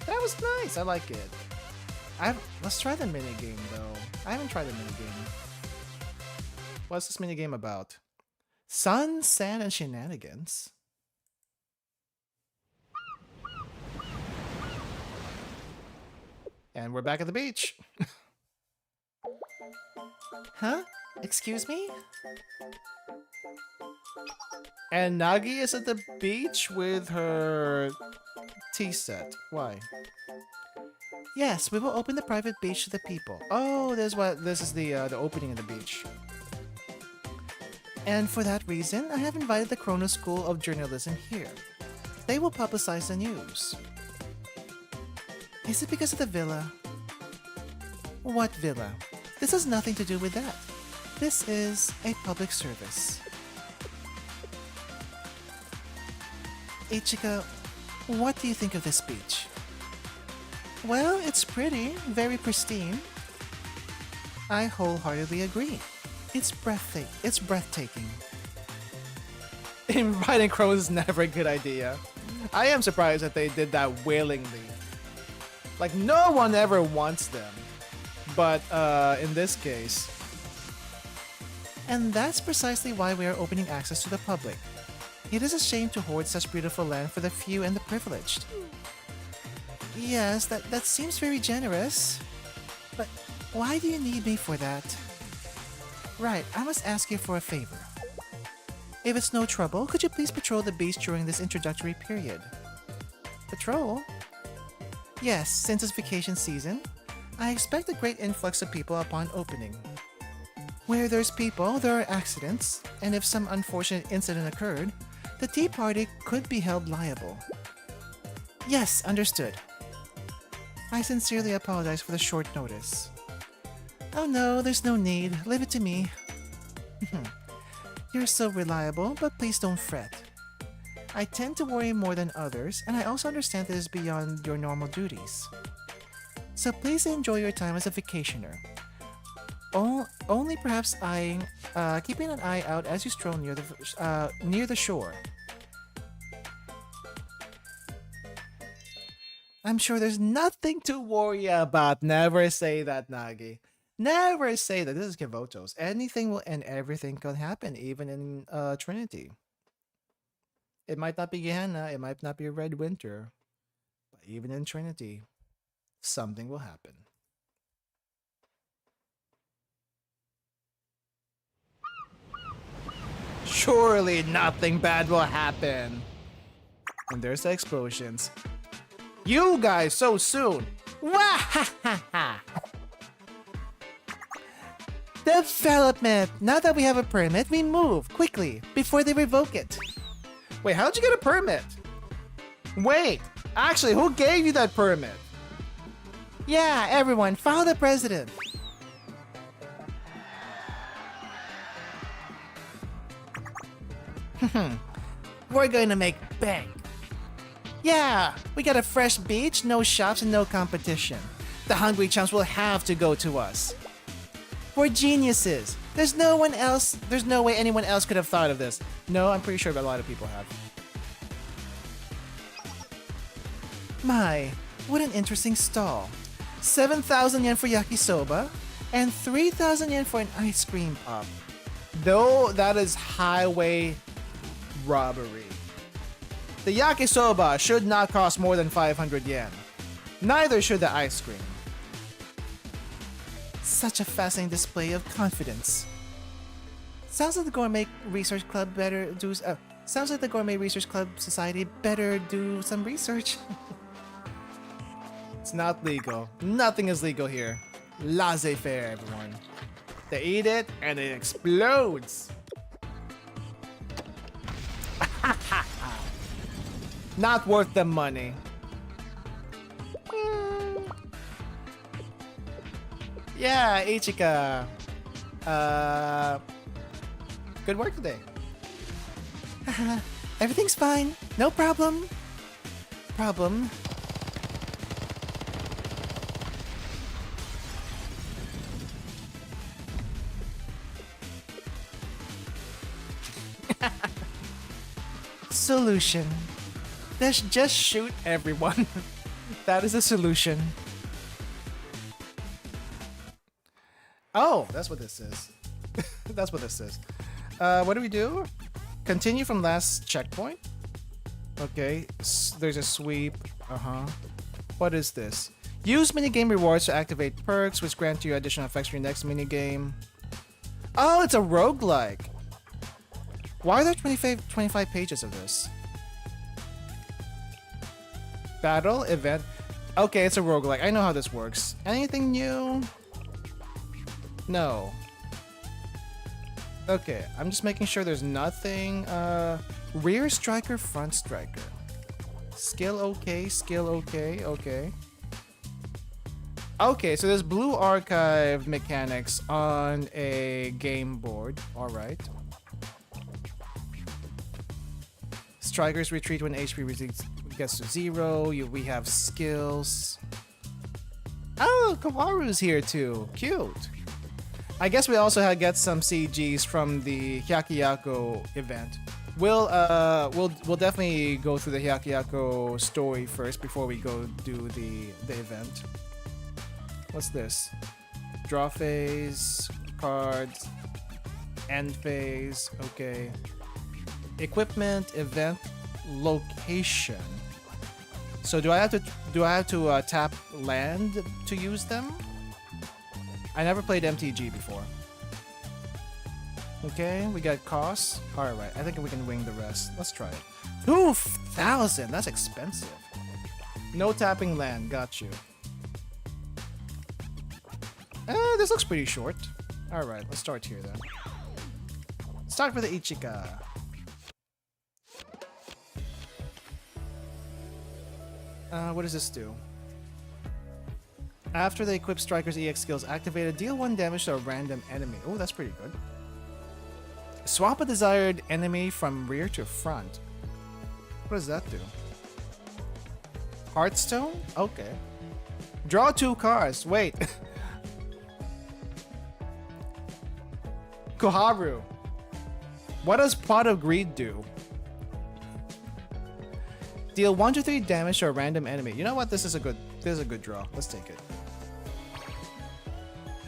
That was nice. I like it. Let's try the minigame though. I haven't tried the minigame. What's this minigame about? Sun, sand, and shenanigans. And we're back at the beach. Huh? Excuse me? And Nagi is at the beach with her tea set. Why? Yes, we will open the private beach to the people. Oh, this is the opening of the beach. And for that reason, I have invited the Chrono School of Journalism here. They will publicize the news. Is it because of the villa? What villa? This has nothing to do with that. This is a public service. Ichika, what do you think of this beach? Well, it's pretty, very pristine. I wholeheartedly agree. It's breathtaking. Inviting crows is never a good idea. I am surprised that they did that willingly. Like, no one ever wants them. But, in this case. And that's precisely why we are opening access to the public. It is a shame to hoard such beautiful land for the few and the privileged. Yes, that seems very generous. But why do you need me for that? Right, I must ask you for a favor. If it's no trouble, could you please patrol the beach during this introductory period? Patrol? Yes, since it's vacation season, I expect a great influx of people upon opening. Where there's people, there are accidents, and if some unfortunate incident occurred, the tea party could be held liable. Yes, understood. I sincerely apologize for the short notice. Oh no, there's no need. Leave it to me. You're so reliable, but please don't fret. I tend to worry more than others, and I also understand that it's beyond your normal duties. So please enjoy your time as a vacationer. Only perhaps keeping an eye out as you stroll near the shore. I'm sure there's nothing to worry about. Never say that, Nagi. Never say that. This is Kivotos. Anything will and everything can happen, even in Trinity. It might not be Gehenna, it might not be a Red Winter, but even in Trinity, something will happen. Surely nothing bad will happen. And there's the explosions. You guys so soon. Wahahaha. Development. Now that we have a permit, we move quickly before they revoke it. Wait, how'd you get a permit? Wait, actually, who gave you that permit? Yeah, everyone, follow the president. We're going to make bank. Yeah, we got a fresh beach, no shops, and no competition. The hungry chumps will have to go to us. We're geniuses. There's no one else. There's no way anyone else could have thought of this. No, I'm pretty sure a lot of people have. My, what an interesting stall. 7,000 yen for yakisoba and 3,000 yen for an ice cream pop. Though that is highway robbery. The yakisoba should not cost more than 500 yen. Neither should the ice cream. Such a fascinating display of confidence. Sounds like the Gourmet Research Club better do. Sounds like the Gourmet Research Club Society better do some research. It's not legal. Nothing is legal here. Laissez-faire, everyone. They eat it and it explodes. Not worth the money. Yeah, Ichika. Good work today. Everything's fine. No problem. Problem. Solution. Let's just shoot everyone. That is a solution. Oh, that's what this is. That's what this is. What do we do? Continue from last checkpoint. Okay, there's a sweep. What is this? Use minigame rewards to activate perks, which grant you additional effects for your next minigame. Oh, it's a roguelike. Why are there 25 pages of this? Battle, event. Okay, it's a roguelike. I know how this works. Anything new? No. Okay, I'm just making sure there's nothing. Rear striker, front striker. Skill okay, skill okay, okay. Okay, so there's blue archive mechanics on a game board. Alright. Strikers retreat when HP gets to 0. We have skills. Oh, Kawaru's here too. Cute. I guess we also get some CGs from the Hyakiyako event. We'll definitely go through the Hyakiyako story first before we go do the event. What's this? Draw phase, cards, end phase. Okay. Equipment, event, location. So do I have to tap land to use them? I never played MTG before. Okay, we got costs. Alright, I think we can wing the rest. Let's try it. 2,000! That's expensive. No tapping land, got you. This looks pretty short. Alright, let's start here then. Start with the Ichika. What does this do? After the equipped striker's EX skills activated, deal 1 damage to a random enemy. Oh, that's pretty good. Swap a desired enemy from rear to front. What does that do? Hearthstone? Okay. Draw 2 cards. Wait. Koharu. What does Pot of Greed do? Deal 1 to 3 damage to a random enemy. You know what? This is a good draw. Let's take it.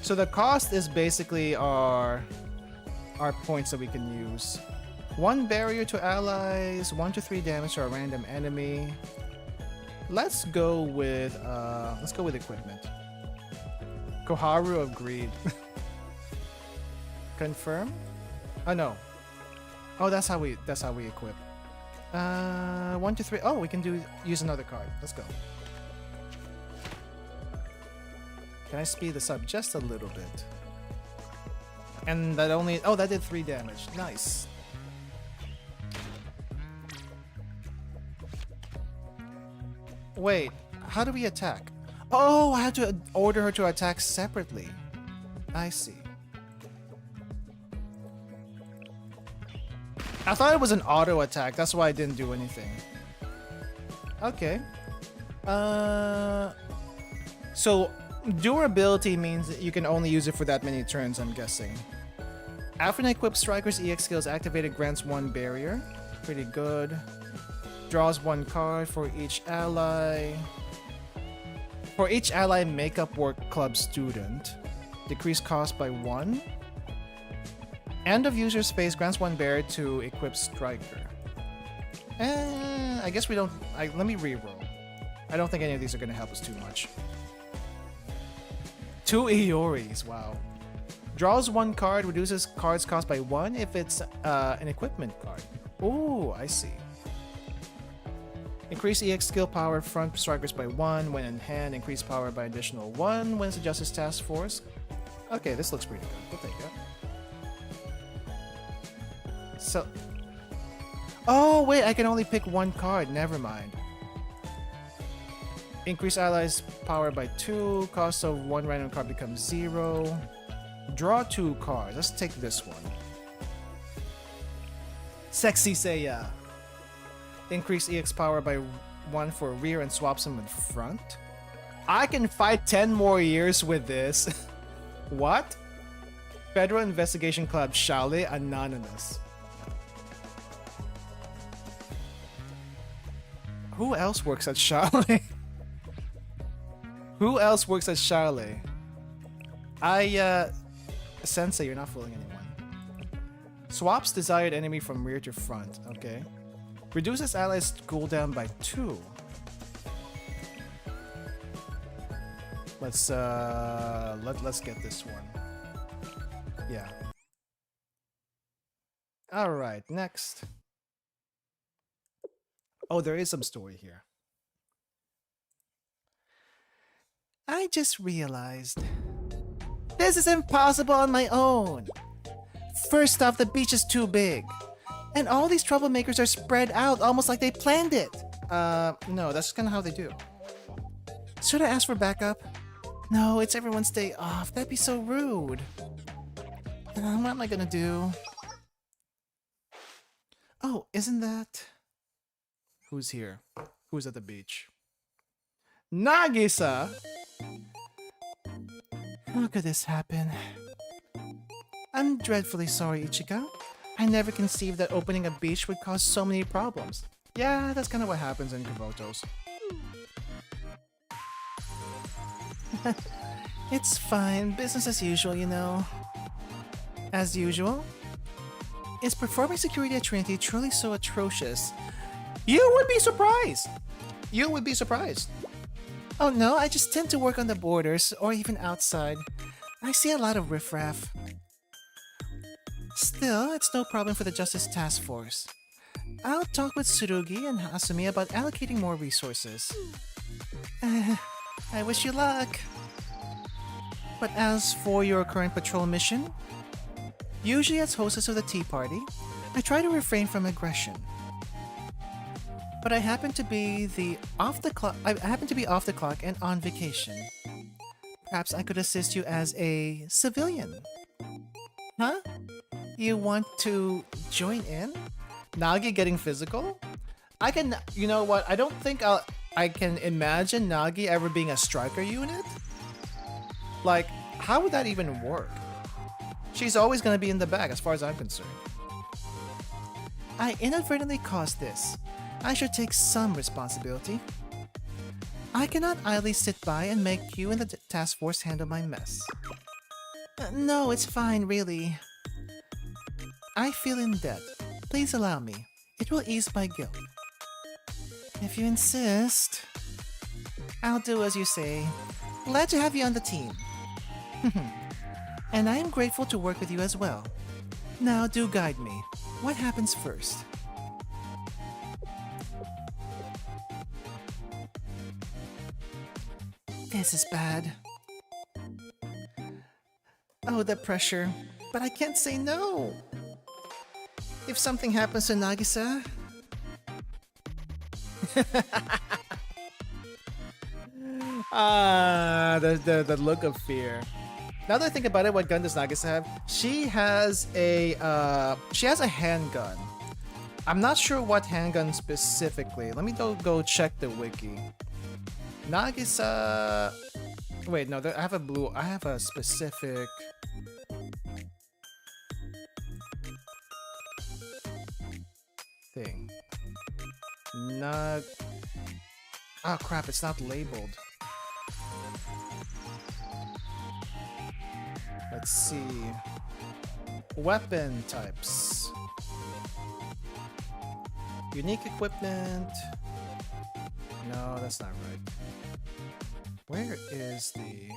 So the cost is basically our points that we can use. 1 barrier to allies, 1 to 3 damage to a random enemy. Let's go with equipment. Koharu of Greed. Confirm? Oh no. Oh, that's how we equip. 1 to 3. Oh, we can use another card. Let's go. Can I speed this up just a little bit? And that only... Oh, that did 3 damage. Nice. Wait, how do we attack? Oh, I have to order her to attack separately. I see. I thought it was an auto attack. That's why I didn't do anything. Okay. So durability means that you can only use it for that many turns, I'm guessing. After an equipped striker's EX skill is activated, grants 1 barrier. Pretty good. Draws 1 card for each ally. For each ally makeup work club student. Decrease cost by 1. End of user's phase grants 1 barrier to equipped striker. I guess we don't... let me reroll. I don't think any of these are going to help us too much. 2 Ioris, wow. Draws 1 card, reduces cards cost by 1 if it's an equipment card. Ooh, I see. Increase EX skill power front strikers by 1 when in hand. Increase power by additional 1 when it's a Justice Task Force. Okay, this looks pretty good. We'll take that. So... Oh, wait, I can only pick 1 card. Never mind. Increase allies' power by 2. Cost of 1 random card becomes 0. Draw 2 cards. Let's take this one. City Seia. Increase EX power by 1 for rear and swaps him with front. I can fight 10 more years with this. What? Federal Investigation Club Chalet Anonymous. Who else works at Chalet? Who else works at Chalet? Sensei, you're not fooling anyone. Swaps desired enemy from rear to front. Okay. Reduces allies cooldown by 2. Let's get this one. Yeah. All right, next. Oh, there is some story here. I just realized this is impossible on my own. First off, the beach is too big. And all these troublemakers are spread out almost like they planned it. No, that's kind of how they do. Should I ask for backup? No, it's everyone's day off. That'd be so rude. What am I gonna do? Oh, isn't that... Who's here? Who's at the beach? Nagisa! How could this happen? I'm dreadfully sorry, Ichika. I never conceived that opening a beach would cause so many problems. Yeah, that's kind of what happens in Kabuto's. It's fine, business as usual, you know. As usual? Is performing security at Trinity truly so atrocious? You would be surprised! You would be surprised. Oh no, I just tend to work on the borders, or even outside. I see a lot of riffraff. Still, it's no problem for the Justice Task Force. I'll talk with Tsurugi and Hasumi about allocating more resources. I wish you luck. But as for your current patrol mission, usually as hostess of the tea party, I try to refrain from aggression. But I happen to be off the clock and on vacation. Perhaps I could assist you as a civilian. Huh? You want to join in? Nagi getting physical? I can, you know what? I don't think I can imagine Nagi ever being a striker unit. Like, how would that even work? She's always gonna be in the back as far as I'm concerned. I inadvertently caused this. I should take some responsibility. I cannot idly sit by and make you and the task force handle my mess. No, it's fine, really. I feel in debt. Please allow me. It will ease my guilt. If you insist. I'll do as you say. Glad to have you on the team. And I am grateful to work with you as well. Now do guide me. What happens first? This is bad. Oh, the pressure. But I can't say no. If something happens to Nagisa... the look of fear. Now that I think about it, what gun does Nagisa have? She has a handgun. I'm not sure what handgun specifically. Let me go check the wiki. Nagisa... Wait, no, I have a specific... thing. Not. Oh crap! It's not labeled. Let's see. Weapon types. Unique equipment. No, that's not right. Where is the...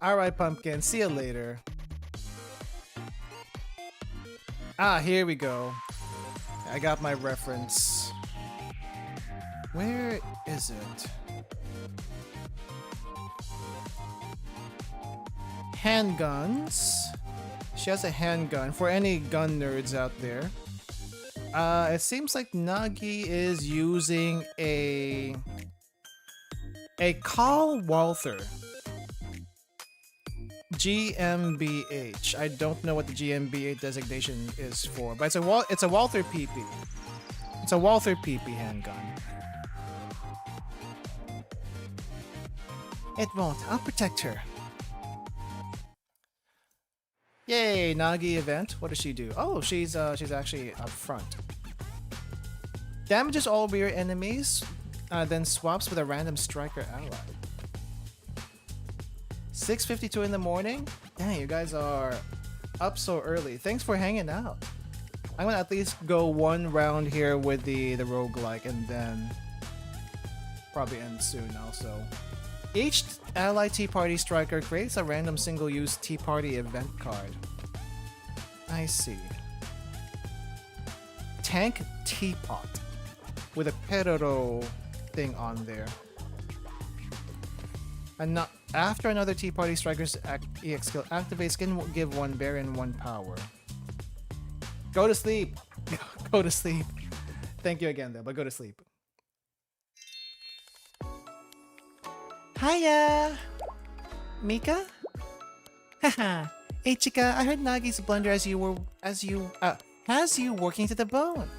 Alright, Pumpkin. See you later. Ah, here we go. I got my reference. Where is it? Handguns. She has a handgun for any gun nerds out there. It seems like Nagi is using a Carl Walther GmbH. I don't know what the GmbH designation is for, but it's a Walther PP. It's a Walther PP handgun. It won't. I'll protect her. Yay, Nagi event. What does she do? Oh, she's actually up front. Damages all rear enemies, then swaps with a random striker ally. 6:52 in the morning? Dang, you guys are up so early. Thanks for hanging out. I'm gonna at least go one round here with the roguelike and then probably end soon also. Each ally Tea Party striker creates a random single-use Tea Party event card. I see. Tank Teapot with a Peroro thing on there. And not after another Tea Party striker's EX skill activates, can give one Baron 1 power. Go to sleep. Go to sleep. Thank you again though, but go to sleep. Hiya! Mika? Haha. Hey Chica, I heard Nagi's blunder has you working to the bone.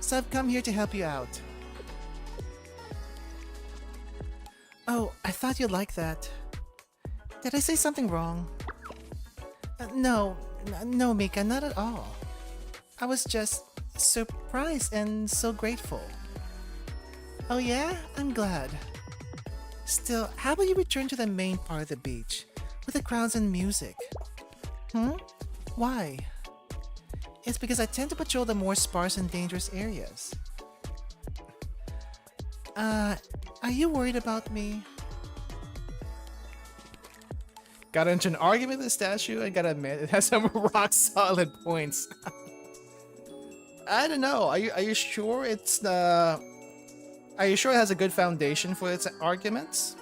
So I've come here to help you out. Oh, I thought you'd like that. Did I say something wrong? No, Mika, not at all. I was just surprised and so grateful. Oh yeah? I'm glad. Still, how about you return to the main part of the beach, with the crowds and music? Why? It's because I tend to patrol the more sparse and dangerous areas. Are you worried about me? Got into an argument with the statue, I gotta admit, it has some rock solid points. I don't know, are you sure it's the... Are you sure it has a good foundation for its arguments?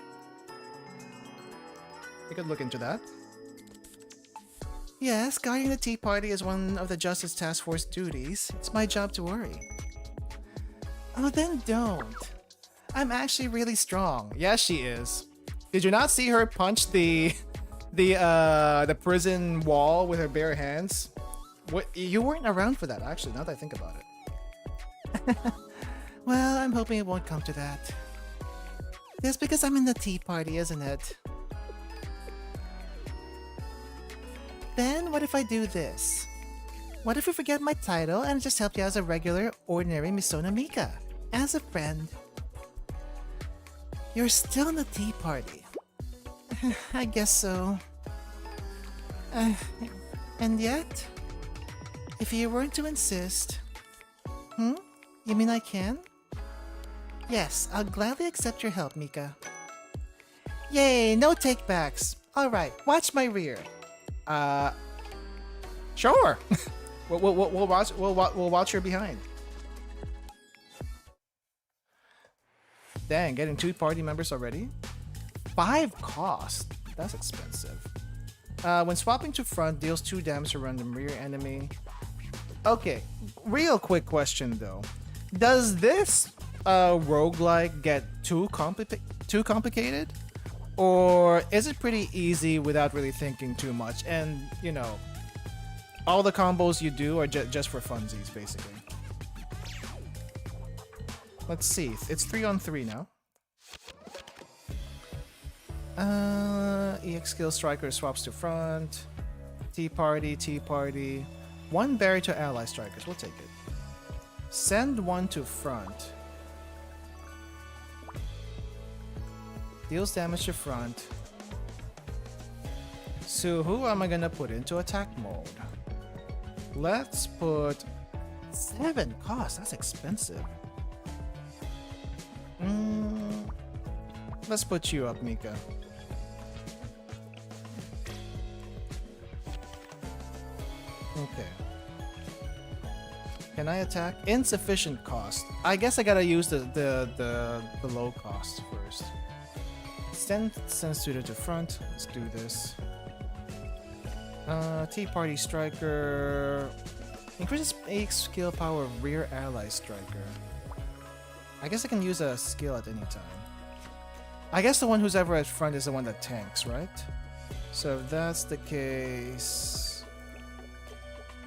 We could look into that. Yes, guarding the Tea Party is one of the Justice Task Force duties. It's my job to worry. Oh, then don't. I'm actually really strong. Yes, she is. Did you not see her punch the prison wall with her bare hands? What? You weren't around for that, actually, now that I think about it. Well, I'm hoping it won't come to that. It's because I'm in the Tea Party, isn't it? Then, what if I do this? What if we forget my title and just help you as a regular, ordinary Misona Mika? As a friend. You're still in the Tea Party. I guess so. And yet, if you weren't to insist... You mean I can? Yes, I'll gladly accept your help, Mika. Yay, no takebacks. Alright, watch my rear. Sure. we'll watch your behind. Dang, getting 2 party members already? 5 cost. That's expensive. When swapping to front, deals 2 damage to random rear enemy. Okay, real quick question though. Does this roguelike get too complicated? Or is it pretty easy without really thinking too much? And, you know, all the combos you do are just for funsies, basically. Let's see. It's 3-on-3 now. EX skill striker swaps to front. Tea party, tea party. One berry to ally strikers. We'll take it. Send one to front. Deals damage to front. So who am I gonna put into attack mode? Let's put 7 cost. That's expensive. Let's put you up, Mika. Okay. Can I attack? Insufficient cost. I guess I gotta use the low cost first. Send student to front. Let's do this. Tea Party Striker increases AX skill power of rear ally striker. I guess I can use a skill at any time. I guess the one who's ever at front is the one that tanks, right? So if that's the case,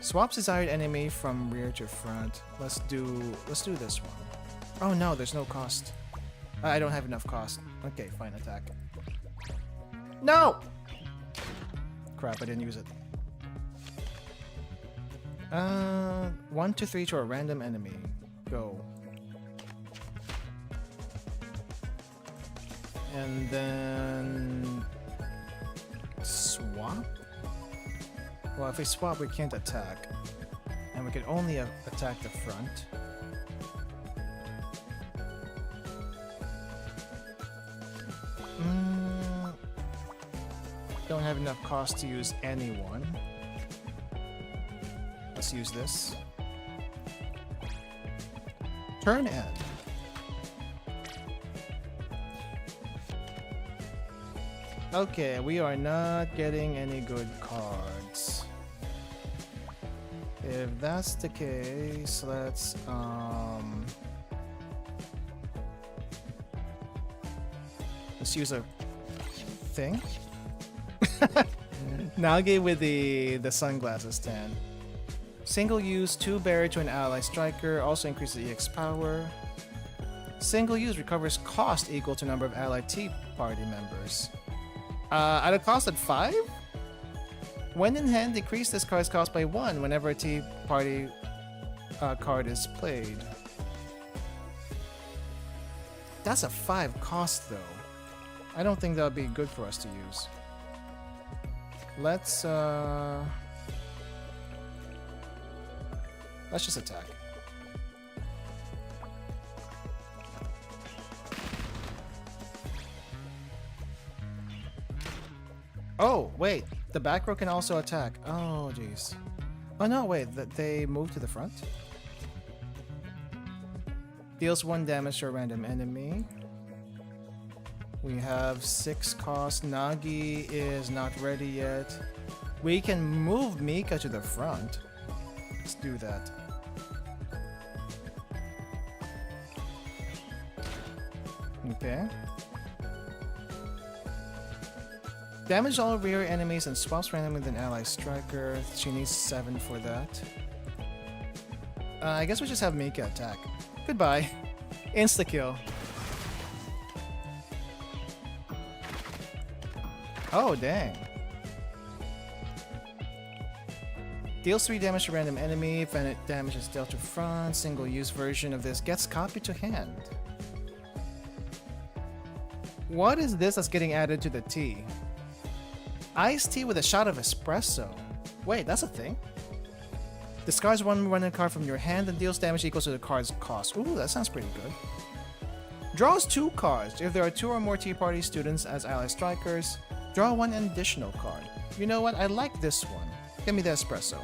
swaps desired enemy from rear to front. Let's do this one. Oh no, there's no cost. I don't have enough cost. Okay, fine, attack. No! Crap, I didn't use it. 1 to 3 to a random enemy. Go. And then swap? Well, if we swap, we can't attack. And we can only attack the front. Don't have enough cost to use anyone. Let's use this. Turn end. Okay, we are not getting any good cards. If that's the case, let's use a thing. Nagi with the sunglasses stand. Single use 2 berry to an ally striker, also increases EX power. Single use recovers cost equal to number of allied Tea Party members. At a cost at 5? When in hand, decrease this card's cost by 1 whenever a Tea Party card is played. That's a 5 cost though. I don't think that would be good for us to use. Let's just attack. Oh, wait. The back row can also attack. Oh, jeez. Oh, no, wait. They move to the front? Deals 1 damage to a random enemy. We have 6 cost. Nagi is not ready yet. We can move Mika to the front. Let's do that. Okay. Damage all rear enemies and swaps randomly with an ally striker. She needs 7 for that. I guess we just have Mika attack. Goodbye. Insta-kill. Oh, dang. Deals 3 damage to random enemy. If any damage is dealt to front, single-use version of this gets copied to hand. What is this that's getting added to the tea? Iced tea with a shot of espresso. Wait, that's a thing? Discards 1 random card from your hand and deals damage equal to the card's cost. Ooh, that sounds pretty good. Draws 2 cards. If there are 2 or more Tea Party students as ally strikers, draw 1 additional card. You know what? I like this one. Give me the espresso.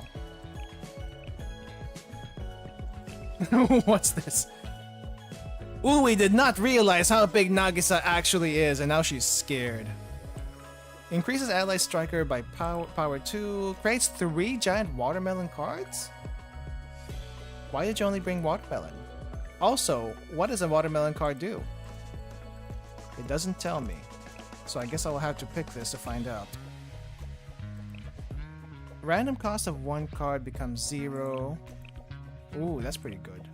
What's this? Ooh, we did not realize how big Nagisa actually is, and now she's scared. Increases ally striker by power 2. Creates 3 giant watermelon cards? Why did you only bring watermelon? Also, what does a watermelon card do? It doesn't tell me. So I guess I will have to pick this to find out. Random cost of 1 card becomes 0. Ooh, that's pretty good.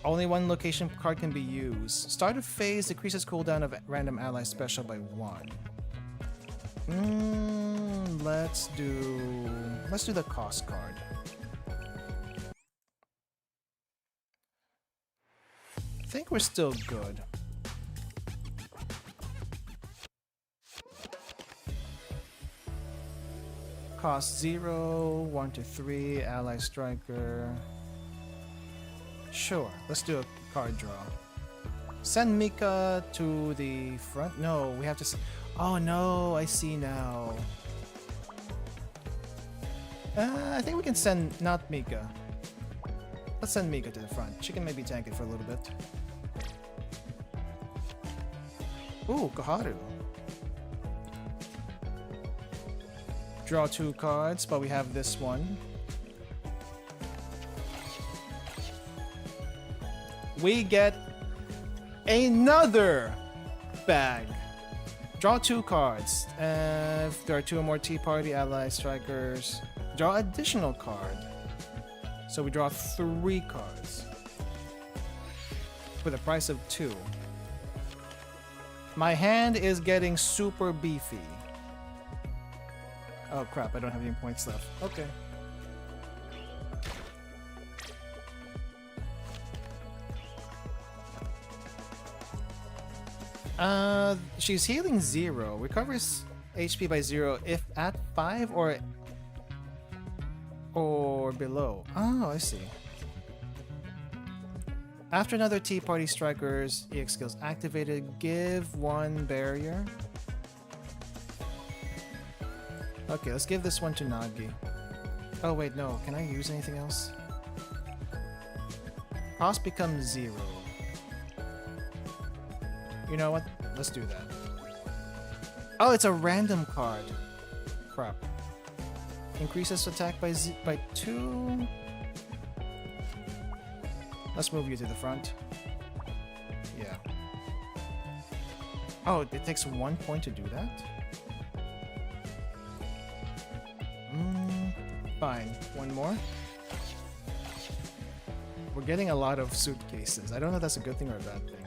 Only one location card can be used. Start of phase decreases cooldown of random ally special by 1. Let's do the cost card. I think we're still good. Cost 0, 1 to 3, ally striker. Sure, let's do a card draw. Send Mika to the front. No, we have to. Oh no, I see now. I think we can send not Mika. Let's send Mika to the front. She can maybe tank it for a little bit. Ooh, Koharu. Draw 2 cards, but we have this one. We get another bag. Draw 2 cards. If there are 2 or more Tea Party ally strikers, draw additional card. So we draw 3 cards with a price of 2. My hand is getting super beefy. Oh crap, I don't have any points left. Okay. She's healing 0. Recovers HP by 0 if at 5 or below. Oh, I see. After another Tea Party Strikers EX skills activated, give 1 barrier. Okay, let's give this one to Nagi. Oh wait, no. Can I use anything else? Cost becomes 0. You know what? Let's do that. Oh, it's a random card. Crap. Increases attack by 2. Let's move you to the front. Yeah. Oh, it takes 1 point to do that? Fine. 1 more. We're getting a lot of suitcases. I don't know if that's a good thing or a bad thing.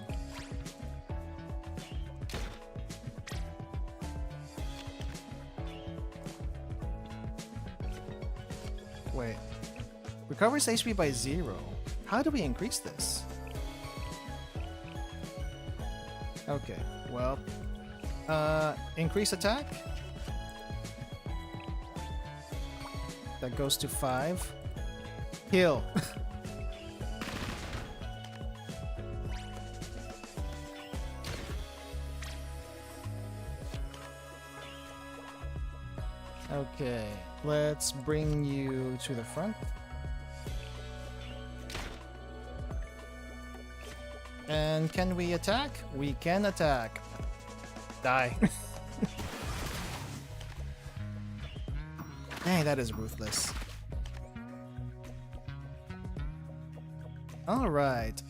Wait. Recovers HP by 0. How do we increase this? Okay, well... increase attack? That goes to 5. Heal. Okay, let's bring you to the front. And can we attack? We can attack. Die. Dang, that is ruthless. Alright.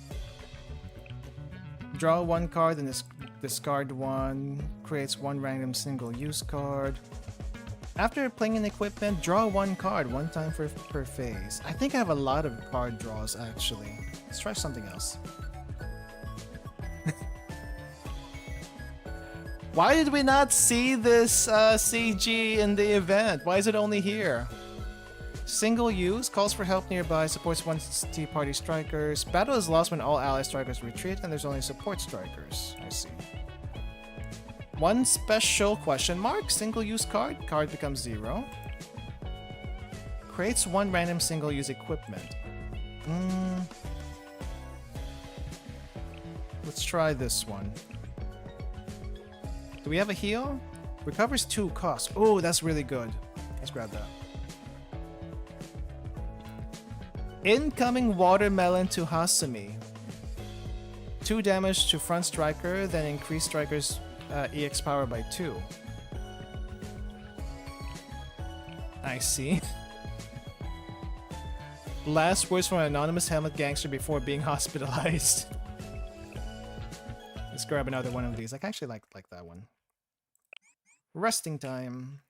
Draw 1 card and discard 1. Creates 1 random single-use card. After playing an equipment, draw 1 card 1 time per phase. I think I have a lot of card draws actually. Let's try something else. Why did we not see this CG in the event? Why is it only here? Single use, calls for help nearby, supports 1 Tea Party strikers. Battle is lost when all ally strikers retreat and there's only support strikers. I see. 1 special question mark, single use card. Card becomes 0. Creates 1 random single use equipment. Let's try this one. Do we have a heal? Recovers 2 cost. Oh, that's really good. Let's grab that. Incoming watermelon to Hasumi. 2 damage to front striker, then increase striker's EX power by 2. I see. Last words from an anonymous helmet gangster before being hospitalized. Let's grab another one of these. I actually like that one. Resting time.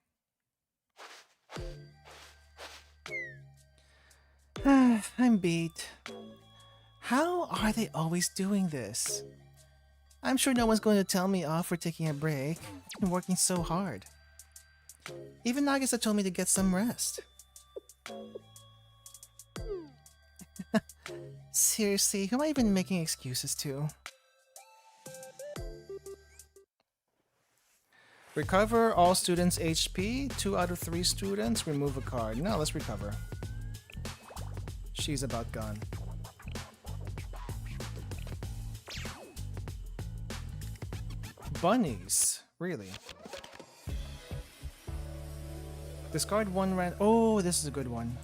I'm beat. How are they always doing this? I'm sure no one's going to tell me off for taking a break. I've been working so hard. Even Nagisa told me to get some rest. Seriously, who am I even making excuses to? Recover all students' HP. 2 out of 3 students. Remove a card. No, let's recover. She's about gone. Bunnies. Really? Discard 1 rand. Oh, this is a good one.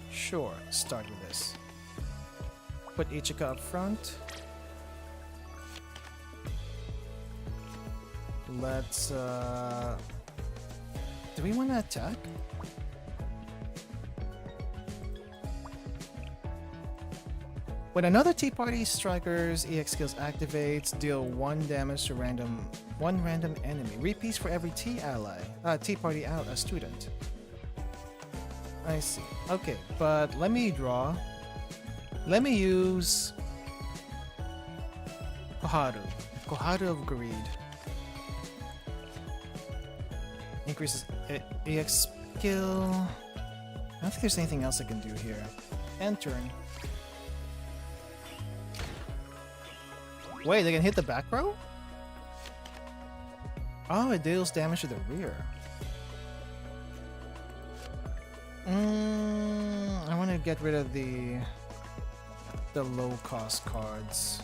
Sure. Start with this. Put Ichika up front. Let's, do we want to attack? When another Tea Party Striker's EX skills activates, deal 1 damage to one random enemy. Repeats for every Tea Party student. I see. Okay, but let me draw. Let me use Koharu. Koharu of Greed. Increases EX skill. I don't think there's anything else I can do here. End turn. Wait, they can hit the back row? Oh, it deals damage to the rear. I want to get rid of the low cost cards.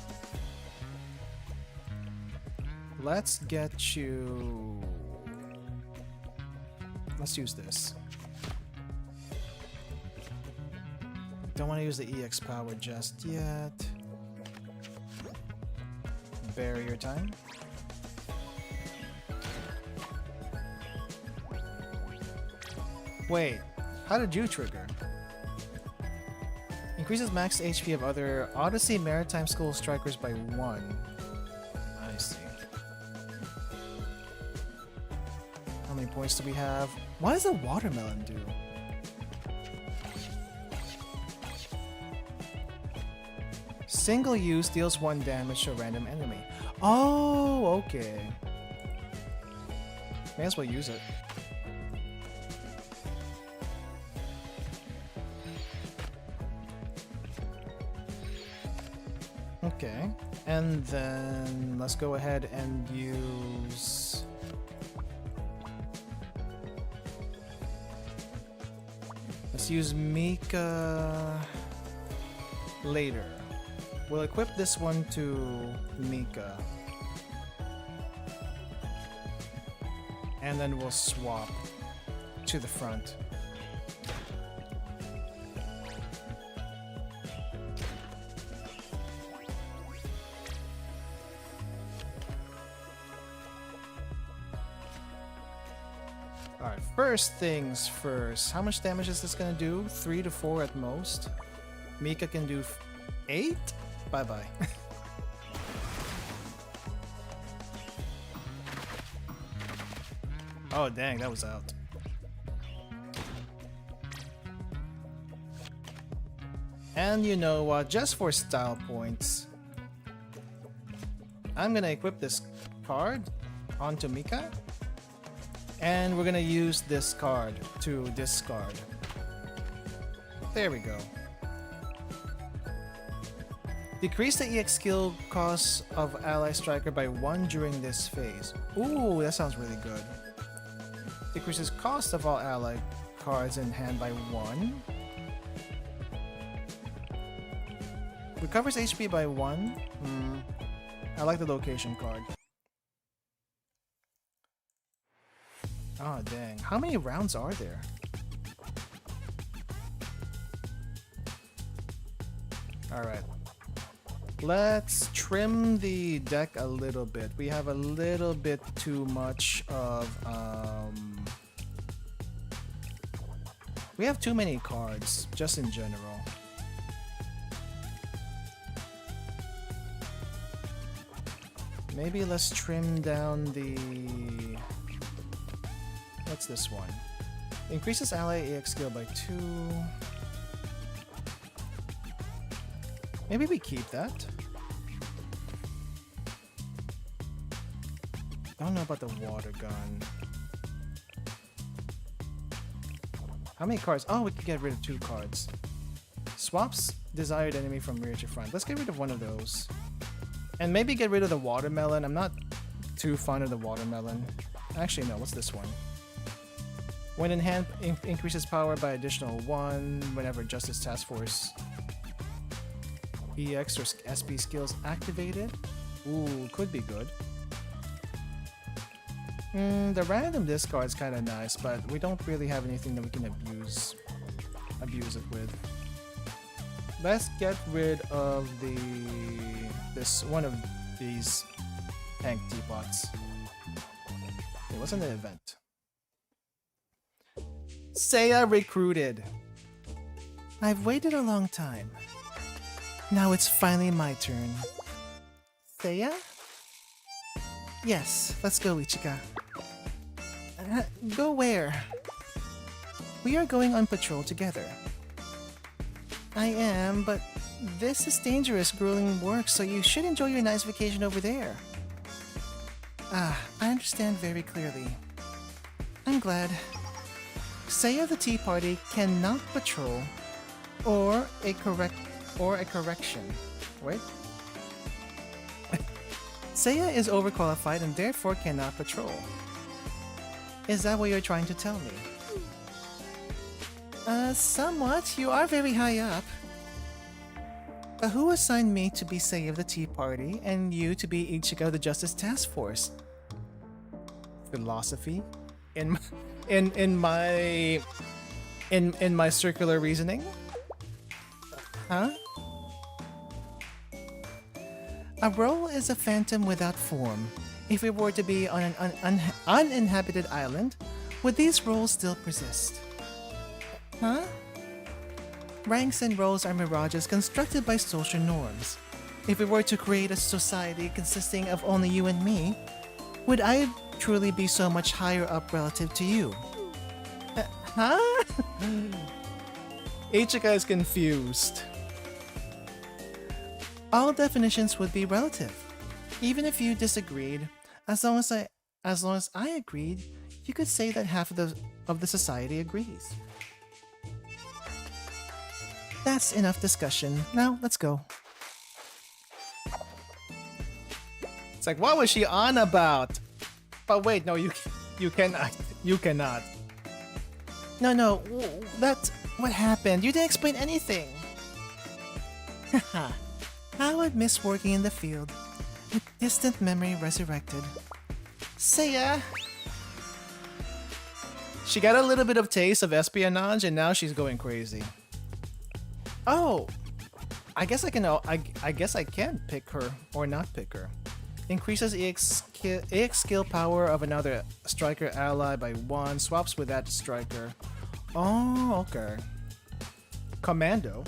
Let's get you... Let's use this. Don't want to use the EX power just yet. Barrier time. Wait, how did you trigger? Increases max HP of other Odyssey Maritime School Strikers by 1. I see. How many points do we have? What does a watermelon do? Single use deals 1 damage to a random enemy. Oh, okay. May as well use it. Okay, and then let's go ahead and use... Let's use Mika later. We'll equip this one to Mika. And then we'll swap to the front. Alright, first things first. How much damage is this gonna do? 3 to 4 at most. Mika can do 8? Bye-bye. Oh dang, that was out. And you know what, just for style points, I'm gonna equip this card onto Mika. And we're gonna use this card to discard. There we go. Decrease the EX skill cost of ally striker by 1 during this phase. Ooh, that sounds really good. Decreases cost of all ally cards in hand by 1. Recovers HP by 1. I like the location card. Oh dang, how many rounds are there? Alright. Let's trim the deck a little bit. We have a little bit too much of, we have too many cards, just in general. Maybe let's trim down the... What's this one? Increases ally EX skill by 2. Maybe we keep that. Don't know about the water gun. How many cards? Oh, we can get rid of 2 cards. Swaps desired enemy from rear to front. Let's get rid of one of those. And maybe get rid of the watermelon. I'm not too fond of the watermelon. Actually, no. What's this one? When in hand, increases power by additional 1 whenever Justice Task Force EX or SP skills activated. Ooh, could be good. The random discard is kind of nice, but we don't really have anything that we can abuse it with. Let's get rid of this one of these tank teapots. It wasn't an event. Seiya recruited. I've waited a long time. Now it's finally my turn. Seiya? Yes, let's go, Ichika. Go where? We are going on patrol together. I am, but this is dangerous, grueling work, so you should enjoy your nice vacation over there. Ah, I understand very clearly. I'm glad. Seiya the Tea Party cannot patrol, or a correction. Wait. Seiya is overqualified and therefore cannot patrol. Is that what you're trying to tell me? Somewhat. You are very high up. But who assigned me to be Seiya of the Tea Party and you to be Ichigo of the Justice Task Force? Philosophy? In my circular reasoning? Huh? A role is a phantom without form. If we were to be on an uninhabited island, would these roles still persist? Huh? Ranks and roles are mirages constructed by social norms. If we were to create a society consisting of only you and me, would I truly be so much higher up relative to you? Huh? Ichika is confused. All definitions would be relative. Even if you disagreed, as long as I agreed, you could say that half of the society agrees. That's enough discussion. Now let's go. It's like, what was she on about? But wait, no, you cannot. You cannot. No, that's what happened. You didn't explain anything. Haha. How I'd miss working in the field. A distant memory resurrected. Seiya! She got a little bit of taste of espionage and now she's going crazy. Oh! I guess I can pick her or not pick her. Increases EX skill power of another striker ally by 1. Swaps with that striker. Oh, okay. Commando.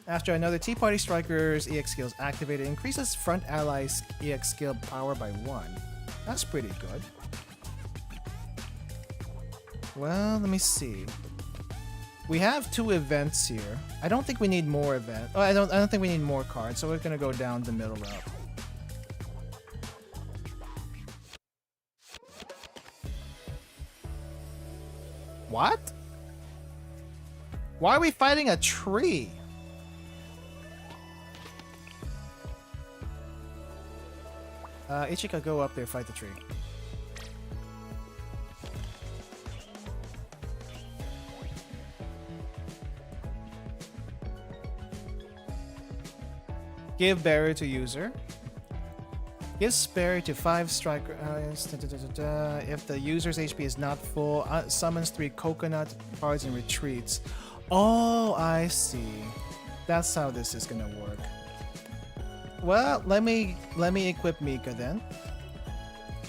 After another Tea Party striker's EX skills activated, increases front ally's EX skill power by 1. That's pretty good. Well, let me see. We have 2 events here. I don't think we need more events. Oh, I don't think we need more cards, so we're gonna go down the middle route. What? Why are we fighting a tree? Ichika, go up there, fight the tree. Give barrier to user. Gives barrier to 5 striker. If the user's HP is not full, summons 3 coconut cards and retreats. Oh, I see. That's how this is gonna work. Well, let me equip Mika then.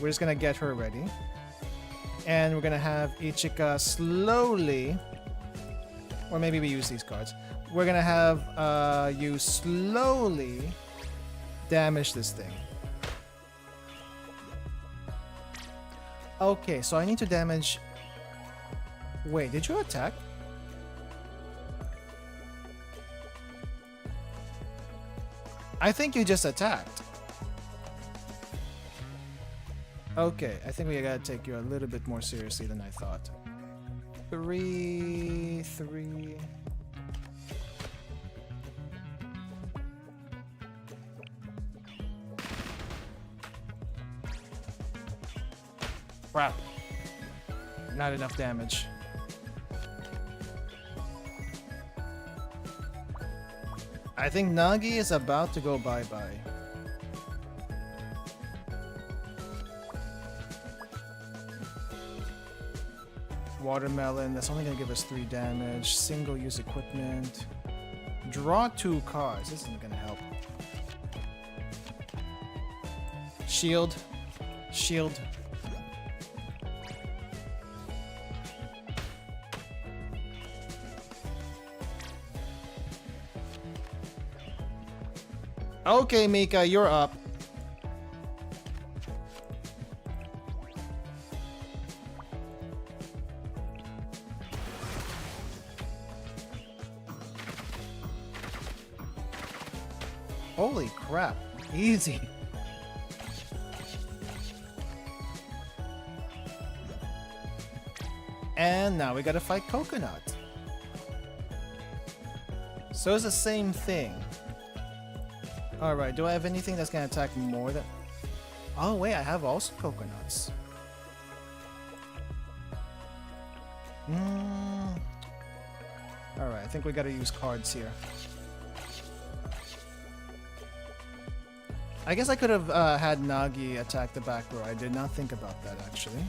We're just gonna get her ready. And we're gonna have Ichika slowly, or maybe we use these cards. We're gonna have you slowly damage this thing. Okay, so I need to damage... Wait, did you attack? I think you just attacked. Okay, I think we gotta take you a little bit more seriously than I thought. 3. Crap. Not enough damage. I think Nagi is about to go bye-bye. Watermelon, that's only gonna give us 3 damage. Single-use equipment. Draw 2 cards. This isn't gonna help. Shield. Shield. Okay, Mika, you're up. Holy crap. Easy. And now we gotta fight Coconut. So it's the same thing. Alright, do I have anything that's gonna attack more than... Oh wait, I have also coconuts. Alright, I think we gotta use cards here. I guess I could have had Nagi attack the back row. I did not think about that actually.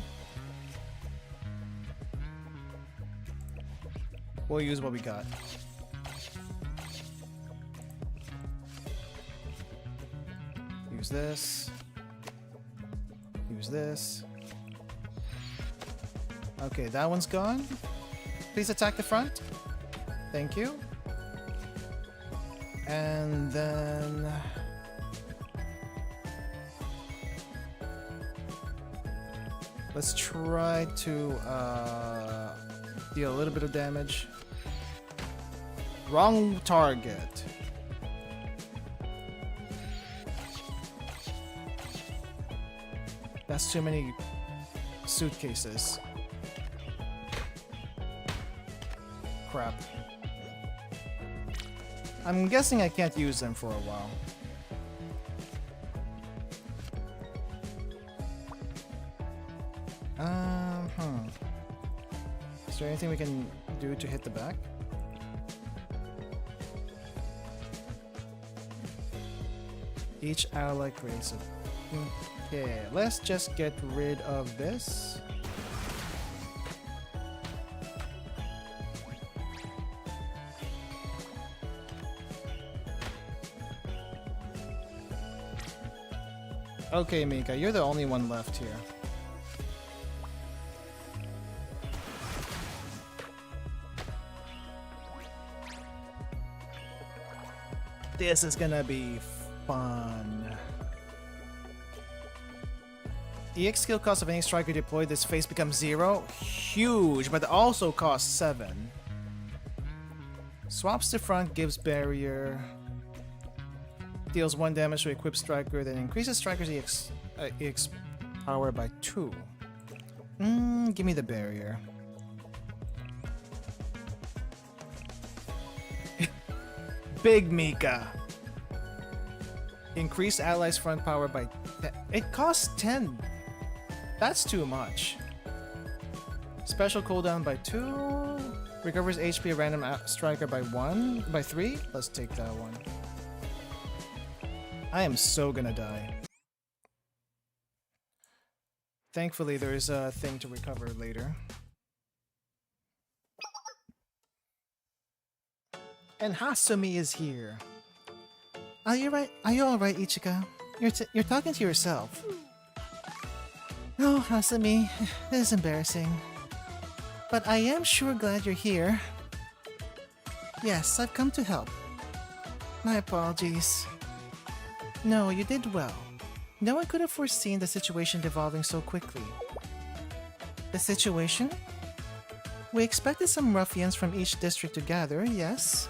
We'll use what we got. Use this. Use this. Okay, that one's gone. Please attack the front. Thank you. And then... let's try to deal a little bit of damage. Wrong target. That's too many suitcases. Crap. I'm guessing I can't use them for a while. Is there anything we can do to hit the back? Each ally creates a... Okay, let's just get rid of this. Okay, Mika, you're the only one left here. This is gonna be fun. EX skill cost of any striker deployed this phase becomes 0. Huge, but also costs 7. Swaps to front, gives barrier. Deals 1 damage to equipped striker, then increases striker's EX power by 2. Give me the barrier. Big Mika. Increase allies front power by 10. It costs 10. That's too much. Special cooldown by 2. Recovers HP random striker by 3. Let's take that one. I am so gonna die. Thankfully, there is a thing to recover later. And Hasumi is here. Are you right? Are you all right, Ichika? You're talking to yourself. Oh, Hasumi, this is embarrassing. But I am sure glad you're here. Yes, I've come to help. My apologies. No, you did well. No one could have foreseen the situation devolving so quickly. The situation? We expected some ruffians from each district to gather, yes.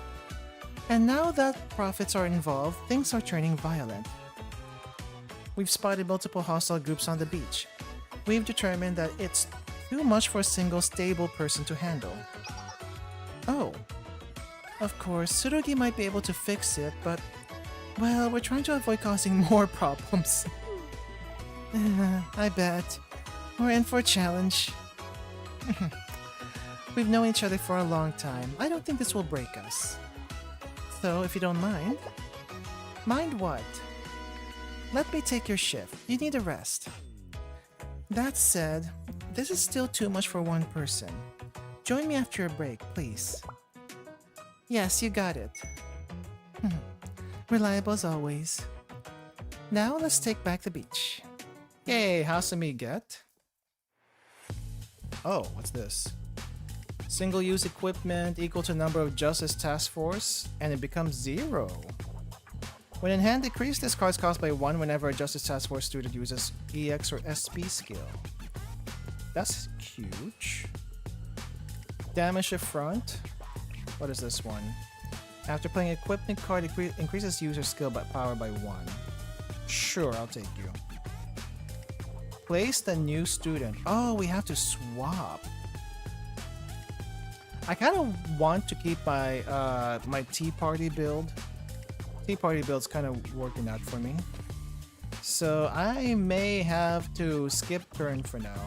And now that profits are involved, things are turning violent. We've spotted multiple hostile groups on the beach. We've determined that it's too much for a single stable person to handle. Oh. Of course, Tsurugi might be able to fix it, but... well, we're trying to avoid causing more problems. I bet. We're in for a challenge. We've known each other for a long time. I don't think this will break us. So, if you don't mind... Mind what? Let me take your shift. You need a rest. That said, this is still too much for one person. Join me after a break, please. Yes, you got it. Reliable as always. Now let's take back the beach. Yay, Hasumi get? Oh, what's this? Single-use equipment equal to number of Justice Task Force, and it becomes 0. When in hand, decrease discards cost by 1 whenever a Justice Task Force student uses EX or SP skill. That's huge. Damage to front. What is this one? After playing equipment card, increases user skill by power by 1. Sure, I'll take you. Place the new student. Oh, we have to swap. I kind of want to keep my my Tea Party build. Tea Party build's kind of working out for me. So I may have to skip turn for now.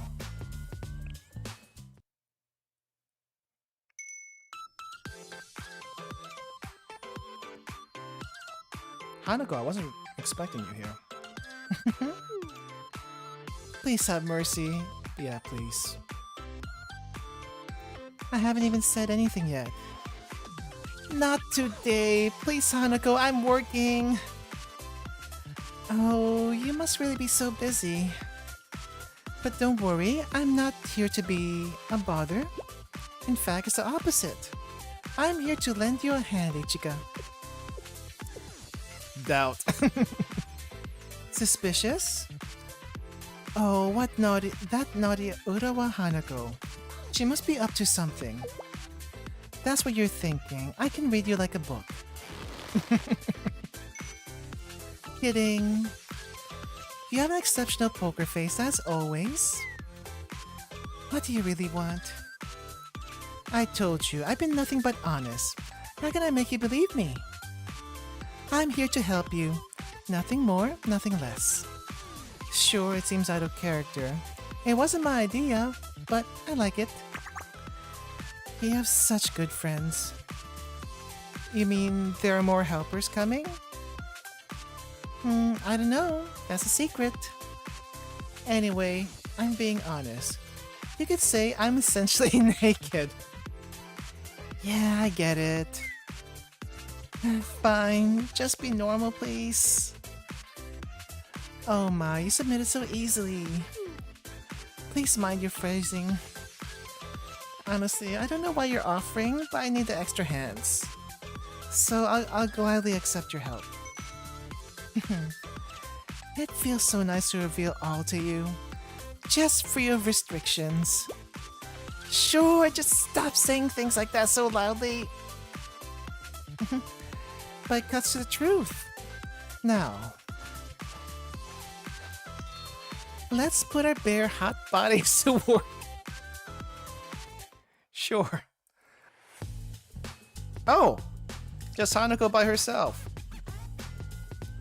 Hanako, I wasn't expecting you here. Please have mercy. Yeah, please. I haven't even said anything yet. Not today. Please, Hanako, I'm working. Oh, you must really be so busy. But don't worry, I'm not here to be a bother. In fact, it's the opposite. I'm here to lend you a hand, Ichika. Doubt. Suspicious? Oh, that naughty Urawa Hanako. She must be up to something. That's what you're thinking. I can read you like a book. Kidding. You have an exceptional poker face, as always. What do you really want? I told you, I've been nothing but honest. How can I make you believe me? I'm here to help you. Nothing more, nothing less. Sure, it seems out of character. It wasn't my idea, but I like it. We have such good friends. You mean there are more helpers coming? I don't know. That's a secret. Anyway, I'm being honest. You could say I'm essentially naked. Yeah, I get it. Fine, just be normal, please. Oh my, you submitted so easily. Please mind your phrasing. Honestly, I don't know why you're offering, but I need the extra hands. So I'll gladly accept your help. It feels so nice to reveal all to you. Just free of restrictions. Sure, just stop saying things like that so loudly. But it cuts to the truth. Now, let's put our bare hot bodies to work. Sure. Oh! Just Hanako by herself.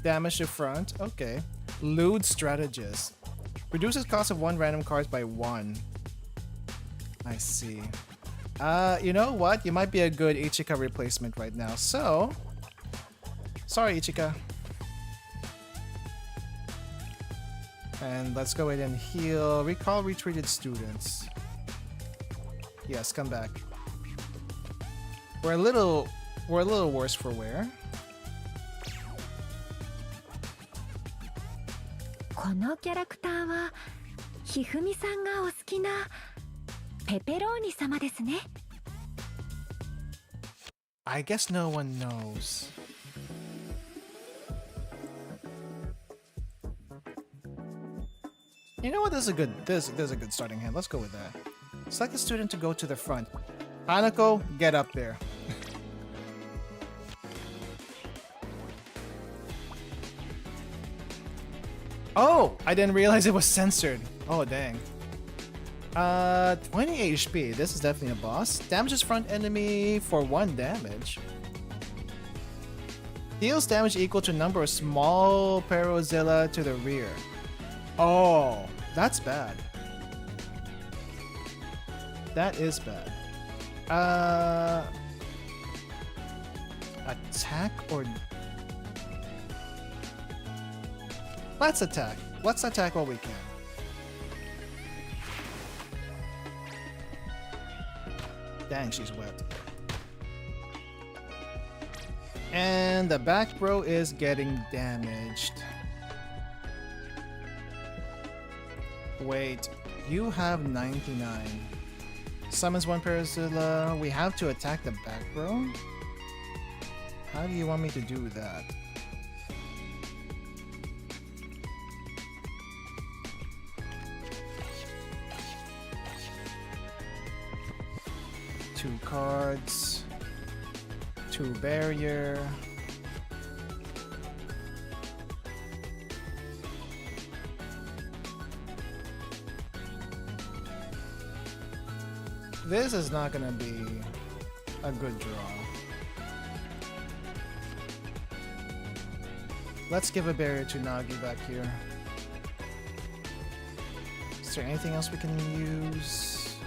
Damage to front. Okay. Lewd strategist. Reduces cost of 1 random cards by 1. I see. You know what? You might be a good Ichika replacement right now. So... sorry, Ichika. And let's go ahead and heal. Recall retreated students. Yes, come back. We're a little worse for wear. このキャラクターはひふみさんがお好きなペペローニ様ですね。I guess no one knows. You know what? This is a good starting hand. Let's go with that. Select the student to go to the front. Hanako, get up there. Oh, I didn't realize it was censored. Oh, dang. 20 HP. This is definitely a boss. Damages front enemy for 1 damage. Deals damage equal to number of small Parozilla to the rear. Oh, that's bad. That is bad. Attack or... Let's attack. Let's attack what we can. Dang, she's wet. And the back row is getting damaged. Wait, you have 99. Summons 1 Parasilla. We have to attack the back row? How do you want me to do that? Two cards. 2 barrier. This is not gonna be a good draw. Let's give a barrier to Nagi back here. Is there anything else we can use?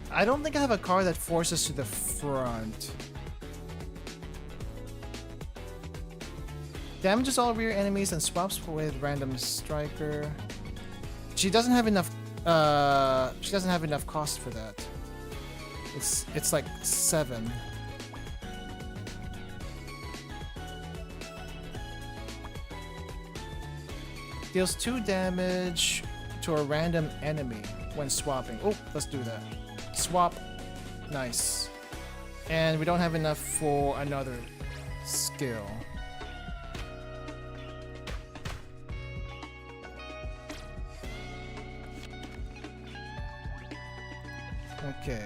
I don't think I have a card that forces to the front. Damages all rear enemies and swaps with random striker. She doesn't have enough. She doesn't have enough cost for that. It's like 7. Deals 2 damage to a random enemy when swapping. Oh, let's do that. Swap. Nice. And we don't have enough for another skill. Okay.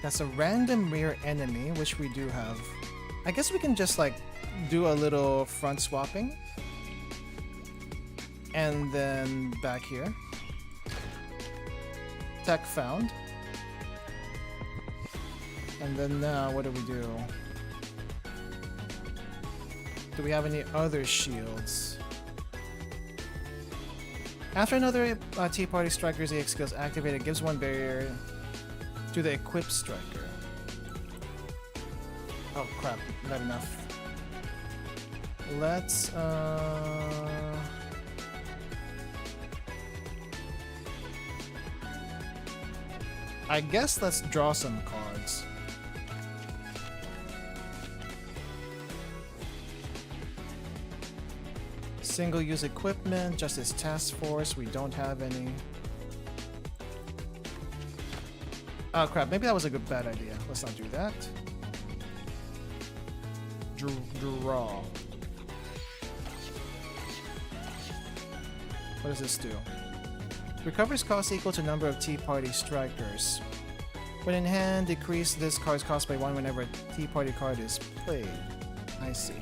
That's a random rear enemy, which we do have. I guess we can just like do a little front swapping. And then back here. Tech found. And then now, what do we do? Do we have any other shields? After another Tea Party Striker's EX skill is activated, it gives 1 barrier to the equipped striker. Oh crap, not enough. Let's I guess let's draw some cards. Single-use equipment, Justice Task Force, we don't have any. Oh crap, maybe that was a bad idea. Let's not do that. Draw. What does this do? Recovers cost equal to number of Tea Party Strikers. When in hand, decrease this card's cost by 1 whenever a Tea Party card is played. I see.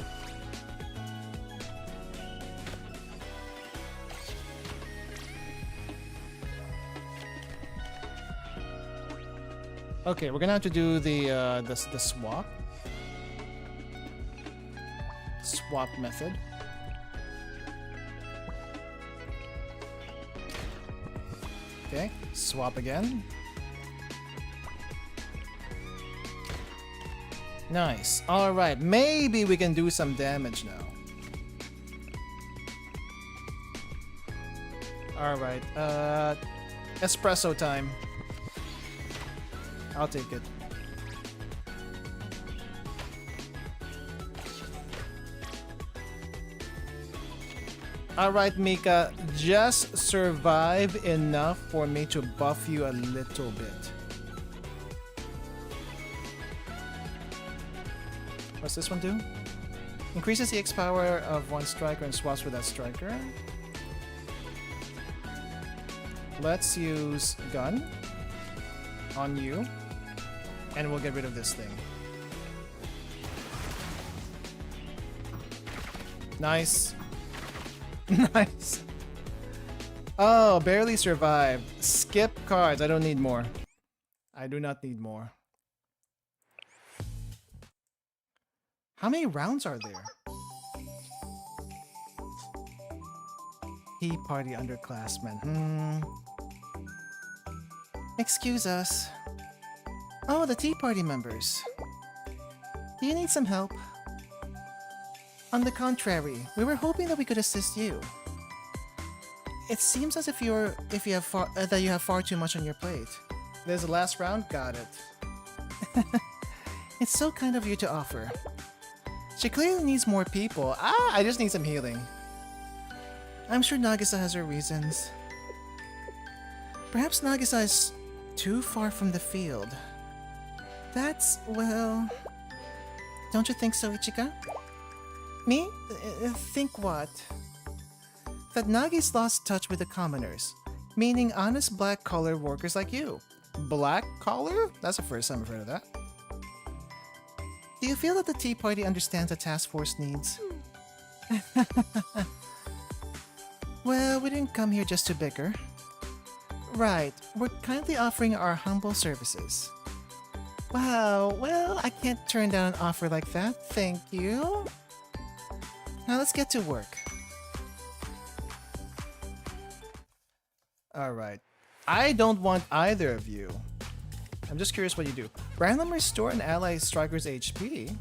Okay, we're gonna have to do the swap. Swap method. Okay, swap again. Nice. Alright, maybe we can do some damage now. Alright, espresso time. I'll take it. Alright, Mika, just survive enough for me to buff you a little bit. What's this one do? Increases the X power of 1 striker and swaps with that striker. Let's use gun on you, and we'll get rid of this thing. Nice. Nice. Oh, barely survived. Skip cards. I don't need more. I do not need more. How many rounds are there? Tea party underclassmen. Excuse us. Oh, the tea party members. Do you need some help? On the contrary, we were hoping that we could assist you. It seems as if you have far too much on your plate. There's the last round. Got it. It's so kind of you to offer. She clearly needs more people. I just need some healing. I'm sure Nagisa has her reasons. Perhaps Nagisa is too far from the field. That's, well... Don't you think so, Ichika? Me? Think what? That Nagi's lost touch with the commoners, meaning honest black-collar workers like you. Black-collar? That's the first time I've heard of that. Do you feel that the tea party understands the task force needs? Well, we didn't come here just to bicker. Right, we're kindly offering our humble services. Wow, well, I can't turn down an offer like that, thank you. Now let's get to work. Alright. I don't want either of you. I'm just curious what you do. Random restore an ally striker's HP.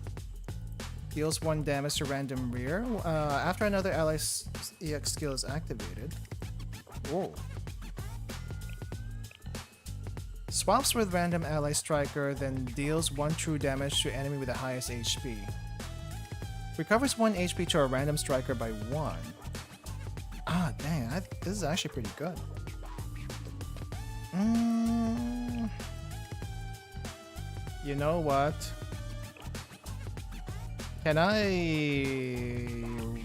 Deals 1 damage to random rear after another ally's EX skill is activated. Whoa. Swaps with random ally striker, then deals 1 true damage to enemy with the highest HP. Recovers 1 HP to a random striker by 1. Ah, dang, this is actually pretty good. You know what? Can I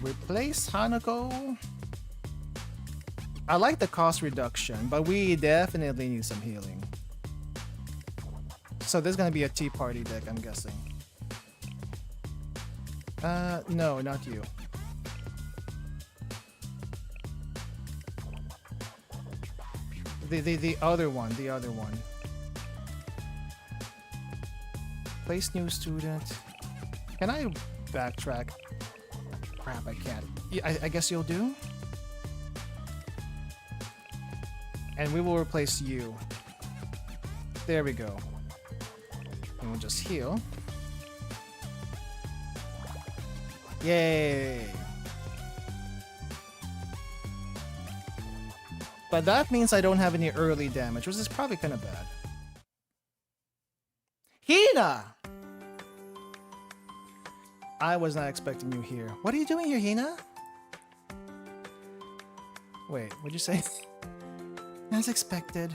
replace Hanako? I like the cost reduction, but we definitely need some healing. So there's gonna be a tea party deck, I'm guessing. No, not you. The other one, Place new student. Can I backtrack? Crap, I can't. I guess you'll do? And we will replace you. There we go. And we'll just heal. Yay! But that means I don't have any early damage, which is probably kind of bad. Hina! I was not expecting you here. What are you doing here, Hina? Wait, what'd you say? As expected.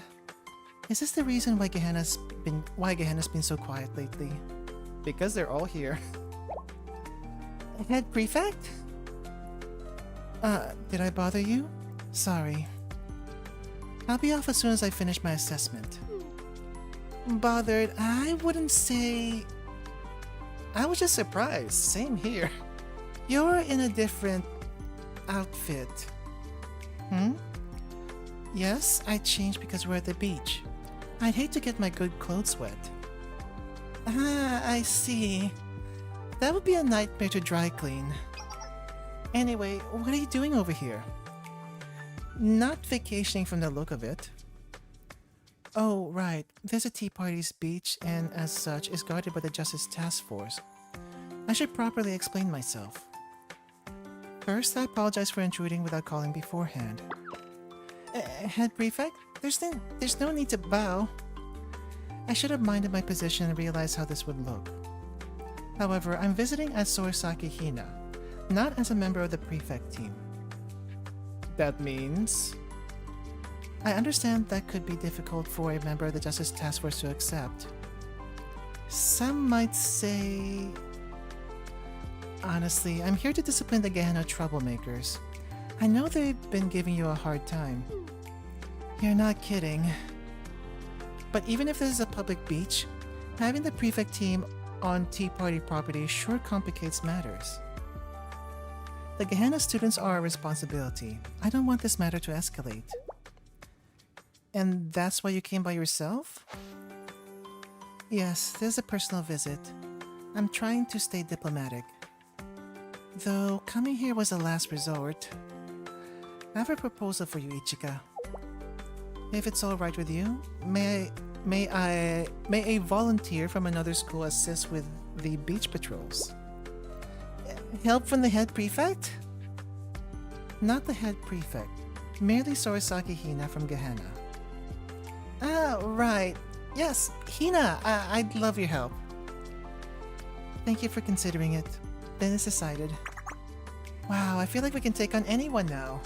Is this the reason why Gehenna's been so quiet lately? Because they're all here. Head prefect? Did I bother you? Sorry. I'll be off as soon as I finish my assessment. Bothered? I wouldn't say... I was just surprised. Same here. You're in a different outfit. Yes, I changed because we're at the beach. I'd hate to get my good clothes wet. Ah, I see. That would be a nightmare to dry clean. Anyway, what are you doing over here? Not vacationing from the look of it. Oh, right. There's a tea party's beach and, as such, is guarded by the Justice Task Force. I should properly explain myself. First, I apologize for intruding without calling beforehand. Head Prefect, there's no need to bow. I should have minded my position and realized how this would look. However, I'm visiting as Sorisaki Hina, not as a member of the Prefect team. That means... I understand that could be difficult for a member of the Justice Task Force to accept. Some might say... Honestly, I'm here to discipline the Gehenna troublemakers. I know they've been giving you a hard time. You're not kidding. But even if this is a public beach, having the prefect team on Tea Party property sure complicates matters. The Gehenna students are a responsibility. I don't want this matter to escalate. And that's why you came by yourself? Yes, this is a personal visit. I'm trying to stay diplomatic. Though coming here was a last resort. I have a proposal for you, Ichika. If it's alright with you, may a volunteer from another school assist with the beach patrols? Help from the head prefect? Not the head prefect, merely Sorosaki Hina from Gehenna. Ah, right. Yes, Hina, I'd love your help. Thank you for considering it. Then it's decided. Wow, I feel like we can take on anyone now.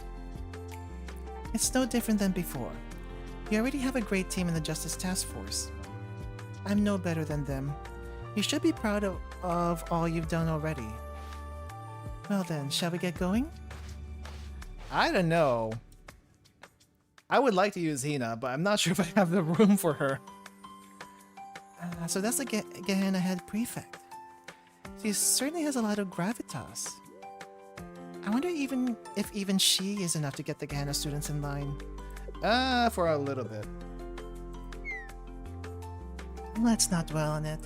It's no different than before. You already have a great team in the Justice Task Force. I'm no better than them. You should be proud of all you've done already. Well then, shall we get going? I don't know. I would like to use Hina, but I'm not sure if I have the room for her. So that's the Gehenna head prefect. She certainly has a lot of gravitas. I wonder if even she is enough to get the Gehenna students in line. For a little bit. Let's not dwell on it.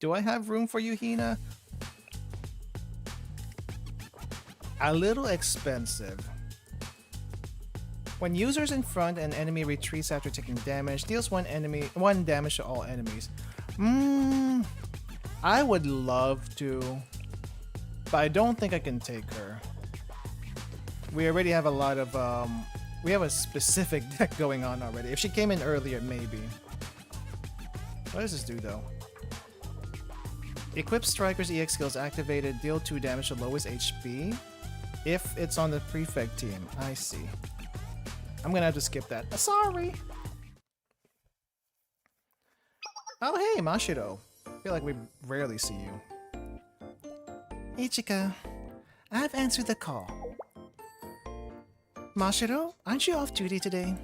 Do I have room for you, Hina? A little expensive. When users in front and enemy retreats after taking damage, deals one damage to all enemies. I would love to, but I don't think I can take her. We already have a lot of we have a specific deck going on already. If she came in earlier, maybe. What does this do though? Equip strikers EX skills activated, deal 2 damage to lowest HP. If it's on the prefect team. I see. I'm gonna have to skip that. Sorry. Oh hey, Mashiro. I feel like we rarely see you. Ichika, I've answered the call. Mashiro, aren't you off duty today?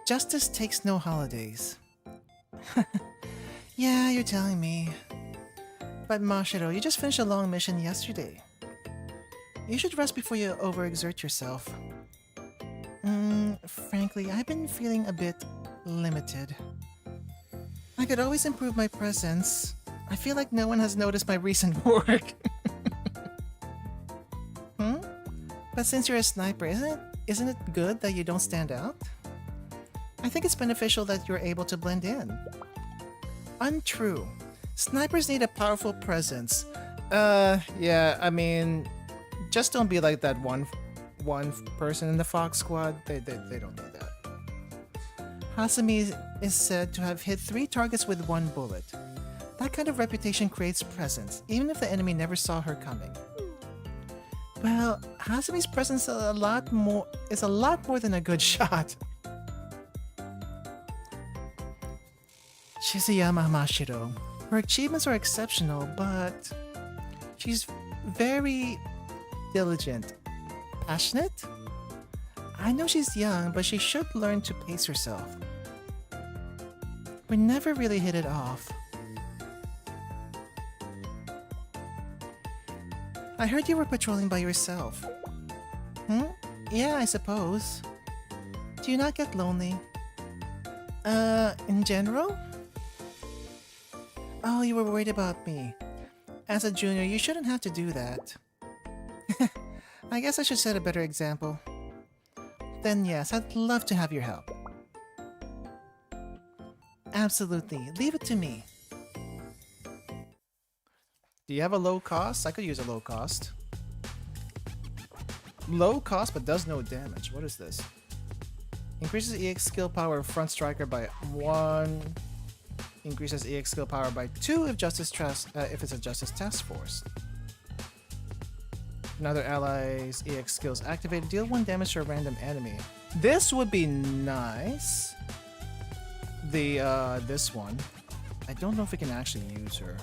Justice takes no holidays. Yeah, you're telling me. But Mashiro, you just finished a long mission yesterday. You should rest before you overexert yourself. Frankly, I've been feeling a bit limited. I could always improve my presence. I feel like no one has noticed my recent work. But since you're a sniper, isn't it good that you don't stand out? I think it's beneficial that you're able to blend in. Untrue. Snipers need a powerful presence. Yeah, I mean, just don't be like that one person in the Fox Squad. They don't do that. Hasumi is said to have hit 3 targets with 1 bullet. That kind of reputation creates presence, even if the enemy never saw her coming. Well, Hasumi's presence is a lot more than a good shot. Shizuyama Mashiro. Her achievements are exceptional, but she's very diligent. Passionate? I know she's young, but she should learn to pace herself. We never really hit it off. I heard you were patrolling by yourself. Yeah, I suppose. Do you not get lonely? In general? Oh, you were worried about me. As a junior, you shouldn't have to do that. I guess I should set a better example. Then yes, I'd love to have your help. Absolutely. Leave it to me. Do you have a low cost? I could use a low cost. Low cost but does no damage. What is this? Increases EX skill power of front striker by 1. Increases EX skill power by 2 if if it's a Justice Task Force. Another ally's EX skills activated. Deal 1 damage to a random enemy. This would be nice. This one. I don't know if we can actually use her.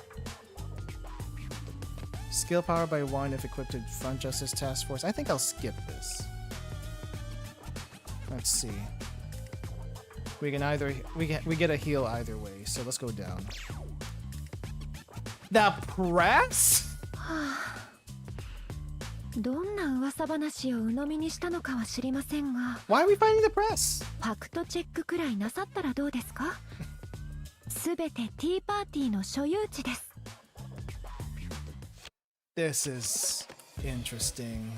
Skill power by 1 if equipped with Front Justice Task Force. I think I'll skip this. Let's see. We can either we get a heal either way, so let's go down. The press? どんな噂話を鵜呑みにしたのかは知りませんが、 Why are we fighting the press? ファクトチェックくらいなさったらどうですか？すべてティーパーティーの所有地です。 This is interesting.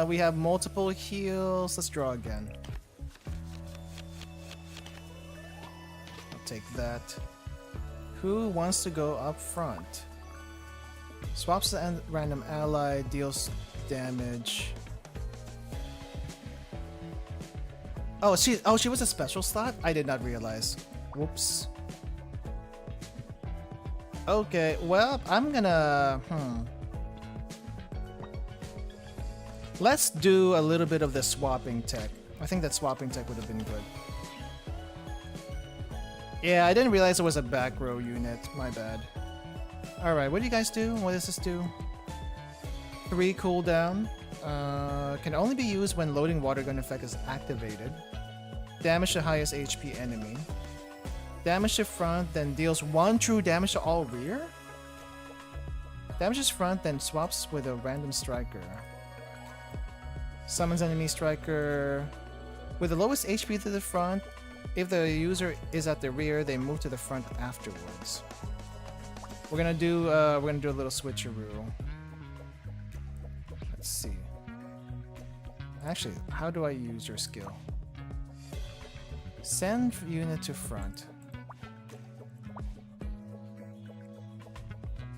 We have multiple heals. Let's draw again. I'll take that. Who wants to go up front? Swaps the random ally, deals damage. Oh, she was a special slot? I did not realize. Whoops. Okay, well, I'm gonna... Let's do a little bit of the swapping tech. I think that swapping tech would have been good. Yeah, I didn't realize it was a back row unit. My bad. Alright, what do you guys do? What does this do? 3 cooldown. Can only be used when loading water gun effect is activated. Damage the highest HP enemy. Damage to front, then deals 1 true damage to all rear? Damages front, then swaps with a random striker. Summons enemy striker. With the lowest HP to the front, if the user is at the rear, they move to the front afterwards. We're gonna do a little switcheroo. Let's see. Actually, how do I use your skill? Send unit to front.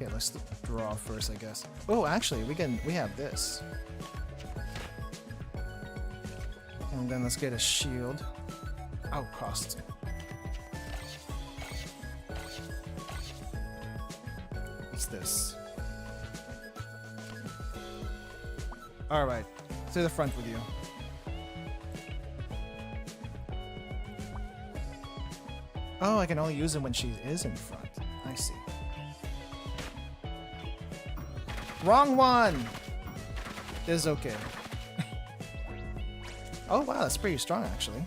Okay, let's draw first, I guess. Oh, actually, we have this. And then let's get a shield. Oh, cost. What's this? Alright, to the front with you. Oh, I can only use it when she is in front. I see. Wrong one! This is okay. Oh wow, that's pretty strong actually.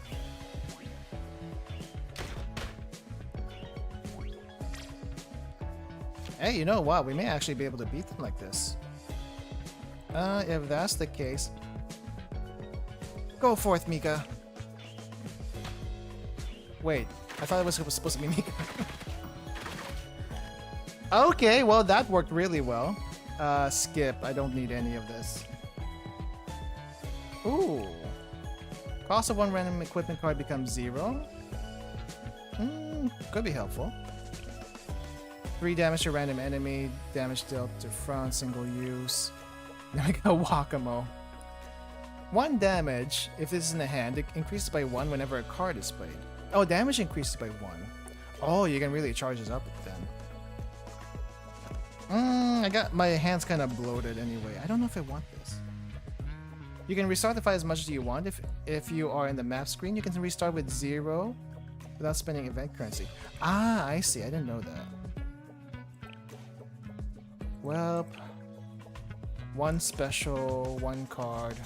Hey, you know what? We may actually be able to beat them like this. If that's the case... Go forth, Mika. Wait, I thought it was supposed to be Mika. Okay, well that worked really well. Skip, I don't need any of this. Ooh. Cost of 1 random equipment card becomes 0. Could be helpful. 3 damage to random enemy, damage dealt to front, single use. Now we got Wakamo. 1 damage, if this is in the hand, it increases by 1 whenever a card is played. Oh, damage increases by 1. Oh, you can really charge this up then. I got my hands kind of bloated anyway. I don't know if I want this. You can restart the fight as much as you want. If you are in the map screen, you can restart with 0 without spending event currency. Ah, I see. I didn't know that. Well, 1 special, 1 card.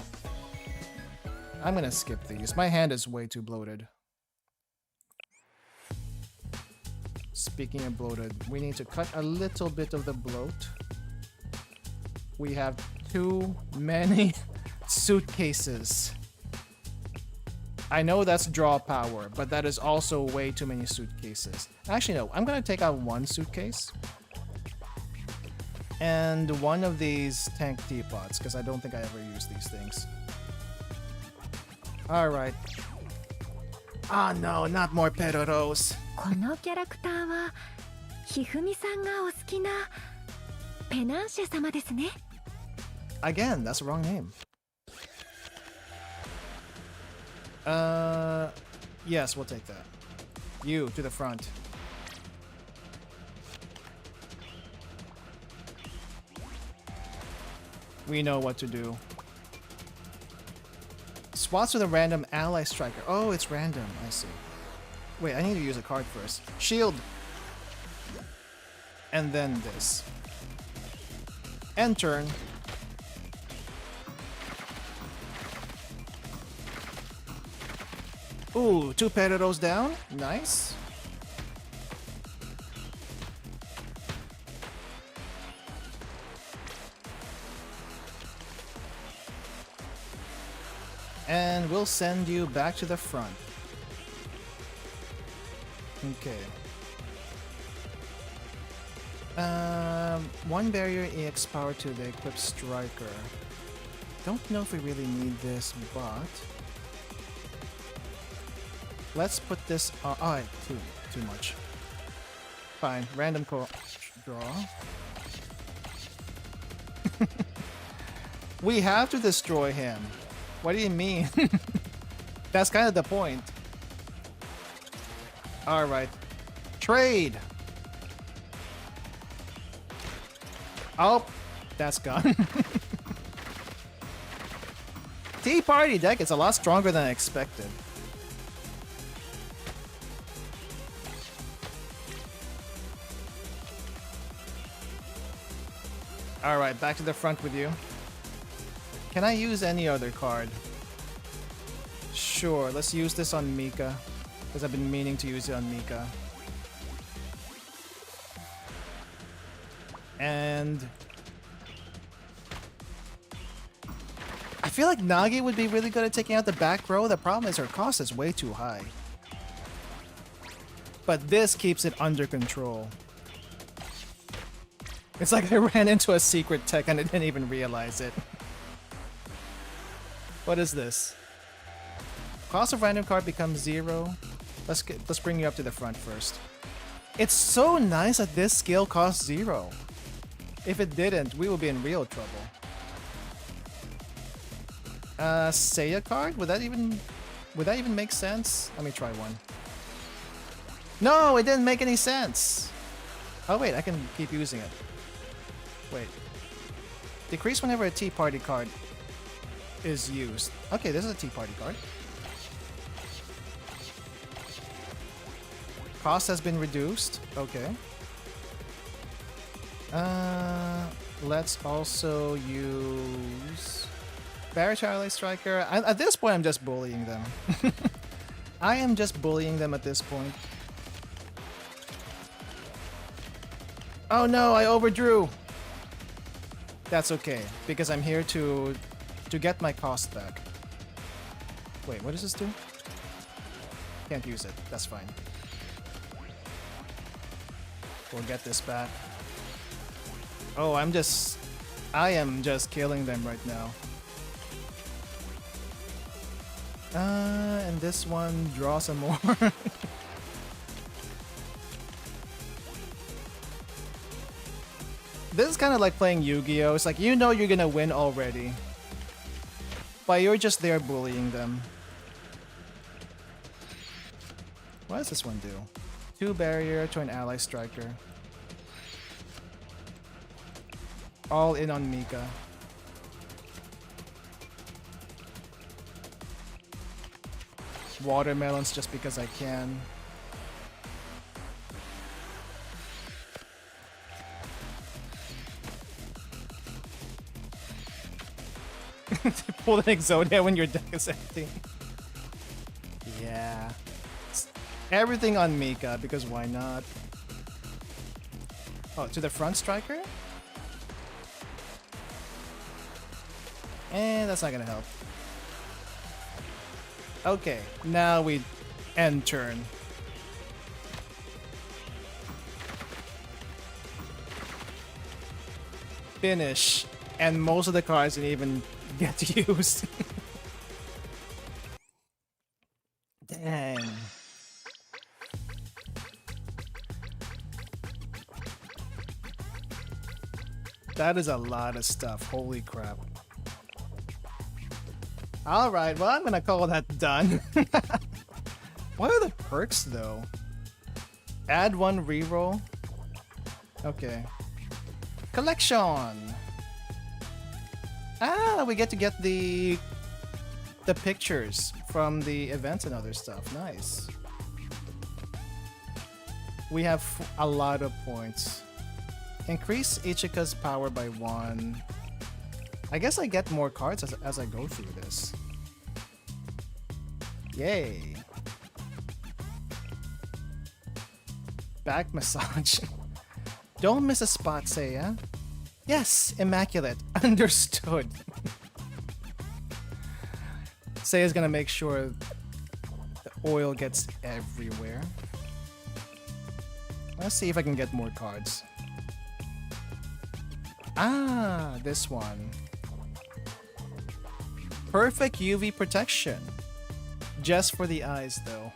I'm gonna skip these. My hand is way too bloated. Speaking of bloated, we need to cut a little bit of the bloat. We have too many suitcases. I know that's draw power, but that is also way too many suitcases. Actually, no. I'm gonna take out 1 suitcase. And 1 of these tank teapots, because I don't think I ever use these things. Alright. Ah no, not more Peroros. このキャラクターはひふみさんがお好きなペナンシェ様ですね。 Again, that's the wrong name. Yes, we'll take that. You, to the front. We know what to do. Swaps with a random ally striker. Oh, it's random. I see. Wait, I need to use a card first. Shield! And then this. End turn. Ooh, 2 Pereros down. Nice. And we'll send you back to the front. Okay. 1 barrier EX power to the equipped striker. Don't know if we really need this, but let's put this on. Oh, too much. Fine. Random draw. We have to destroy him. What do you mean? That's kind of the point. Alright. Trade! Oh, that's gone. Tea Party deck is a lot stronger than I expected. Alright, back to the front with you. Can I use any other card? Sure, let's use this on Mika. Because I've been meaning to use it on Mika. And I feel like Nagi would be really good at taking out the back row. The problem is her cost is way too high. But this keeps it under control. It's like I ran into a secret tech and I didn't even realize it. What is this? Cost of random card becomes 0. Let's bring you up to the front first. It's so nice that this skill costs 0. If it didn't, we would be in real trouble. Seia card? Would that even make sense? Let me try one. No, it didn't make any sense. Oh wait, I can keep using it. Wait. Decrease whenever a Tea Party card is used. Okay, this is a Tea Party card. Cost has been reduced. Okay. Let's also use Barrier to Ally Striker. At this point, I'm just bullying them. I am just bullying them at this point. Oh no, I overdrew. That's okay, because I'm here to get my cost back. Wait, what does this do? Can't use it. That's fine. We'll get this back. Oh, I am just killing them right now. And this one, draw some more. This is kind of like playing Yu-Gi-Oh! It's like, you know you're gonna win already, but you're just there bullying them. What does this one do? 2 barrier to an ally striker. All in on Mika. Watermelons just because I can. Pull an Exodia when your deck is empty. Yeah. Everything on Mika, because why not? Oh, to the front striker? That's not gonna help. Okay, now we end turn. Finish. And most of the cards didn't even get used. Dang. That is a lot of stuff. Holy crap. Alright, well, I'm gonna call that done. What are the perks, though? Add 1 reroll? Okay. Collection! Ah, we get to get the pictures from the events and other stuff. Nice. We have a lot of points. Increase Ichika's power by 1. I guess I get more cards as I go through this. Yay. back massage. Don't miss a spot, Seiya. Yes, immaculate. Understood. Seiya's gonna make sure the oil gets everywhere. Let's see if I can get more cards. Ah, this one. Perfect UV protection. Just for the eyes, though.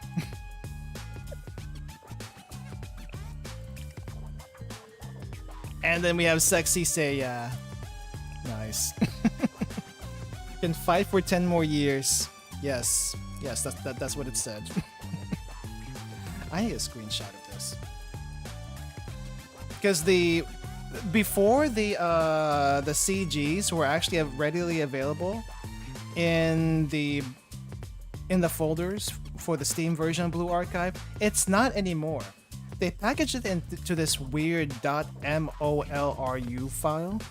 And then we have Sexy Seiya. Nice. Can fight for 10 more years. Yes. Yes, that's what it said. I need a screenshot of this. Because before the CGs were actually readily available in the folders for the Steam version of Blue Archive, it's not anymore. They packaged it into this weird .molru file,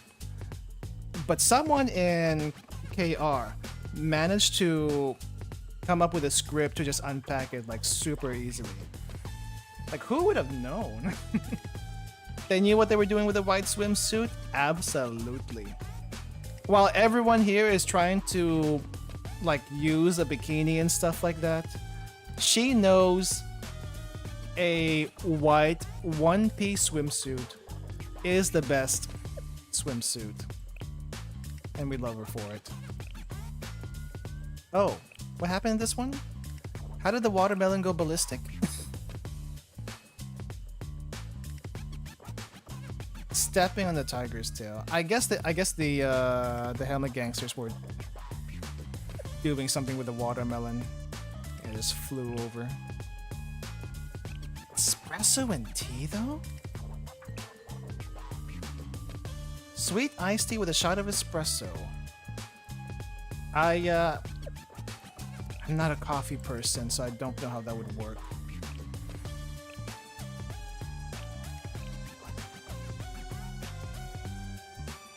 but someone in KR managed to come up with a script to just unpack it like super easily. Like, who would have known? They knew what they were doing with the white swimsuit? Absolutely. While everyone here is trying to like use a bikini and stuff like that, she knows a white one-piece swimsuit is the best swimsuit. And we love her for it. Oh, what happened in this one? How did the watermelon go ballistic? Stepping on the tiger's tail. I guess the helmet gangsters were doing something with the watermelon. It just flew over. Espresso and tea, though? Sweet iced tea with a shot of espresso. I'm not a coffee person, so I don't know how that would work.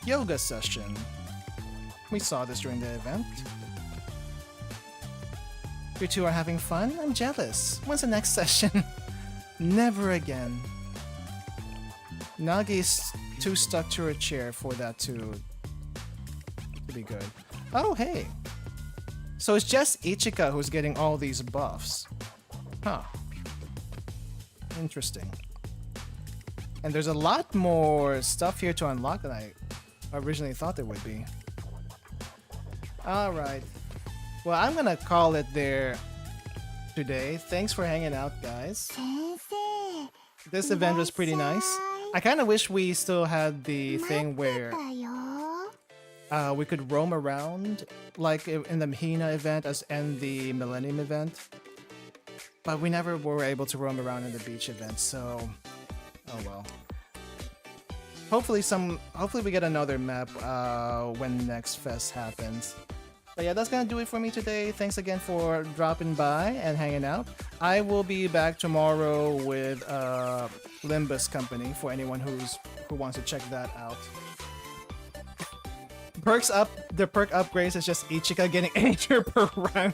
Yoga session. We saw this during the event. You two are having fun? I'm jealous. When's the next session? Never again. Nagi's too stuck to her chair for that to be good. Oh, hey. So it's just Ichika who's getting all these buffs. Huh. Interesting. And there's a lot more stuff here to unlock than I originally thought there would be. Alright. Well, I'm gonna call it there today. Thanks for hanging out, guys. This event was pretty nice. I kind of wish we still had the thing where we could roam around like in the Mahina event and the Millennium event. But we never were able to roam around in the beach event, so oh well. Hopefully we get another map when next fest happens. But yeah, that's gonna do it for me today. Thanks again for dropping by and hanging out. I will be back tomorrow with Limbus Company for anyone who wants to check that out. The perk upgrades is just Ichika getting 80 per round.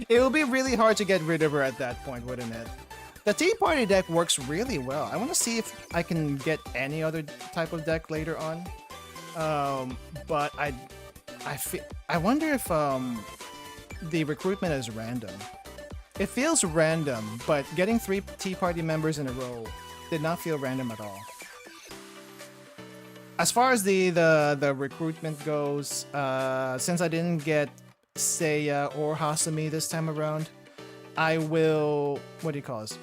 It will be really hard to get rid of her at that point, wouldn't it? The Tea Party deck works really well. I want to see if I can get any other type of deck later on. But I wonder if the recruitment is random. It feels random, but getting 3 Tea Party members in a row did not feel random at all. As far as the recruitment goes, since I didn't get Seiya or Hasumi this time around, I will, what do you call this?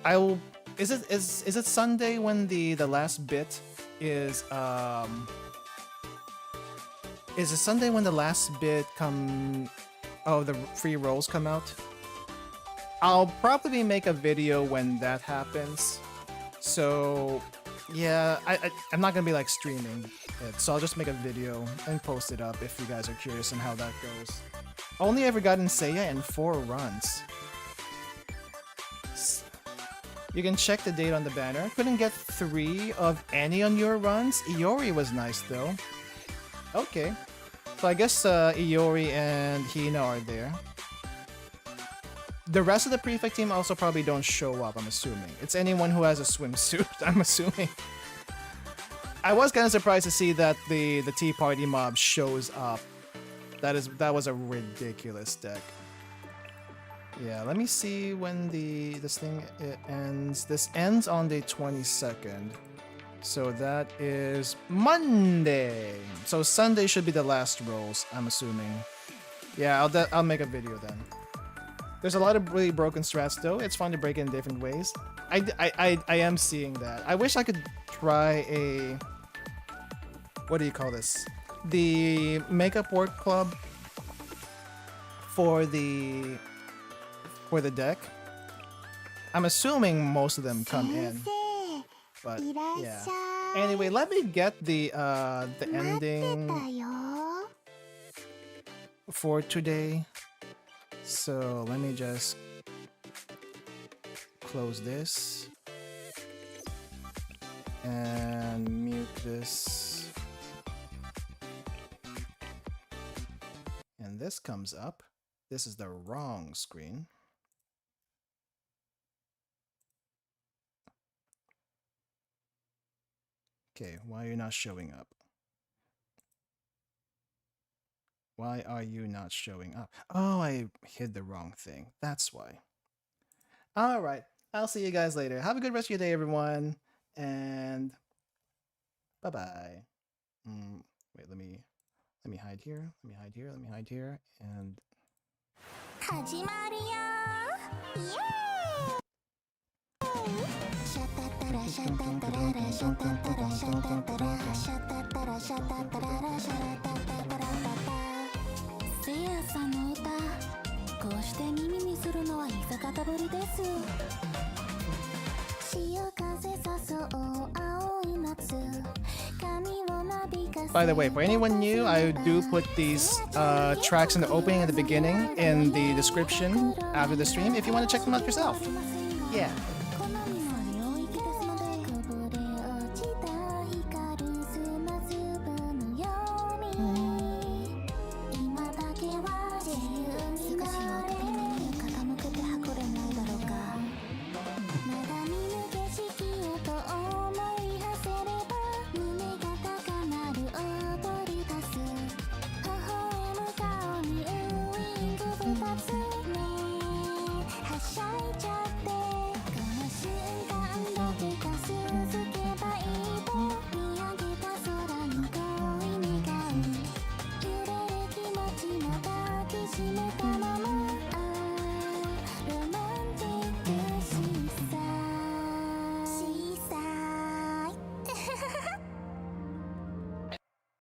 I will. Is it Sunday when the last bit is Is it Sunday when the last bit the free rolls come out? I'll probably make a video when that happens. So yeah, I'm not gonna be like streaming it, so I'll just make a video and post it up if you guys are curious on how that goes. Only ever gotten Seiya in 4 runs. You can check the date on the banner. Couldn't get 3 of any on your runs. Iori was nice though. Okay. So I guess Iori and Hina are there. the rest of the prefect team also probably don't show up, I'm assuming. It's anyone who has a swimsuit, I'm assuming. I was kind of surprised to see that the Tea Party mob shows up. That was a ridiculous deck. Yeah, let me see when this thing ends. This ends on the 22nd. So that is Monday. So Sunday should be the last rolls, I'm assuming. Yeah, I'll make a video then. There's a lot of really broken strats though. It's fun to break in different ways. I am seeing that. I wish I could try a... What do you call this? The Makeup Work Club for the deck. I'm assuming most of them come in. But yeah. Anyway, let me get the ending for today. So let me just close this and mute this. And this comes up. This is the wrong screen. Okay, why are you not showing up? Why are you not showing up? Oh, I hid the wrong thing. That's why. All right, I'll see you guys later. Have a good rest of your day, everyone. And bye-bye. Wait, let me hide here. Let me hide here. Let me hide here. And... By the way, for anyone new, I do put these tracks in the opening and the beginning in the description after the stream if you want to check them out yourself. Yeah.